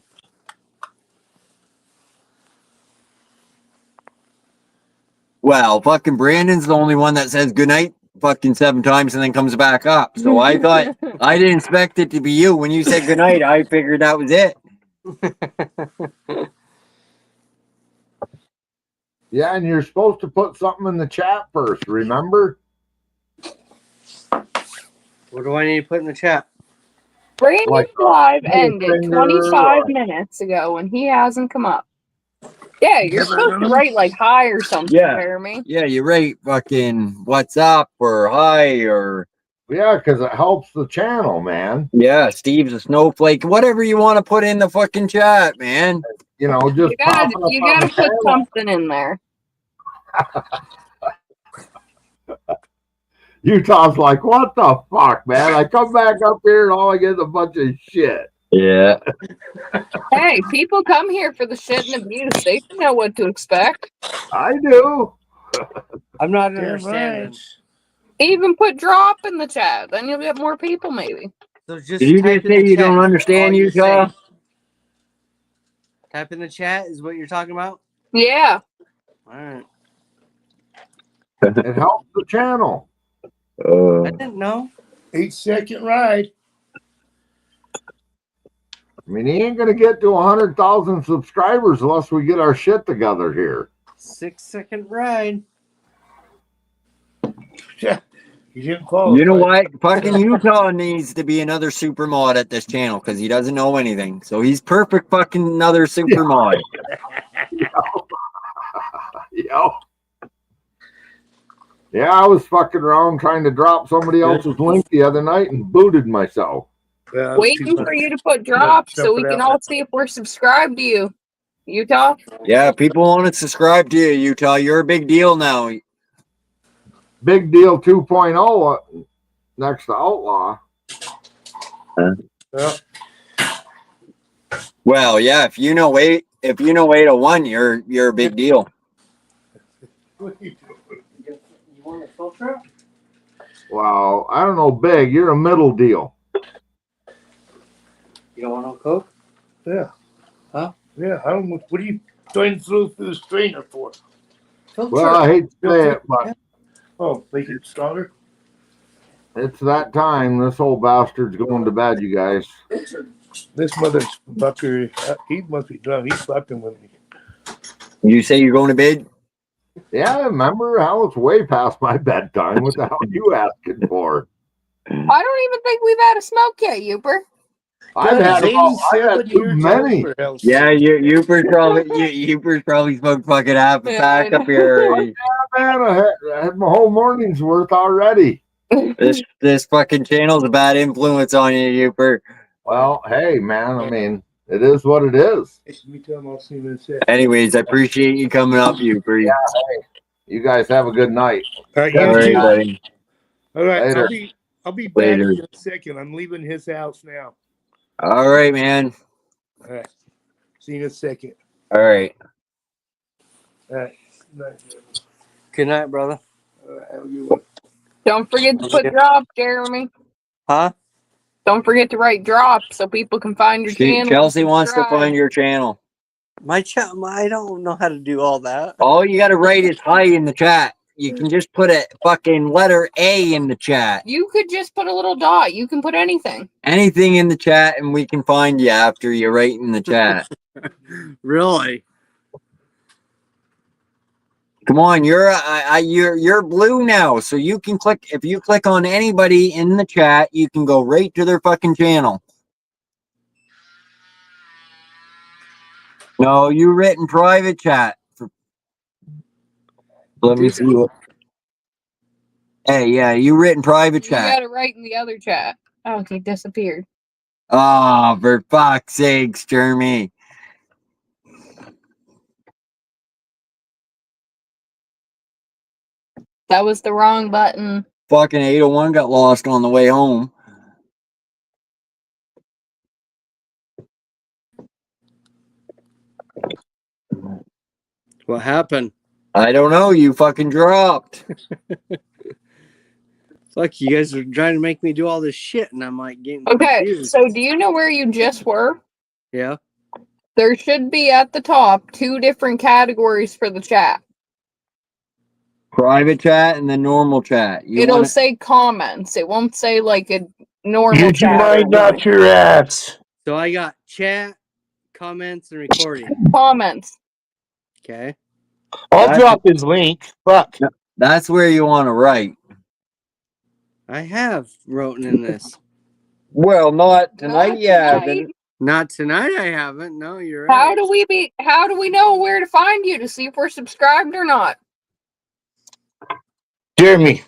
Well, fucking Brandon's the only one that says goodnight fucking 7 times and then comes back up. So I thought, I didn't expect it to be you. When you said goodnight, I figured that was it. yeah, and you're supposed to put something in the chat first, remember? What do I need to put in the chat? Brandon's Like, live middle ended finger 25 or- minutes ago and he hasn't come up. Yeah, you're Never supposed done to them? write like hi or something, Yeah. Jeremy. Yeah, you're right. Fucking what's up or hi or Yeah, because it helps the channel, man. yeah, Steve's a snowflake. Whatever you want to put in the fucking chat, man. You know, just You gotta, popping up you on gotta the put channel. something in there. Utah's like, what the fuck, man? I come back up here and all I get is a bunch of shit. Yeah. Hey, people come here for the shit and abuse. They know what to expect. I do. I'm not Damn understanding. right. Even put drop in the chat, then you'll get more people maybe. So just Did you type just in say the you chat. don't understand, All you Utah? say. Type in the chat is what you're talking about? Yeah. Alright. It helps the channel. I didn't know. 8-second ride. I mean, he ain't gonna get to 100,000 subscribers unless we get our shit together here. 6-second ride. Yeah. You didn't qualify. You know what? Fucking Utah needs to be another super mod at this channel because he doesn't know anything. So he's perfect fucking another super mod. Yo. Yeah, I was fucking around trying to drop somebody else's link the other night and booted myself. Waiting for you to put drop so we can all see if we're subscribed to you. Utah? Yeah, people want to subscribe to you, Utah. You're a big deal now. Big Deal 2.0 next to Outlaw. Yeah. Well, yeah, if you know 801, you're a big deal. What are you doing? You want a filter? Well, I don't know, big. You're a middle deal. You don't want no Coke? Yeah. Huh? Yeah. I don't know. What are you trying to throw through the strainer for? Filter. Well, I hate to say it, but Oh, make it stronger? it's that time. This old bastard's going to bed, you guys. This motherfucker, he must be drunk. He's sleeping with me. You say you're going to bed? Yeah, remember how it's way past my bedtime. What the hell are you asking for? I don't even think we've had a smoke yet, Uber. I've had too many. Yeah, Youper's probably smoked fucking half a pack up here already. Man, I had my whole morning's worth already. This fucking channel's a bad influence on you, Youper. Well, hey, man, I mean, it is what it is. Anyways, I appreciate you coming up, Youper. Yeah, hey, you guys have a good night. All right, All right, buddy. All right, Later. I'll be back Later. in a second. I'm leaving his house now. All right, man. All right. See you in a second. All right. All right. Night. Good night, brother. All right, have a good one. Don't forget to put drop, Jeremy. Huh? Don't forget to write drop so people can find your channel. Chelsea wants to subscribe. find your channel. My chat. I don't know how to do all that. All you got to write is hi in the chat. You can just put a fucking letter A in the chat. You could just put a little dot. You can put anything. Anything in the chat, and we can find you after you write in the chat. Really? Come on, you're blue now, so you can click. If you click on anybody in the chat, you can go right to their fucking channel. No, you written private chat. Let me see what. Hey, yeah, you written private You chat. got to write in the other chat. Oh, he disappeared. Oh, for fuck's sakes, Jeremy. That was the wrong button. Fucking 801 got lost on the way home. What happened? I don't know. You fucking dropped. Fuck, you guys are trying to make me do all this shit, and I'm like getting Okay, confused. so do you know where you just were? Yeah. There should be at the top 2 different categories for the chat. Private chat and then normal chat. It'll say comments. It won't say like a normal Use your chat. mind, not your ass. So I got chat, comments, and recording. Comments. Okay. I'll drop his link. Fuck. That's where you want to write. I have written in this. Well, not tonight. Not Yeah. tonight. Not tonight. I haven't. No, you're right. How do we know where to find you to see if we're subscribed or not? Jeremy.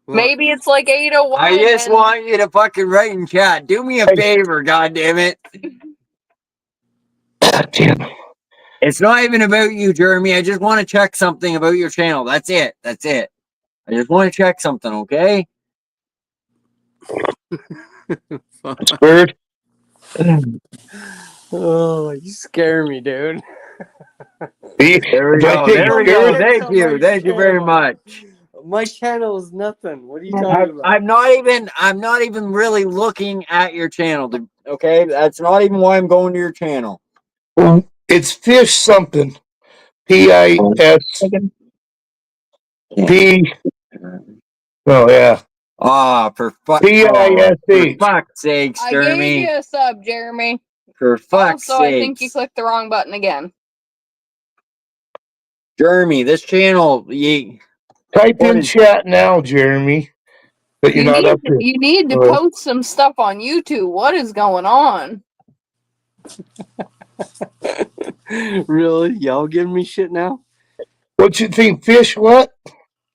Maybe it's like 801. I just and- want you to fucking write in chat. Do me a favor, goddammit. Damn. It's not even about you, Jeremy. I just want to check something about your channel. That's it. That's it. I just want to check something, okay? Bird. Oh, you scare me, dude. There we go. There we go. Thank you. Thank you very much. My channel is nothing. What are you talking about? I'm not even really looking at your channel. Okay, that's not even why I'm going to your channel. It's fish something. P-I-S. P. Oh yeah. Ah, for fuck's sakes, I Jeremy. gave you a sub, Jeremy. For fuck's Also, I sake. think you clicked the wrong button again. Jeremy, this channel, Type in chat now, Jeremy. But you're not up there. You need to post some stuff on YouTube. What is going on? Really? Y'all giving me shit now? What you think, fish? What?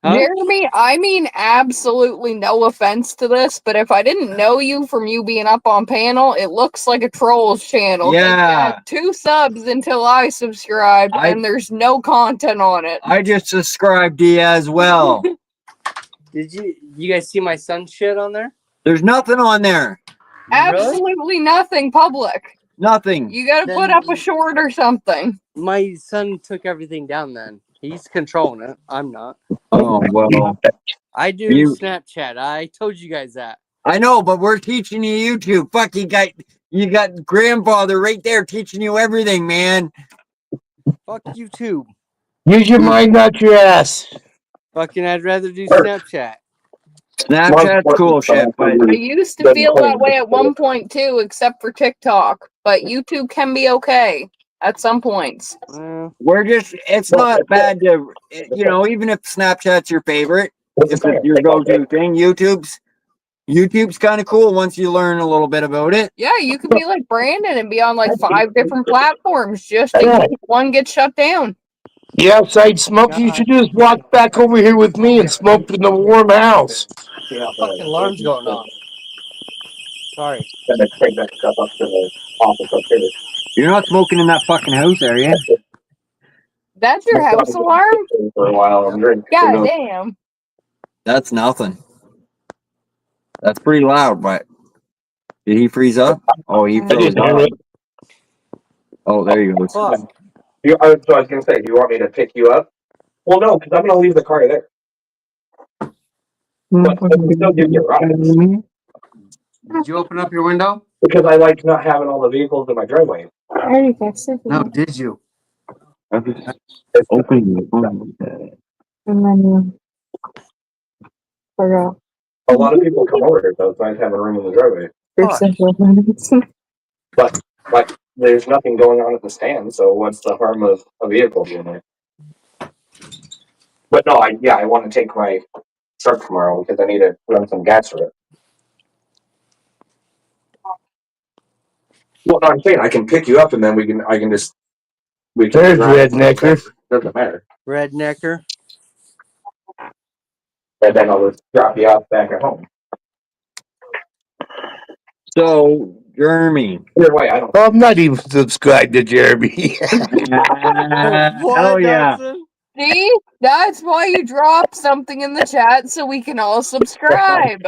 Huh? Jeremy, I mean absolutely no offense to this, but if I didn't know you from you being up on panel, it looks like a trolls channel. Yeah. You had 2 subs until I subscribed, and there's no content on it. I just subscribed to you as well. Did you guys see my son's shit on there? There's nothing on there. Absolutely nothing public. Nothing. You gotta put up a short or something. My son took everything down then. He's controlling it. I'm not. Oh, well. I do You- Snapchat. I told you guys that. I know, but we're teaching you YouTube. Fuck, you got grandfather right there teaching you everything, man. Fuck YouTube. Use your mind, not your ass. Fucking, I'd rather do Snapchat. Snapchat's cool shit, but I used to feel that way at one point too, except for TikTok. But YouTube can be okay at some points. it's not bad to, even if Snapchat's your favorite, if it's your go-to thing, YouTube's YouTube's kind of cool once you learn a little bit about it. Yeah, you could be like Brandon and be on like 5 different platforms just in case one gets shut down. You outside smoking, you should do is walk back over here with me and smoke in the warm house. Fucking alarm's going off. Sorry. Gonna take that stuff up to the office upstairs. You're not smoking in that fucking house, are you? That's your house alarm? For a while, I'm drinking. God damn. That's nothing. That's pretty loud, but did he freeze up? Oh, he froze up. Oh, there you go. So I was gonna say, do you want me to pick you up? Well, no, because I'm gonna leave the car there. But we still give you a ride. Did you open up your window? Because I like not having all the vehicles in my driveway. No, did you? Open. And then forgot. A lot of people come over here, though, so I have a room in the driveway. But like, there's nothing going on at the stand, so what's the harm of a vehicle being there? But no, I want to take my truck tomorrow because I need to run some gas for it. Well, no, I'm saying I can pick you up and then we can just. There's Rednecker. Doesn't matter. Rednecker. And then I'll just drop you off back at home. So, Jeremy. Either way, I don't. I'm not even subscribed to Jeremy. Oh yeah. See? That's why you drop something in the chat so we can all subscribe.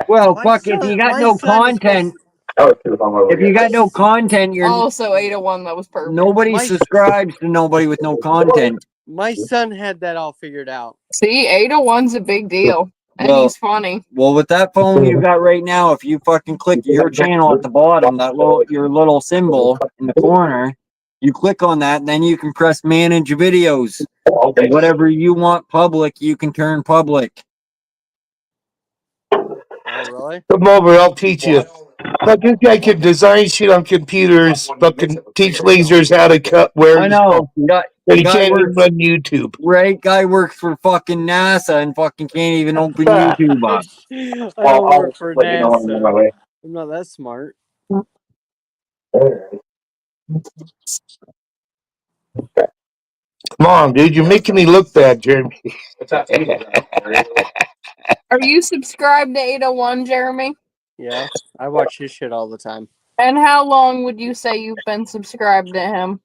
Well, fuck, if you got no content, if you got no content, you're Also 801, that was perfect. nobody subscribes to nobody with no content. My son had that all figured out. See, 801's a big deal. And Well- he's funny. Well, with that phone you got right now, if you fucking click your channel at the bottom, that your little symbol in the corner, you click on that, and then you can press manage videos. And whatever you want public, you can turn public. Oh, really? Come over, I'll teach you. But this guy can design shit on computers, fucking teach lasers how to cut where. I know. But he can't even run YouTube. Right, guy works for fucking NASA and fucking can't even open YouTube up. I don't work for NASA. I'm not that smart. Come on, dude, you're making me look bad, Jeremy. Are you subscribed to 801, Jeremy? Yeah, I watch his shit all the time. And how long would you say you've been subscribed to him?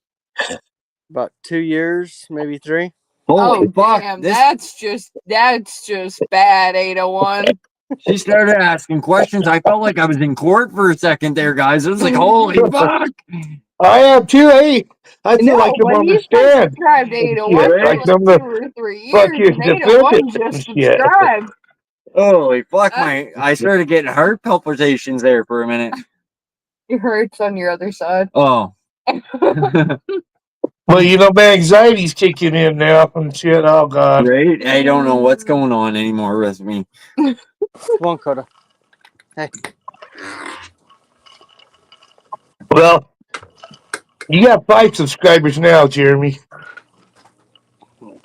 About 2 years, maybe 3. Holy fuck! Damn, that's just bad, 801. She started asking questions. I felt like I was in court for a second there, guys. It was like, holy fuck! I am too, hey. I feel like I'm on the stand. Subscribed to 801 for Like like I'm 2 the or 3 fucking years, and 801 defendant. just Yeah. subscribed. Holy fuck! I started getting heart palpitations there for a minute. It hurts on your other side. Oh. Well, you know, my anxiety's kicking in now and shit. Oh, God. Right? I don't know what's going on anymore with me. Come on, Coda. Hey. Well, you got 5 subscribers now, Jeremy.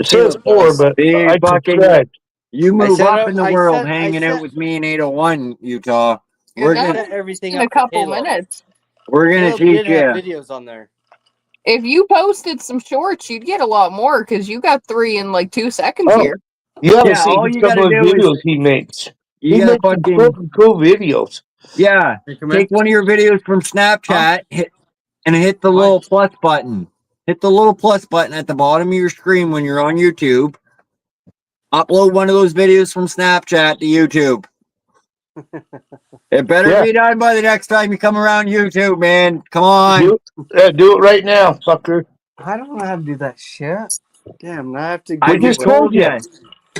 It says 4, but Big I fucking- subscribed. You move said up in the I world said- hanging I out said- with me in 801, Utah. You're We're not gonna everything in a up to couple Halo. minutes. we're gonna Caleb teach did have you. videos on there. If you posted some shorts, you'd get a lot more because you got 3 in like 2 seconds Oh. here. You haven't Yeah, all seen you some of gotta the do is- videos he makes. You He gotta makes some fucking fucking cool videos. yeah. Take one of your videos from Snapchat, hit the little plus button. Hit the little plus button at the bottom of your screen when you're on YouTube. Upload one of those videos from Snapchat to YouTube. It better be done by the next time you come around YouTube, man. Come on. Do it right now, fucker. I don't know how to do that shit. Damn, I have to. I Google just it. told you.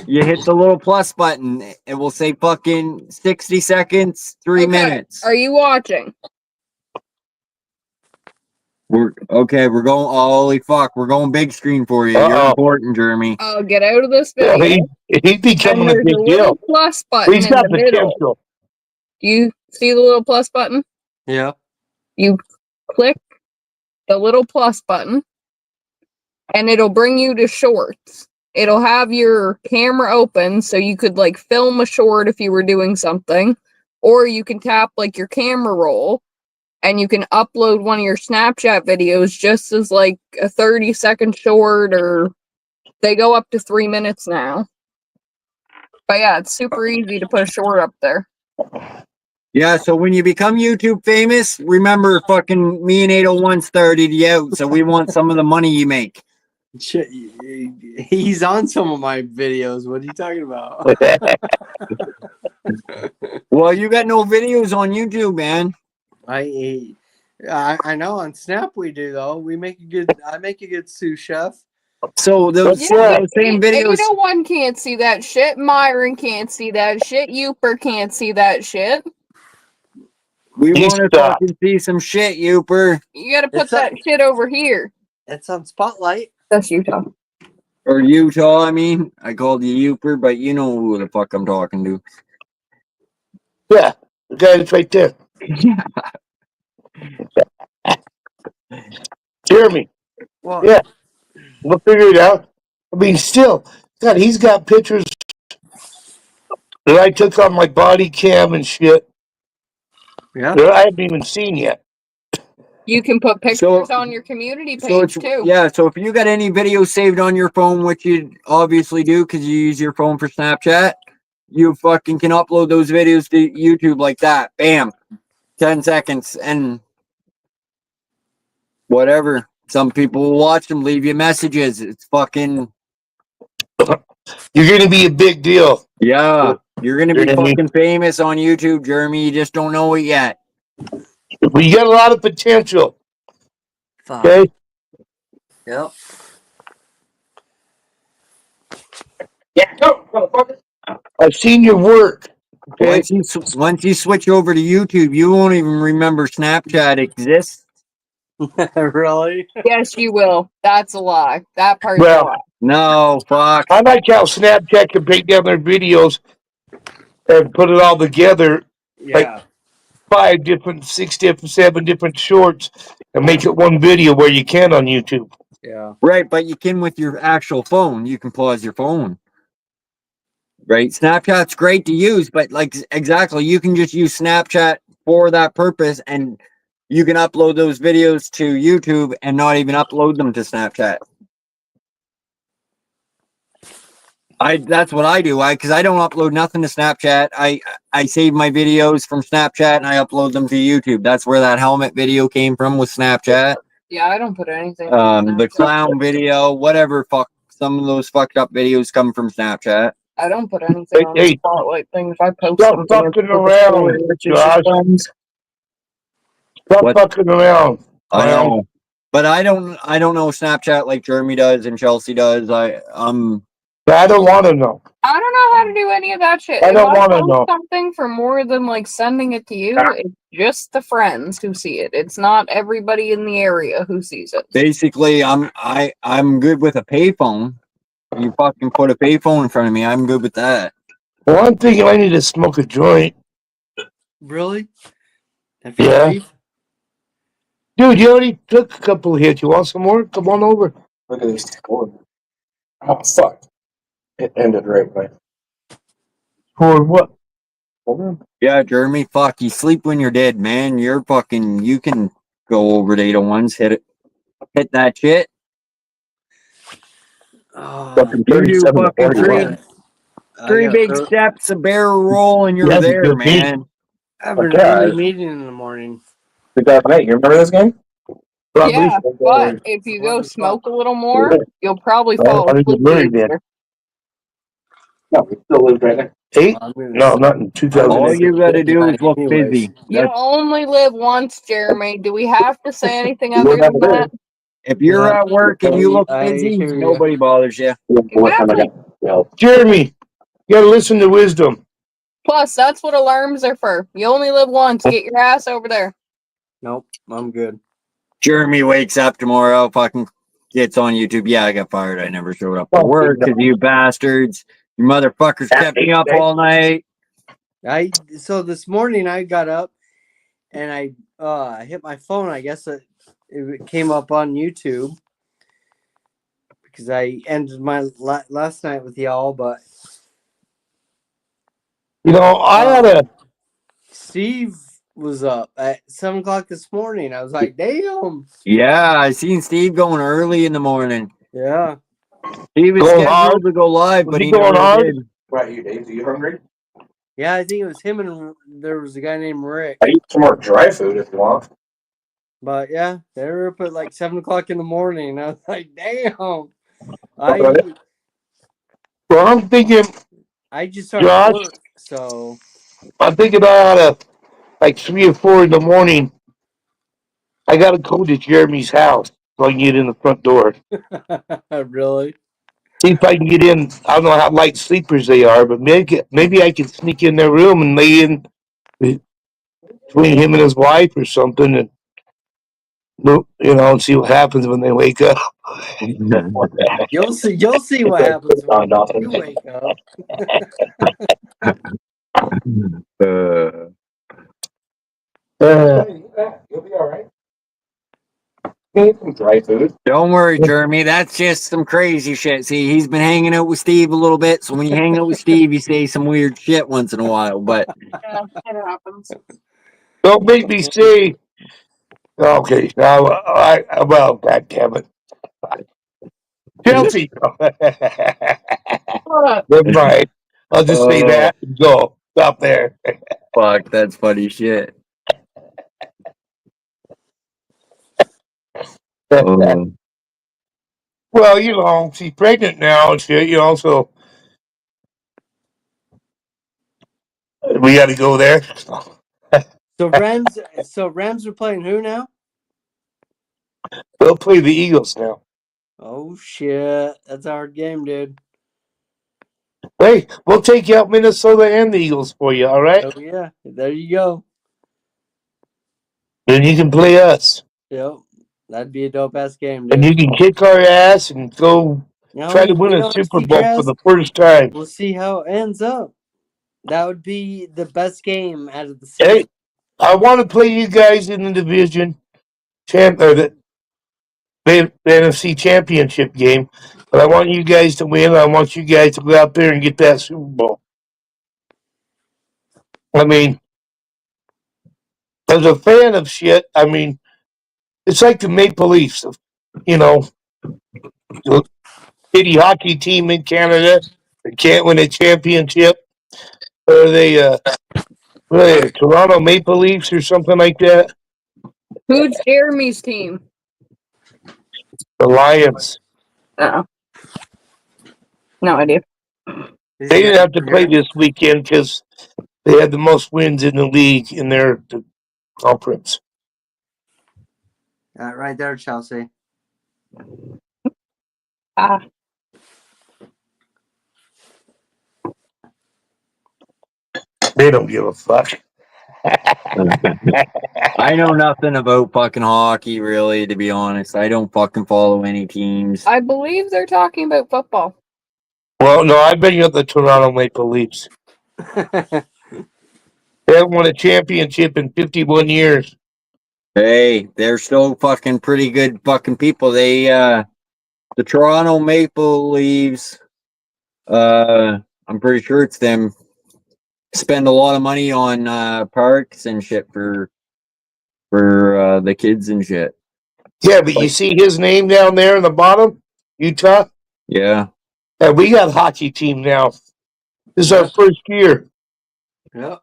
You hit the little plus button. It will say fucking 60 seconds, 3 minutes. Are you watching? We're going. Holy fuck! We're going big screen for you. You're Uh-oh. important, Jeremy. Oh, get out of this Yeah, video. he's becoming And a there's big a deal. little plus button He's in got the middle. potential. Do you see the little plus button? Yeah. You click the little plus button, and it'll bring you to shorts. It'll have your camera open so you could like film a short if you were doing something, or you can tap like your camera roll and you can upload one of your Snapchat videos just as like a 30-second short, or they go up to 3 minutes now. But yeah, it's super easy to put a short up there. Yeah, so when you become YouTube famous, remember fucking me and 801 started you out, so we want some of the money you make. Shit, he's on some of my videos. What are you talking about? Well, you got no videos on YouTube, man. I know on Snap we do though. I make a good sous chef. So those same videos. 801 can't see that shit. Myron can't see that shit. Youper can't see that shit. We want to fucking see some shit, Youper. You gotta put that shit over here. It's on Spotlight. That's Utah. Or Utah, I mean. I called you Youper, but you know who the fuck I'm talking to. Yeah, the guy that's right there. Jeremy. Well, yeah, we'll figure it out. I mean, still, God, he's got pictures that I took on my body cam and shit. Yeah, that I haven't even seen yet. You can put pictures on your community page too. Yeah, so if you got any videos saved on your phone, which you obviously do because you use your phone for Snapchat, you fucking can upload those videos to YouTube like that. Bam. 10 seconds and whatever. Some people will watch them, leave you messages. It's fucking... You're going to be a big deal. Yeah, you're going to be fucking famous on YouTube, Jeremy. You just don't know it yet. But you got a lot of potential. Fuck. Okay? Yep. Yeah, go, motherfucker. I've seen your work. Okay? Once you switch over to YouTube, you won't even remember Snapchat exists. Really? Yes, you will. That's a lie. That part's a lie. No, fuck. I like how Snapchat can break down their videos and put it all together. Yeah. Like 5 different, 6 different, 7 different shorts and make it one video where you can on YouTube. Yeah. Right, but you can with your actual phone. You can pause your phone. Right? Snapchat's great to use, but like exactly, you can just use Snapchat for that purpose and you can upload those videos to YouTube and not even upload them to Snapchat. That's what I do. Because I don't upload nothing to Snapchat. I save my videos from Snapchat and I upload them to YouTube. That's where that helmet video came from, with Snapchat. Yeah, I don't put anything. on The Snapchat. clown video, whatever. Fuck, some of those fucked up videos come from Snapchat. I don't put anything on the Hey, spotlight thing. If I post stop something, fucking it's for the around, story, which is Josh. just friends. Stop fucking around. I know, but I don't know Snapchat like Jeremy does and Chelsea does. I don't want to know. I don't know how to do any of that shit. I If don't wanna post know. something for more than like sending it to you, it's just the friends who see it. It's not everybody in the area who sees it. Basically, I'm good with a payphone. You fucking put a payphone in front of me, I'm good with that. Well, I'm thinking I need to smoke a joint. Really? Yeah. Dude, you already took a couple of hits. You want some more? Come on over. Look at this score. Oh, fuck. It ended right away. For what? Yeah, Jeremy, fuck, you sleep when you're dead, man. You're fucking, you can go over to 801s, hit that shit. Fucking You do 37 to fucking 41. three big steps, a barrel roll, and you're That's a there, good beat. man. I have an Okay. early meeting in the morning. 2008. You remember this game? Yeah, but if you go smoke a little more, you'll probably fall I think asleep it's very good. easier. No, we still live right there. 8? No, not in 2008. All you gotta do is look busy. You only live once, Jeremy. Do we have to say anything other than that? If you're at work and you look busy, nobody bothers you. Exactly. Jeremy, you gotta listen to wisdom. Plus, that's what alarms are for. You only live once. Get your ass over there. Nope, I'm good. Jeremy wakes up tomorrow, fucking gets on YouTube. Yeah, I got fired. I never showed up for work because you bastards, you motherfuckers kept me up all night. So this morning I got up and I hit my phone. I guess it came up on YouTube because I ended my last night with y'all, but You know, I ought to Steve was up at 7 o'clock this morning. I was like, damn. Yeah, I seen Steve going early in the morning. Yeah. He was Going scheduled hard? to go live, Was but he he going never hard? did. Right here, Dave. Are you hungry? Yeah, I think it was him and there was a guy named Rick. I eat some more dry food if you want. But yeah, they were up at like 7 o'clock in the morning. I was like, damn. Well, I'm thinking, I just started Josh, work, so I'm thinking I ought to, like 3 or 4 in the morning, I got to go to Jeremy's house so I can get in the front door. really. See if I can get in. I don't know how light sleepers they are, but maybe I can sneak in their room and lay in between him and his wife or something, and and see what happens when they wake up. You'll see what happens when you wake up. You'll be all right. Eat some dry food. Don't worry, Jeremy. That's just some crazy shit. See, he's been hanging out with Steve a little bit, so when you hang out with Steve, you say some weird shit once in a while. But Yeah, it happens. Don't make me say. Okay, now well, God damn it, Chelsea. Never mind. I'll just say that and go. Stop there. Fuck, that's funny shit. Well, she's pregnant now and shit, so we got to go there. So Rams are playing who now? They'll play the Eagles now. Oh shit, that's a hard game, dude. Hey, we'll take out Minnesota and the Eagles for you, all right? Oh yeah, there you go. Then you can play us. Yep, that'd be a dope ass game, dude. And you can kick our ass and go try to win a Super Bowl for the first time. We'll see how it ends up. That would be the best game out of the season. Hey, I want to play you guys in the division the NFC Championship game, but I want you guys to win. I want you guys to go out there and get that Super Bowl. I mean, as a fan of shit, it's like the Maple Leafs, the shitty hockey team in Canada that can't win a championship. Or what are they, Toronto Maple Leafs or something like that? Who's Jeremy's team? The Lions. Oh. No idea. They didn't have to play this weekend because they had the most wins in the league in their conference. Right there, Chelsea. They don't give a fuck. I know nothing about fucking hockey, really, to be honest. I don't fucking follow any teams. I believe they're talking about football. Well, no, I bet you at the Toronto Maple Leafs. They haven't won a championship in 51 years. Hey, they're still fucking pretty good fucking people. They, the Toronto Maple Leafs, I'm pretty sure it's them, spend a lot of money on parks and shit for the kids and shit. Yeah, but you see his name down there in the bottom? Utah? Yeah. And we got a hockey team now. This is our first year. Yep.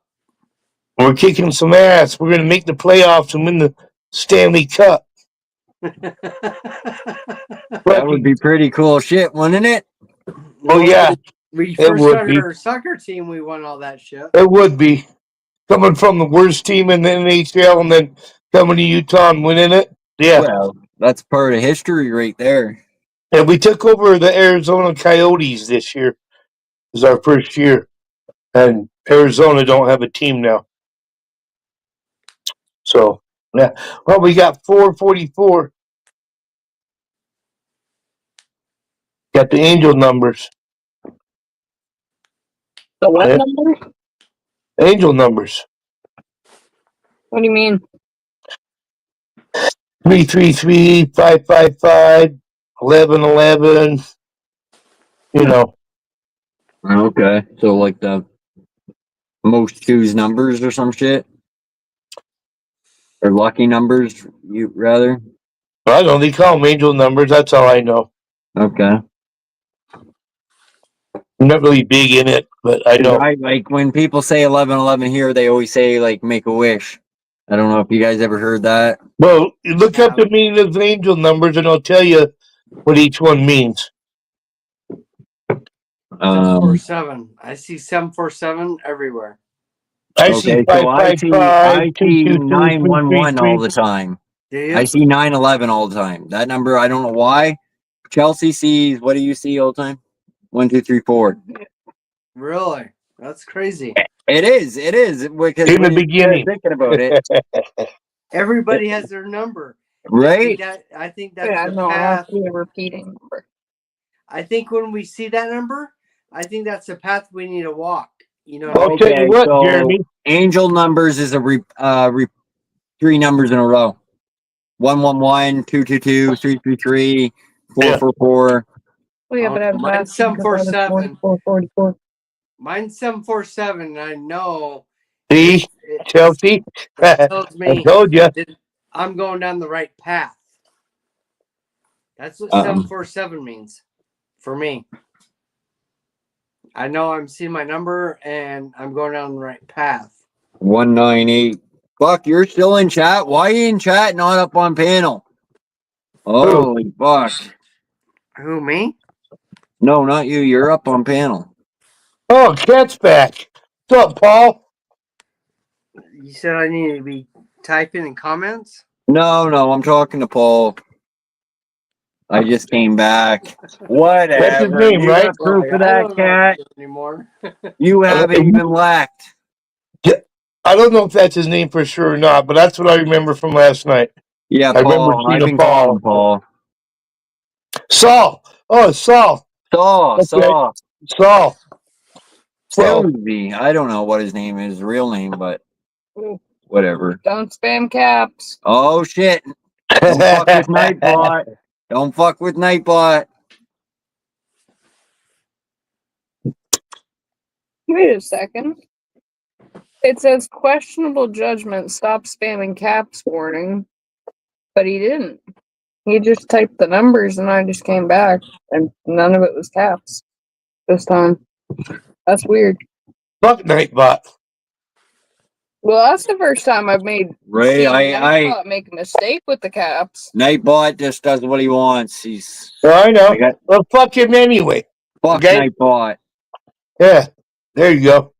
We're kicking some ass. We're going to make the playoffs and win the Stanley Cup. That would be pretty cool shit, wouldn't it? Oh, yeah. We It first would started be. our soccer team, we won all that shit. It would be. Coming from the worst team in the NHL and then coming to Utah and winning it. Yeah. Well, that's part of history right there. And we took over the Arizona Coyotes this year. It was our first year. And Arizona don't have a team now. So, yeah. Well, we got 444. Got the angel numbers. The what Yeah. number? Angel numbers. What do you mean? 333, 555, 1111. Okay. So like the Most choose numbers or some shit, or lucky numbers, you rather. I don't know. They call them angel numbers. That's all I know. Okay. I'm not really big in it, but I know. Like when people say 1111 here, they always say like make a wish. I don't know if you guys ever heard that. Well, you look up the meaning of angel numbers, and I'll tell you what each one means. 747. I see 747 everywhere. I see 555. I see 911 all the time. I see 911 all the time. That number, I don't know why. Chelsea sees, what do you see all the time? 1, 2, 3, 4. Really? That's crazy. It is. Because in the when you beginning, start thinking about it, Everybody has their number. right? I think that's Yeah, the no, path. that's a repeating number. I think when we see that number, I think that's the path we need to walk. You know. I'll tell you what, so Jeremy. angel numbers is a 3 numbers in a row. 111, 222, 333, 444. Oh, yeah, but I have Mine's 747. 44. Mine's 747, and I know. See, Chelsea? That tells me I told you. that I'm going down the right path. That's what 747 means for me. I know I'm seeing my number and I'm going down the right path. 198. Fuck, you're still in chat? Why are you in chat, not up on panel? Holy fuck. Who, me? No, not you. You're up on panel. Oh, Cat's back. What's up, Paul? You said I need to be typing in comments? No, I'm talking to Paul. I just came back. Whatever. That's his name, You right? got proof of I that, don't know cat? anymore. You haven't even lacked. I don't know if that's his name for sure or not, but that's what I remember from last night. Yeah, I remember Paul. seeing I've been a Paul. calling Paul. Saul. Oh, Saul. Saul. Saul. Susie. I don't know what his name is, real name, but whatever. Don't spam caps. Oh shit. Don't fuck with Nightbot. Don't fuck with Nightbot. Wait a second. It says questionable judgment. Stop spamming caps warning. But he didn't. He just typed the numbers and I just came back and none of it was caps this time. That's weird. Fuck Nightbot. Well, that's the first time I've made Ray, seen I Nightbot make a mistake with the caps. Nightbot just does what he wants. He's I know. Well, fuck him anyway. Fuck Nightbot. Yeah. There you go.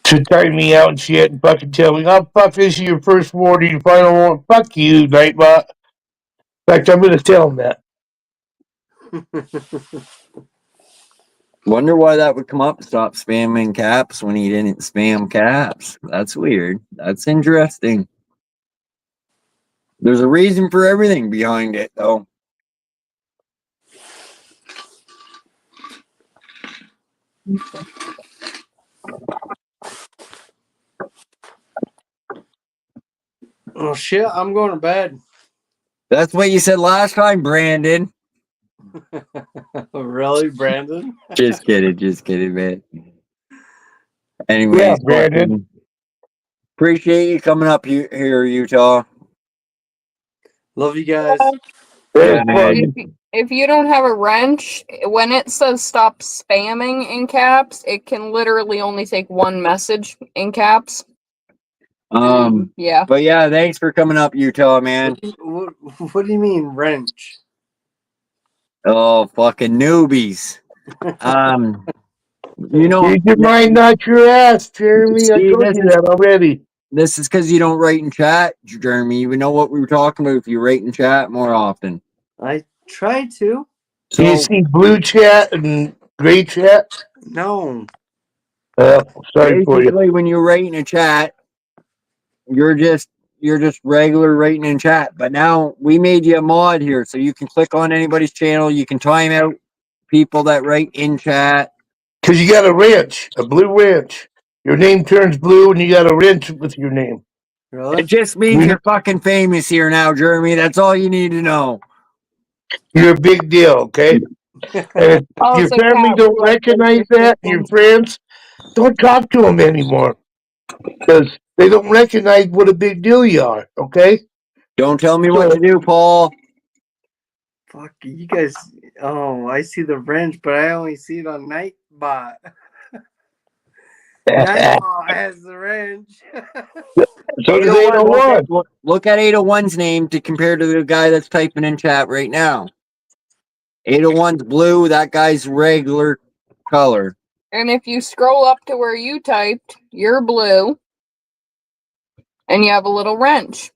To time me out and shit and fucking tell me, oh, fuck, this is your first warning, final warning. Fuck you, Nightbot. In fact, I'm going to tell him that. Wonder why that would come up. Stop spamming caps when he didn't spam caps. That's weird. That's interesting. There's a reason for everything behind it, though. Oh shit, I'm going to bed. That's what you said last time, Brandon. Really, Brandon? Just kidding, man. Anyway, Yeah, Brandon. Appreciate you coming up here, Utah. Love you guys. Yeah, man. If you don't have a wrench, when it says stop spamming in caps, it can literally only take one message in caps. Yeah. But yeah, thanks for coming up, Utah, man. What do you mean, wrench? Oh, fucking newbies. You know, keep your mind out your ass, Jeremy. I told you that already. This is because you don't write in chat, Jeremy. You know what we were talking about if you write in chat more often. I try to. Do you see blue chat and gray chat? No. Sorry for you. Basically, when you write in a chat, you're just regular writing in chat. But now we made you a mod here, so you can click on anybody's channel. You can time out people that write in chat. Because you got a wrench, a blue wrench. Your name turns blue and you got a wrench with your name. Really? It just means you're fucking famous here now, Jeremy. That's all you need to know. You're a big deal, okay? And if your family don't recognize that, and your friends, don't talk to them anymore because they don't recognize what a big deal you are. Okay. Don't tell me what to do, Paul. Fuck you guys. Oh, I see the wrench, but I only see it on Nightbot. Nightbot has the wrench. So does 801. Look at 801's name to compare to the guy that's typing in chat right now. 801's blue. That guy's regular color. And if you scroll up to where you typed, you're blue. And you have a little wrench.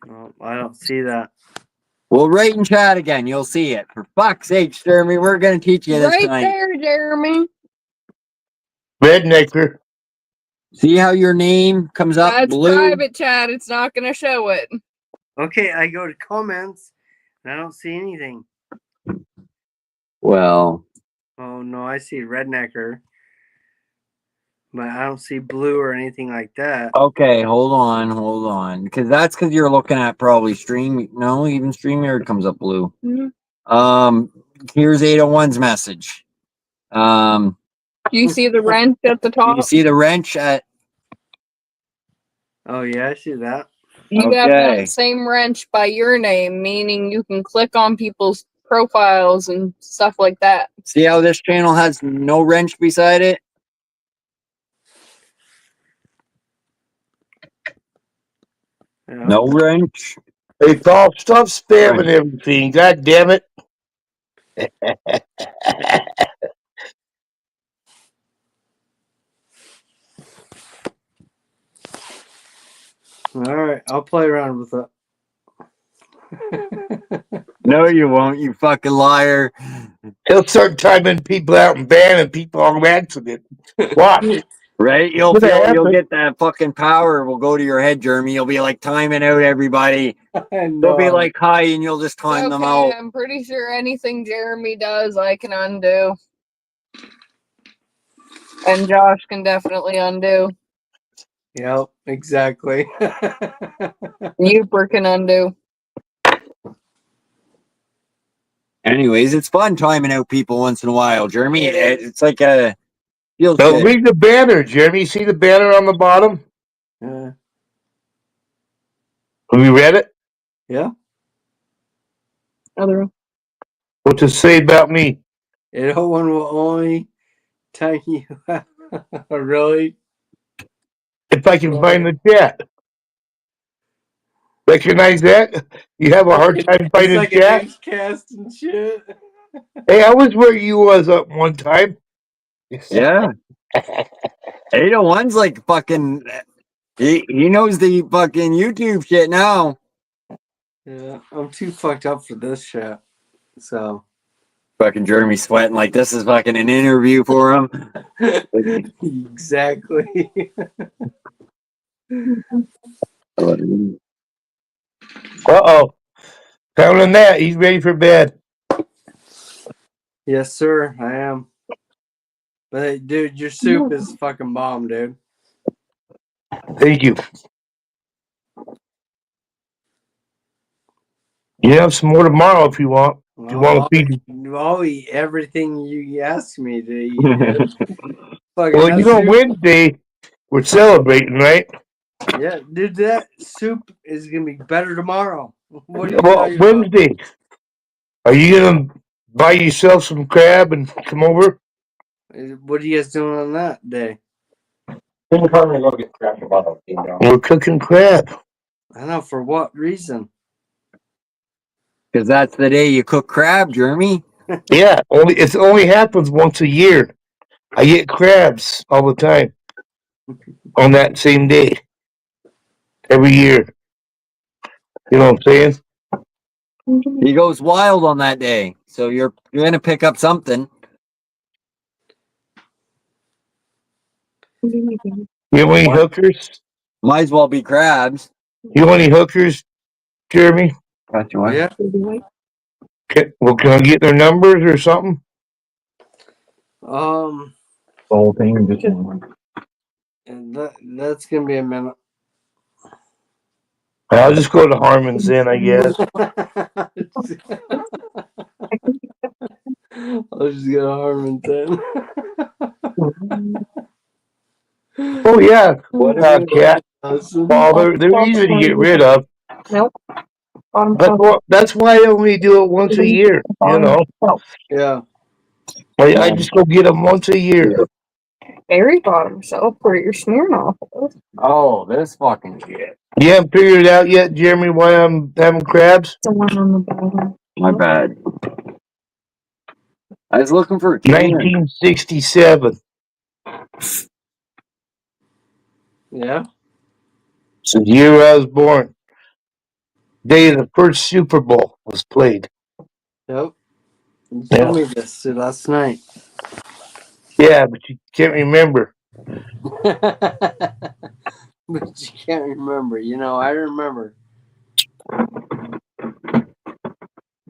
Oh, I don't see that. Well, write in chat again. You'll see it. For fuck's sake, Jeremy, we're going to teach you this Right tonight. there, Jeremy. Rednecker. See how your name comes up That's blue? private chat. It's not going to show it. Okay, I go to comments and I don't see anything. Well. Oh no, I see Rednecker. But I don't see blue or anything like that. Okay, hold on. Because that's because you're looking at probably Stream. No, even StreamYard comes up blue. Mm-hmm. Here's 801's message. Do you see the wrench at the top? You see the wrench at... Oh yeah, I see that. You have that same wrench by your name, meaning you can click on people's profiles and stuff like that. See how this channel has no wrench beside it? Yeah. No wrench. Hey, Paul, stop spamming everything. God damn it. All right, I'll play around with it. No, you won't, you fucking liar. He'll start timing people out and banning people on accident. Watch. Right? You'll get that fucking power will go to your head, Jeremy. You'll be like timing out everybody. They'll be like hi and you'll just time them out. I'm pretty sure anything Jeremy does, I can undo. And Josh can definitely undo. Yep, exactly. Youper can undo. Anyways, it's fun timing out people once in a while, Jeremy. It's like a... So read the banner, Jeremy. See the banner on the bottom? Yeah. Have you read it? Yeah. Other one. What's it say about me? 801 will only time you out. Really? If I can find the chat. Recognize that? You have a hard time finding like chat? a cast and shit. Hey, I was where you was up one time. Yeah. 801's like fucking... He knows the fucking YouTube shit now. Yeah, I'm too fucked up for this shit. So... Fucking Jeremy sweating like this is fucking an interview for him. Exactly. Uh-oh. Counting that, he's ready for bed. Yes, sir, I am. But dude, your soup is fucking bomb, dude. Thank you. You have some more tomorrow if you want. If you want to feed. I'll eat everything you ask me to eat. Dude. Well, you know, Wednesday we're celebrating, right? Yeah, dude, that soup is gonna be better tomorrow. What are you Well, talking about? Wednesday. Are you gonna buy yourself some crab and come over? What are you guys doing on that day? We're probably gonna go get crab tomorrow. We're cooking crab. I know, for what reason? Because that's the day you cook crab, Jeremy. Yeah, it only happens once a year. I get crabs all the time on that same day. Every year. You know what I'm saying? He goes wild on that day. So you're gonna pick up something. You have any hookers? Might as well be crabs. You have any hookers, Jeremy? Yeah. Well, can I get their numbers or something? The whole thing or just one? That's gonna be a minute. I'll just go to Harmon's then, I guess. I'll just go to Harmon's then. Oh yeah, cat. Well, they're easy to get rid of. Nope. That's why I only do it once a year. You know, Yeah. I just go get them once a year. Berry bottom shelf where you're smearing off of. Oh, this fucking shit. You haven't figured it out yet, Jeremy, why I'm having crabs? The one on the bottom. My bad. I was looking for 1967. Yeah. It's the year I was born. Day of the first Super Bowl was played. Yep. You told me this last night. Yeah, but you can't remember. But you can't remember. You know, I remember.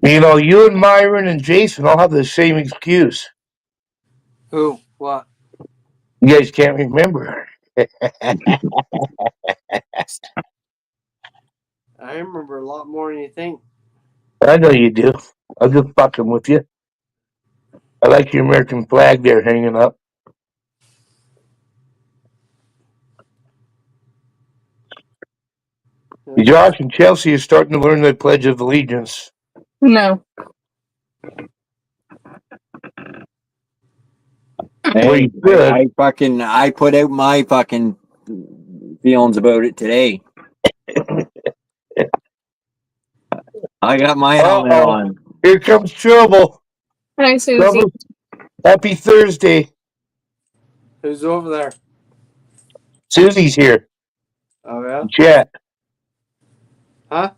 You know, you and Myron and Jason all have the same excuse. Who? What? You guys can't remember. I remember a lot more than you think. I know you do. I'm just fucking with you. I like your American flag there hanging up. Josh and Chelsea are starting to learn the Pledge of Allegiance. No. Hey, I put out my fucking feelings about it today. I got my helmet on. Here comes trouble. Hi, Susie. Trouble. Happy Thursday. Who's over there? Susie's here. Oh, yeah? Chat. Huh?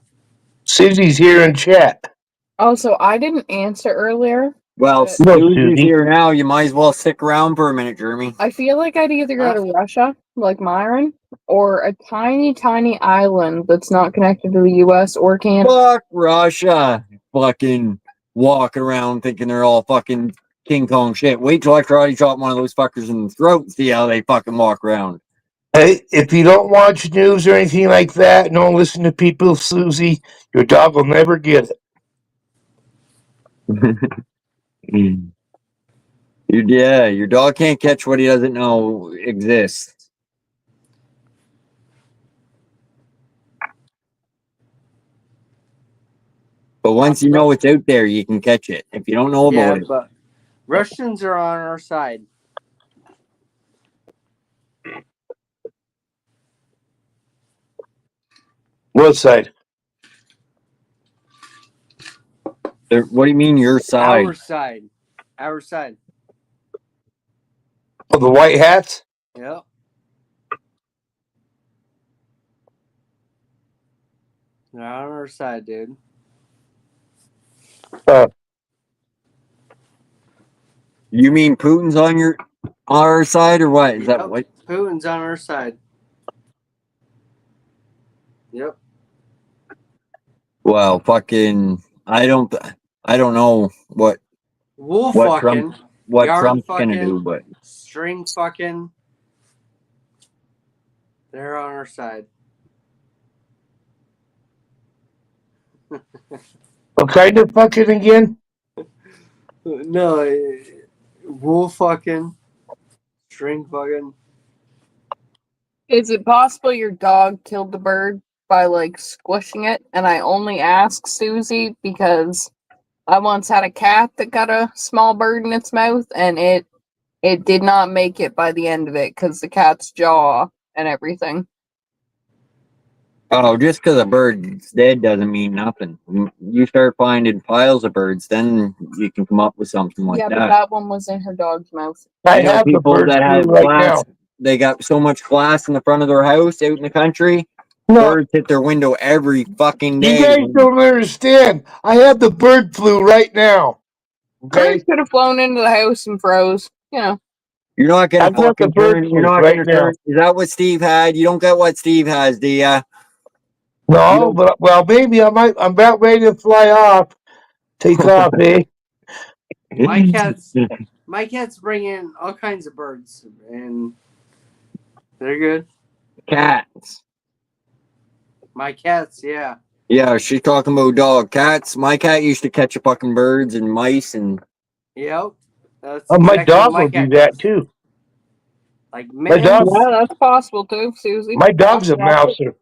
Susie's here in chat. Also, I didn't answer earlier. Well, Susie's here now. You might as well stick around for a minute, Jeremy. I feel like I'd either go to Russia, like Myron, or a tiny, tiny island that's not connected to the U.S. or Canada. Fuck Russia. Fucking walking around thinking they're all fucking King Kong shit. Wait till I karate chop one of those fuckers in the throat and see how they fucking walk around. Hey, if you don't watch news or anything like that, and don't listen to people, Susie, your dog will never get it. Your dog can't catch what he doesn't know exists. But once you know it's out there, you can catch it. If you don't know about it. But Russians are on our side. What side? What do you mean your side? Our side. Our side. Oh, the white hats? Yep. They're on our side, dude. You mean Putin's on our side or what? Is that what? Putin's on our side. Yep. Well, fucking, I don't know what Trump's gonna do, but string fucking, they're on our side. What kind of fucking again? No, wool fucking, string fucking. Is it possible your dog killed the bird by like squishing it? And I only ask Susie because I once had a cat that got a small bird in its mouth, and it did not make it by the end of it because the cat's jaw and everything. oh, just because a bird's dead doesn't mean nothing. You start finding piles of birds, then you can come up with something like yeah, that. but that one was in her dog's mouth. I You know, have the people bird that have flu right glass, now. they got so much glass in the front of their house out in the country. No. Birds hit their window every fucking You day. guys don't understand. I have the bird flu right now. Okay? Bird could have flown into the house and froze. You know. You're not gonna I've got the fucking bird turn. flu You're not right gonna now. turn. Is that what Steve had? You don't get what Steve has, do ya? No, but well, maybe I might. I'm about ready to fly off. Take off, eh? My cats bring in all kinds of birds, and they're good. Cats. My cats, yeah. Yeah, she's talking about dog. Cats. My cat used to catch fucking birds and mice and. Yep. That's Oh, my exactly dog what will do cat that does. too. Like My man, dog, Yeah, that's possible too, Susie. my dog's a mouser.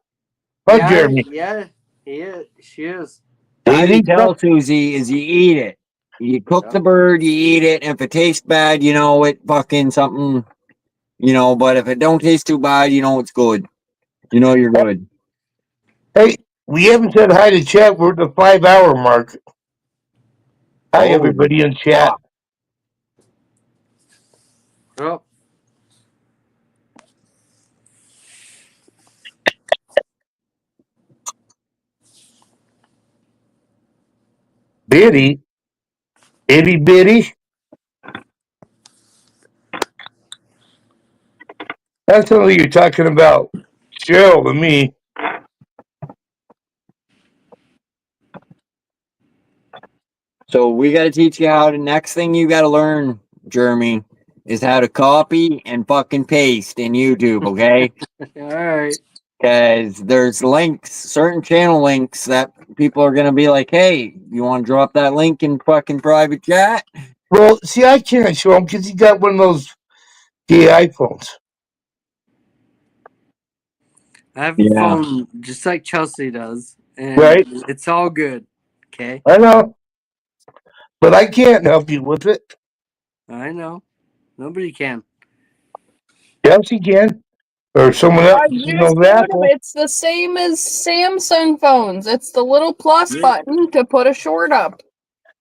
Hi, yeah, Jeremy. yeah, he is. She is. How Is you he? tell, Susie, is you eat it. You cook the bird, you eat it, and if it tastes bad, you know it fucking something, you know, but if it don't taste too bad, you know it's good. You know you're good. Hey, we haven't said hi to chat. We're at the 5-hour mark. Hi, Oh, everybody in chat. Oh, Bitty. Itty bitty. That's something you're talking about. Cheryl to me. So we got to teach you how to. Next thing you got to learn, Jeremy, is how to copy and fucking paste in YouTube. Okay. all right. Because there's links, certain channel links that people are going to be like, hey, you want to drop that link in fucking private chat? Well, see, I can't show him because he got one of those gay iPhones. I have a Yeah. phone just like Chelsea does, and Right. it's all good. Okay, I know. But I can't help you with it. I know. Nobody can. Yes, he can. Or someone else. I You just know, showed him. Apple. It's the same as Samsung phones. It's the little plus button to put a short up.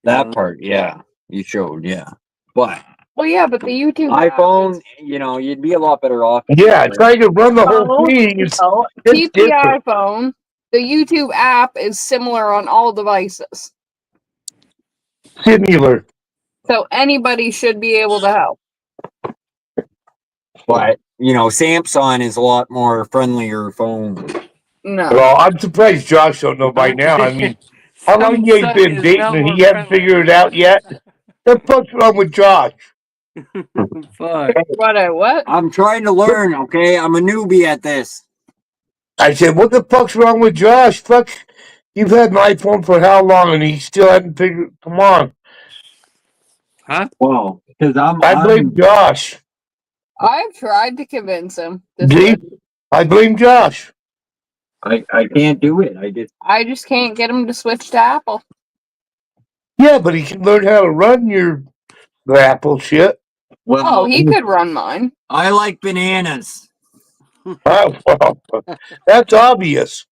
That part, yeah. You showed, yeah. But Well, yeah, but the YouTube app iPhone, you know, you'd be a lot better off. Yeah, trying to run the whole phone, thing. It's keep the different. iPhone. The YouTube app is similar on all devices, Similar. so anybody should be able to help. But, you know, Samsung is a lot more friendlier phone. No. Well, I'm surprised Josh don't know by now. I mean, how long you ain't been dating and he hasn't figured it out yet? The fuck's wrong with Josh? Fuck. What? I'm trying to learn, okay? I'm a newbie at this. I said, what the fuck's wrong with Josh? Fuck, you've had an iPhone for how long and he still hasn't figured? Come on. Huh? Well, because I blame Josh. I've tried to convince him. to See? switch. I blame Josh. I can't do it. I just can't get him to switch to Apple. Yeah, but he can learn how to run the Apple shit. Well, Oh, he could run mine. I like bananas. Oh, well, that's obvious.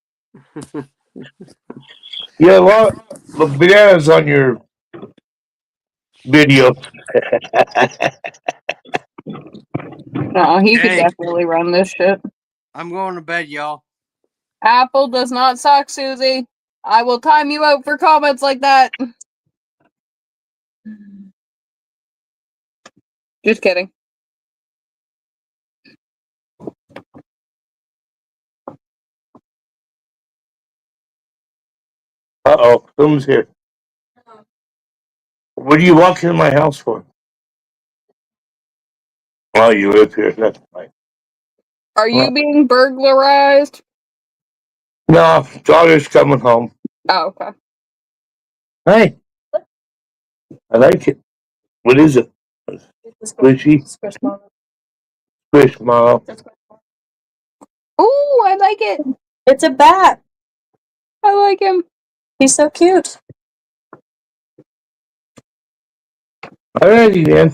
Yeah, a lot of bananas on your video. No, he could Hey. definitely run this shit. I'm going to bed, y'all. Apple does not suck, Susie. I will time you out for comments like that. Just kidding. Uh-oh, someone's here. What are you walking in my house for? Oh, you live here. That's fine. Are you being burglarized? No, daughter's coming home. Oh, okay. Hey, I like it. What is it? Squishy? Squishmallow. Ooh, I like it. It's a bat. I like him. He's so cute. Alrighty then.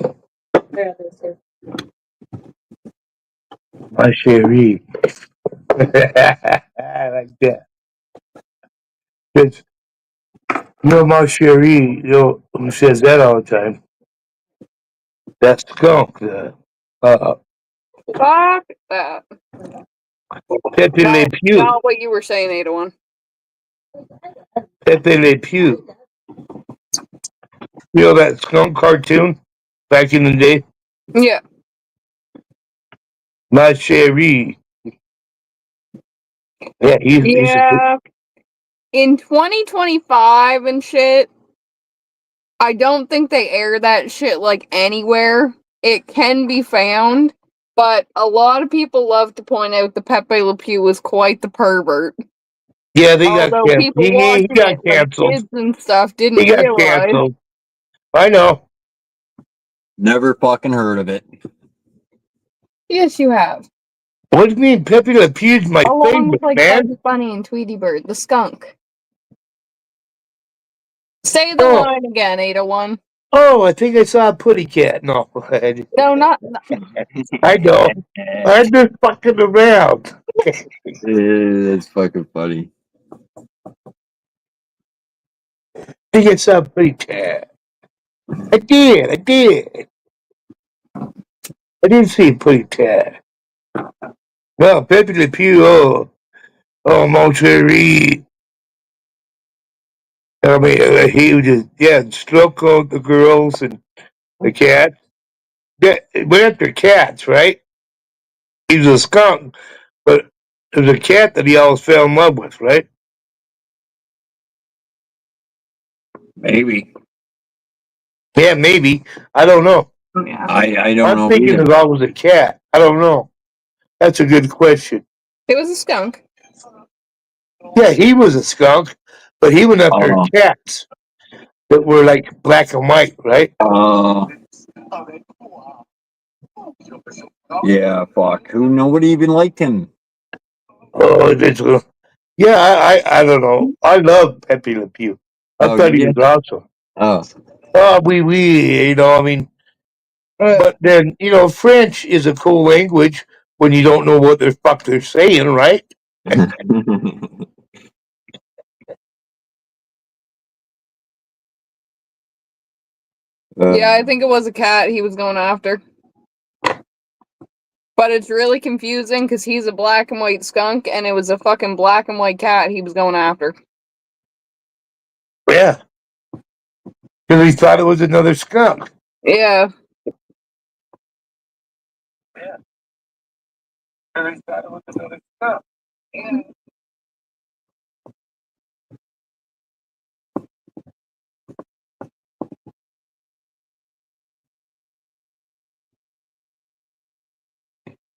My chérie. I like that. It's, my chérie, who says that all the time. That's skunk. Fuck that. Pepe Le Pew. Not what you were saying, Ada One. Pepe Le Pew. You know that skunk cartoon back in the day? Yeah. My chérie. Yeah, he's Yeah. In 2025 and shit, I don't think they air that shit like anywhere. It can be found, but a lot of people love to point out that Pepe Le Pew was quite the pervert. Yeah, they got Although canceled. people He watching got it, like canceled. kids and stuff, didn't He got realize. canceled. I know. Never fucking heard of it. Yes, you have. What do you mean Pepe Le Pew's my Along favorite, with like man? Bugs Bunny and Tweety Bird, the skunk. Say the Oh. line again, 801. Oh, I think I saw a putty cat. No, No, not. I know. I'm just fucking around. That's fucking funny. I think I saw a putty cat. I did. I didn't see a putty cat. No, Pepe Le Pew. Oh, Monterey. I mean, he was just, stroke out the girls and the cat. Yeah, went after cats, right? He was a skunk, but it was a cat that he always fell in love with, right? Maybe. Yeah, maybe. I don't know. Yeah. I don't I'm know thinking either. it was always a cat. I don't know. That's a good question. It was a skunk. Yeah, he was a skunk, but he went after Oh. cats that were like black and white, right? Yeah, fuck. Who? Nobody even liked him. Oh, yeah, I don't know. I love Pepe Le Pew. I Oh, thought you he was did? awesome. Oh. I mean, but then, French is a cool language when you don't know what the fuck they're saying, right? Yeah, I think it was a cat he was going after. But it's really confusing because he's a black and white skunk and it was a fucking black and white cat he was going after. Yeah. Because he thought it was another skunk. Yeah.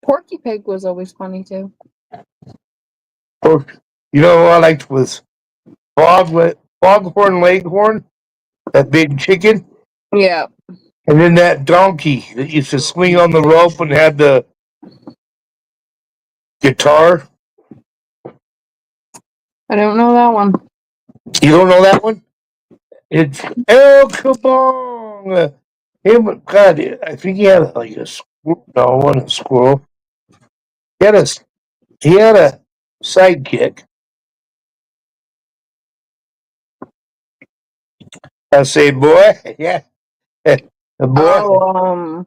Porky Pig was always funny too. Or, what I liked was Foghorn Leghorn, that big chicken. Yeah. And then that donkey that used to swing on the rope and had the guitar. I don't know that one. You don't know that one? It's El Kabong. God, I think he had like a squirrel. No, it wasn't a squirrel. He had a sidekick. I say, boy, yeah, the boy. Oh,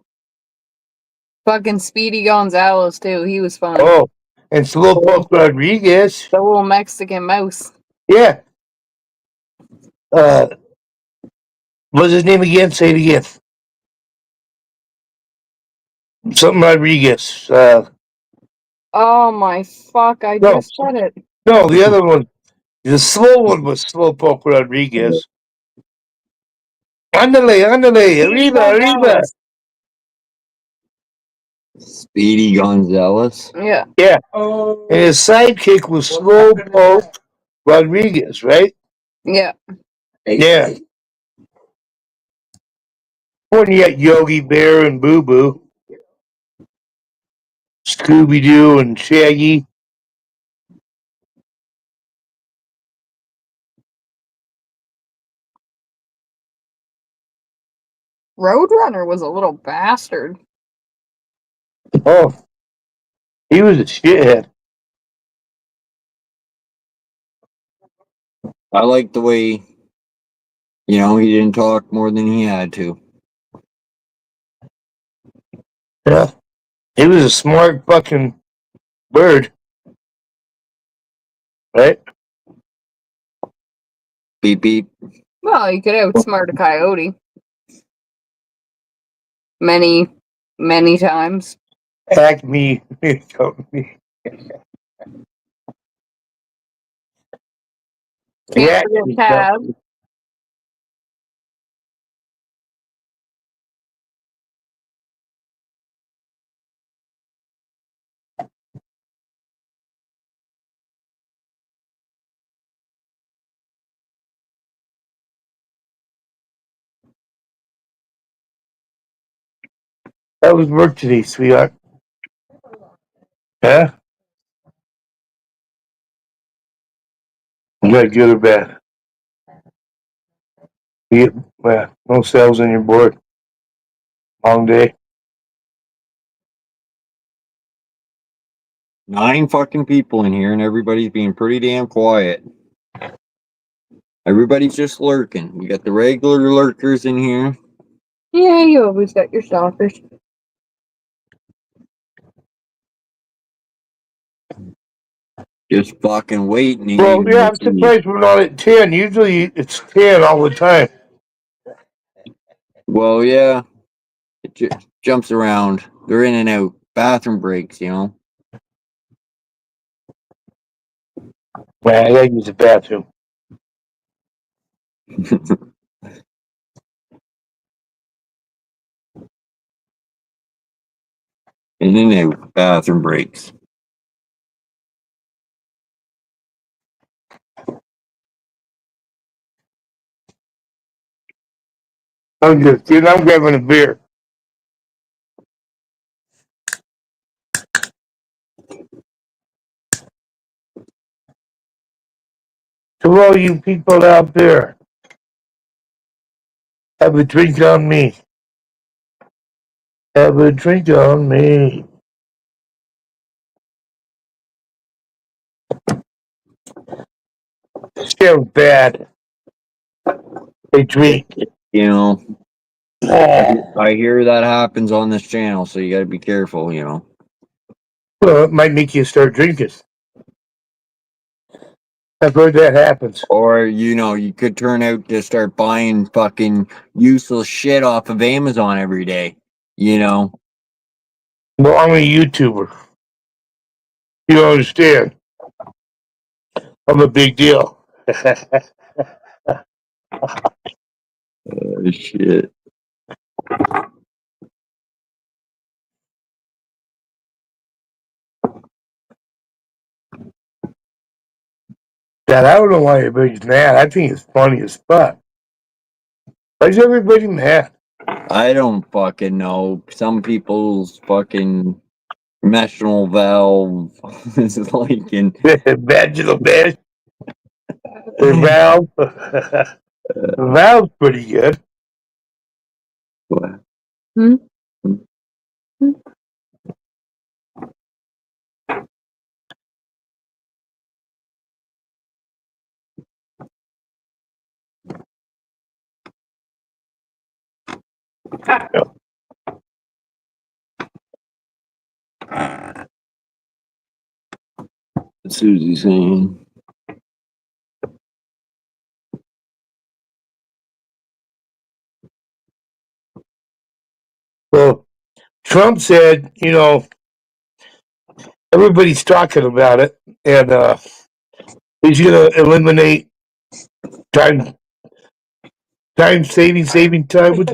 fucking Speedy Gonzales too. He was funny. Oh, and Slowpoke Rodriguez. The little Mexican mouse. Yeah. What's his name again? Say it again. Something Rodriguez. Oh my fuck! I No. just said it. No, the other one. The slow one was Slowpoke Rodriguez. Andale, arriba. Speedy Gonzales. Yeah. Yeah. And his sidekick was Slowpoke Rodriguez, right? Yeah. Yeah. When you got Yogi Bear and Boo Boo, Scooby Doo and Shaggy. Roadrunner was a little bastard. Oh, he was a shithead. I like the way, he didn't talk more than he had to. Yeah. He was a smart fucking bird. Right? Beep beep. Well, you could outsmart a coyote. Many, many times. Acme. Can't forget Tab. That was work today, sweetheart. Huh? You got good or bad? You get, no cells in your board. Long day. 9 fucking people in here, and everybody's being pretty damn quiet. Everybody's just lurking. We got the regular lurkers in here. Yeah, you always got your stalkers. Just fucking waiting. Well, yeah, I'm surprised we're not at 10. Usually it's 10 all the time. Well, yeah. It jumps around. They're in and out. Bathroom breaks, you know. Man, I gotta use the bathroom. In and out. Bathroom breaks. I'm just kidding. I'm grabbing a beer. To all you people out there, have a drink on me. Have a drink on me. Still bad. They drink. You know. I hear that happens on this channel, so you gotta be careful, you know. Well, it might make you start drinking. I've heard that happens. Or, you know, you could turn out to start buying fucking useless shit off of Amazon every day, you know. Well, I'm a YouTuber. You don't understand. I'm a big deal. Shit. Dad, I don't know why everybody's mad. I think it's funny as fuck. Why is everybody mad? I don't fucking know. Some people's fucking vaginal valve is like in vaginal valve. Or valve. Valve's pretty good. Hmm? What's Susie saying? Well, Trump said, you know, everybody's talking about it, and he's going to eliminate time saving time. What's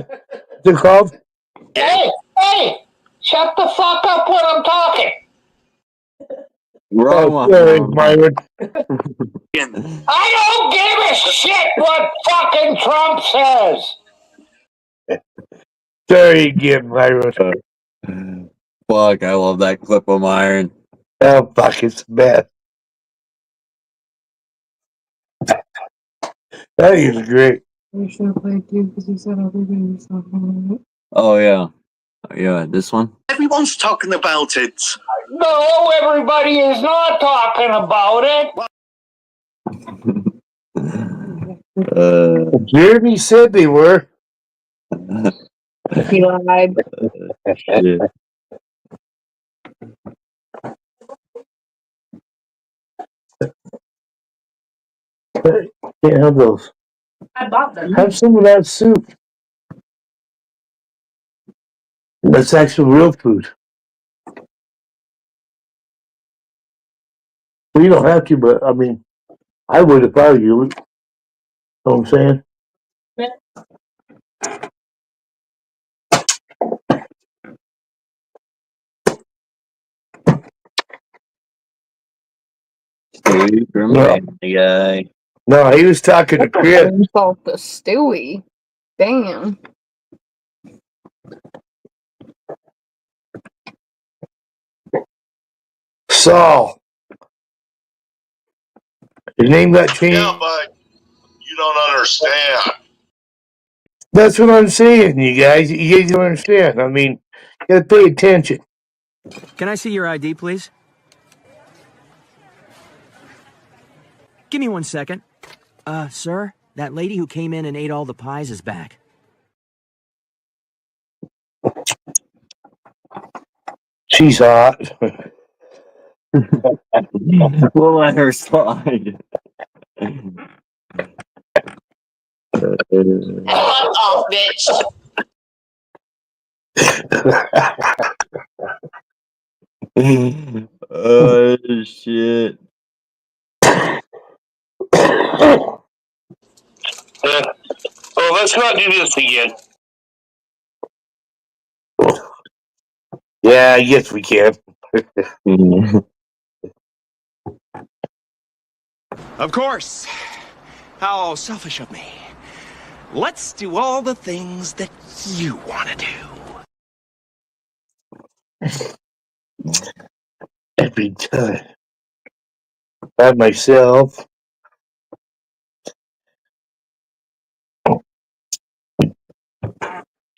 it called? Hey, shut the fuck up when I'm talking. Wrong one. Sorry, Myron. I don't give a shit what fucking Trump says. Sorry again, Myron. Fuck, I love that clip of Myron. Oh, fuck, it's bad. That is great. We should have played too because you said everybody was talking about it. Oh, yeah. Yeah, this one? Everyone's talking about it. No, everybody is not talking about it. Jeremy said they were. He lied. Shit. Can't have those. I bought them. Have some of that soup. That's actual real food. Well, you don't have to, but I mean, I would if I were you. Know what I'm saying? Stewie from Family Guy. No, he was talking to Chris. Insult the Stewie. Damn. Saul. His name got changed. Yeah, but you don't understand. That's what I'm saying, you guys. You guys don't understand. I mean, you gotta pay attention. Can I see your ID, please? Give me 1 second. Sir, that lady who came in and ate all the pies is back. She's hot. We'll let her slide. Fuck off, bitch. Oh shit. Oh, let's not do this again. Yeah, yes, we can. Of course. How selfish of me. Let's do all the things that you want to do. Every time. By myself.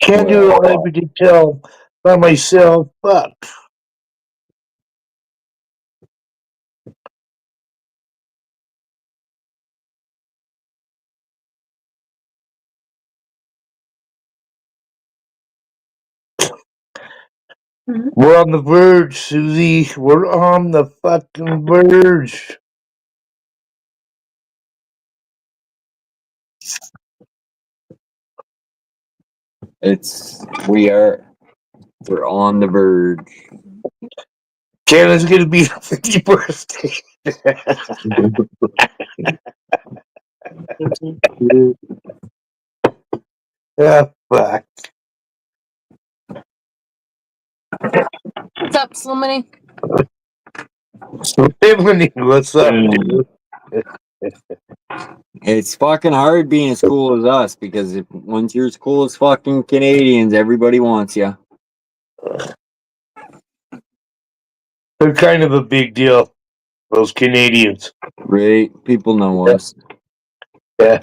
Can't do it all every detail by myself. Fuck. We're on the verge, Susie. We're on the fucking verge. We're on the verge. Canada's gonna be 50 birthday. Ah, fuck. What's up, Sliminy? What's up, dude? It's fucking hard being as cool as us because once you're as cool as fucking Canadians, everybody wants you. They're kind of a big deal, those Canadians. Right? People know us. Yeah.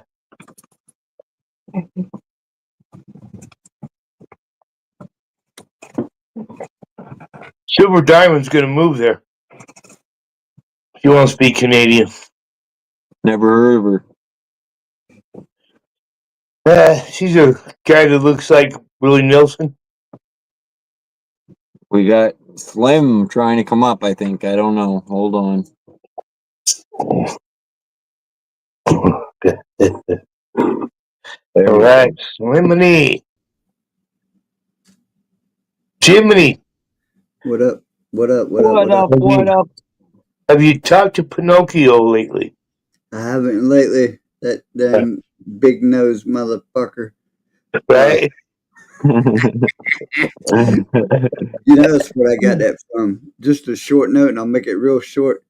Silver Diamond's gonna move there. She wants to be Canadian. Never heard of her. She's a guy that looks like Willie Nelson. We got Slim trying to come up, I think. I don't know. Hold on. All right, Sliminy. Jiminy. What up? What up? What up? Have you talked to Pinocchio lately? I haven't lately. That damn big nose motherfucker. Right? You know that's where I got that from. Just a short note, and I'll make it real short.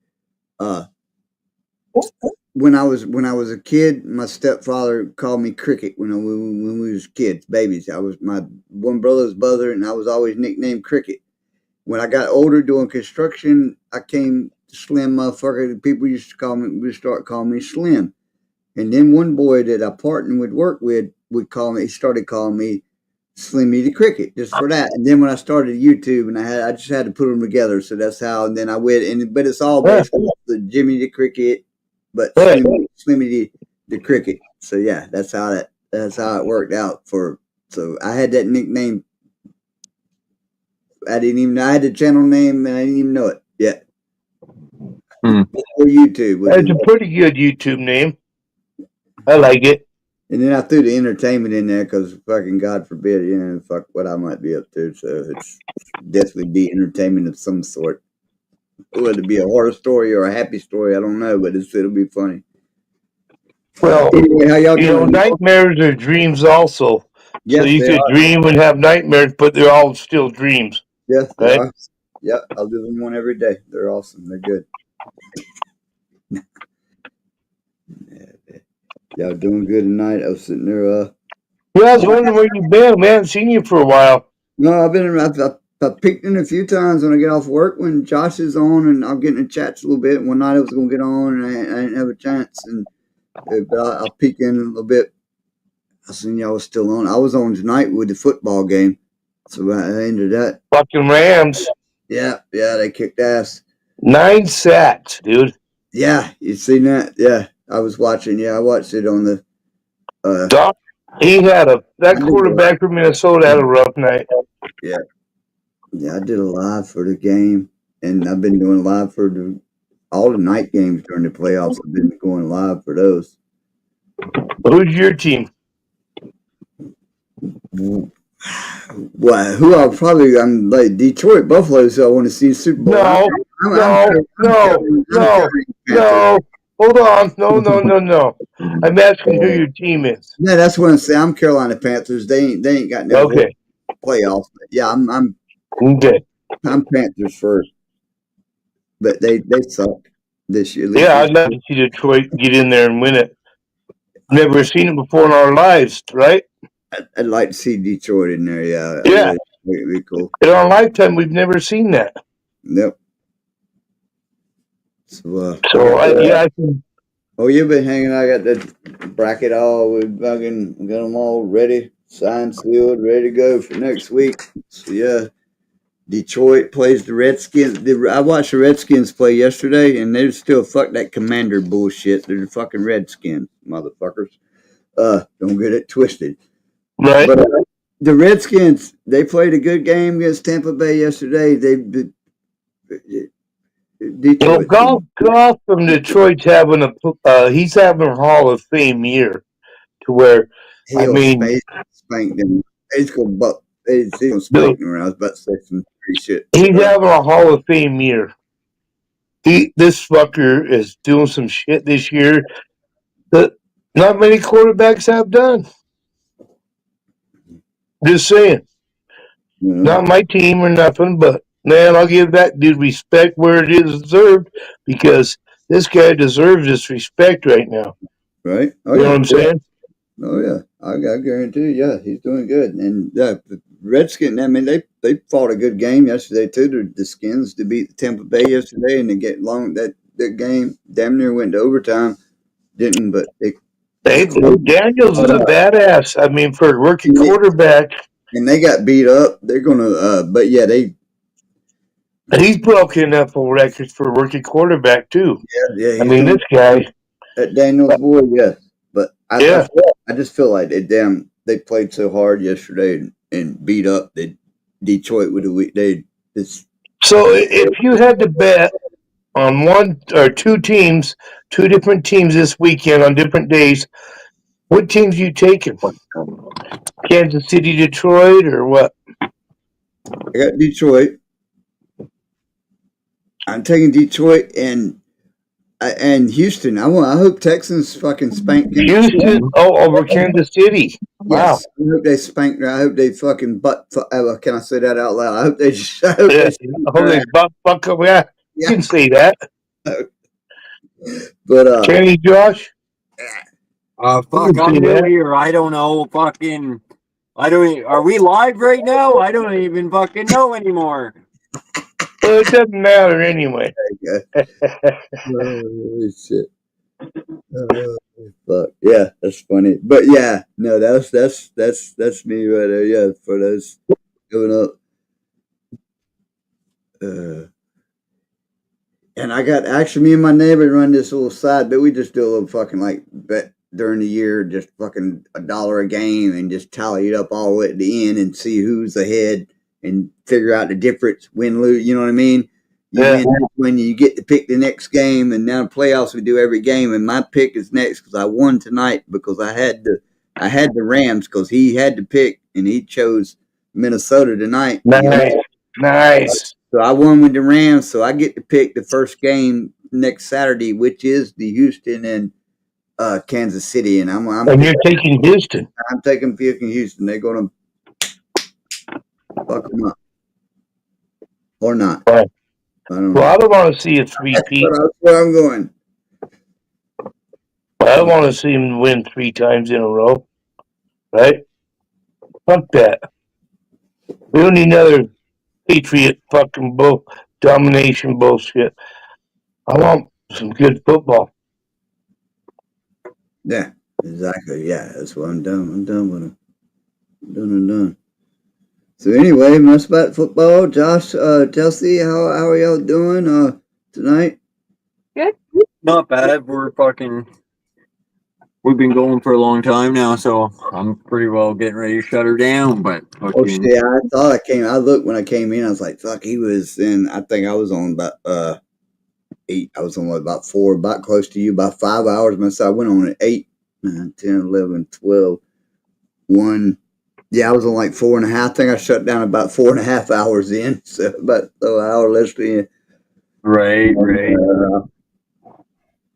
When I was a kid, my stepfather called me Cricket when we was kids, babies. I was my one brother's brother, and I was always nicknamed Cricket. When I got older doing construction, I came Slim motherfucker. People used to start calling me Slim. And then one boy that I partnered with work with started calling me Slimmy the Cricket just for that. And then when I started YouTube, and I just had to put them together. So that's how. And then I went, but it's all basically the Jimmy the Cricket, but Slimmy the Cricket. So yeah, that's how it worked out for. So I had that nickname. I had the channel name, and I didn't even know it yet. Before YouTube. That's a pretty good YouTube name. I like it. And then I threw the entertainment in there because fucking God forbid, fuck what I might be up to. So it's definitely be entertainment of some sort. Whether it be a horror story or a happy story, I don't know, but it'll be funny. Well, anyway, how y'all doing? Nightmares are dreams also. Yes, so you could dream and have nightmares, but they're all still dreams. Yes, they right? are. Yep, I live in one every day. They're awesome. They're good. Y'all doing good tonight? I was sitting there. Yeah, I was wondering where you've been. We haven't seen you for a while. No, I've been. I peeked in a few times when I get off work when Josh is on, and I'll get in the chats a little bit. One night I was going to get on, and I didn't have a chance, and but I'll peek in a little bit. I seen y'all was still on. I was on tonight with the football game, so I ended that. Fucking Rams. Yeah, they kicked ass. 9 sacks, dude. Yeah, you seen that? Yeah, I was watching. Yeah, I watched it on the. Doc, that quarterback from Minnesota had a rough night. Yeah, I did a live for the game, and I've been doing live for all the night games during the playoffs. I've been going live for those. Who's your team? Well, I'm like Detroit Buffalo, so I want to see Super Bowl. No. Hold on. No. I'm asking who your team is. Yeah, that's what I'm saying. I'm Carolina Panthers. They ain't got no playoffs. But yeah, I'm okay. I'm Panthers first. But they suck this year. Yeah, I'd like to see Detroit get in there and win it. Never seen it before in our lives, right? I'd like to see Detroit in there. Yeah. Yeah. It'd be cool. In our lifetime, we've never seen that. Yep. So I can. Oh, you've been hanging. I got the bracket all. We fucking got them all ready, signed, sealed, ready to go for next week. So yeah, Detroit plays the Redskins. I watched the Redskins play yesterday, and they still fuck that Commander bullshit. They're the fucking Redskins, motherfuckers. Don't get it twisted. Right. But the Redskins, they played a good game against Tampa Bay yesterday. Detroit. Golf from Detroit's having he's having a Hall of Fame year, to where He'll spank them. He's gonna spank them around. I was about to say some shit. He's having a Hall of Fame year. This fucker is doing some shit this year that not many quarterbacks have done. Just saying. Not my team or nothing, but man, I'll give that dude respect where it is deserved, because this guy deserves this respect right now. Right? You know what I'm saying? Oh yeah, I guarantee you. Yeah, he's doing good. And the Redskins, I mean, they fought a good game yesterday too. The Skins to beat Tampa Bay yesterday, and to get long that game damn near went to overtime. Didn't, but Daniels is a badass. I mean, for a rookie quarterback. And they got beat up. They're gonna, but yeah, he's broken NFL records for a rookie quarterback too. Yeah. I mean, this guy, that Daniels boy, yeah. But I just feel like they played so hard yesterday and beat up Detroit with So if you had to bet on one or two different teams this weekend on different days, what teams are you taking? Kansas City, Detroit, or what? I got Detroit. I'm taking Detroit and Houston. I hope Texans fucking spank Houston. Over Kansas City. Wow. Yes, I hope they spank. I hope they fucking can I say that out loud? I hope they just. I hope they butt up. Yeah, you can say that. But Kenny, Josh. Fuck, I'm new here. I don't know. Fucking, are we live right now? I don't even fucking know anymore. Well, it doesn't matter anyway. Oh, shit. Fuck. Yeah, that's funny. But yeah, no, that's me right there. Yeah, for those going up. And I got actually me and my neighbor run this little side, but we just do a little fucking like bet during the year, just fucking $1 a game and just tally it up all the way at the end and see who's ahead and figure out the difference, win, lose. You know what I mean? When you get to pick the next game, and now playoffs we do every game, and my pick is next because I won tonight because I had the Rams because he had to pick and he chose Minnesota tonight. Nice. So I won with the Rams, so I get to pick the first game next Saturday, which is the Houston and Kansas City, and and you're taking Houston. I'm taking Houston. They're going to fuck them up or not. Right. I don't I don't want to see a three-peat. That's where I'm going. I don't want to see him win 3 times in a row. Right? Fuck that. We don't need another Patriot fucking domination bullshit. I want some good football. Yeah, exactly. Yeah, that's what I'm done. I'm done with them. Done. So anyway, much about football. Josh, Chelsea, how are y'all doing tonight? Good. Not bad. We've been going for a long time now, so I'm pretty well getting ready to shut her down. But Oh shit! I thought I looked when I came in. I was like, "Fuck!" He was in. I think I was on about 8. I was on about 4, about close to you, about 5 hours. Myself, I went on at 8, 9, 10, 11, 12, 1. Yeah, I was on like 4.5. I think I shut down about 4.5 hours in. So about an hour less in. Right.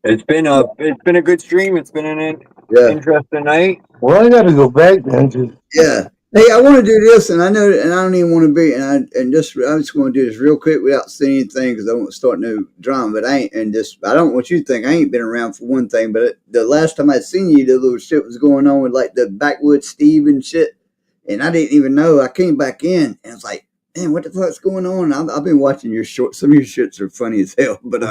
It's been a good stream. It's been an interesting night. Well, I got to go back then. Yeah. Hey, I want to do this, and I know, and I don't even want to be, I'm just going to do this real quick without saying anything because I don't want to start no drama. But I don't want you to think I ain't been around for one thing. But the last time I seen you, the little shit was going on with like the backwoods Steve and shit, and I didn't even know. I came back in, and I was like, man, what the fuck's going on? I've been watching your shorts. Some of your shits are funny as hell, but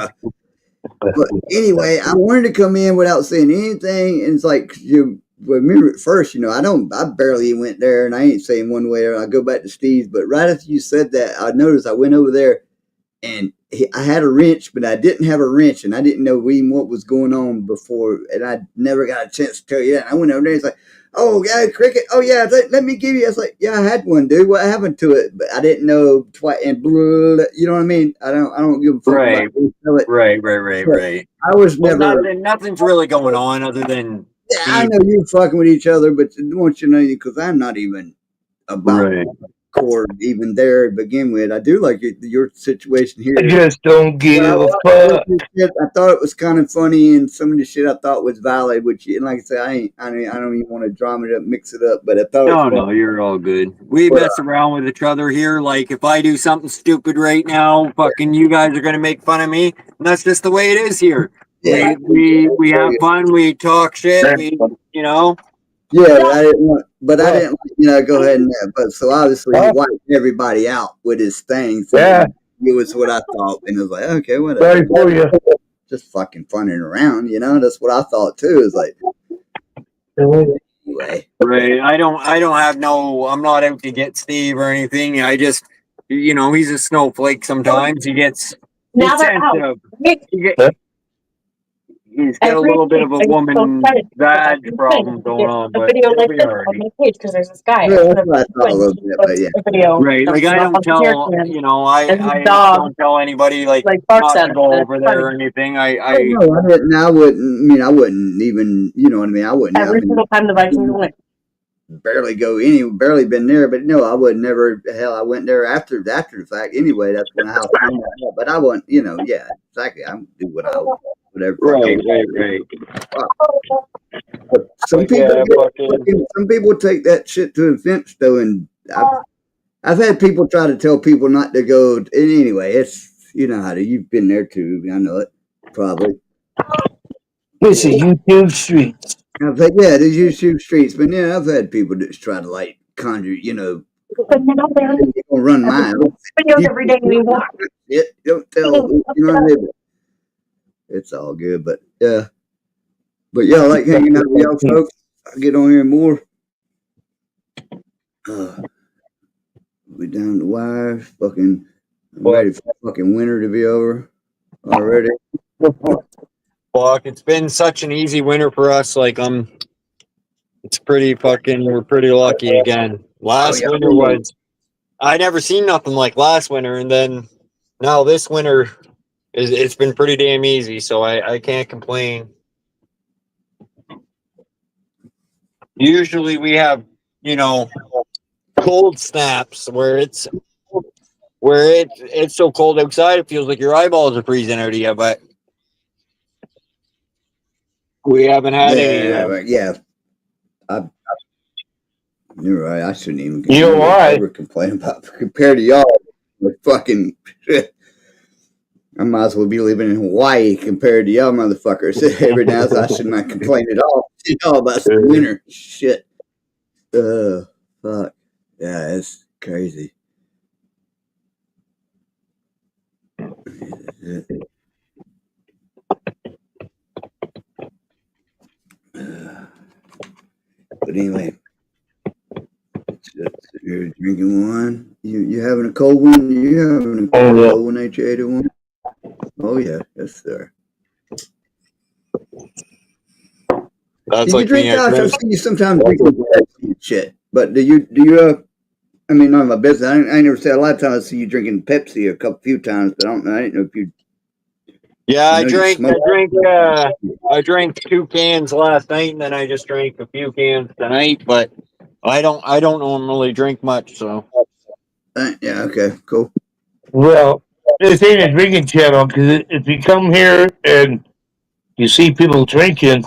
anyway, I wanted to come in without saying anything, and it's like you remember at first, I barely went there, and I ain't saying one way or I go back to Steve's, but right after you said that, I noticed I went over there, and I had a wrench, but I didn't have a wrench, and I didn't know even what was going on before, and I never got a chance to tell you that. And I went over there, and it's like, oh yeah, Cricket, oh yeah, let me give you. I was like, yeah, I had one, dude. What happened to it? But I didn't know and blah, you know what I mean? I don't give a fuck Right. about it. Right. I was never. Nothing's really going on other than. Yeah, I know you fucking with each other, but I want you to know because I'm not even about core even there to begin with. I do like your situation here. I just don't give a fuck. I thought it was kind of funny, and some of the shit I thought was valid. Which, and like I said, I don't even want to drama it up, mix it up. But I thought No, you're all good. We mess around with each other here. Like if I do something stupid right now, fucking you guys are gonna make fun of me, and that's just the way it is here. Yeah. We have fun. We talk shit. Yeah, but I didn't go ahead and but so obviously he wiped everybody out with his thing. So Yeah. it was what I thought, and it was like, okay, whatever. Sorry for you. Just fucking funning around, that's what I thought too. It's like anyway. Right. I'm not out to get Steve or anything. I just he's a snowflake sometimes. He gets sensitive. He's got a little bit of a woman badge problem going on, but video it'll like be this all right. on my page because there's this guy. Yeah, that's what I thought a little bit, but yeah. Right, like I don't tell, I don't tell anybody like not to go over there or anything. I wouldn't. I wouldn't even. You know what I mean? I wouldn't. Every single time the Vikings win. Barely been there, but no, I would never. Hell, I went there after the fact. Anyway, that's when I found out. But I wouldn't. Yeah, exactly. I do what I whatever. Right. But some people take that shit to offense though, and I've had people try to tell people not to go. And anyway, it's how to. You've been there too. I know it probably. It's a YouTube streets. I've had, the YouTube streets, but I've had people just try to like conjure, they're gonna run mine. Videos every day we watch. Don't tell, what I mean? It's all good, but yeah. But yeah, I like hanging out with y'all folks. I'll get on here more. We down the wire. I'm ready for fucking winter to be over already. Fuck, it's been such an easy winter for us. Like it's pretty fucking. We're pretty lucky again. Last winter was. I never seen nothing like last winter, and then now this winter it's been pretty damn easy. So I can't complain. Usually we have cold snaps where it's so cold outside it feels like your eyeballs are freezing out of you, but. We haven't had any. Yeah. You're right. I shouldn't even. Ever complain about compared to y'all. Like fucking. I might as well be living in Hawaii compared to y'all motherfuckers. Every now and then I should not complain at all. About some winter shit. Fuck. Yeah, it's crazy. But anyway, you're drinking one. You having a cold one? You having a cold one, ain't you, 81? Oh yeah, yes sir. That's Do you like drink? me. I Gosh, I drink. see you sometimes drinking Pepsi and shit. But do you? I mean, none of my business. I never said a lot of times I see you drinking Pepsi a few times, but I don't know. I didn't know if you. Yeah, I I know you drank. smoke. I drank 2 cans last night, and then I just drank a few cans tonight. But I don't normally drink much, so. Yeah. Okay. Cool. Well, this ain't a drinking channel because if you come here and you see people drinking,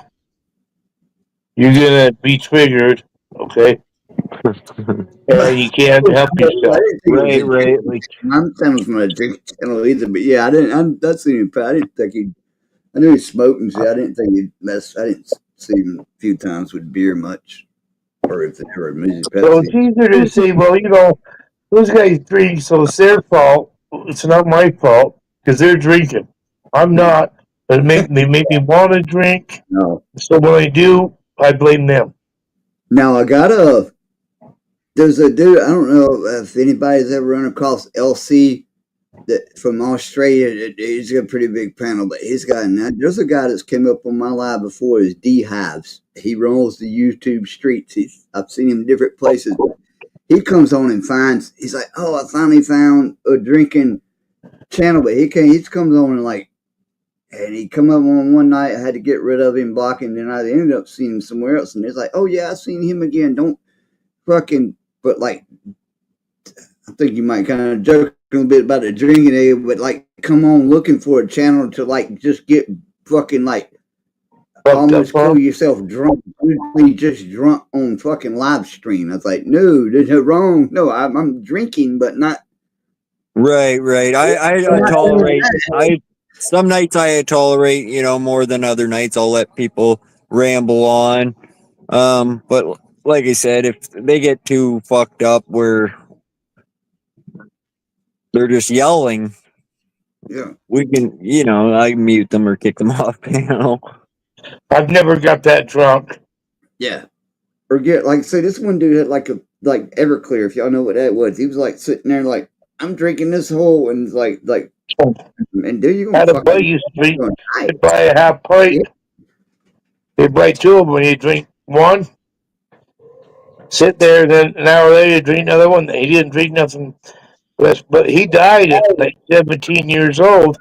you're gonna be triggered. Okay. And you can't help yourself. Right. Like, I'm saying from a drinking channel either, but yeah, I didn't. That's even. I didn't think he. I knew he smoked and shit. I didn't think he'd mess. I didn't see him a few times with beer much, or if they were music So Pepsi. it's easier to say, well, those guys drink, so it's their fault. It's not my fault because they're drinking. I'm not. They make me want to drink. No. So when I do, I blame them. Now I got there's a dude, I don't know if anybody's ever run across LC that from Australia. He's got a pretty big panel, but there's a guy that's came up on my live before, is D Hives. He rolls the YouTube streets. I've seen him in different places. He comes on and he's like, oh, I finally found a drinking channel, but he comes on and he come up on one night. I had to get rid of him, block him. Then I ended up seeing him somewhere else. And it's like, oh yeah, I seen him again. Don't fucking, but I think you might kind of joke a little bit about the drinking age, but come on looking for a channel to just get fucking almost call yourself drunk. Usually just drunk on fucking live stream. I was like, no, there's no wrong. No, I'm drinking, but not. Right. I tolerate. Some nights I tolerate, more than other nights. I'll let people ramble on. But like I said, if they get too fucked up where they're just yelling, yeah, we can, I mute them or kick them off panel. I've never got that drunk. Yeah. Or say this one dude had like Everclear, if y'all know what that was. He was sitting there I'm drinking this whole, and and dude, you Had a buddy used to drink. They'd buy a half plate. They'd buy 2 of them when you drink one. Sit there, and then an hour later drink another one. He didn't drink nothing less, but he died at 17 years old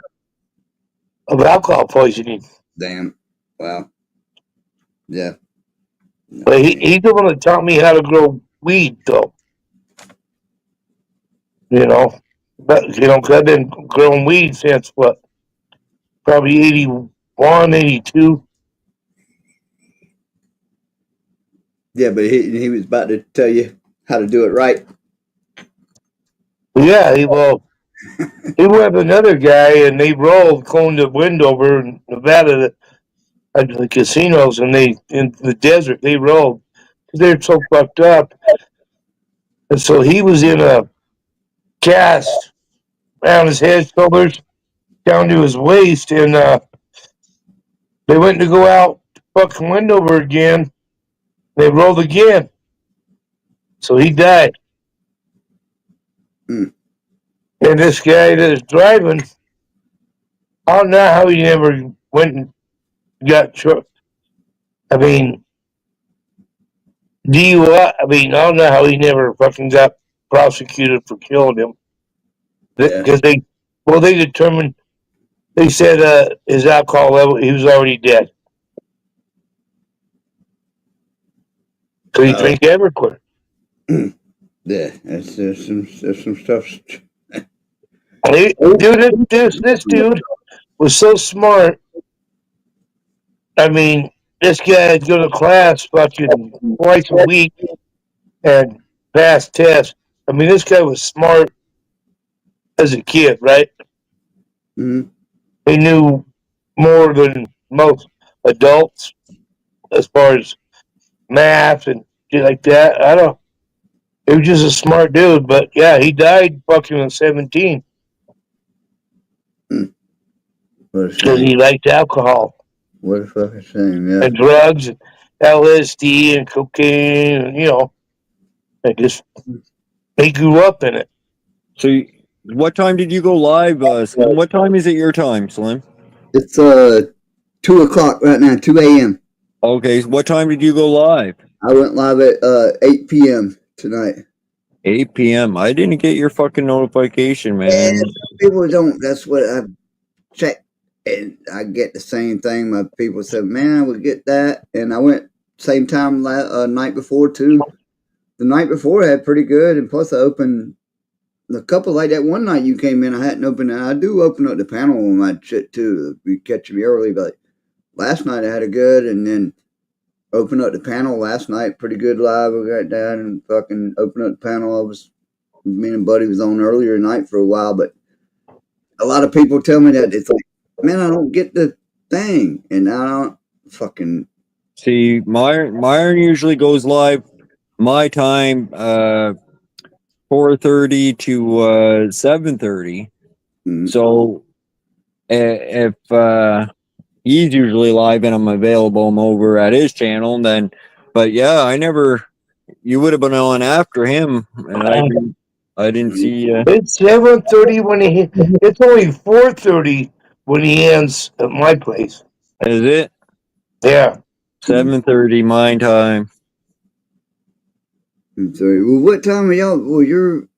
of alcohol poisoning. Damn. Wow. Yeah. But he's the one that taught me how to grow weed, though. But cause I've been growing weed since probably 81, 82. Yeah, but he was about to tell you how to do it right. Yeah, he went with another guy, and they rolled going to Windover in Nevada at the casinos, and in the desert they rolled because they're so fucked up. And so he was in a cast around his head, shoulders, down to his waist, and they went to go out fucking Windover again. They rolled again, so he died. Mm. And this guy that is driving, I don't know how he never went and got truck. I mean, DUI. I mean, I don't know how he never fucking got prosecuted for killing him. Because they determined, they said his alcohol level, he was already dead. Because he drank Everclear. Yeah, there's some stuff. This dude was so smart. I mean, this guy would go to class fucking twice a week and pass tests. I mean, this guy was smart as a kid, right? Mm-hmm. He knew more than most adults as far as math and shit like that. I don't. He was just a smart dude, but yeah, he died fucking at 17. What a because shame. he liked alcohol What a fucking shame. Yeah. and drugs, and LSD and cocaine, and it just they grew up in it. So, what time did you go live, Slim? What time is it your time, Slim? It's 2 o'clock right now, 2 a.m. Okay, so what time did you go live? I went live at 8 p.m. tonight. 8 p.m. I didn't get your fucking notification, man. Yeah, people don't. That's what I check, and I get the same thing. My people said, "Man, I would get that," and I went same time night before too. The night before I had pretty good, and plus I opened a couple like that one night you came in. I hadn't opened it. I do open up the panel on my shit too. You catch me early, but last night I had a good, and then opened up the panel last night. Pretty good live. I got down and fucking opened up the panel. Me and Buddy was on earlier tonight for a while, but a lot of people tell me that it's like, man, I don't get the thing, and I don't fucking see. Myron usually goes live my time, 4:30 to 7:30. So if he's usually live and I'm available, I'm over at his channel. And then, but yeah, I never. You would have been on after him, and I didn't see. It's 7:30 when he. It's only 4:30 when he ends at my place. Is it? Yeah. 7:30 my time. I'm sorry. Well, what time are y'all? Well, you're an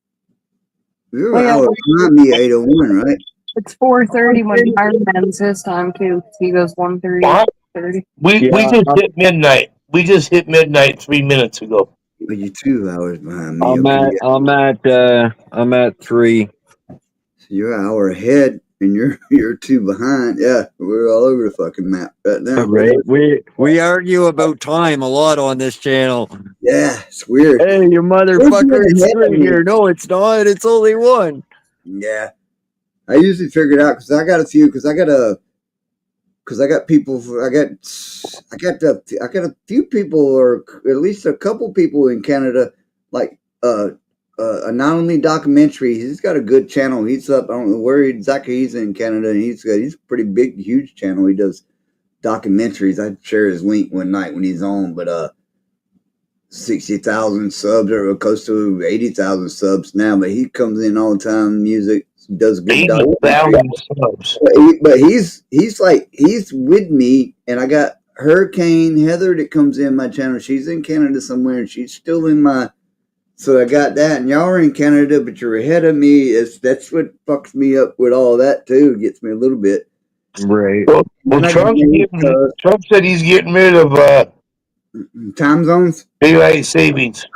Well, yeah. hour behind me, 8:01, right? It's 4:30 when Iron Man's his time too. He goes 1:30. 30. We just hit midnight. We just hit midnight 3 minutes ago. Well, you're 2 hours behind me. I'm at 3. So you're an hour ahead, and you're 2 behind. Yeah, we're all over the fucking map right now. Right. We argue about time a lot on this channel. Yeah, it's weird. Hey, you motherfucker! It's 3 here. No, it's not. It's only 1. Yeah, I usually figure it out because I got a few. Because I got people. I got a few people, or at least a couple people in Canada, like not only documentary. He's got a good channel. He's up. I don't know where exactly he's in Canada, and he's a pretty big, huge channel. He does documentaries. I share his link one night when he's on, but 60,000 subs or close to 80,000 subs now. But he comes in all the time. Music, does good 80,000 subs. But he's with me, and I got Hurricane Heather that comes in my channel. She's in Canada somewhere, and she's still in my. So I got that, and y'all are in Canada, but you're ahead of me. That's what fucks me up with all that too. Gets me a little bit. Right. Well, Trump said he's getting rid of time zones, daylight savings.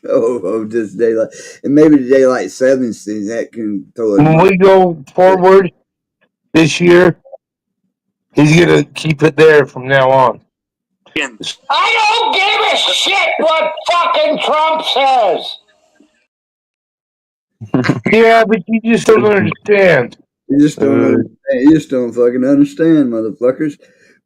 Just daylight, and maybe the daylight savings thing that can throw it. When we go forward this year, he's gonna keep it there from now on. I don't give a shit what fucking Trump says. Yeah, but you just don't understand. You just don't understand. You just don't fucking understand, motherfuckers.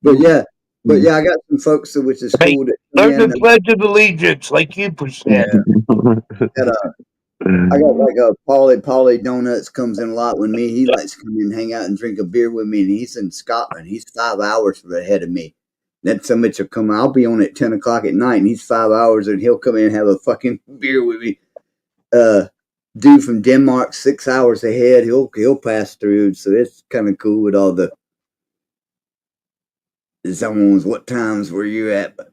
But yeah, I got some folks which is cool. Learn the Pledge of Allegiance, like you said. I got like a Polly Donuts comes in a lot with me. He likes to come in and hang out and drink a beer with me, and he's in Scotland. He's 5 hours ahead of me. Then somebody will come. I'll be on at 10 o'clock at night, and he's 5 hours, and he'll come in and have a fucking beer with me. Dude from Denmark, 6 hours ahead. He'll pass through, so it's kind of cool with all the. Someone's what times were you at? But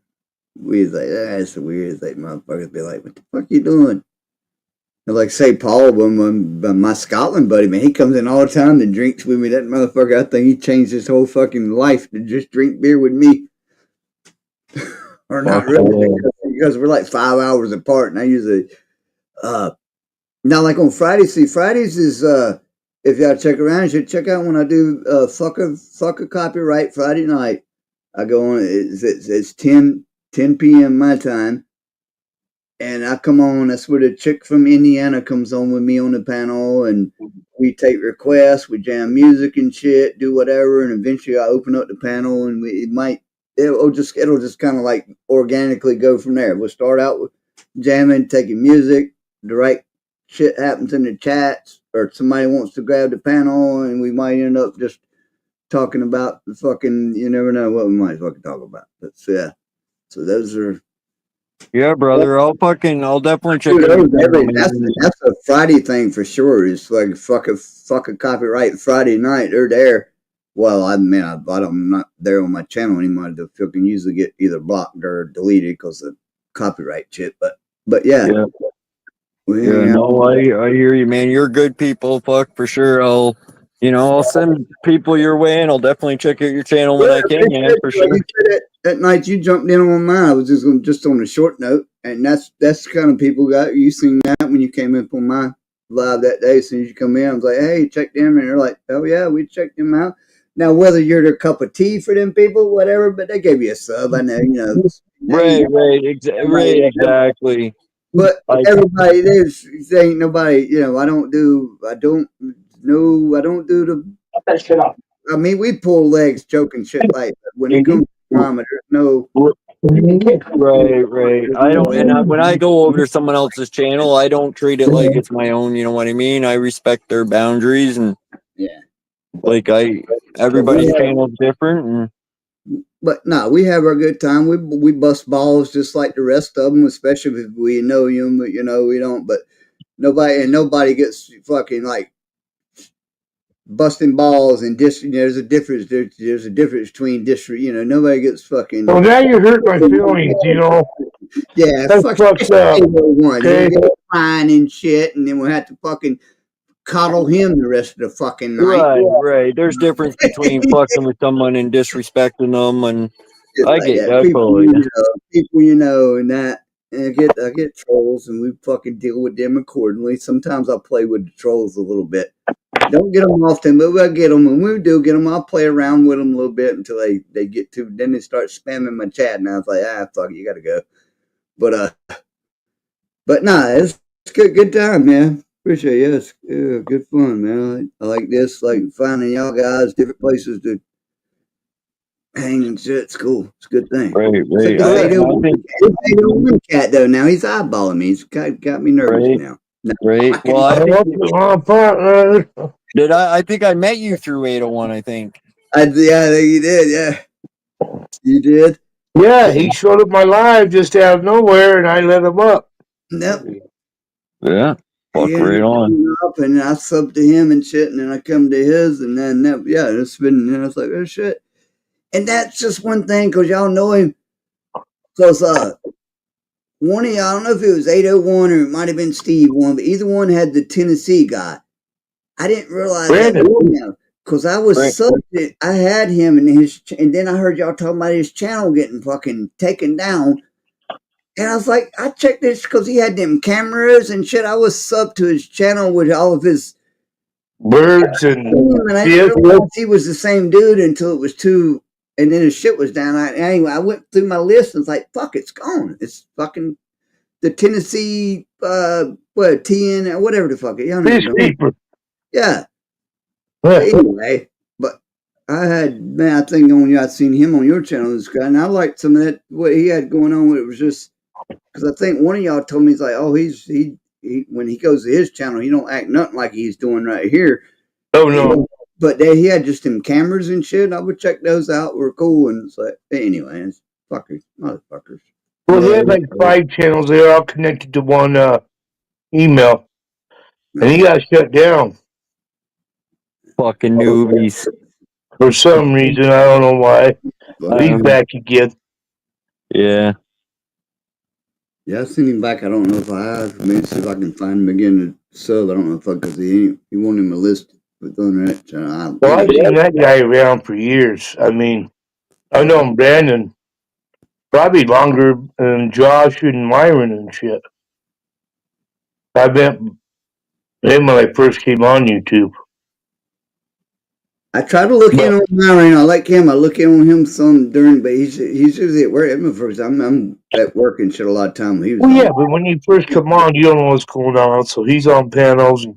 we was like, that's weird. It's like motherfuckers be like, what the fuck you doing? And like say Paul, my Scotland buddy, man, he comes in all the time and drinks with me. That motherfucker, I think he changed his whole fucking life to just drink beer with me. Or not really, because we're like 5 hours apart, and I usually now like on Fridays. See, Fridays is if y'all check around, you should check out when I do fucker copyright Friday night. I go on. It's 10 p.m. my time, and I come on. That's where the chick from Indiana comes on with me on the panel, and we take requests, we jam music and shit, do whatever, and eventually I open up the panel, and it'll just kind of like organically go from there. We'll start out with jamming, taking music. The right shit happens in the chats, or somebody wants to grab the panel, and we might end up just talking about the fucking. You never know what we might fucking talk about. But yeah, so those are. Yeah, brother. I'll definitely check Dude, it out. that's a Friday thing for sure. It's like fucking copyright Friday night. They're there. Well, I'm not there on my channel anymore. The fucking usually get either blocked or deleted because of copyright shit. But yeah. No, I hear you, man. You're good people, fuck, for sure. I'll send people your way, and I'll definitely check out your channel when I can, yeah, for sure. That night you jumped in on mine, I was just on a short note, and that's the kind of people got you seen that when you came up on my live that day. As soon as you come in, I was like, "Hey, check them," and they're like, "Oh yeah, we checked them out." Now, whether you're their cup of tea for them people, whatever, but they gave you a sub. I know, Right, exactly. But everybody, there ain't nobody. I don't do the. Cut that shit off. I mean, we pull legs, joking shit like that. When it comes to drama, there's no. Right. I don't, and when I go over to someone else's channel, I don't treat it like it's my own. You know what I mean? I respect their boundaries, and like everybody's channel's different, and But no, we have our good time. We bust balls just like the rest of them, especially if we know them. But we don't. But nobody gets fucking like busting balls and there's a difference. There's a difference between nobody gets fucking. Well, now you hurt my feelings. Yeah, that's fucked up. Okay, crying and shit, and then we'll have to fucking coddle him the rest of the fucking night. Right. There's difference between fucking with someone and disrespecting them, and I get that people, fully. people, and that. And I get trolls, and we fucking deal with them accordingly. Sometimes I'll play with the trolls a little bit. Don't get them often, but we'll get them. When we do get them, I'll play around with them a little bit until they get to. Then they start spamming my chat, and I was like, fuck it, you gotta go. But nah, it's good time, man. Appreciate it. It's good fun, man. I like this, like finding y'all guys, different places to hang and shit. It's cool. It's a good thing. Right. One cat though. Now he's eyeballing me. He's got me nervous now. No, Right. Well, I think I met you through 801. I think. I think you did. Yeah, you did. Yeah, he showed up my live just out of nowhere, and I let him up. Nope. Yeah. Fuck right on. Up and I sub to him and shit, and then I come to his, and then it's been. It's like, oh shit, and that's just one thing because y'all know him. Because one of y'all, I don't know if it was 801 or it might have been Steve one, but either one had the Tennessee guy. I didn't realize that because I was subbed. I had him and then I heard y'all talking about his channel getting fucking taken down. And I was like, I checked this because he had them cameras and shit. I was subbed to his channel with all of his birds and I didn't realize he was the same dude until it was two. And then his shit was down. Anyway, I went through my list and was like, fuck, it's gone. It's fucking the Tennessee, TN, whatever the fuck. Peacekeeper. Yeah. Anyway, but I think I'd seen him on your channel, this guy, and I liked some of that, what he had going on. It was just, because I think one of y'all told me, he's like, oh, he when he goes to his channel, he don't act nothing like he's doing right here. Oh, no. But he had just them cameras and shit. I would check those out. We're cool. And it's like, anyway, it's motherfuckers. Well, they have like 5 channels. They're all connected to one email. And he got shut down. Fucking newbies. For some reason, I don't know why. He's back again. Yeah. Yeah, I've seen him back. I don't know if I have. Maybe see if I can find him again to sub. I don't know if because he wanted him a list. Well, I've seen that guy around for years. I mean, I know Brandon probably longer than Josh and Myron and shit. I met him when I first came on YouTube. I try to look in on Myron. I like him. I look in on him some during, but he's usually at work. I'm at work and shit a lot of time. But when you first come on, you don't know what's going on. So he's on panels and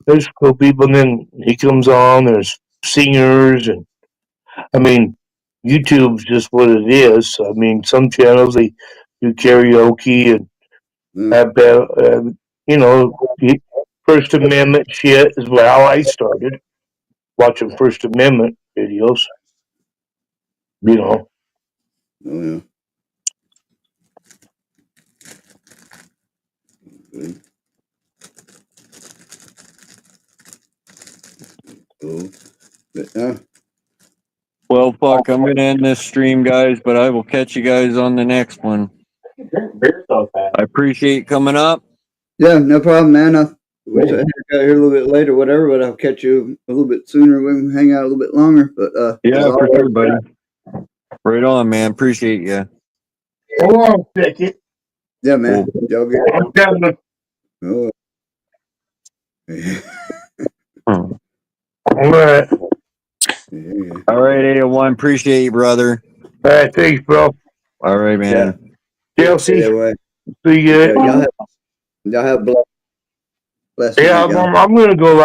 there's cool people, and then he comes on, there's singers, and I mean, YouTube's just what it is. I mean, some channels, they do karaoke and have, First Amendment shit is how I started, watching First Amendment videos. You know. Oh yeah. Good. Cool. But, Well, fuck, I'm gonna end this stream, guys, but I will catch you guys on the next one. I appreciate you coming up. yeah, no problem, man. I wish I had got here a little bit later, whatever, but I'll catch you a little bit sooner. We can hang out a little bit longer. But Yeah, as for always, sure, buddy. Right on, man. Appreciate you. Hold on a second. yeah, man. Y'all get. I'm down to Oh. all right. Yeah. All right, 801. Appreciate you, brother. All right, thanks, bro. All right, man. Chelsea, Anyway, see you. y'all have blessed. Yeah, I'm gonna go.